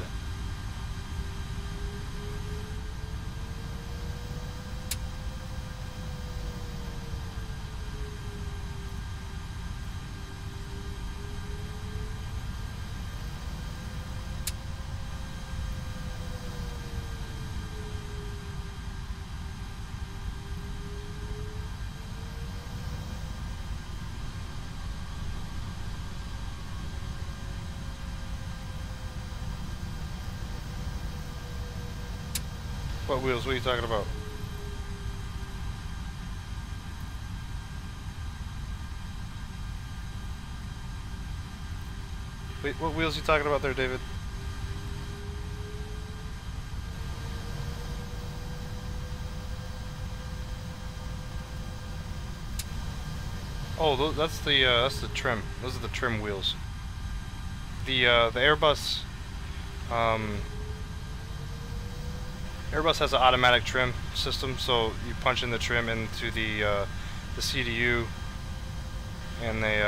What wheels? What are you talking about? Wait, what wheels are you talking about there, David? Oh, that's the trim. Those are the trim wheels. The Airbus, Airbus has an automatic trim system, so you punch in the trim into the CDU, and they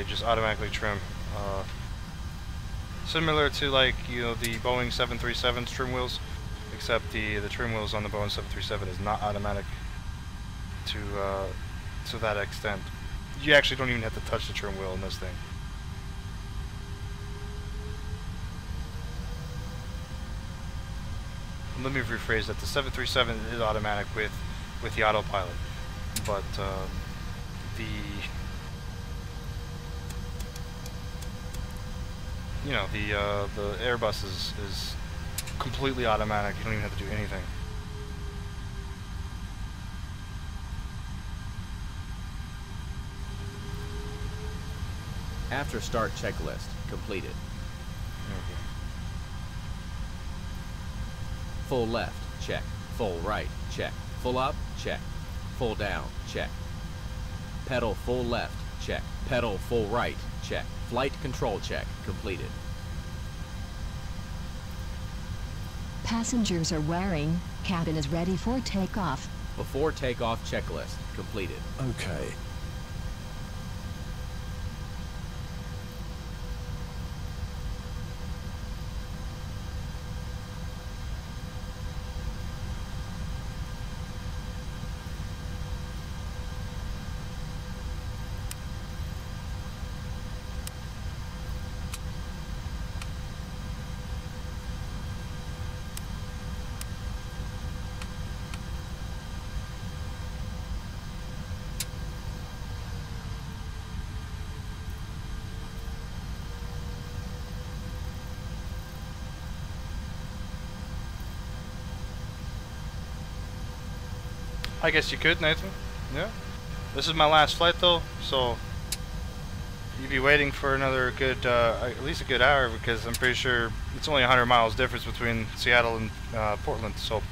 just automatically trim. Similar to, like, you know, the Boeing 737's trim wheels, except the trim wheels on the Boeing 737 is not automatic to that extent. You actually don't even have to touch the trim wheel in this thing. Let me rephrase that. The 737 is automatic with the autopilot, but the Airbus is completely automatic. You don't even have to do anything. After start checklist completed. Okay. Full left, check. Full right, check. Full up, check. Full down, check. Pedal full left, check. Pedal full right, check. Flight control check completed. Passengers are wearing. Cabin is ready for takeoff. Before takeoff checklist completed. Okay. I guess you could, Nathan. Yeah. This is my last flight though, so you'd be waiting for another good, at least a good hour, because I'm pretty sure it's only 100 miles difference between Seattle and Portland. So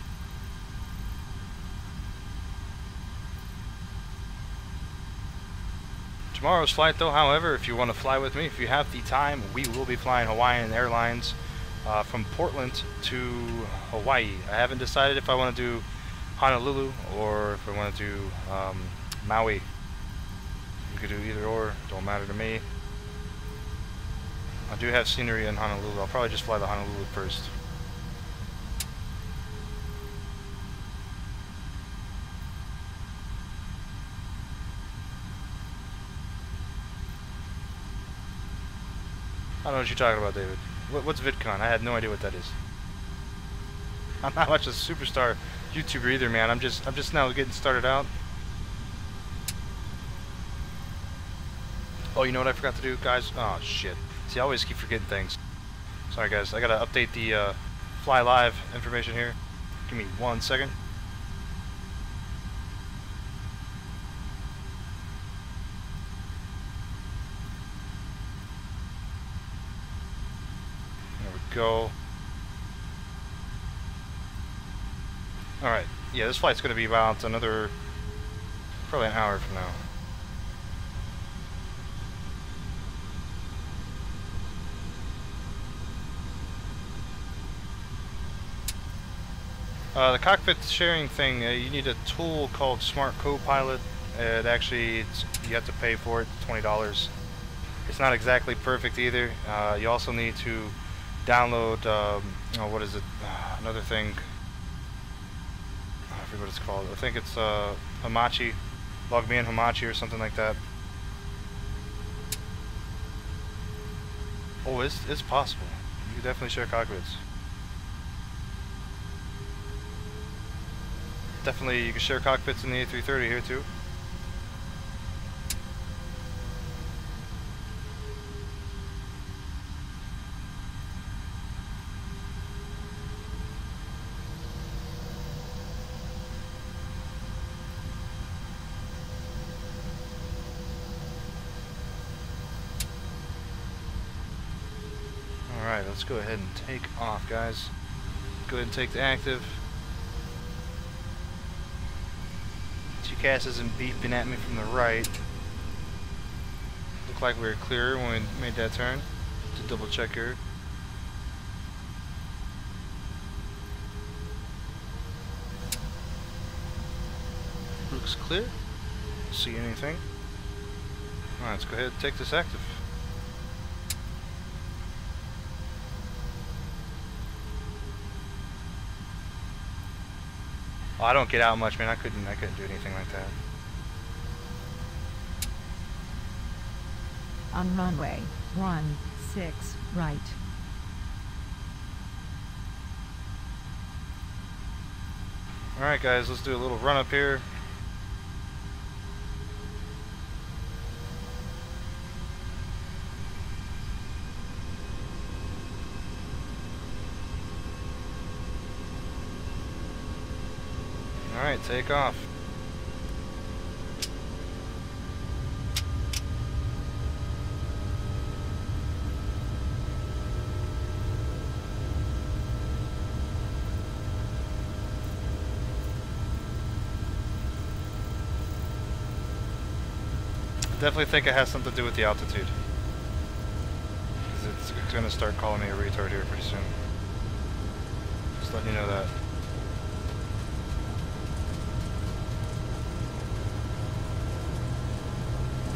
tomorrow's flight though, however, if you want to fly with me, if you have the time, we will be flying Hawaiian Airlines from Portland to Hawaii. I haven't decided if I want to do Honolulu or if I want to do Maui. You could do either or, don't matter to me. I do have scenery in Honolulu. I'll probably just fly the Honolulu first. don't know what you're talking about, David. What's VidCon? I had no idea what that is. I'm not much of a superstar YouTuber either, man. I'm just now getting started out. Oh, you know what I forgot to do, guys? Oh shit. See, I always keep forgetting things. Sorry, guys. I gotta update the Fly Live information here. Give me 1 second. There we go. Alright, yeah, this flight's going to be about another, probably an hour from now. The cockpit sharing thing, you need a tool called Smart Copilot. It actually, you have to pay for it, $20. It's not exactly perfect either. You also need to download, oh, what is it, another thing. I forget what it's called. I think it's Hamachi, Log Me In Hamachi or something like that. Oh, it's possible. You can definitely share cockpits. Definitely, you can share cockpits in the A330 here too. Alright, let's go ahead and take off, guys. Go ahead and take the active. GCAS isn't beeping at me from the right. Looked like we were clear when we made that turn. To double check here. Looks clear. See anything? Alright, let's go ahead and take this active. Oh, I don't get out much, man. I couldn't do anything like that. On runway 16 right. Alright guys, let's do a little run up here. Alright, take off. I definitely think it has something to do with the altitude. Because it's going to start calling me a retard here pretty soon. Just letting you know that.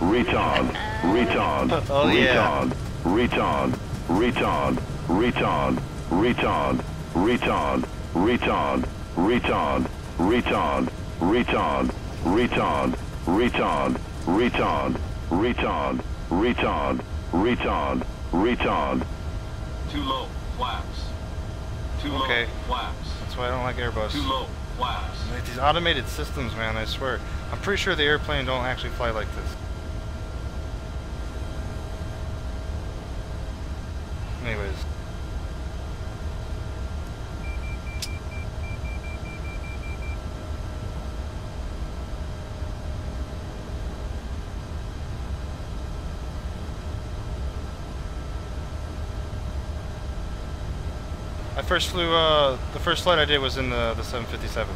Retard, retard, oh, yeah. retard, retard, retard, retard, retard, retard, retard, retard, retard, retard, retard, retard, retard, retard, retard, retard. Too low, flaps. Too low, flaps. That's why I don't like Airbus. Too low, flaps. These automated systems, man, I swear. I'm pretty sure the airplane don't actually fly like this. Anyways. I first flew, the first flight I did was in the 757.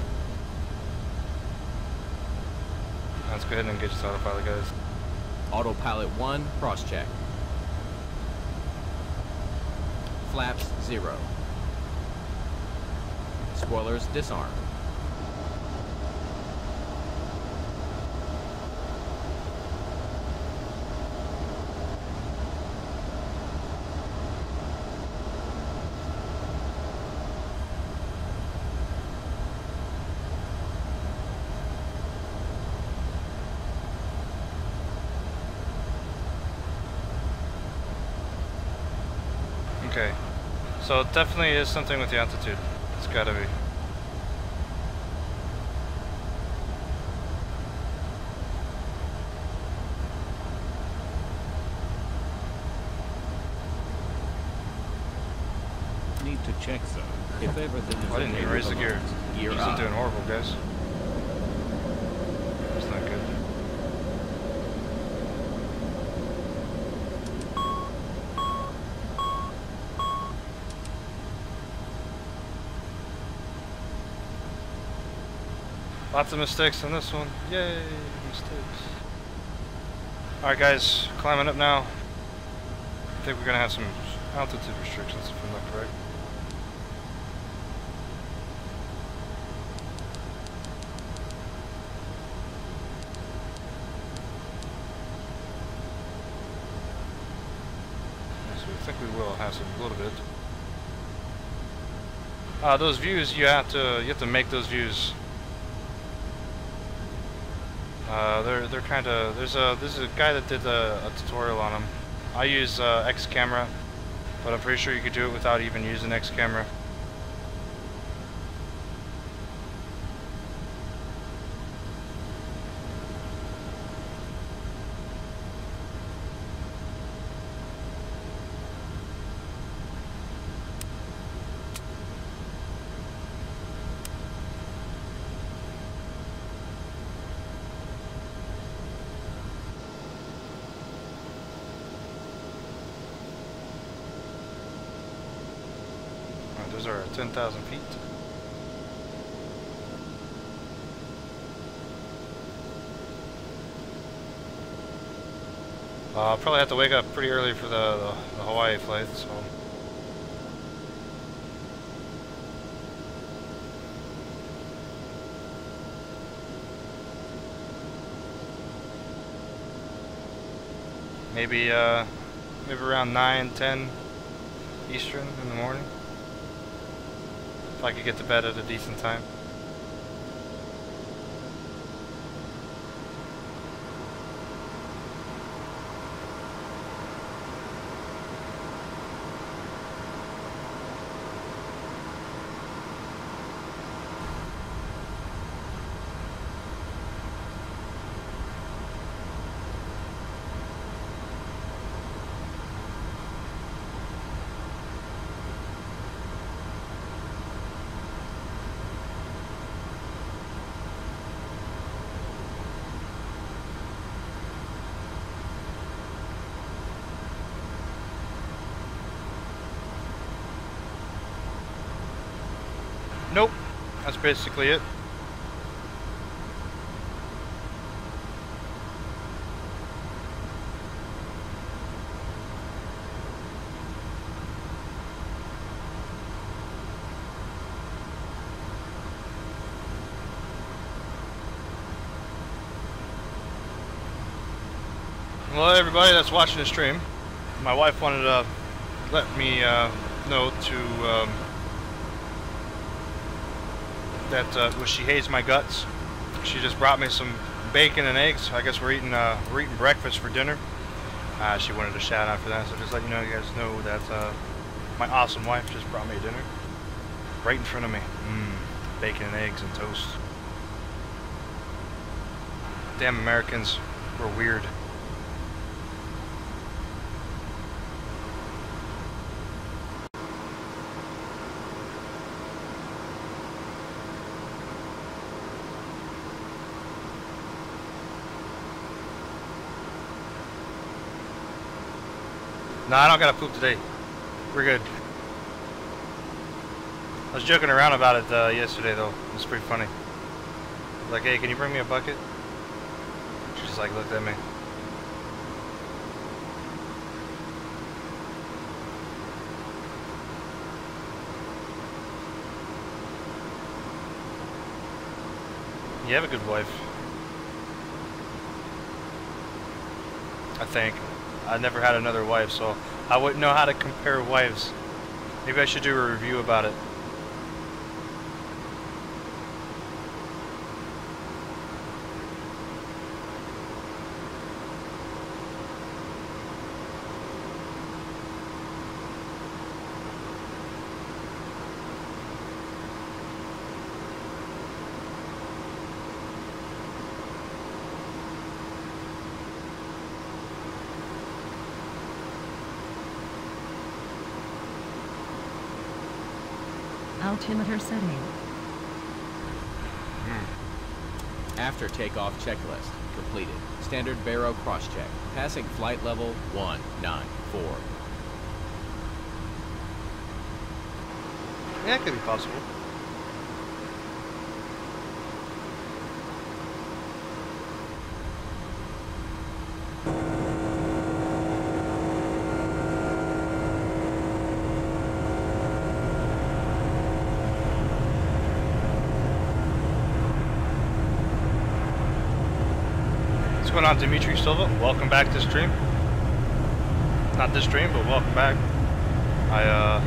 Let's go ahead and engage this autopilot, guys. Autopilot 1, cross-check. Flaps 0. Spoilers disarm. Okay. So it definitely is something with the altitude. It's gotta be. Need to check, sir. If everything is I didn't even raise the gear. Gear He's up. doing horrible, guys. It's not good. Lots of mistakes on this one. Yay, mistakes. Alright guys, climbing up now. I think we're gonna have some altitude restrictions if I'm not correct. So I think we will have some a little bit. Those views you have to make those views. They're kind of there's a guy that did a tutorial on them. I use Xcamera, but I'm pretty sure you could do it without even using Xcamera. Those are 10,000 feet. I'll probably have to wake up pretty early for the Hawaii flight, so. Maybe around 9, 10 Eastern in the morning. If I could get to bed at a decent time. Nope, that's basically it. Well, everybody that's watching the stream, my wife wanted to let me know to that she hates my guts. She just brought me some bacon and eggs. I guess we're eating breakfast for dinner. She wanted to shout out for that, so just let you guys know that my awesome wife just brought me dinner right in front of me. Bacon and eggs and toast. Damn Americans, we're weird. No, I don't gotta poop today. We're good. I was joking around about it yesterday though. It was pretty funny. Like, hey, can you bring me a bucket? She just like looked at me. You have a good wife. I think. I never had another wife, so I wouldn't know how to compare wives. Maybe I should do a review about it. Altimeter setting. After takeoff checklist completed. Standard baro cross-check. Passing flight level 194. Yeah, it could be possible. What's going on, Dimitri Silva? Welcome back to stream. Not this stream, but welcome back. I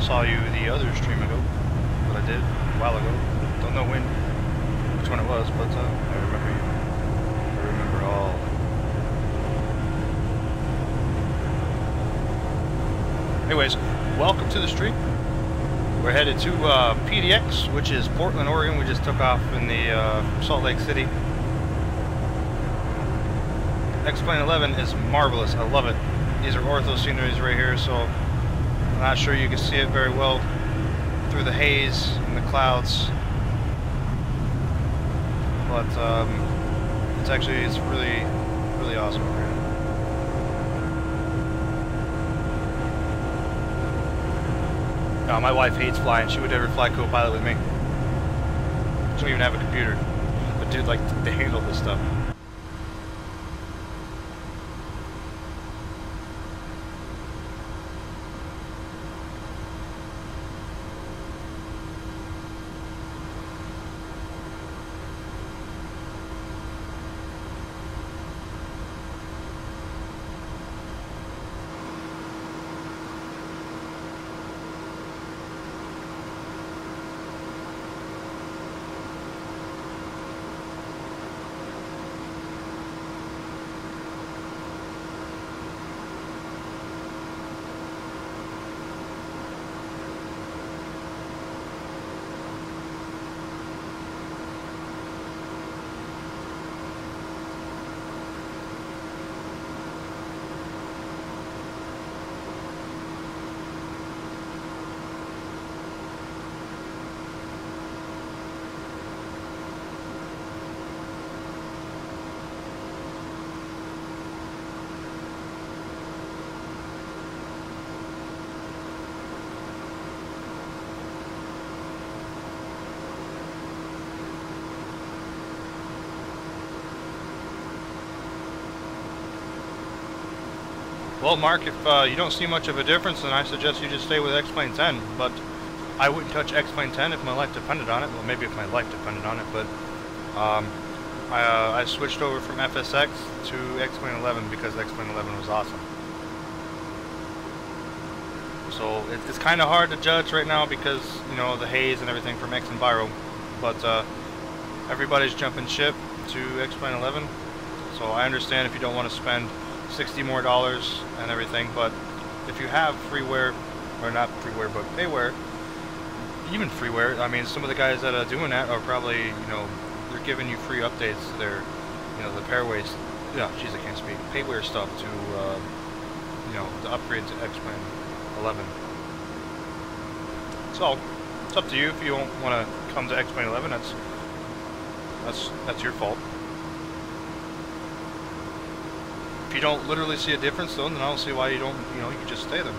saw you the other stream ago, but I did a while ago. Don't know which one it was, but I remember you. I remember all. Anyways, welcome to the stream. We're headed to PDX, which is Portland, Oregon. We just took off in the Salt Lake City. X-Plane 11 is marvelous. I love it. These are ortho sceneries right here, so I'm not sure you can see it very well through the haze and the clouds, but it's really, really awesome over here. No, my wife hates flying. She would never fly co-pilot with me. She don't even have a computer. But dude, like, they handle this stuff. Well, Mark, if you don't see much of a difference, then I suggest you just stay with X-Plane 10, but I wouldn't touch X-Plane 10 if my life depended on it. Well, maybe if my life depended on it, but I switched over from FSX to X-Plane 11 because X-Plane 11 was awesome. So it's kind of hard to judge right now because, you know, the haze and everything from XEviro, but everybody's jumping ship to X-Plane 11, so I understand if you don't want to spend $60 more and everything, but if you have freeware, or not freeware, but payware, even freeware, I mean, some of the guys that are doing that are probably, you know, they're giving you free updates to their, you know, the pairways, yeah, geez, I can't speak, payware stuff to, you know, to upgrade to X-Plane 11. So, it's up to you if you don't want to come to X-Plane 11, that's your fault. If you don't literally see a difference, though, then I don't see why you don't, you know, you can just stay there.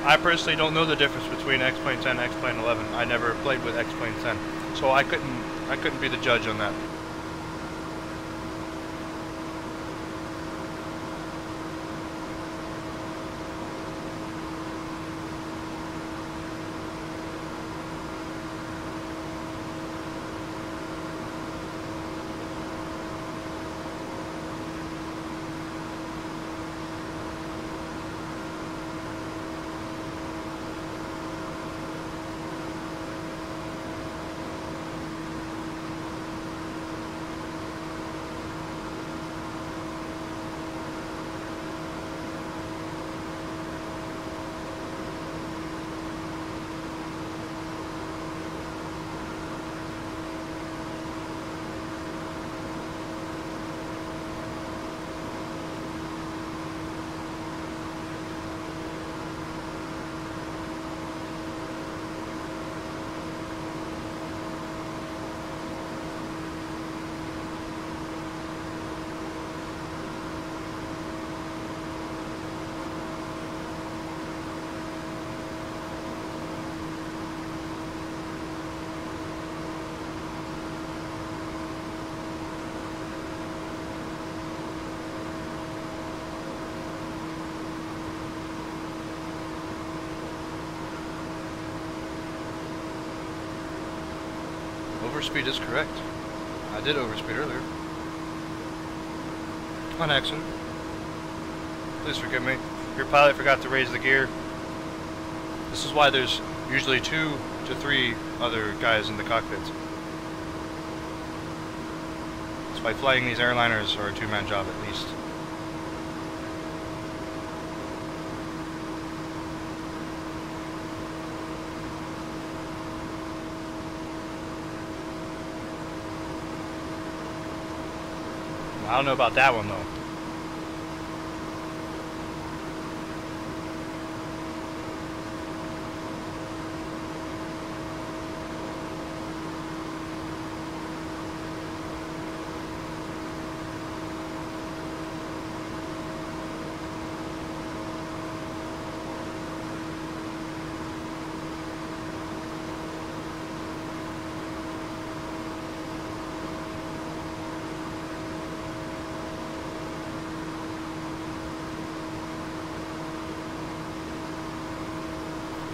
I personally don't know the difference between X-Plane 10 and X-Plane 11. I never played with X-Plane 10, so I couldn't be the judge on that. Overspeed is correct. I did overspeed earlier. On accident. Please forgive me. Your pilot forgot to raise the gear. This is why there's usually 2 to 3 other guys in the cockpits. That's why flying these airliners are a 2-man job at least. I don't know about that one though.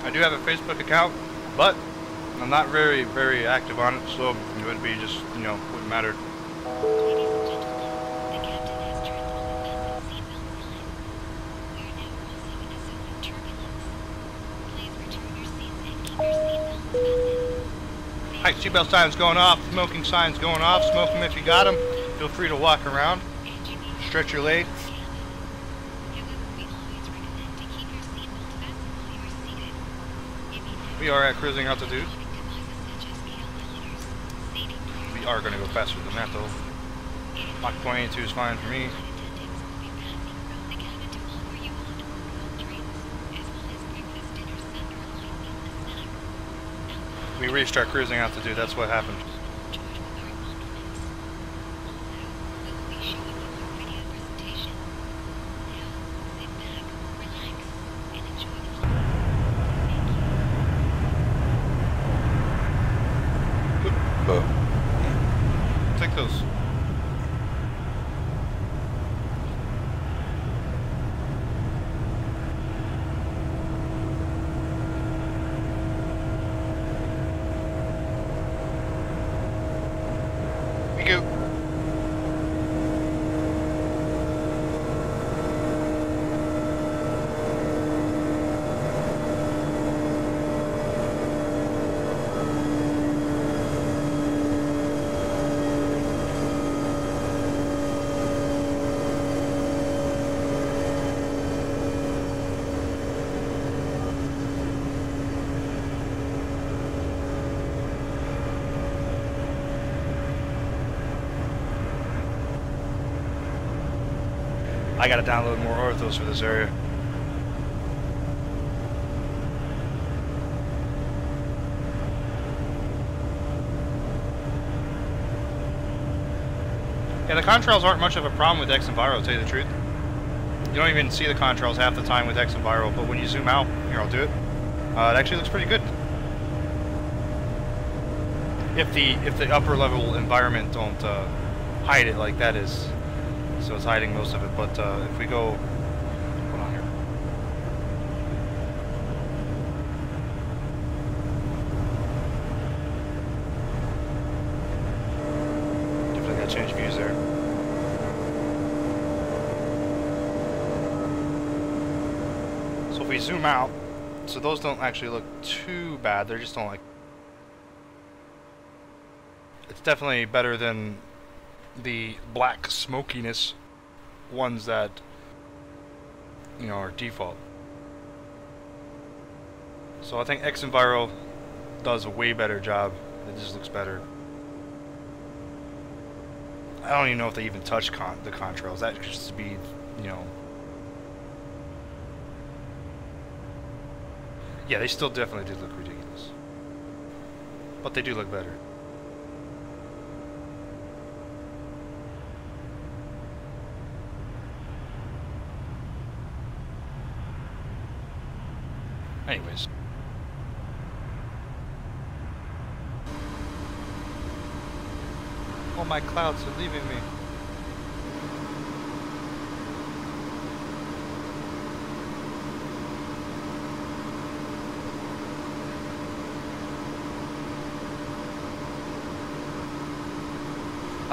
I do have a Facebook account, but I'm not very active on it, so it would be just, you know, wouldn't matter. Height seatbelt signs going off, smoking signs going off, smoke them if you got them. Feel free to walk around, stretch your legs. We are at cruising altitude. We are going to go faster than that though. Mach 22 is fine for me. We reached our cruising altitude, that's what happened. Take those. We go. I gotta download more orthos for this area. Yeah, the contrails aren't much of a problem with XEviro, to tell you the truth. You don't even see the contrails half the time with XEviro, but when you zoom out, here I'll do it. It actually looks pretty good. If the upper level environment don't hide it like that is. So it's hiding most of it, but if we go, hold on here. Definitely gotta change views there. So if we zoom out, so those don't actually look too bad, they just don't like. It's definitely better than the black smokiness ones that, you know, are default. So I think XEviro does a way better job. It just looks better. I don't even know if they even touch the contrails. That could just be, you know. Yeah, they still definitely do look ridiculous. But they do look better. Anyways. All my clouds are leaving me.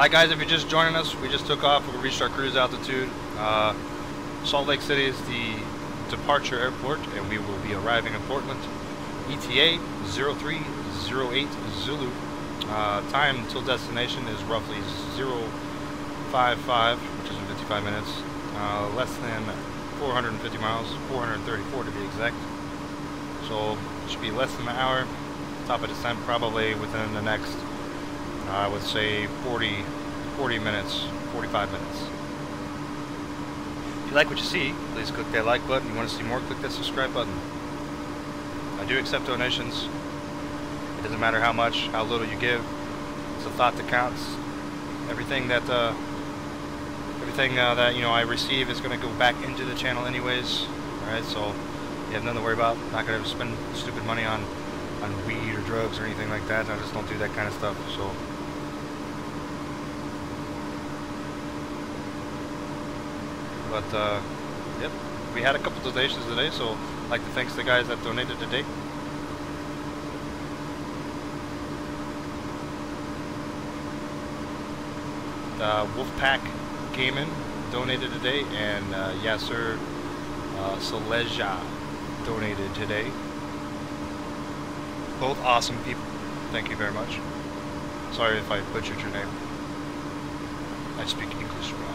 Hi guys, if you're just joining us, we just took off. We reached our cruise altitude. Salt Lake City is the departure airport, and we will be arriving in Portland. ETA 0308 Zulu. Time till destination is roughly 055, which is in 55 minutes. Less than 450 miles, 434 to be exact. So it should be less than an hour. Top of descent probably within the next, I would say 40 minutes, 45 minutes. If you like what you see, please click that like button. If you want to see more, click that subscribe button. I do accept donations. It doesn't matter how much, how little you give. It's a thought that counts. Everything that you know I receive is going to go back into the channel anyways. All right, so you have nothing to worry about. Not going to spend stupid money on weed or drugs or anything like that. I just don't do that kind of stuff. So. But, yep, we had a couple donations today, so I'd like to thank the guys that donated today. Wolfpack Gaming donated today, and Yasir Soleja donated today. Both awesome people. Thank you very much. Sorry if I butchered your name. I speak English wrong.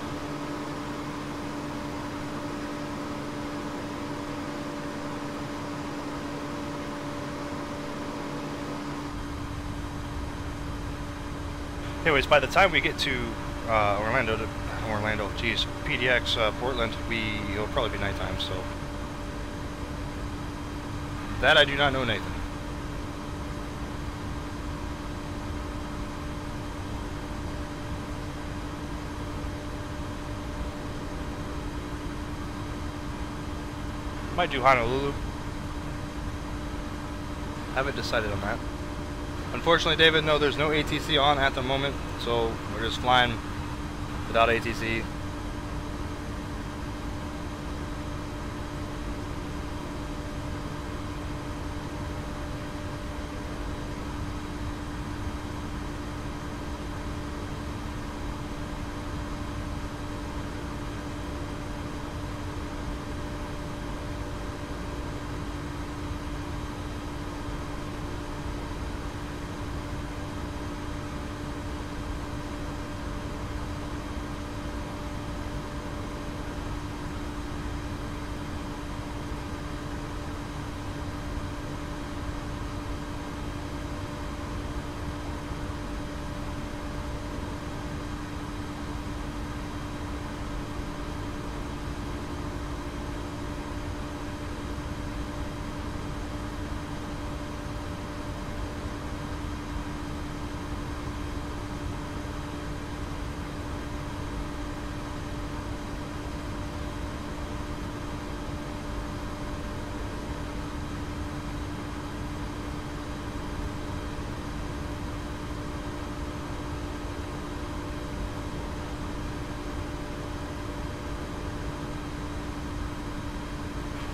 Anyways, by the time we get to PDX, Portland, it'll probably be nighttime, so. That I do not know, Nathan. Might do Honolulu. Haven't decided on that. Unfortunately, David, no, there's no ATC on at the moment, so we're just flying without ATC.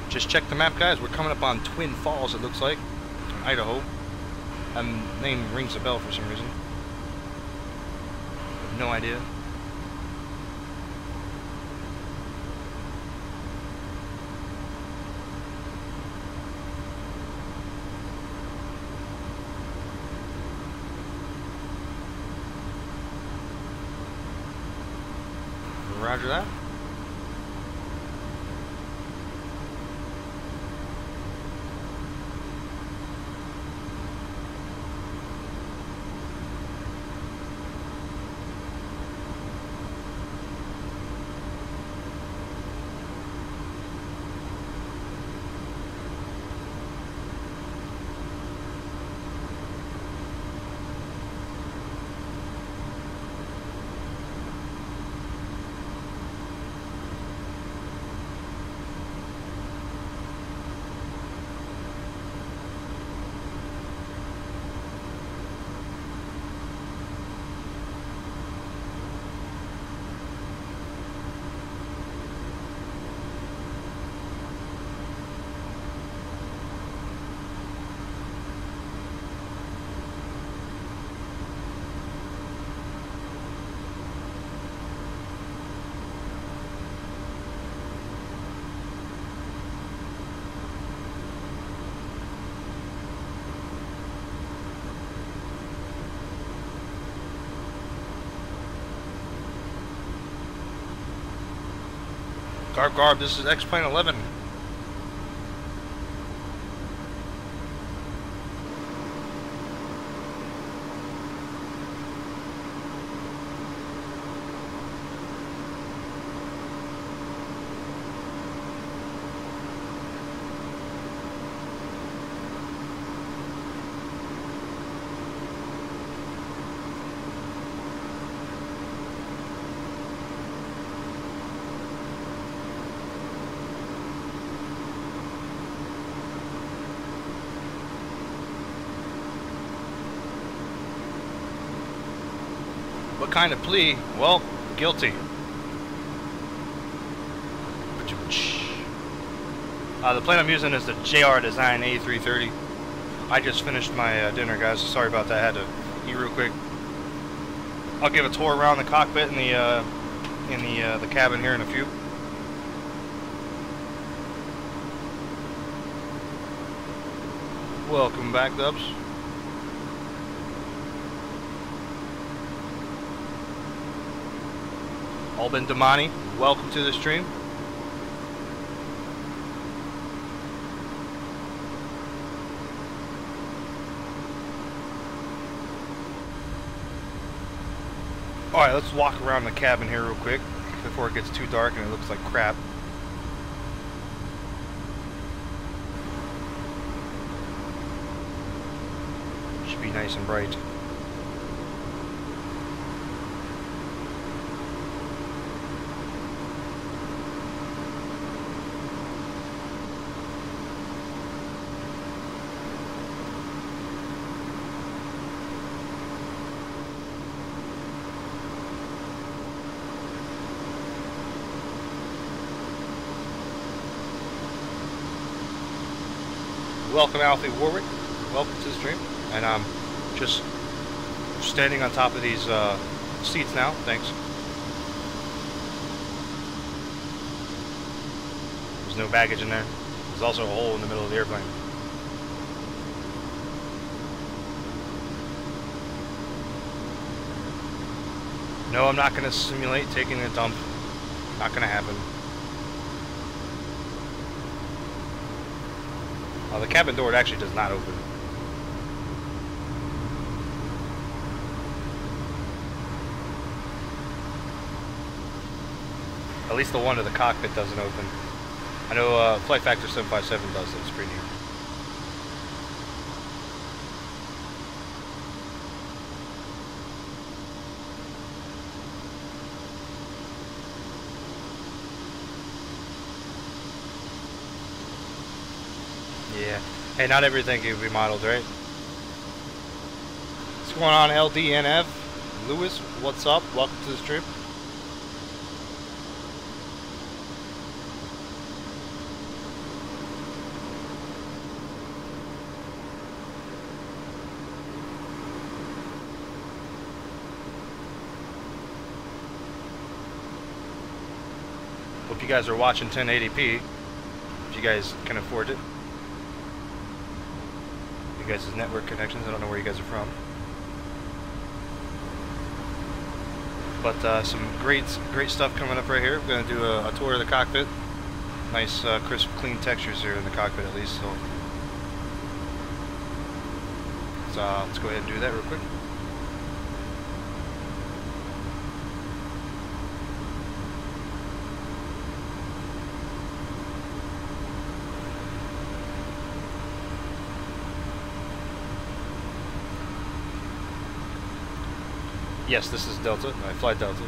Just check the map, guys. We're coming up on Twin Falls, it looks like, in Idaho. Name rings a bell for some reason. No idea. Roger that. Garb, this is X-Plane 11. What kind of plea? Well, guilty. The plane I'm using is the JR Design A330. I just finished my dinner, guys. Sorry about that. I had to eat real quick. I'll give a tour around the cockpit and the cabin here in a few. Welcome back, Dubs. Albin Damani, welcome to the stream. Alright, let's walk around the cabin here real quick before it gets too dark and it looks like crap. Should be nice and bright. Welcome, Alfie Warwick. Welcome to the stream. And I'm just standing on top of these seats now. Thanks. There's no baggage in there. There's also a hole in the middle of the airplane. No, I'm not going to simulate taking a dump. Not going to happen. The cabin door, it actually does not open. At least the one to the cockpit doesn't open. I know Flight Factor 757 does, that's pretty neat. Yeah. Hey, not everything can be modeled, right? What's going on, LDNF? Lewis, what's up? Welcome to the stream. Hope you guys are watching 1080p, if you guys can afford it. You guys' network connections, I don't know where you guys are from. But some great stuff coming up right here. We're going to do a tour of the cockpit. Nice, crisp, clean textures here in the cockpit at least. So let's go ahead and do that real quick. Yes, this is Delta. I fly Delta.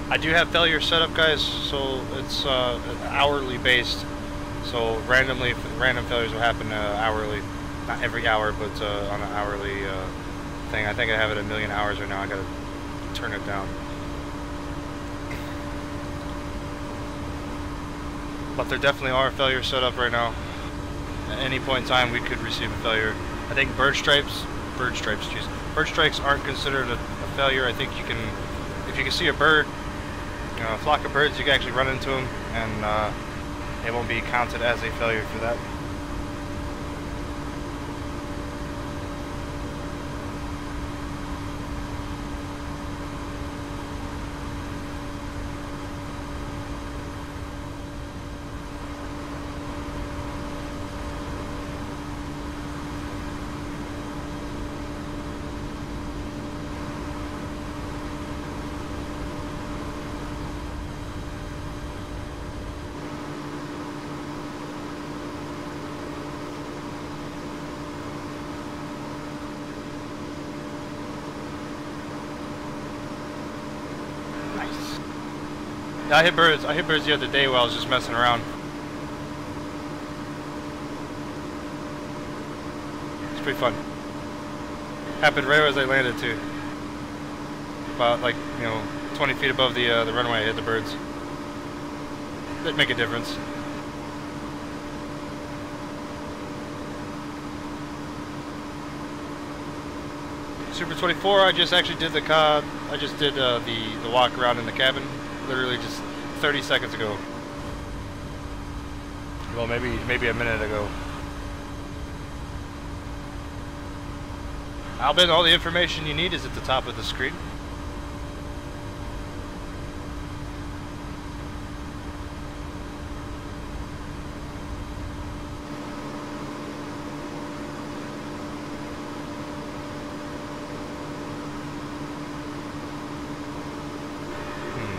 I do have failure set up, guys, so it's hourly based. So random failures will happen hourly, not every hour, but on an hourly thing. I think I have it 1,000,000 hours right now. I gotta turn it down. But there definitely are failures set up right now. At any point in time, we could receive a failure. I think bird strikes aren't considered a failure. I think you can, if you can see a bird, you know, a flock of birds, you can actually run into them, and it won't be counted as a failure for that. Yeah, I hit birds the other day while I was just messing around. It's pretty fun. Happened right as I landed too. About like, you know, 20 feet above the runway, I hit the birds. That'd make a difference. Super 24, I just actually did the walk around in the cabin. Literally just 30 seconds ago. Well, maybe a minute ago. I'll bet all the information you need is at the top of the screen.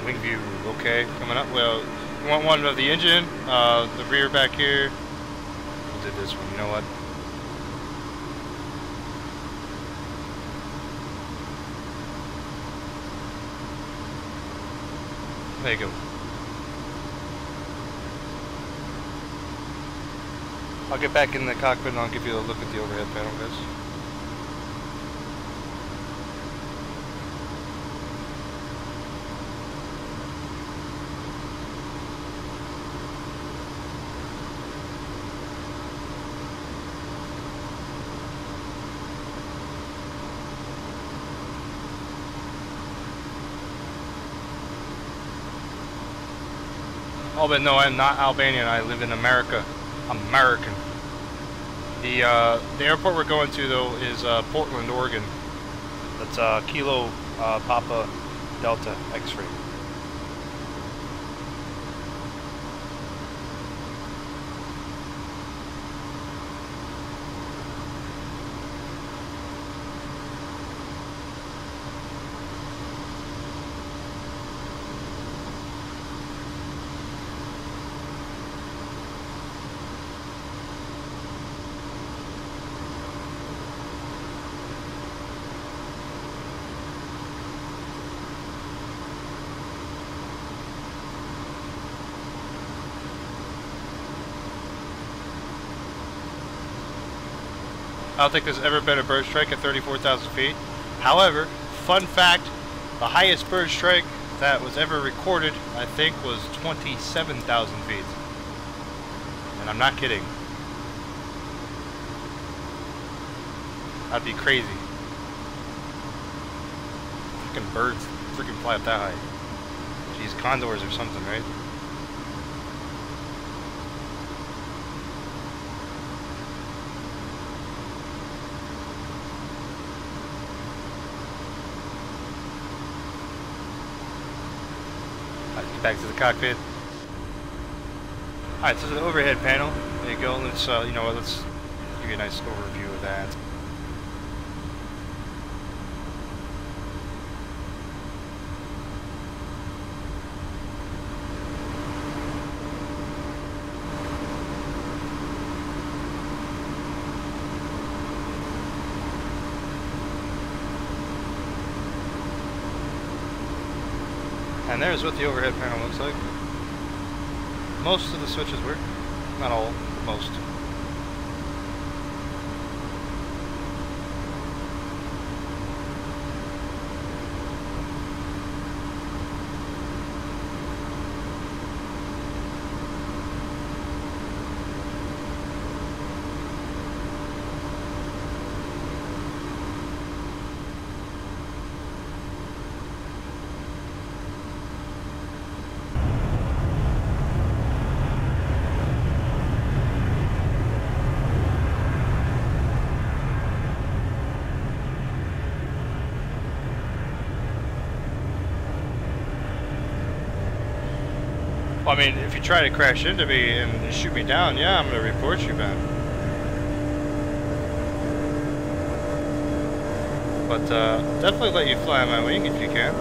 Wing view, okay, coming up. Well, you want one of the engine, the rear back here. We'll do this one, you know what? There you go. I'll get back in the cockpit and I'll give you a look at the overhead panel, guys. Oh, but no, I'm not Albanian. I live in America. American. The airport we're going to, though, is Portland, Oregon. That's Kilo Papa Delta X-ray. I don't think there's ever been a bird strike at 34,000 feet. However, fun fact, the highest bird strike that was ever recorded, I think, was 27,000 feet. And I'm not kidding. That'd be crazy. Freaking birds freaking fly up that high. Geez, condors or something, right? Back to the cockpit. Alright, so the overhead panel. There you go. Let's you know what, let's give you a nice overview of that. And there's what the overhead panel looks like. Most of the switches work. Not all, but most. Well, I mean, if you try to crash into me and shoot me down, yeah, I'm going to report you, man. But definitely let you fly on my wing if you can.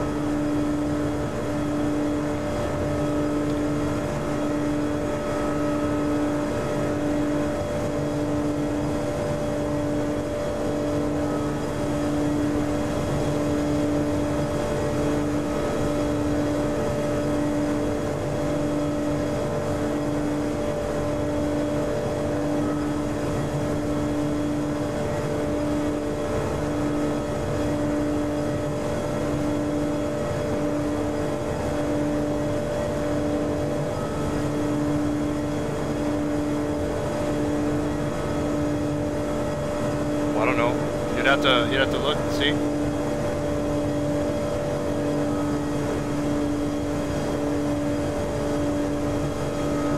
You'd have to look and see.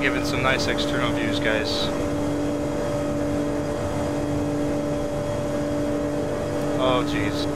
Giving some nice external views, guys. Oh, jeez.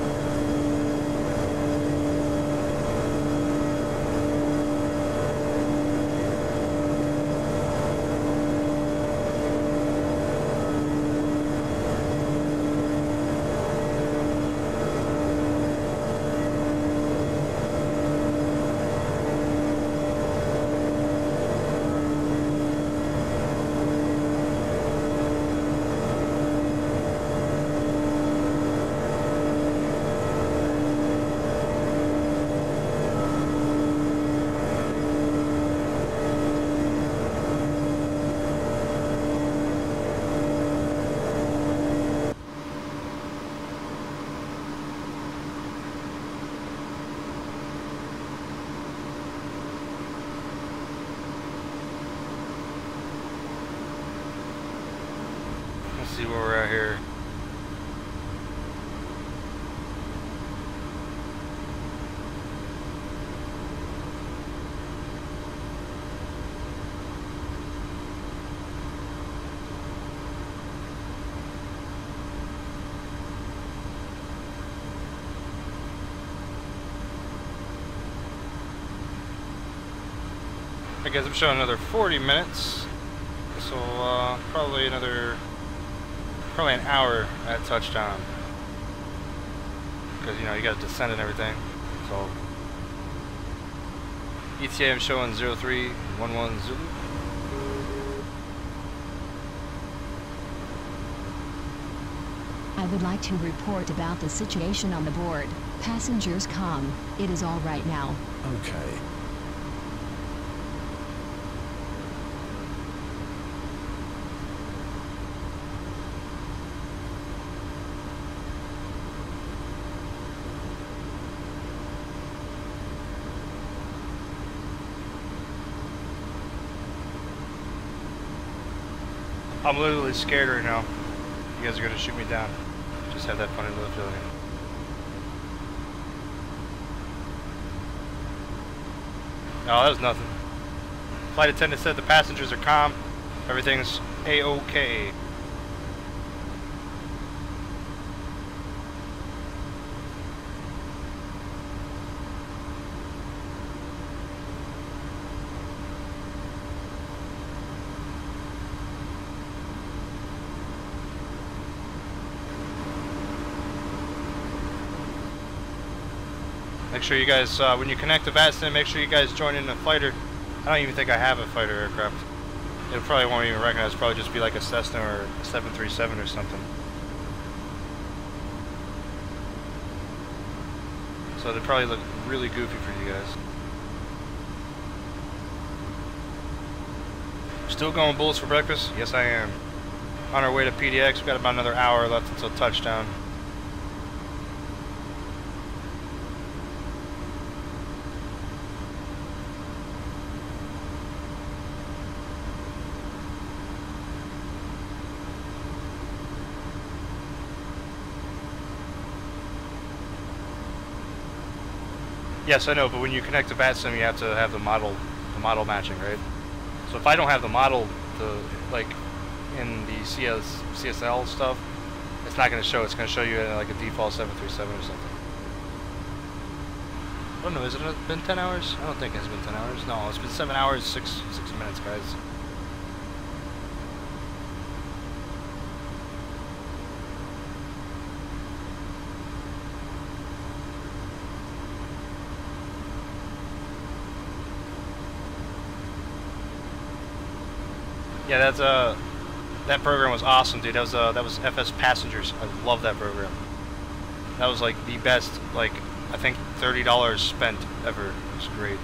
See where we're at here. I guess I'm showing another 40 minutes, so probably an hour at touchdown, because you know you got to descend and everything. So ETA I'm showing 0311 Zulu. I would like to report about the situation on the board. Passengers come. It is all right now. Okay. I'm literally scared right now. You guys are gonna shoot me down. Just have that funny little feeling. No, that was nothing. Flight attendant said the passengers are calm. Everything's A-OK. Make sure you guys, when you connect to VATSIM, make sure you guys join in a fighter. I don't even think I have a fighter aircraft. It probably won't even recognize. It'll probably just be like a Cessna or a 737 or something. So it'd probably look really goofy for you guys. Still going bullets for breakfast? Yes, I am. On our way to PDX. We've got about another hour left until touchdown. Yes, I know, but when you connect to VATSIM, you have to have the model matching, right? So if I don't have the model, like in the CSL stuff, it's not going to show. It's going to show you in like a default 737 or something. I don't know. Has it been 10 hours? I don't think it's been 10 hours. No, it's been 7 hours, 6 minutes, guys. Yeah, that program was awesome, dude. That was FS Passengers. I love that program. That was like the best, like I think $30 spent ever. It was great.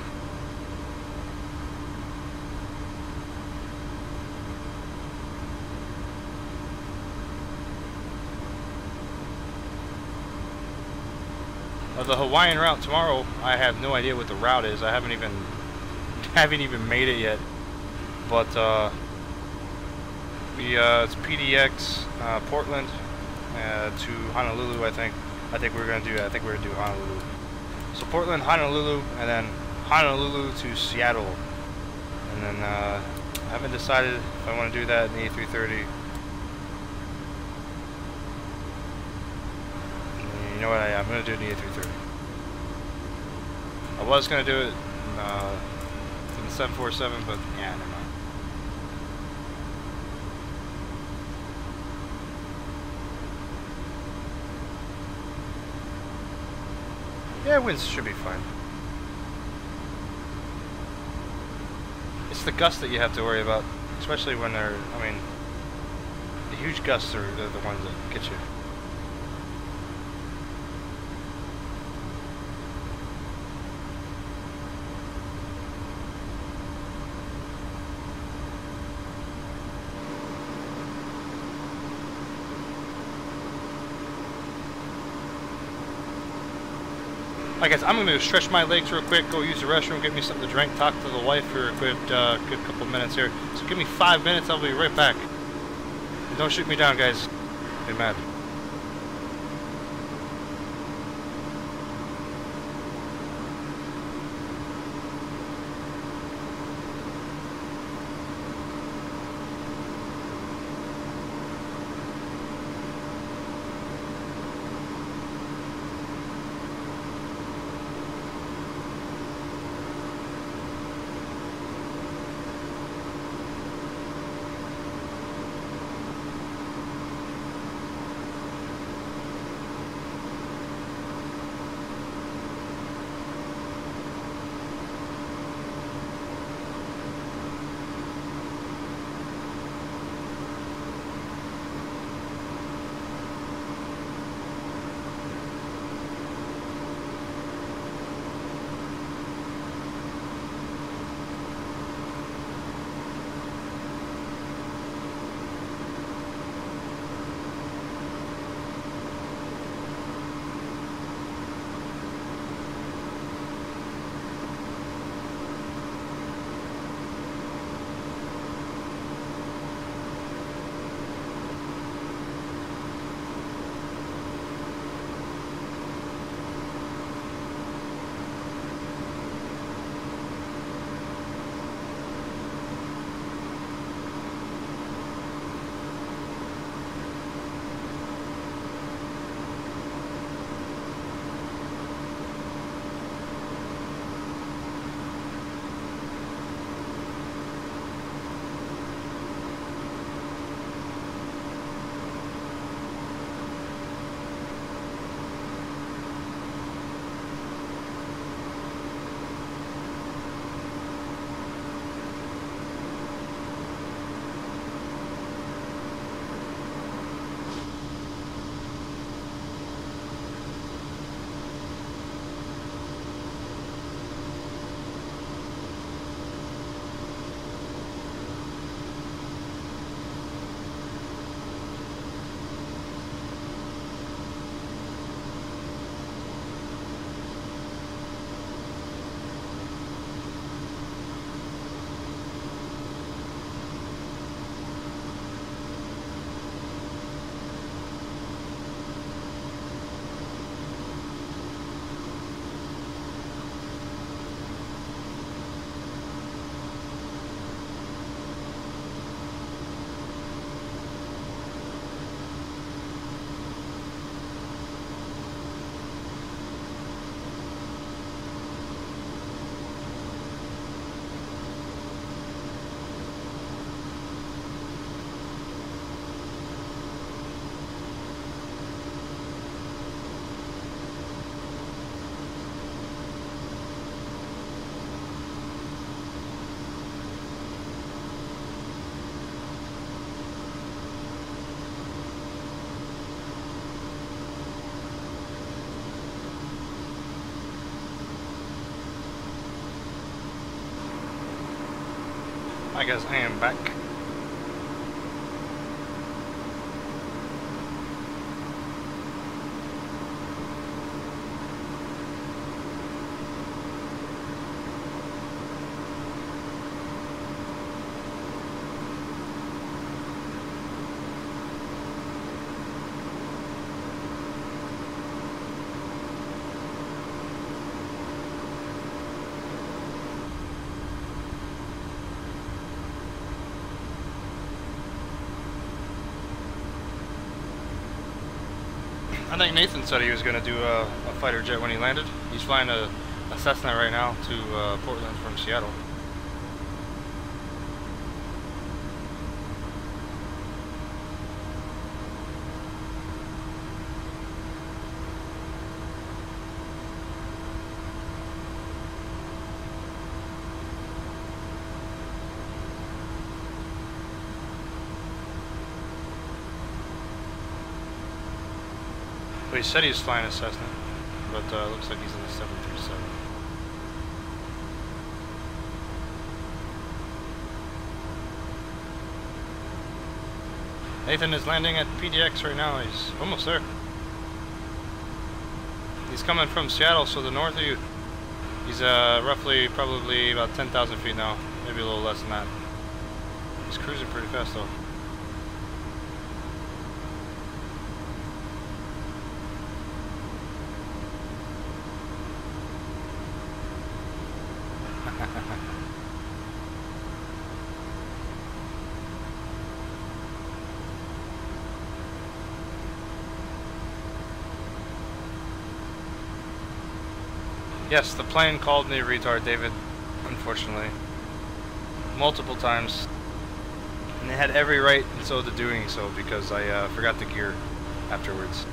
The Hawaiian route tomorrow, I have no idea what the route is. I haven't even made it yet. But it's PDX, Portland to Honolulu. I think we're gonna do Honolulu. So Portland, Honolulu, and then Honolulu to Seattle, and then I haven't decided if I want to do that in the A330. You know what? I'm gonna do it in the A330. I was gonna do it in the 747, but yeah, never mind. Yeah, winds should be fine. It's the gusts that you have to worry about, especially when they're, I mean, the huge gusts are the ones that get you. Alright guys, I'm going to stretch my legs real quick, go use the restroom, get me something to drink, talk to the wife for a good couple minutes here. So give me 5 minutes, I'll be right back. And don't shoot me down, guys. Be mad. Hi guys, I am back. I think Nathan said he was going to do a fighter jet when he landed. He's flying a Cessna right now to Portland from Seattle. Well, he said he's flying a Cessna, but looks like he's in a 737. Nathan is landing at PDX right now. He's almost there. He's coming from Seattle, so the north of you. He's roughly, probably about 10,000 feet now, maybe a little less than that. He's cruising pretty fast though. Yes, the plane called me retard, David, unfortunately. Multiple times. And they had every right in so to doing so because I forgot the gear afterwards.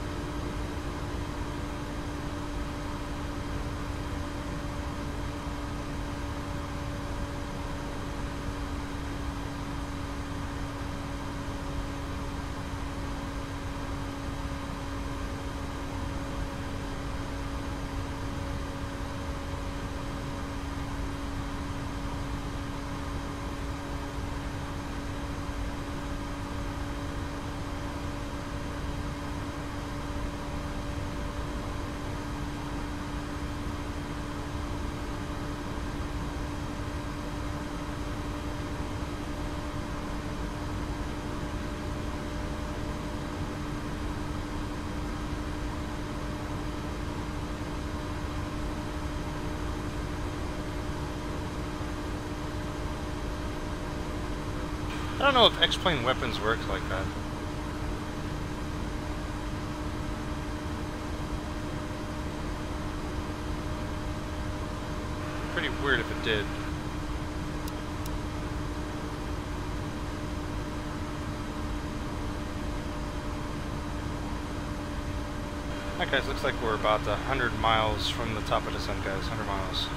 I don't know if X-plane weapons work like that. Pretty weird if it did. Alright guys, looks like we're about 100 miles from the top of the sun, guys. 100 miles.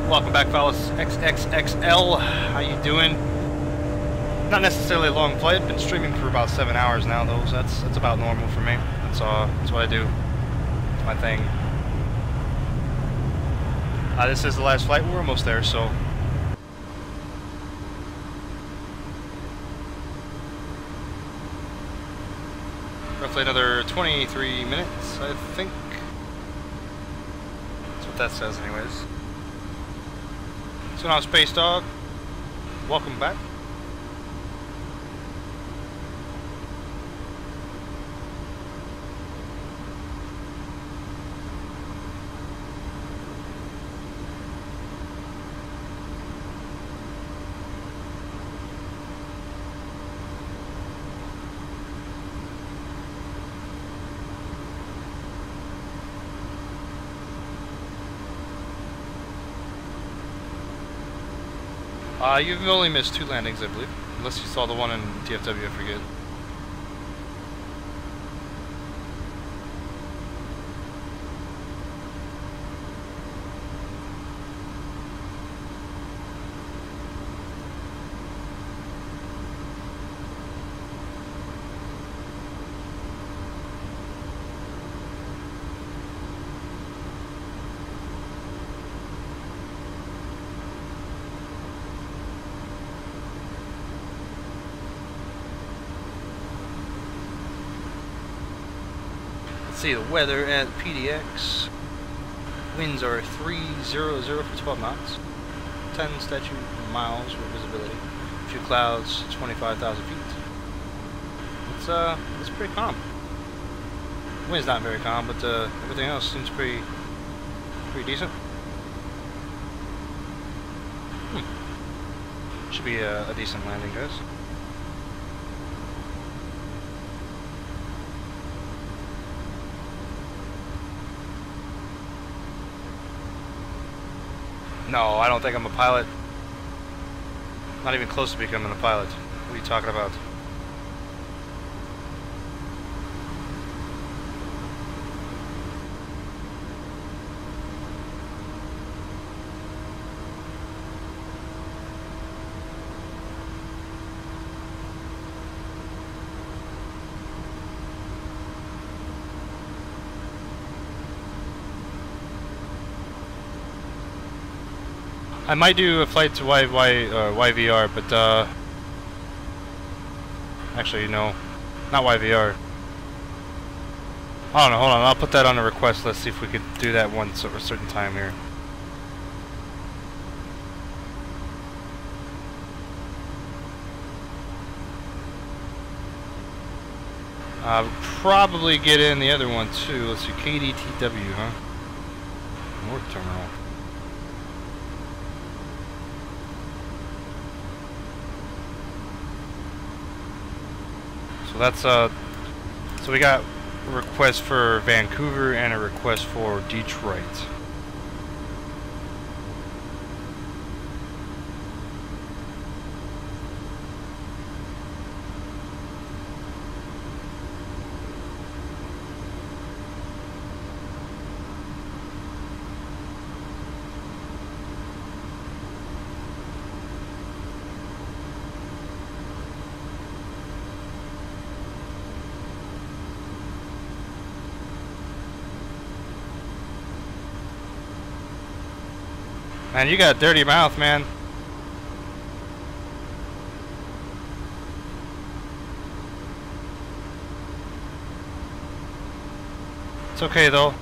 Welcome back, fellas. XXXL, how you doing? Not necessarily a long flight. Been streaming for about 7 hours now, though. So that's about normal for me. That's what I do. It's my thing. This is the last flight. We're almost there, so. Roughly another 23 minutes, I think. That's what that says, anyways. So now, Space Dog, welcome back. You've only missed 2 landings, I believe. Unless you saw the one in DFW, I forget. See the weather at PDX. Winds are 300 for 12 knots. 10 statute miles with visibility. A few clouds, 25,000 feet. It's pretty calm. Wind's not very calm, but everything else seems pretty decent. Should be a decent landing, guys. No, I don't think I'm a pilot. Not even close to becoming a pilot. What are you talking about? I might do a flight to YVR, but actually no, not YVR. I don't know, hold on, I'll put that on the request. Let's see if we could do that once at a certain time here. Probably get in the other one too. Let's see, KDTW, huh? North Terminal. So that's so we got a request for Vancouver and a request for Detroit. Man, you got a dirty mouth, man. It's okay though.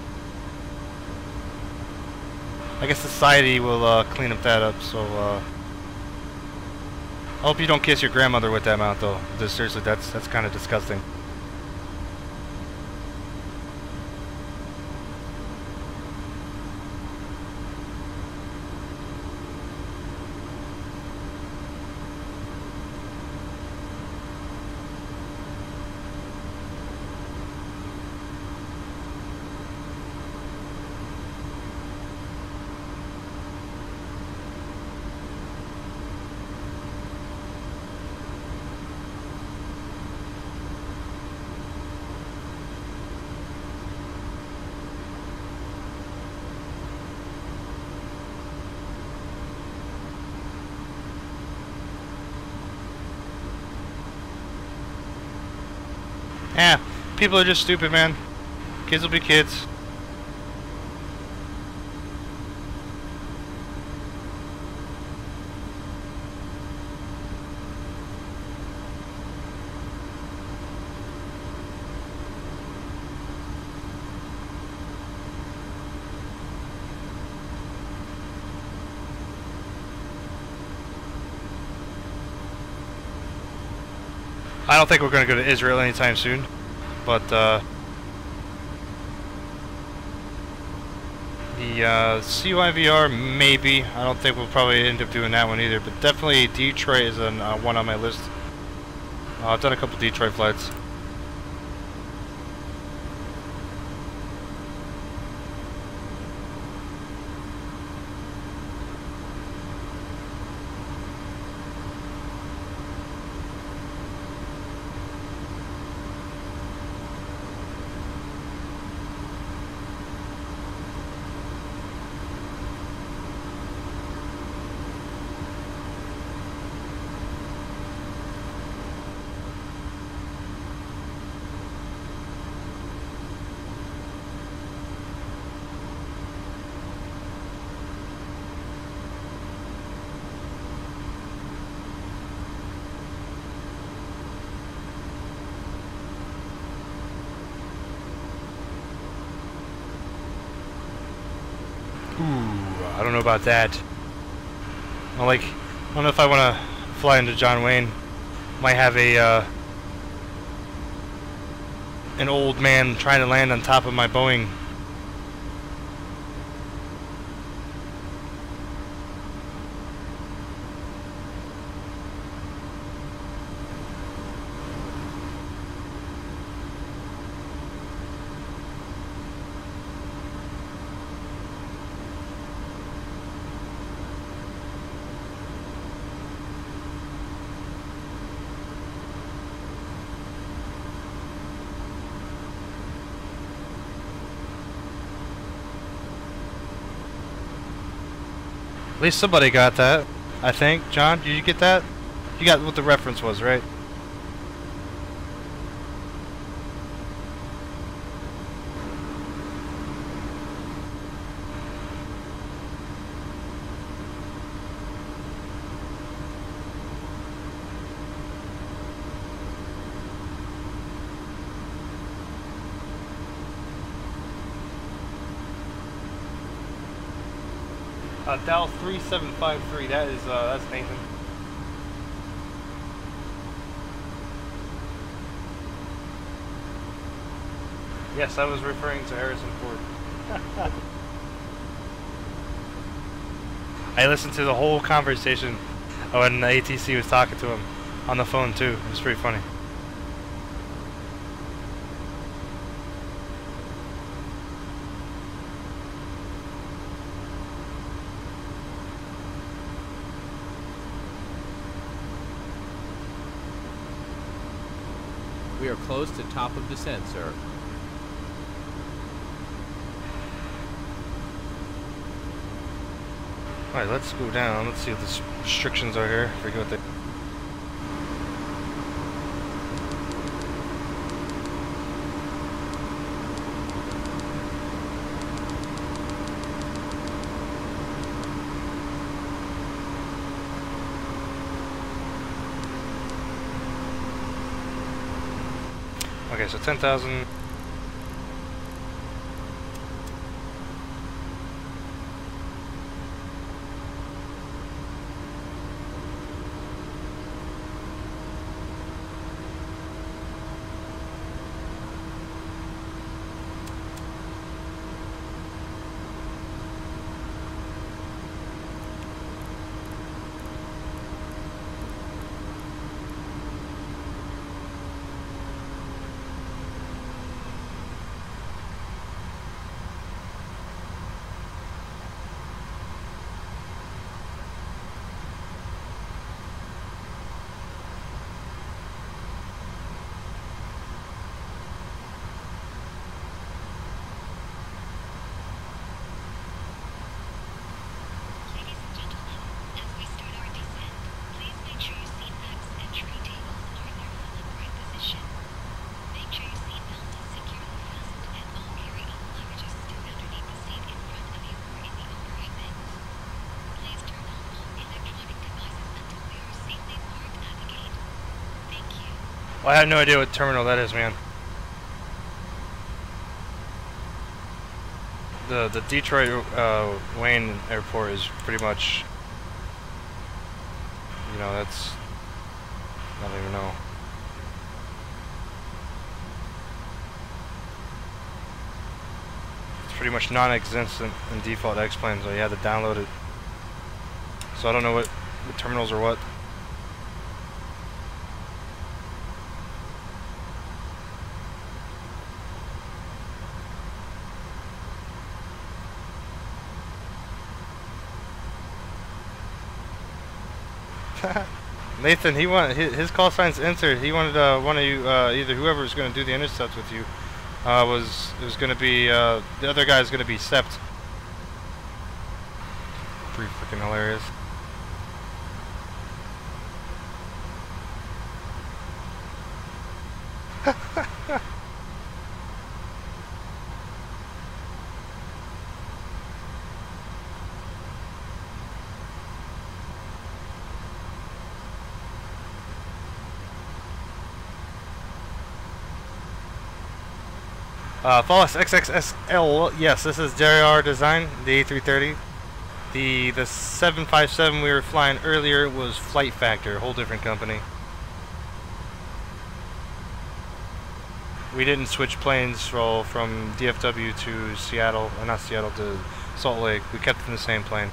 I guess society will clean up that up, so I hope you don't kiss your grandmother with that mouth though. Just seriously, that's kind of disgusting. Yeah, people are just stupid, man. Kids will be kids. I don't think we're going to go to Israel anytime soon, but the CYVR maybe. I don't think we'll probably end up doing that one either, but definitely Detroit is one on my list. I've done a couple Detroit flights. I don't know about that. I don't know if I want to fly into John Wayne. Might have an old man trying to land on top of my Boeing. At least somebody got that, I think. John, did you get that? You got what the reference was, right? JAR330, that's Nathan. Yes, I was referring to Harrison Ford. I listened to the whole conversation when the ATC was talking to him on the phone too. It was pretty funny. We are close to top of descent, sir. Alright, let's go down. Let's see what the restrictions are here. Forget what they... Okay, so 10,000. I have no idea what terminal that is, man. The Detroit Wayne Airport is pretty much, you know, that's, I don't even know. It's pretty much non-existent in default X-Plane, so you have to download it. So I don't know what terminals are what. Nathan, he wanted his call sign's entered. He wanted one of you, either whoever was going to do the intercept with you, was going to be the other guy is going to be Sept. Pretty freaking hilarious. Fallis XXSL, yes, this is JAR design, the A330. The 757 we were flying earlier was Flight Factor, a whole different company. We didn't switch planes from DFW to Seattle, or not Seattle, to Salt Lake. We kept it in the same plane.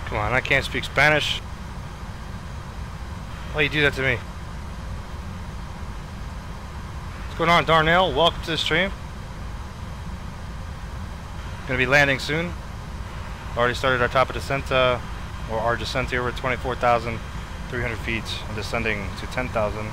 Come on, I can't speak Spanish. Why you do that to me? What's going on, Darnell? Welcome to the stream. Gonna be landing soon. Already started our top of descent, or our descent here. We're at 24,300 feet and descending to 10,000.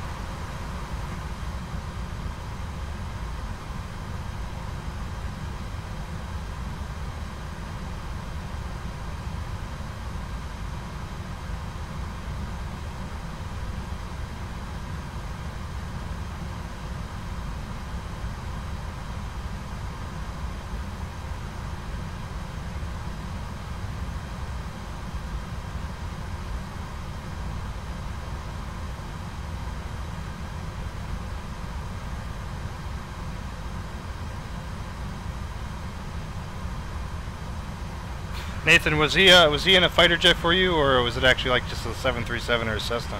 Nathan, was he in a fighter jet for you, or was it actually like just a 737 or a Cessna?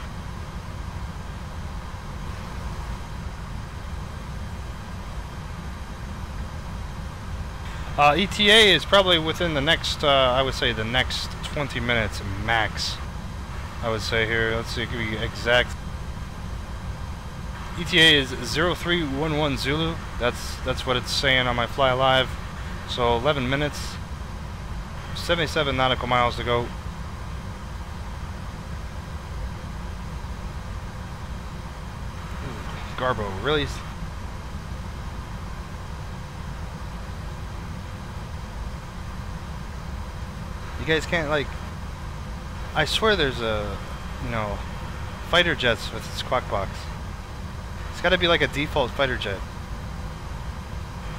ETA is probably within the next, I would say the next 20 minutes max. I would say here. Let's see, give you exact. ETA is 0311 Zulu. That's what it's saying on my Fly Live. So 11 minutes, 77 nautical miles to go. Garbo, really? You guys can't, like, I swear there's a, you know, fighter jets with Squawk Box. It's gotta be like a default fighter jet.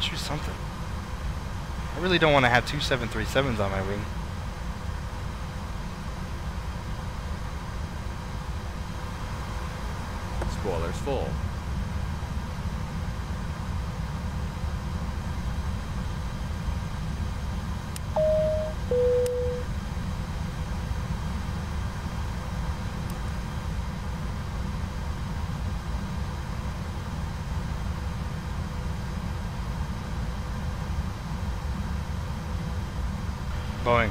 Choose something. I really don't want to have two 737s on my wing. Spoilers full. Boeing.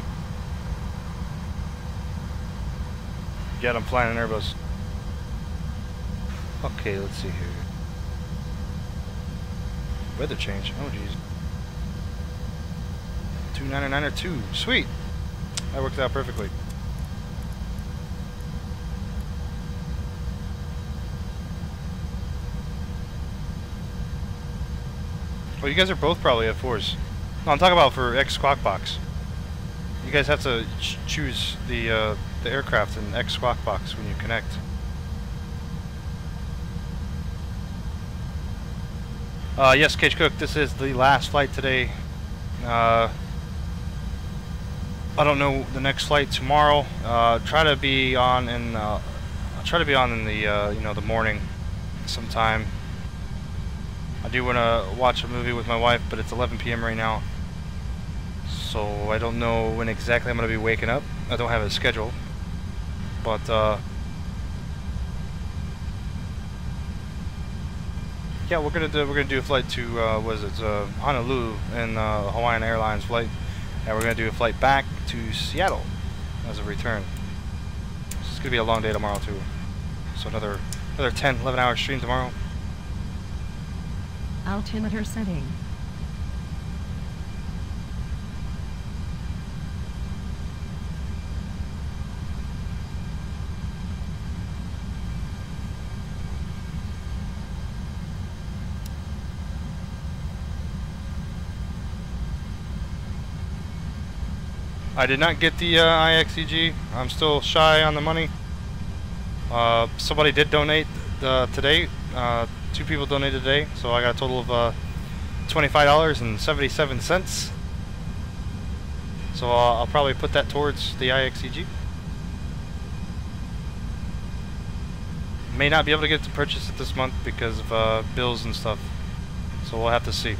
Yeah, I'm flying an Airbus. Okay, let's see here. Weather change. Oh, jeez. 29902. Sweet. That worked out perfectly. Well, you guys are both probably F4s. No, I'm talking about for X Squawk Box. You guys have to choose the aircraft in X Squawk Box when you connect. Yes, Cage Cook, this is the last flight today. I don't know the next flight tomorrow. Try to be on in. I'll try to be on in the you know, the morning, sometime. I do want to watch a movie with my wife, but it's 11 p.m. right now, so I don't know when exactly I'm going to be waking up. I don't have a schedule, but yeah, we're gonna do a flight to Honolulu in Hawaiian Airlines flight, and we're gonna do a flight back to Seattle as a return. So it's gonna be a long day tomorrow too. So another 10-11 hour stream tomorrow. Altimeter setting. I did not get the IXEG. I'm still shy on the money. Somebody did donate today. 2 people donated today, so I got a total of $25.77. So I'll probably put that towards the IXEG. May not be able to get to purchase it this month because of bills and stuff. So we'll have to see.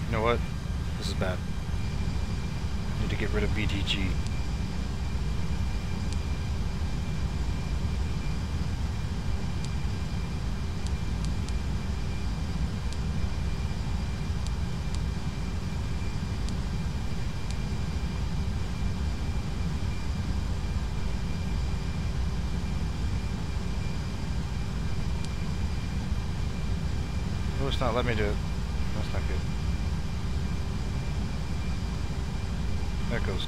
You know what? This is bad. I need to get rid of BTG. Oh, it's not letting me do it. That's not good. There it goes.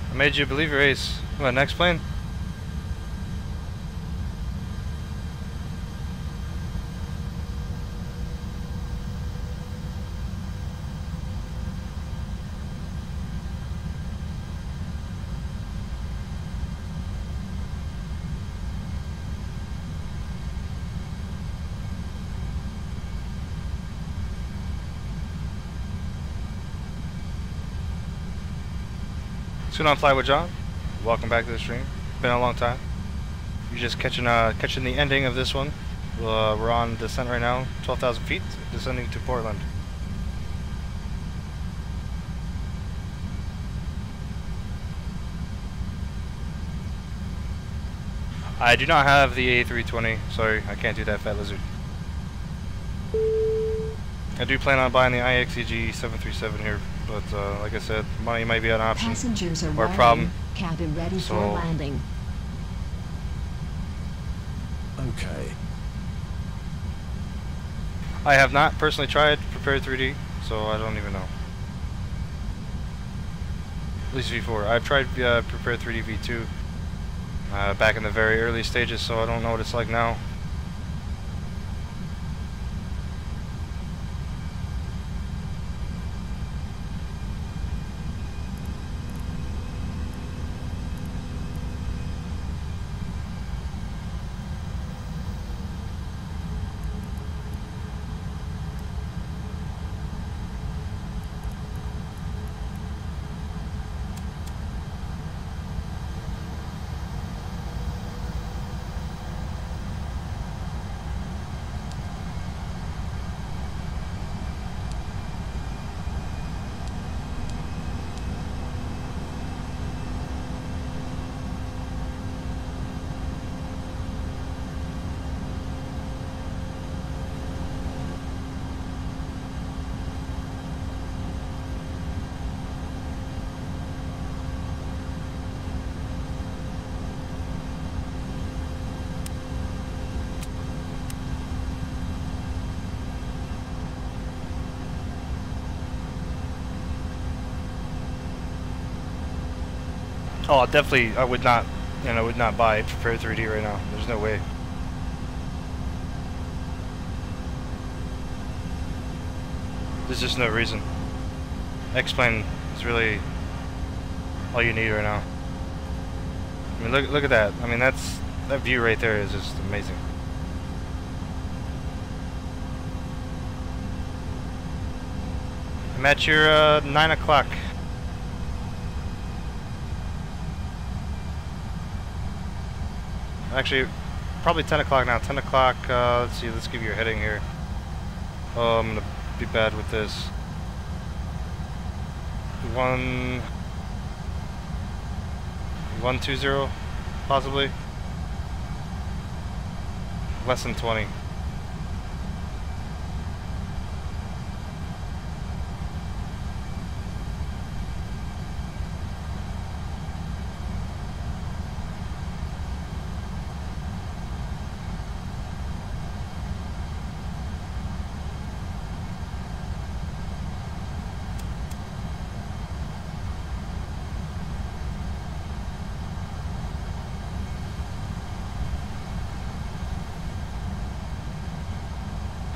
I made you believe your ace. What, next plane? What's going on, Fly with John? Welcome back to the stream. Been a long time. You're just catching the ending of this one. We're on descent right now, 12,000 feet, descending to Portland. I do not have the A320. Sorry, I can't do that, Fat Lizard. I do plan on buying the IXEG 737 here, but like I said, money might be an option. Passengers are or a problem. Cabin ready for landing. Okay. I have not personally tried Prepared 3D, so I don't even know. At least V4. I've tried Prepared 3D V2 back in the very early stages, so I don't know what it's like now. Oh, definitely, I would not buy Prepared 3D right now. There's no way. There's just no reason. X-Plane is really all you need right now. I mean, look at that. I mean, that view right there is just amazing. I'm at your 9 o'clock. Actually, probably 10 o'clock now. 10 o'clock, let's see, let's give you a heading here. Oh, I'm gonna be bad with this. 120, possibly. Less than 20.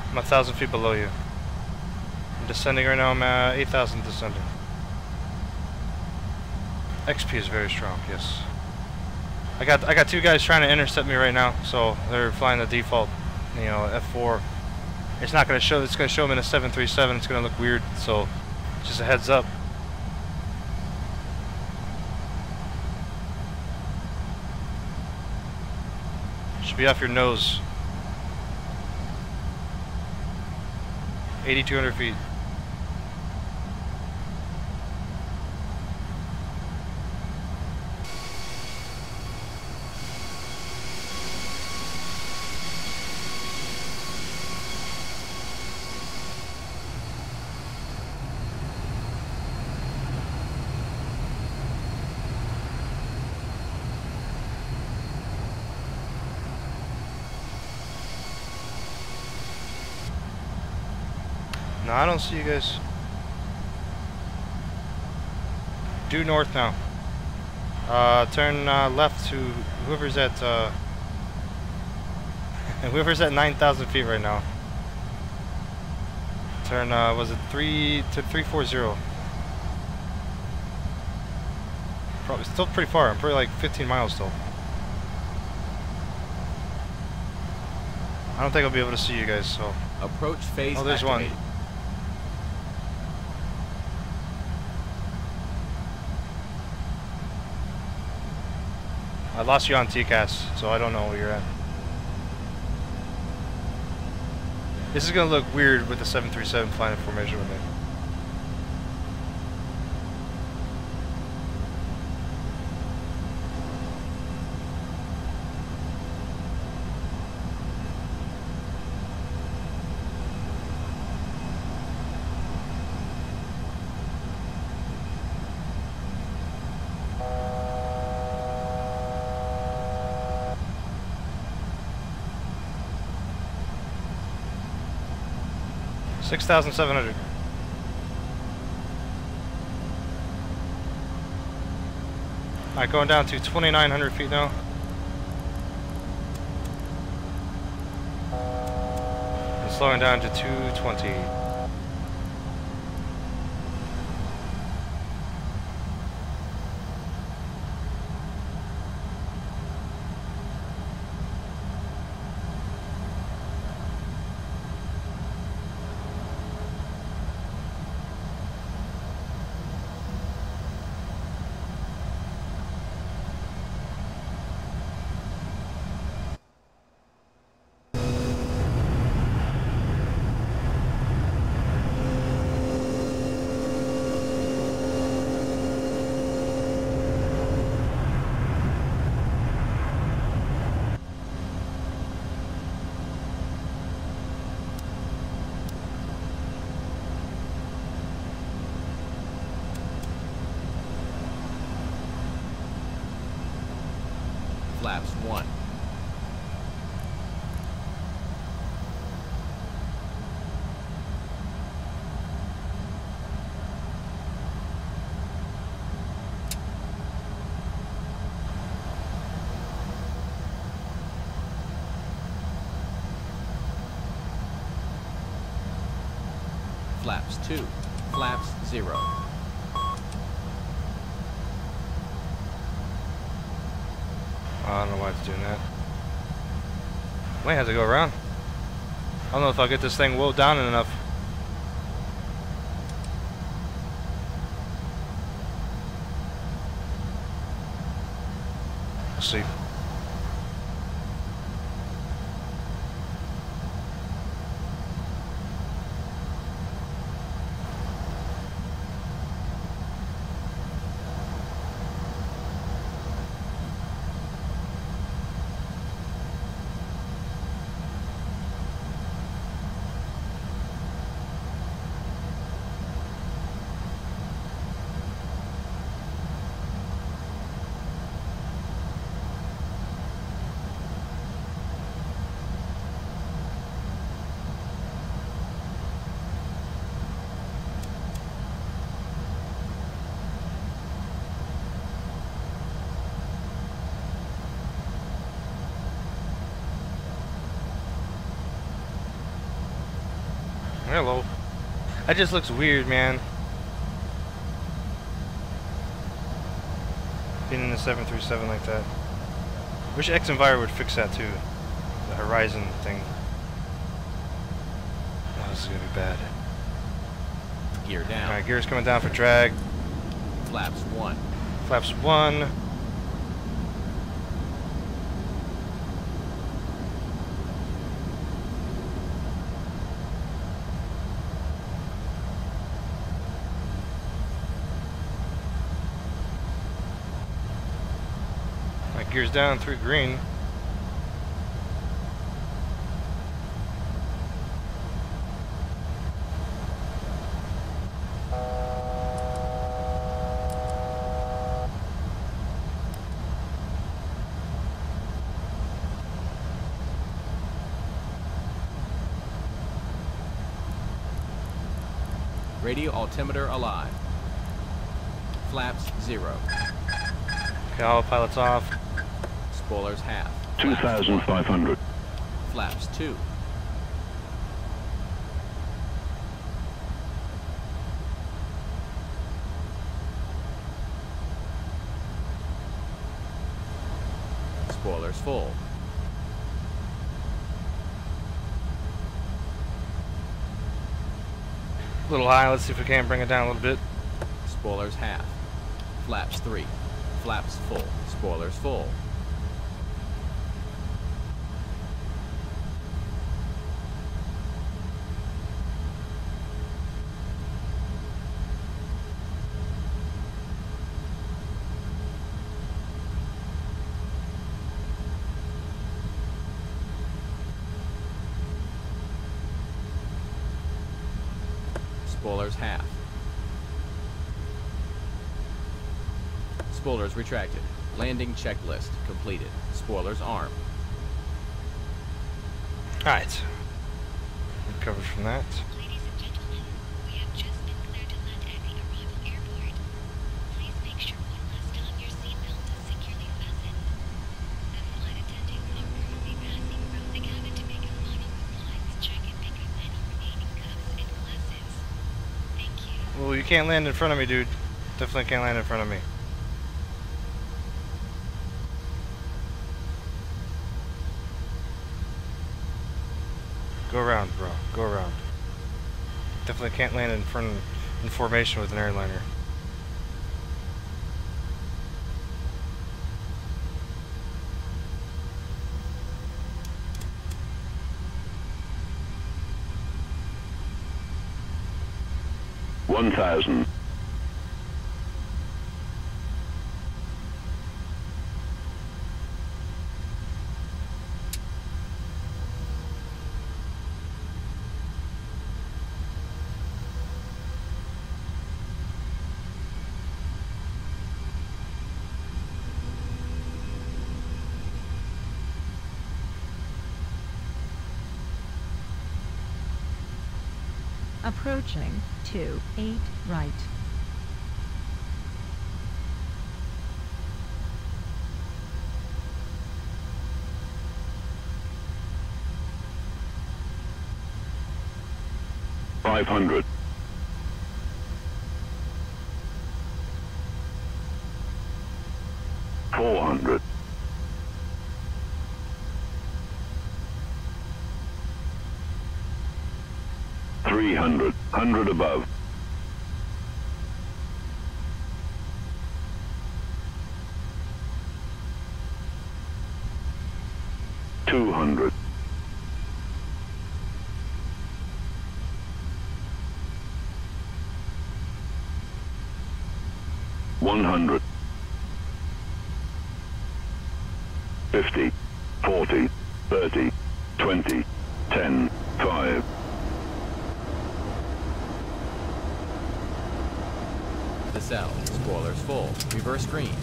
I'm 1,000 feet below you. I'm descending right now. I'm at 8,000 descending. XP is very strong. Yes. I got two guys trying to intercept me right now, so they're flying the default, F4. It's not going to show. It's going to show them in a 737. It's going to look weird. So, just a heads up. Should be off your nose. 8,200 feet. No, I don't see you guys. Due north now. Turn left to whoever's at whoever's at 9,000 feet right now. Turn was it 340? Probably still pretty far. I'm probably like 15 miles still. I don't think I'll be able to see you guys. So approach phase. Oh, there's activated. one. I lost you on TCAS, so I don't know where you're at. This is gonna look weird with the 737 flying in formation with me. $6,700. Alright, going down to 2,900 feet now. And slowing down to 220. Flaps 1. Flaps 2. Flaps 0. I don't know why it's doing that. Might have to go around. I don't know if I'll get this thing wound down enough. We'll see. Hello. That just looks weird, man. Being in the 737 like that. Wish XEviro would fix that too. The horizon thing. Oh, this is gonna be bad. Gear down. Alright, gear's coming down for drag. Flaps 1. Flaps 1. Gears down through green. Radio altimeter alive. Flaps 0. Okay, autopilot's off. Spoilers half. 2,500. Flaps 2. Spoilers full. A little high, let's see if we can bring it down a little bit. Spoilers half. Flaps 3. Flaps full. Spoilers full. Spoilers half. Spoilers retracted. Landing checklist completed. Spoilers armed. Alright. Recovered from that. Ladies and gentlemen, we have just been cleared to land at the arrival airport. Please make sure one last time your seatbelt is securely fastened. The flight attendants are currently passing around the cabin to make a final compliance check and pick up any remaining cuffs and glasses. Thank you. Well, you can't land in front of me, dude. Definitely can't land in front of me. Go around, bro. Go around. Definitely can't land in formation with an airliner. $1,000. Approaching 28 right. $500. 400. 300. 100 above. 200. 100. 50. 40. 30. 20. 10. 5. The cell. Spoilers full. Reverse green.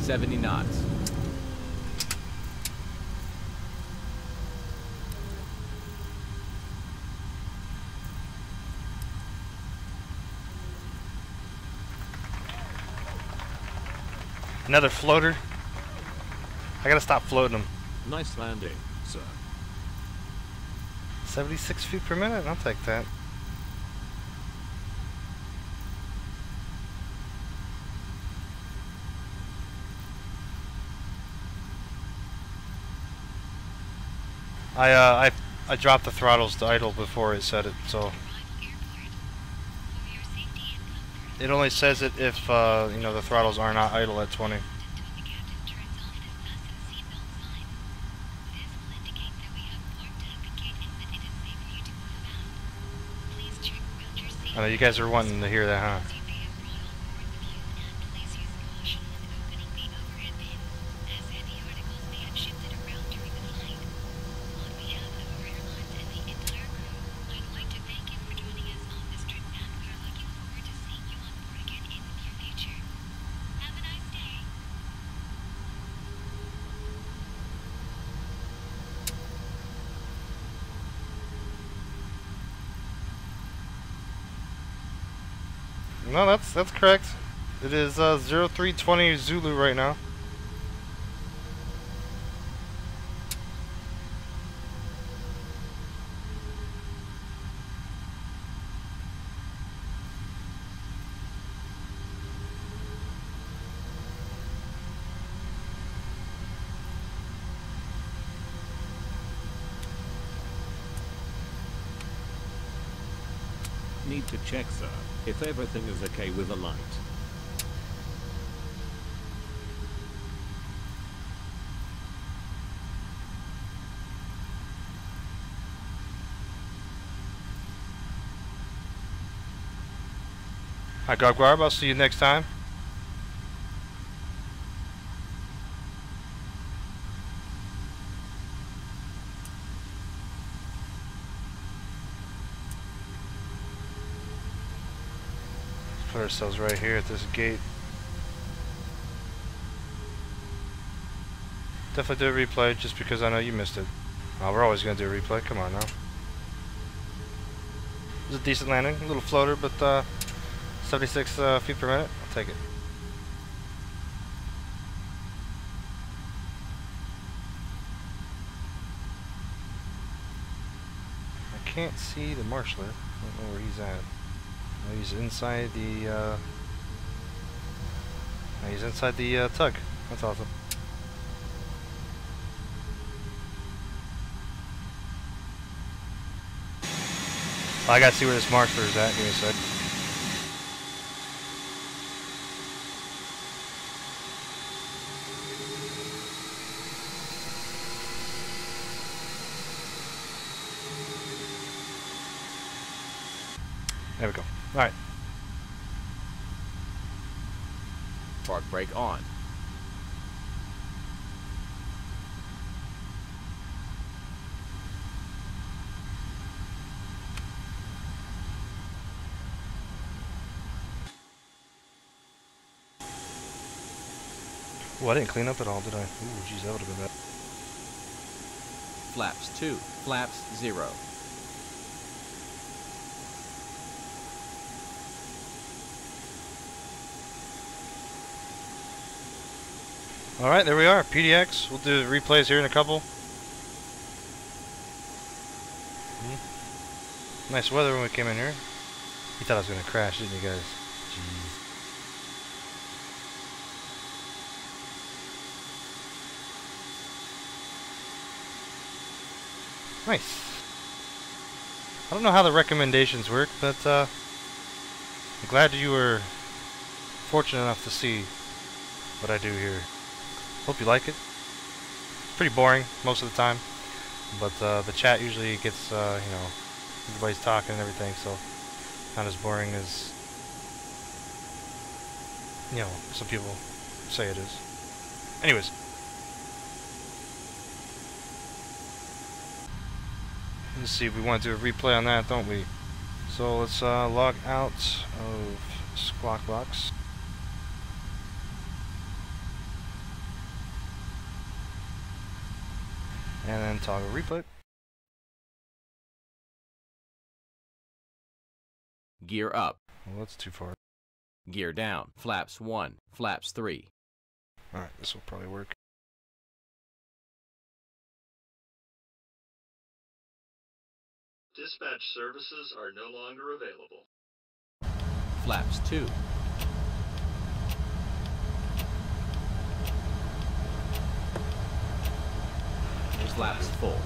$70 knots. Another floater. I gotta stop floating them. Nice landing, sir. 76 feet per minute? I'll take that. I dropped the throttles to idle before it said it, so it only says it if you know, the throttles are not idle at 20. I know you guys are wanting to hear that, huh? No, that's correct. It is 0320 Zulu right now. Need to check, sir, if everything is okay with the light. Alright, Garb, I'll see you next time. ourselves right here at this gate. Definitely do a replay just because I know you missed it. We're always going to do a replay. Come on now. It was a decent landing. A little floater, but 76 feet per minute. I'll take it. I can't see the marshaller. I don't know where he's at. Oh, he's inside the tug. That's awesome. I gotta see where this marshaller is at. Give me a sec. There we go. Alright. Park brake on. Oh, I didn't clean up at all, did I? Ooh, jeez, that would have been bad. Flaps 2, flaps 0. Alright, there we are. PDX. We'll do replays here in a couple. Nice weather when we came in here. You thought I was going to crash, didn't you guys? Jeez. Nice. I don't know how the recommendations work, but I'm glad you were fortunate enough to see what I do here. Hope you like it. Pretty boring most of the time, but the chat usually gets, you know, everybody's talking and everything, so not as boring as, you know, some people say it is. Anyways. Let's see if we want to do a replay on that, don't we? So let's log out of Squawk Box. And then toggle replay. Gear up. Well, that's too far. Gear down. Flaps 1, flaps 3. Alright, this will probably work. Dispatch services are no longer available. Flaps 2. Flaps full.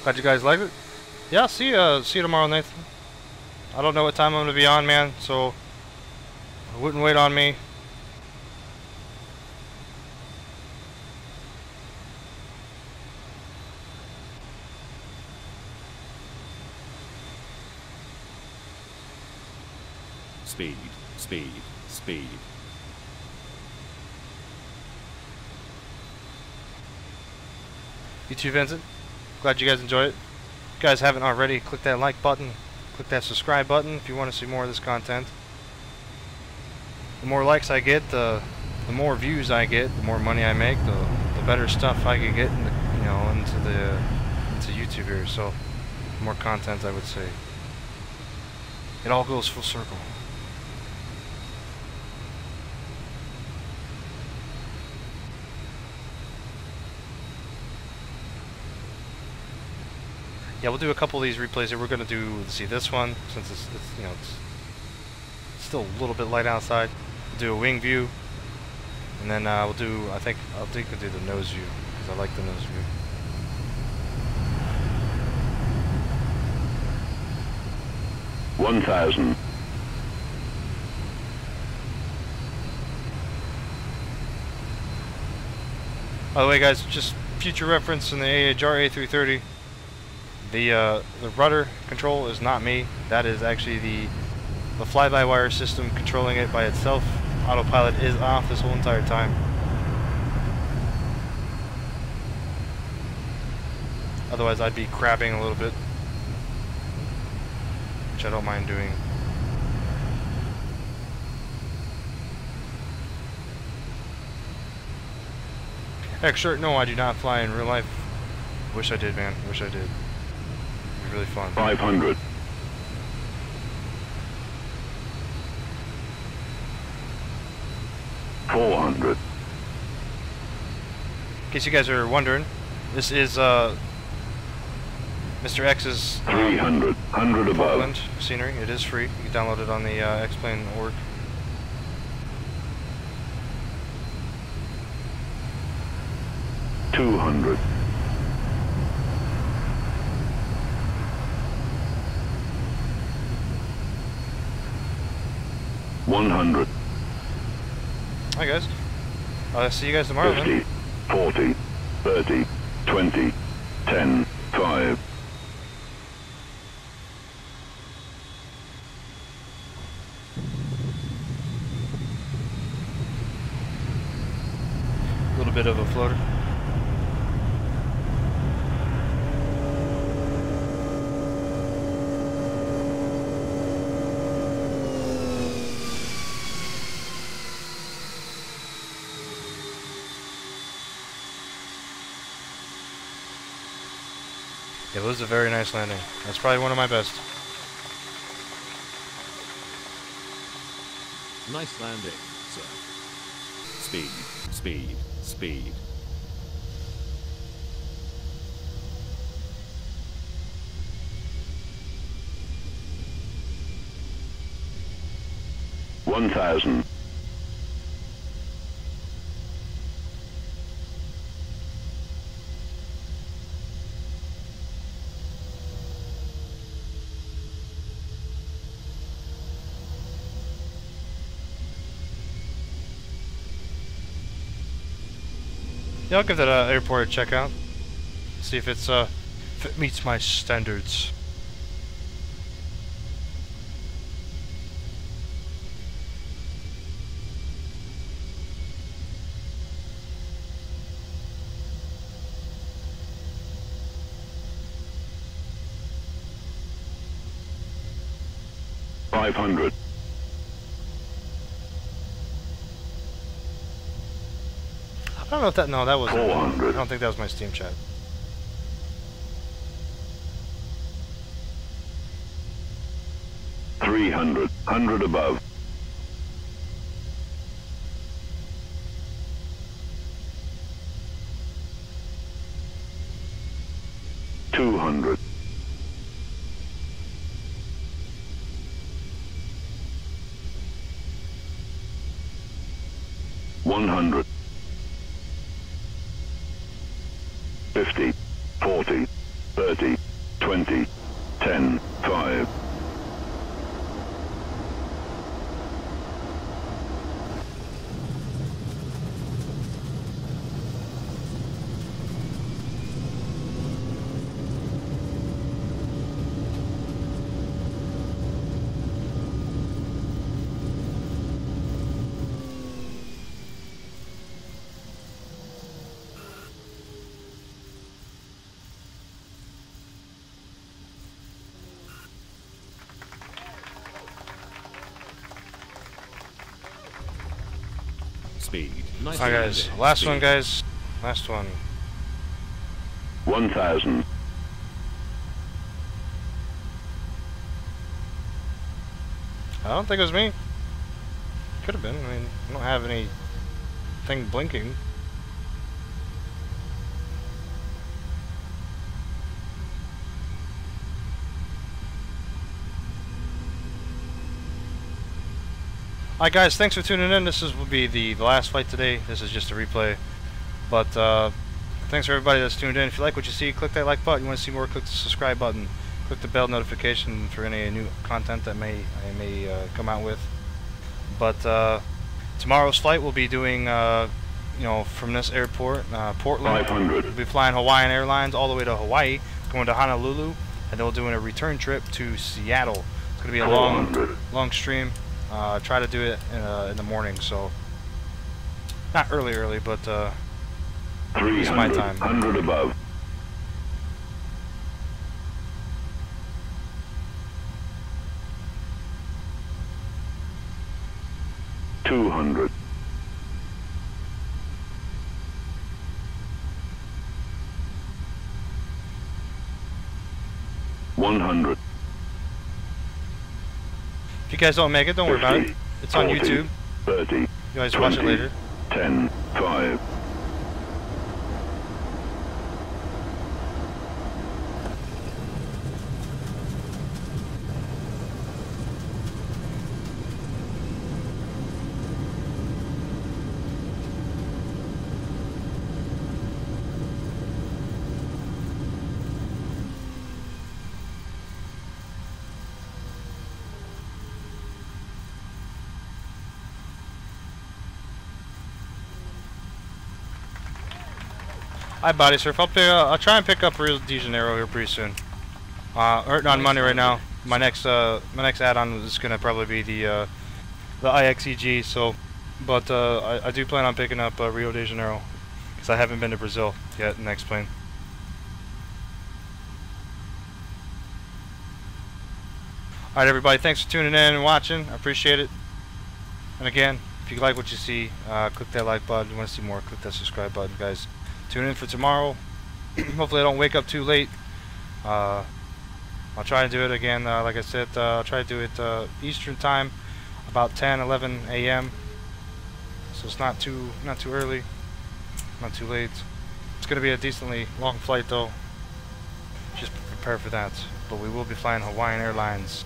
Glad you guys liked it. Yeah, see you tomorrow, Nathan. I don't know what time I'm gonna be on, man, so I wouldn't wait on me. Speed, speed, speed. You too, Vincent. Glad you guys enjoyed it. If you guys haven't already, click that like button, click that subscribe button if you want to see more of this content. The more likes I get, the more views I get, the more money I make, the better stuff I can get in the, you know, into YouTube here. So more content, I would say. It all goes full circle. Yeah, we'll do a couple of these replays here. We're gonna do, let's see, this one, since it's you know, it's still a little bit light outside. We'll do a wing view, and then we'll do, I think we'll do the nose view, because I like the nose view. $1,000. By the way, guys, just future reference in the JAR330. The rudder control is not me. That is actually the fly-by-wire system controlling it by itself. Autopilot is off this whole entire time. Otherwise, I'd be crabbing a little bit, which I don't mind doing. Heck, sure, no, I do not fly in real life. Wish I did, man. Wish I did. It'd be really fun. 500. 400. In case you guys are wondering, this is Mr. X's 300. 100 above. Portland scenery. It is free. You can download it on the X-Plane.org. $200. 100. Hi guys. I'll see you guys tomorrow 50, then. 40, 30, 20, 10, 5. A little bit of a floater. It was a very nice landing. That's probably one of my best. Nice landing, sir. Speed, speed, speed. $1,000. 'll give that airport a check out. See if it's if it meets my standards. $500. I don't know if that. No, that was. 400. I don't think that was my Steam chat. $300. 100 above. 200. 100. 50, 40, 30, 20, 10, 5. Speed. Nice Alright guys, last one guys. Last one. 1,000. I don't think it was me. Could have been. I mean, I don't have anything blinking. Alright guys, thanks for tuning in. This will be the last flight today. This is just a replay. But thanks for everybody that's tuned in. If you like what you see, click that like button. You want to see more, click the subscribe button. Click the bell notification for any new content that I may come out with. But tomorrow's flight we'll be doing you know, from this airport, Portland. 500. We'll be flying Hawaiian Airlines all the way to Hawaii, going to Honolulu, and then we'll doing a return trip to Seattle. It's going to be a long stream. Try to do it in the morning, so not early, but it's my time. 100 above. 200. 100. If you guys don't make it, don't worry about it. It's on 40, YouTube. 30. You guys watch it later. 10, 5. Hi, Body Surf. I'll try and pick up Rio de Janeiro here pretty soon. Hurting on money right now. My next add-on is gonna probably be the IXEG. So, but I do plan on picking up Rio de Janeiro because I haven't been to Brazil yet. Next plane. All right, everybody. Thanks for tuning in and watching. I appreciate it. And again, if you like what you see, click that like button. If you want to see more, click that subscribe button, guys. Tune in for tomorrow. Hopefully I don't wake up too late. I'll try to do it again, like I said, I'll try to do it Eastern time, about 10, 11 a.m. So it's not too early, not too late. It's going to be a decently long flight though. Just prepare for that. But we will be flying Hawaiian Airlines.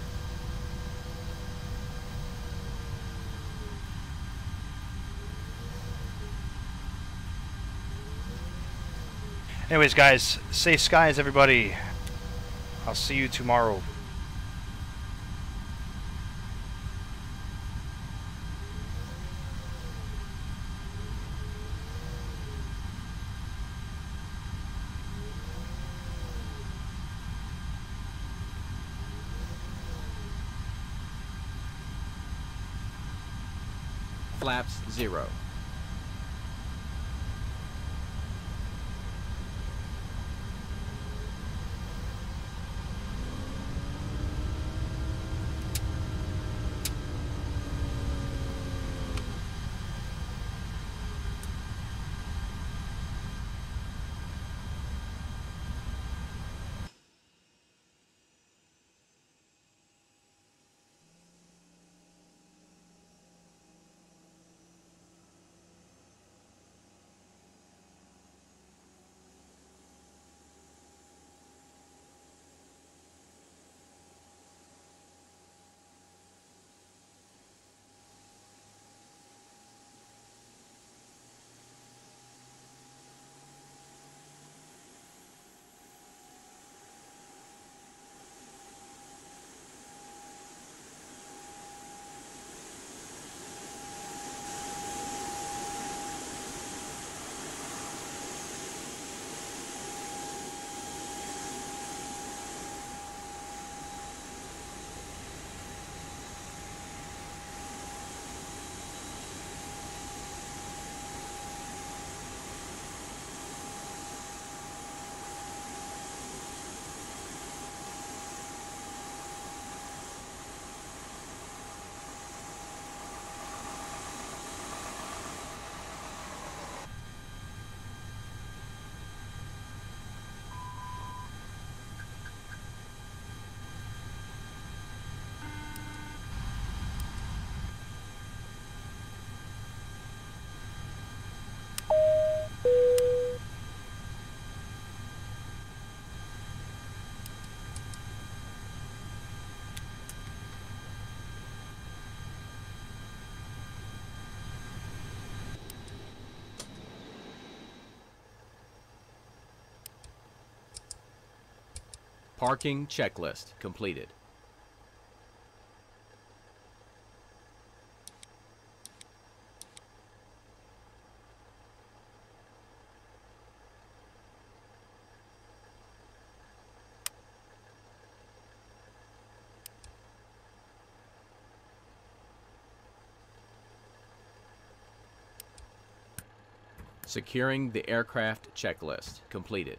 Anyways, guys, safe skies, everybody. I'll see you tomorrow. Flaps 0. Parking checklist completed. Securing the aircraft checklist completed.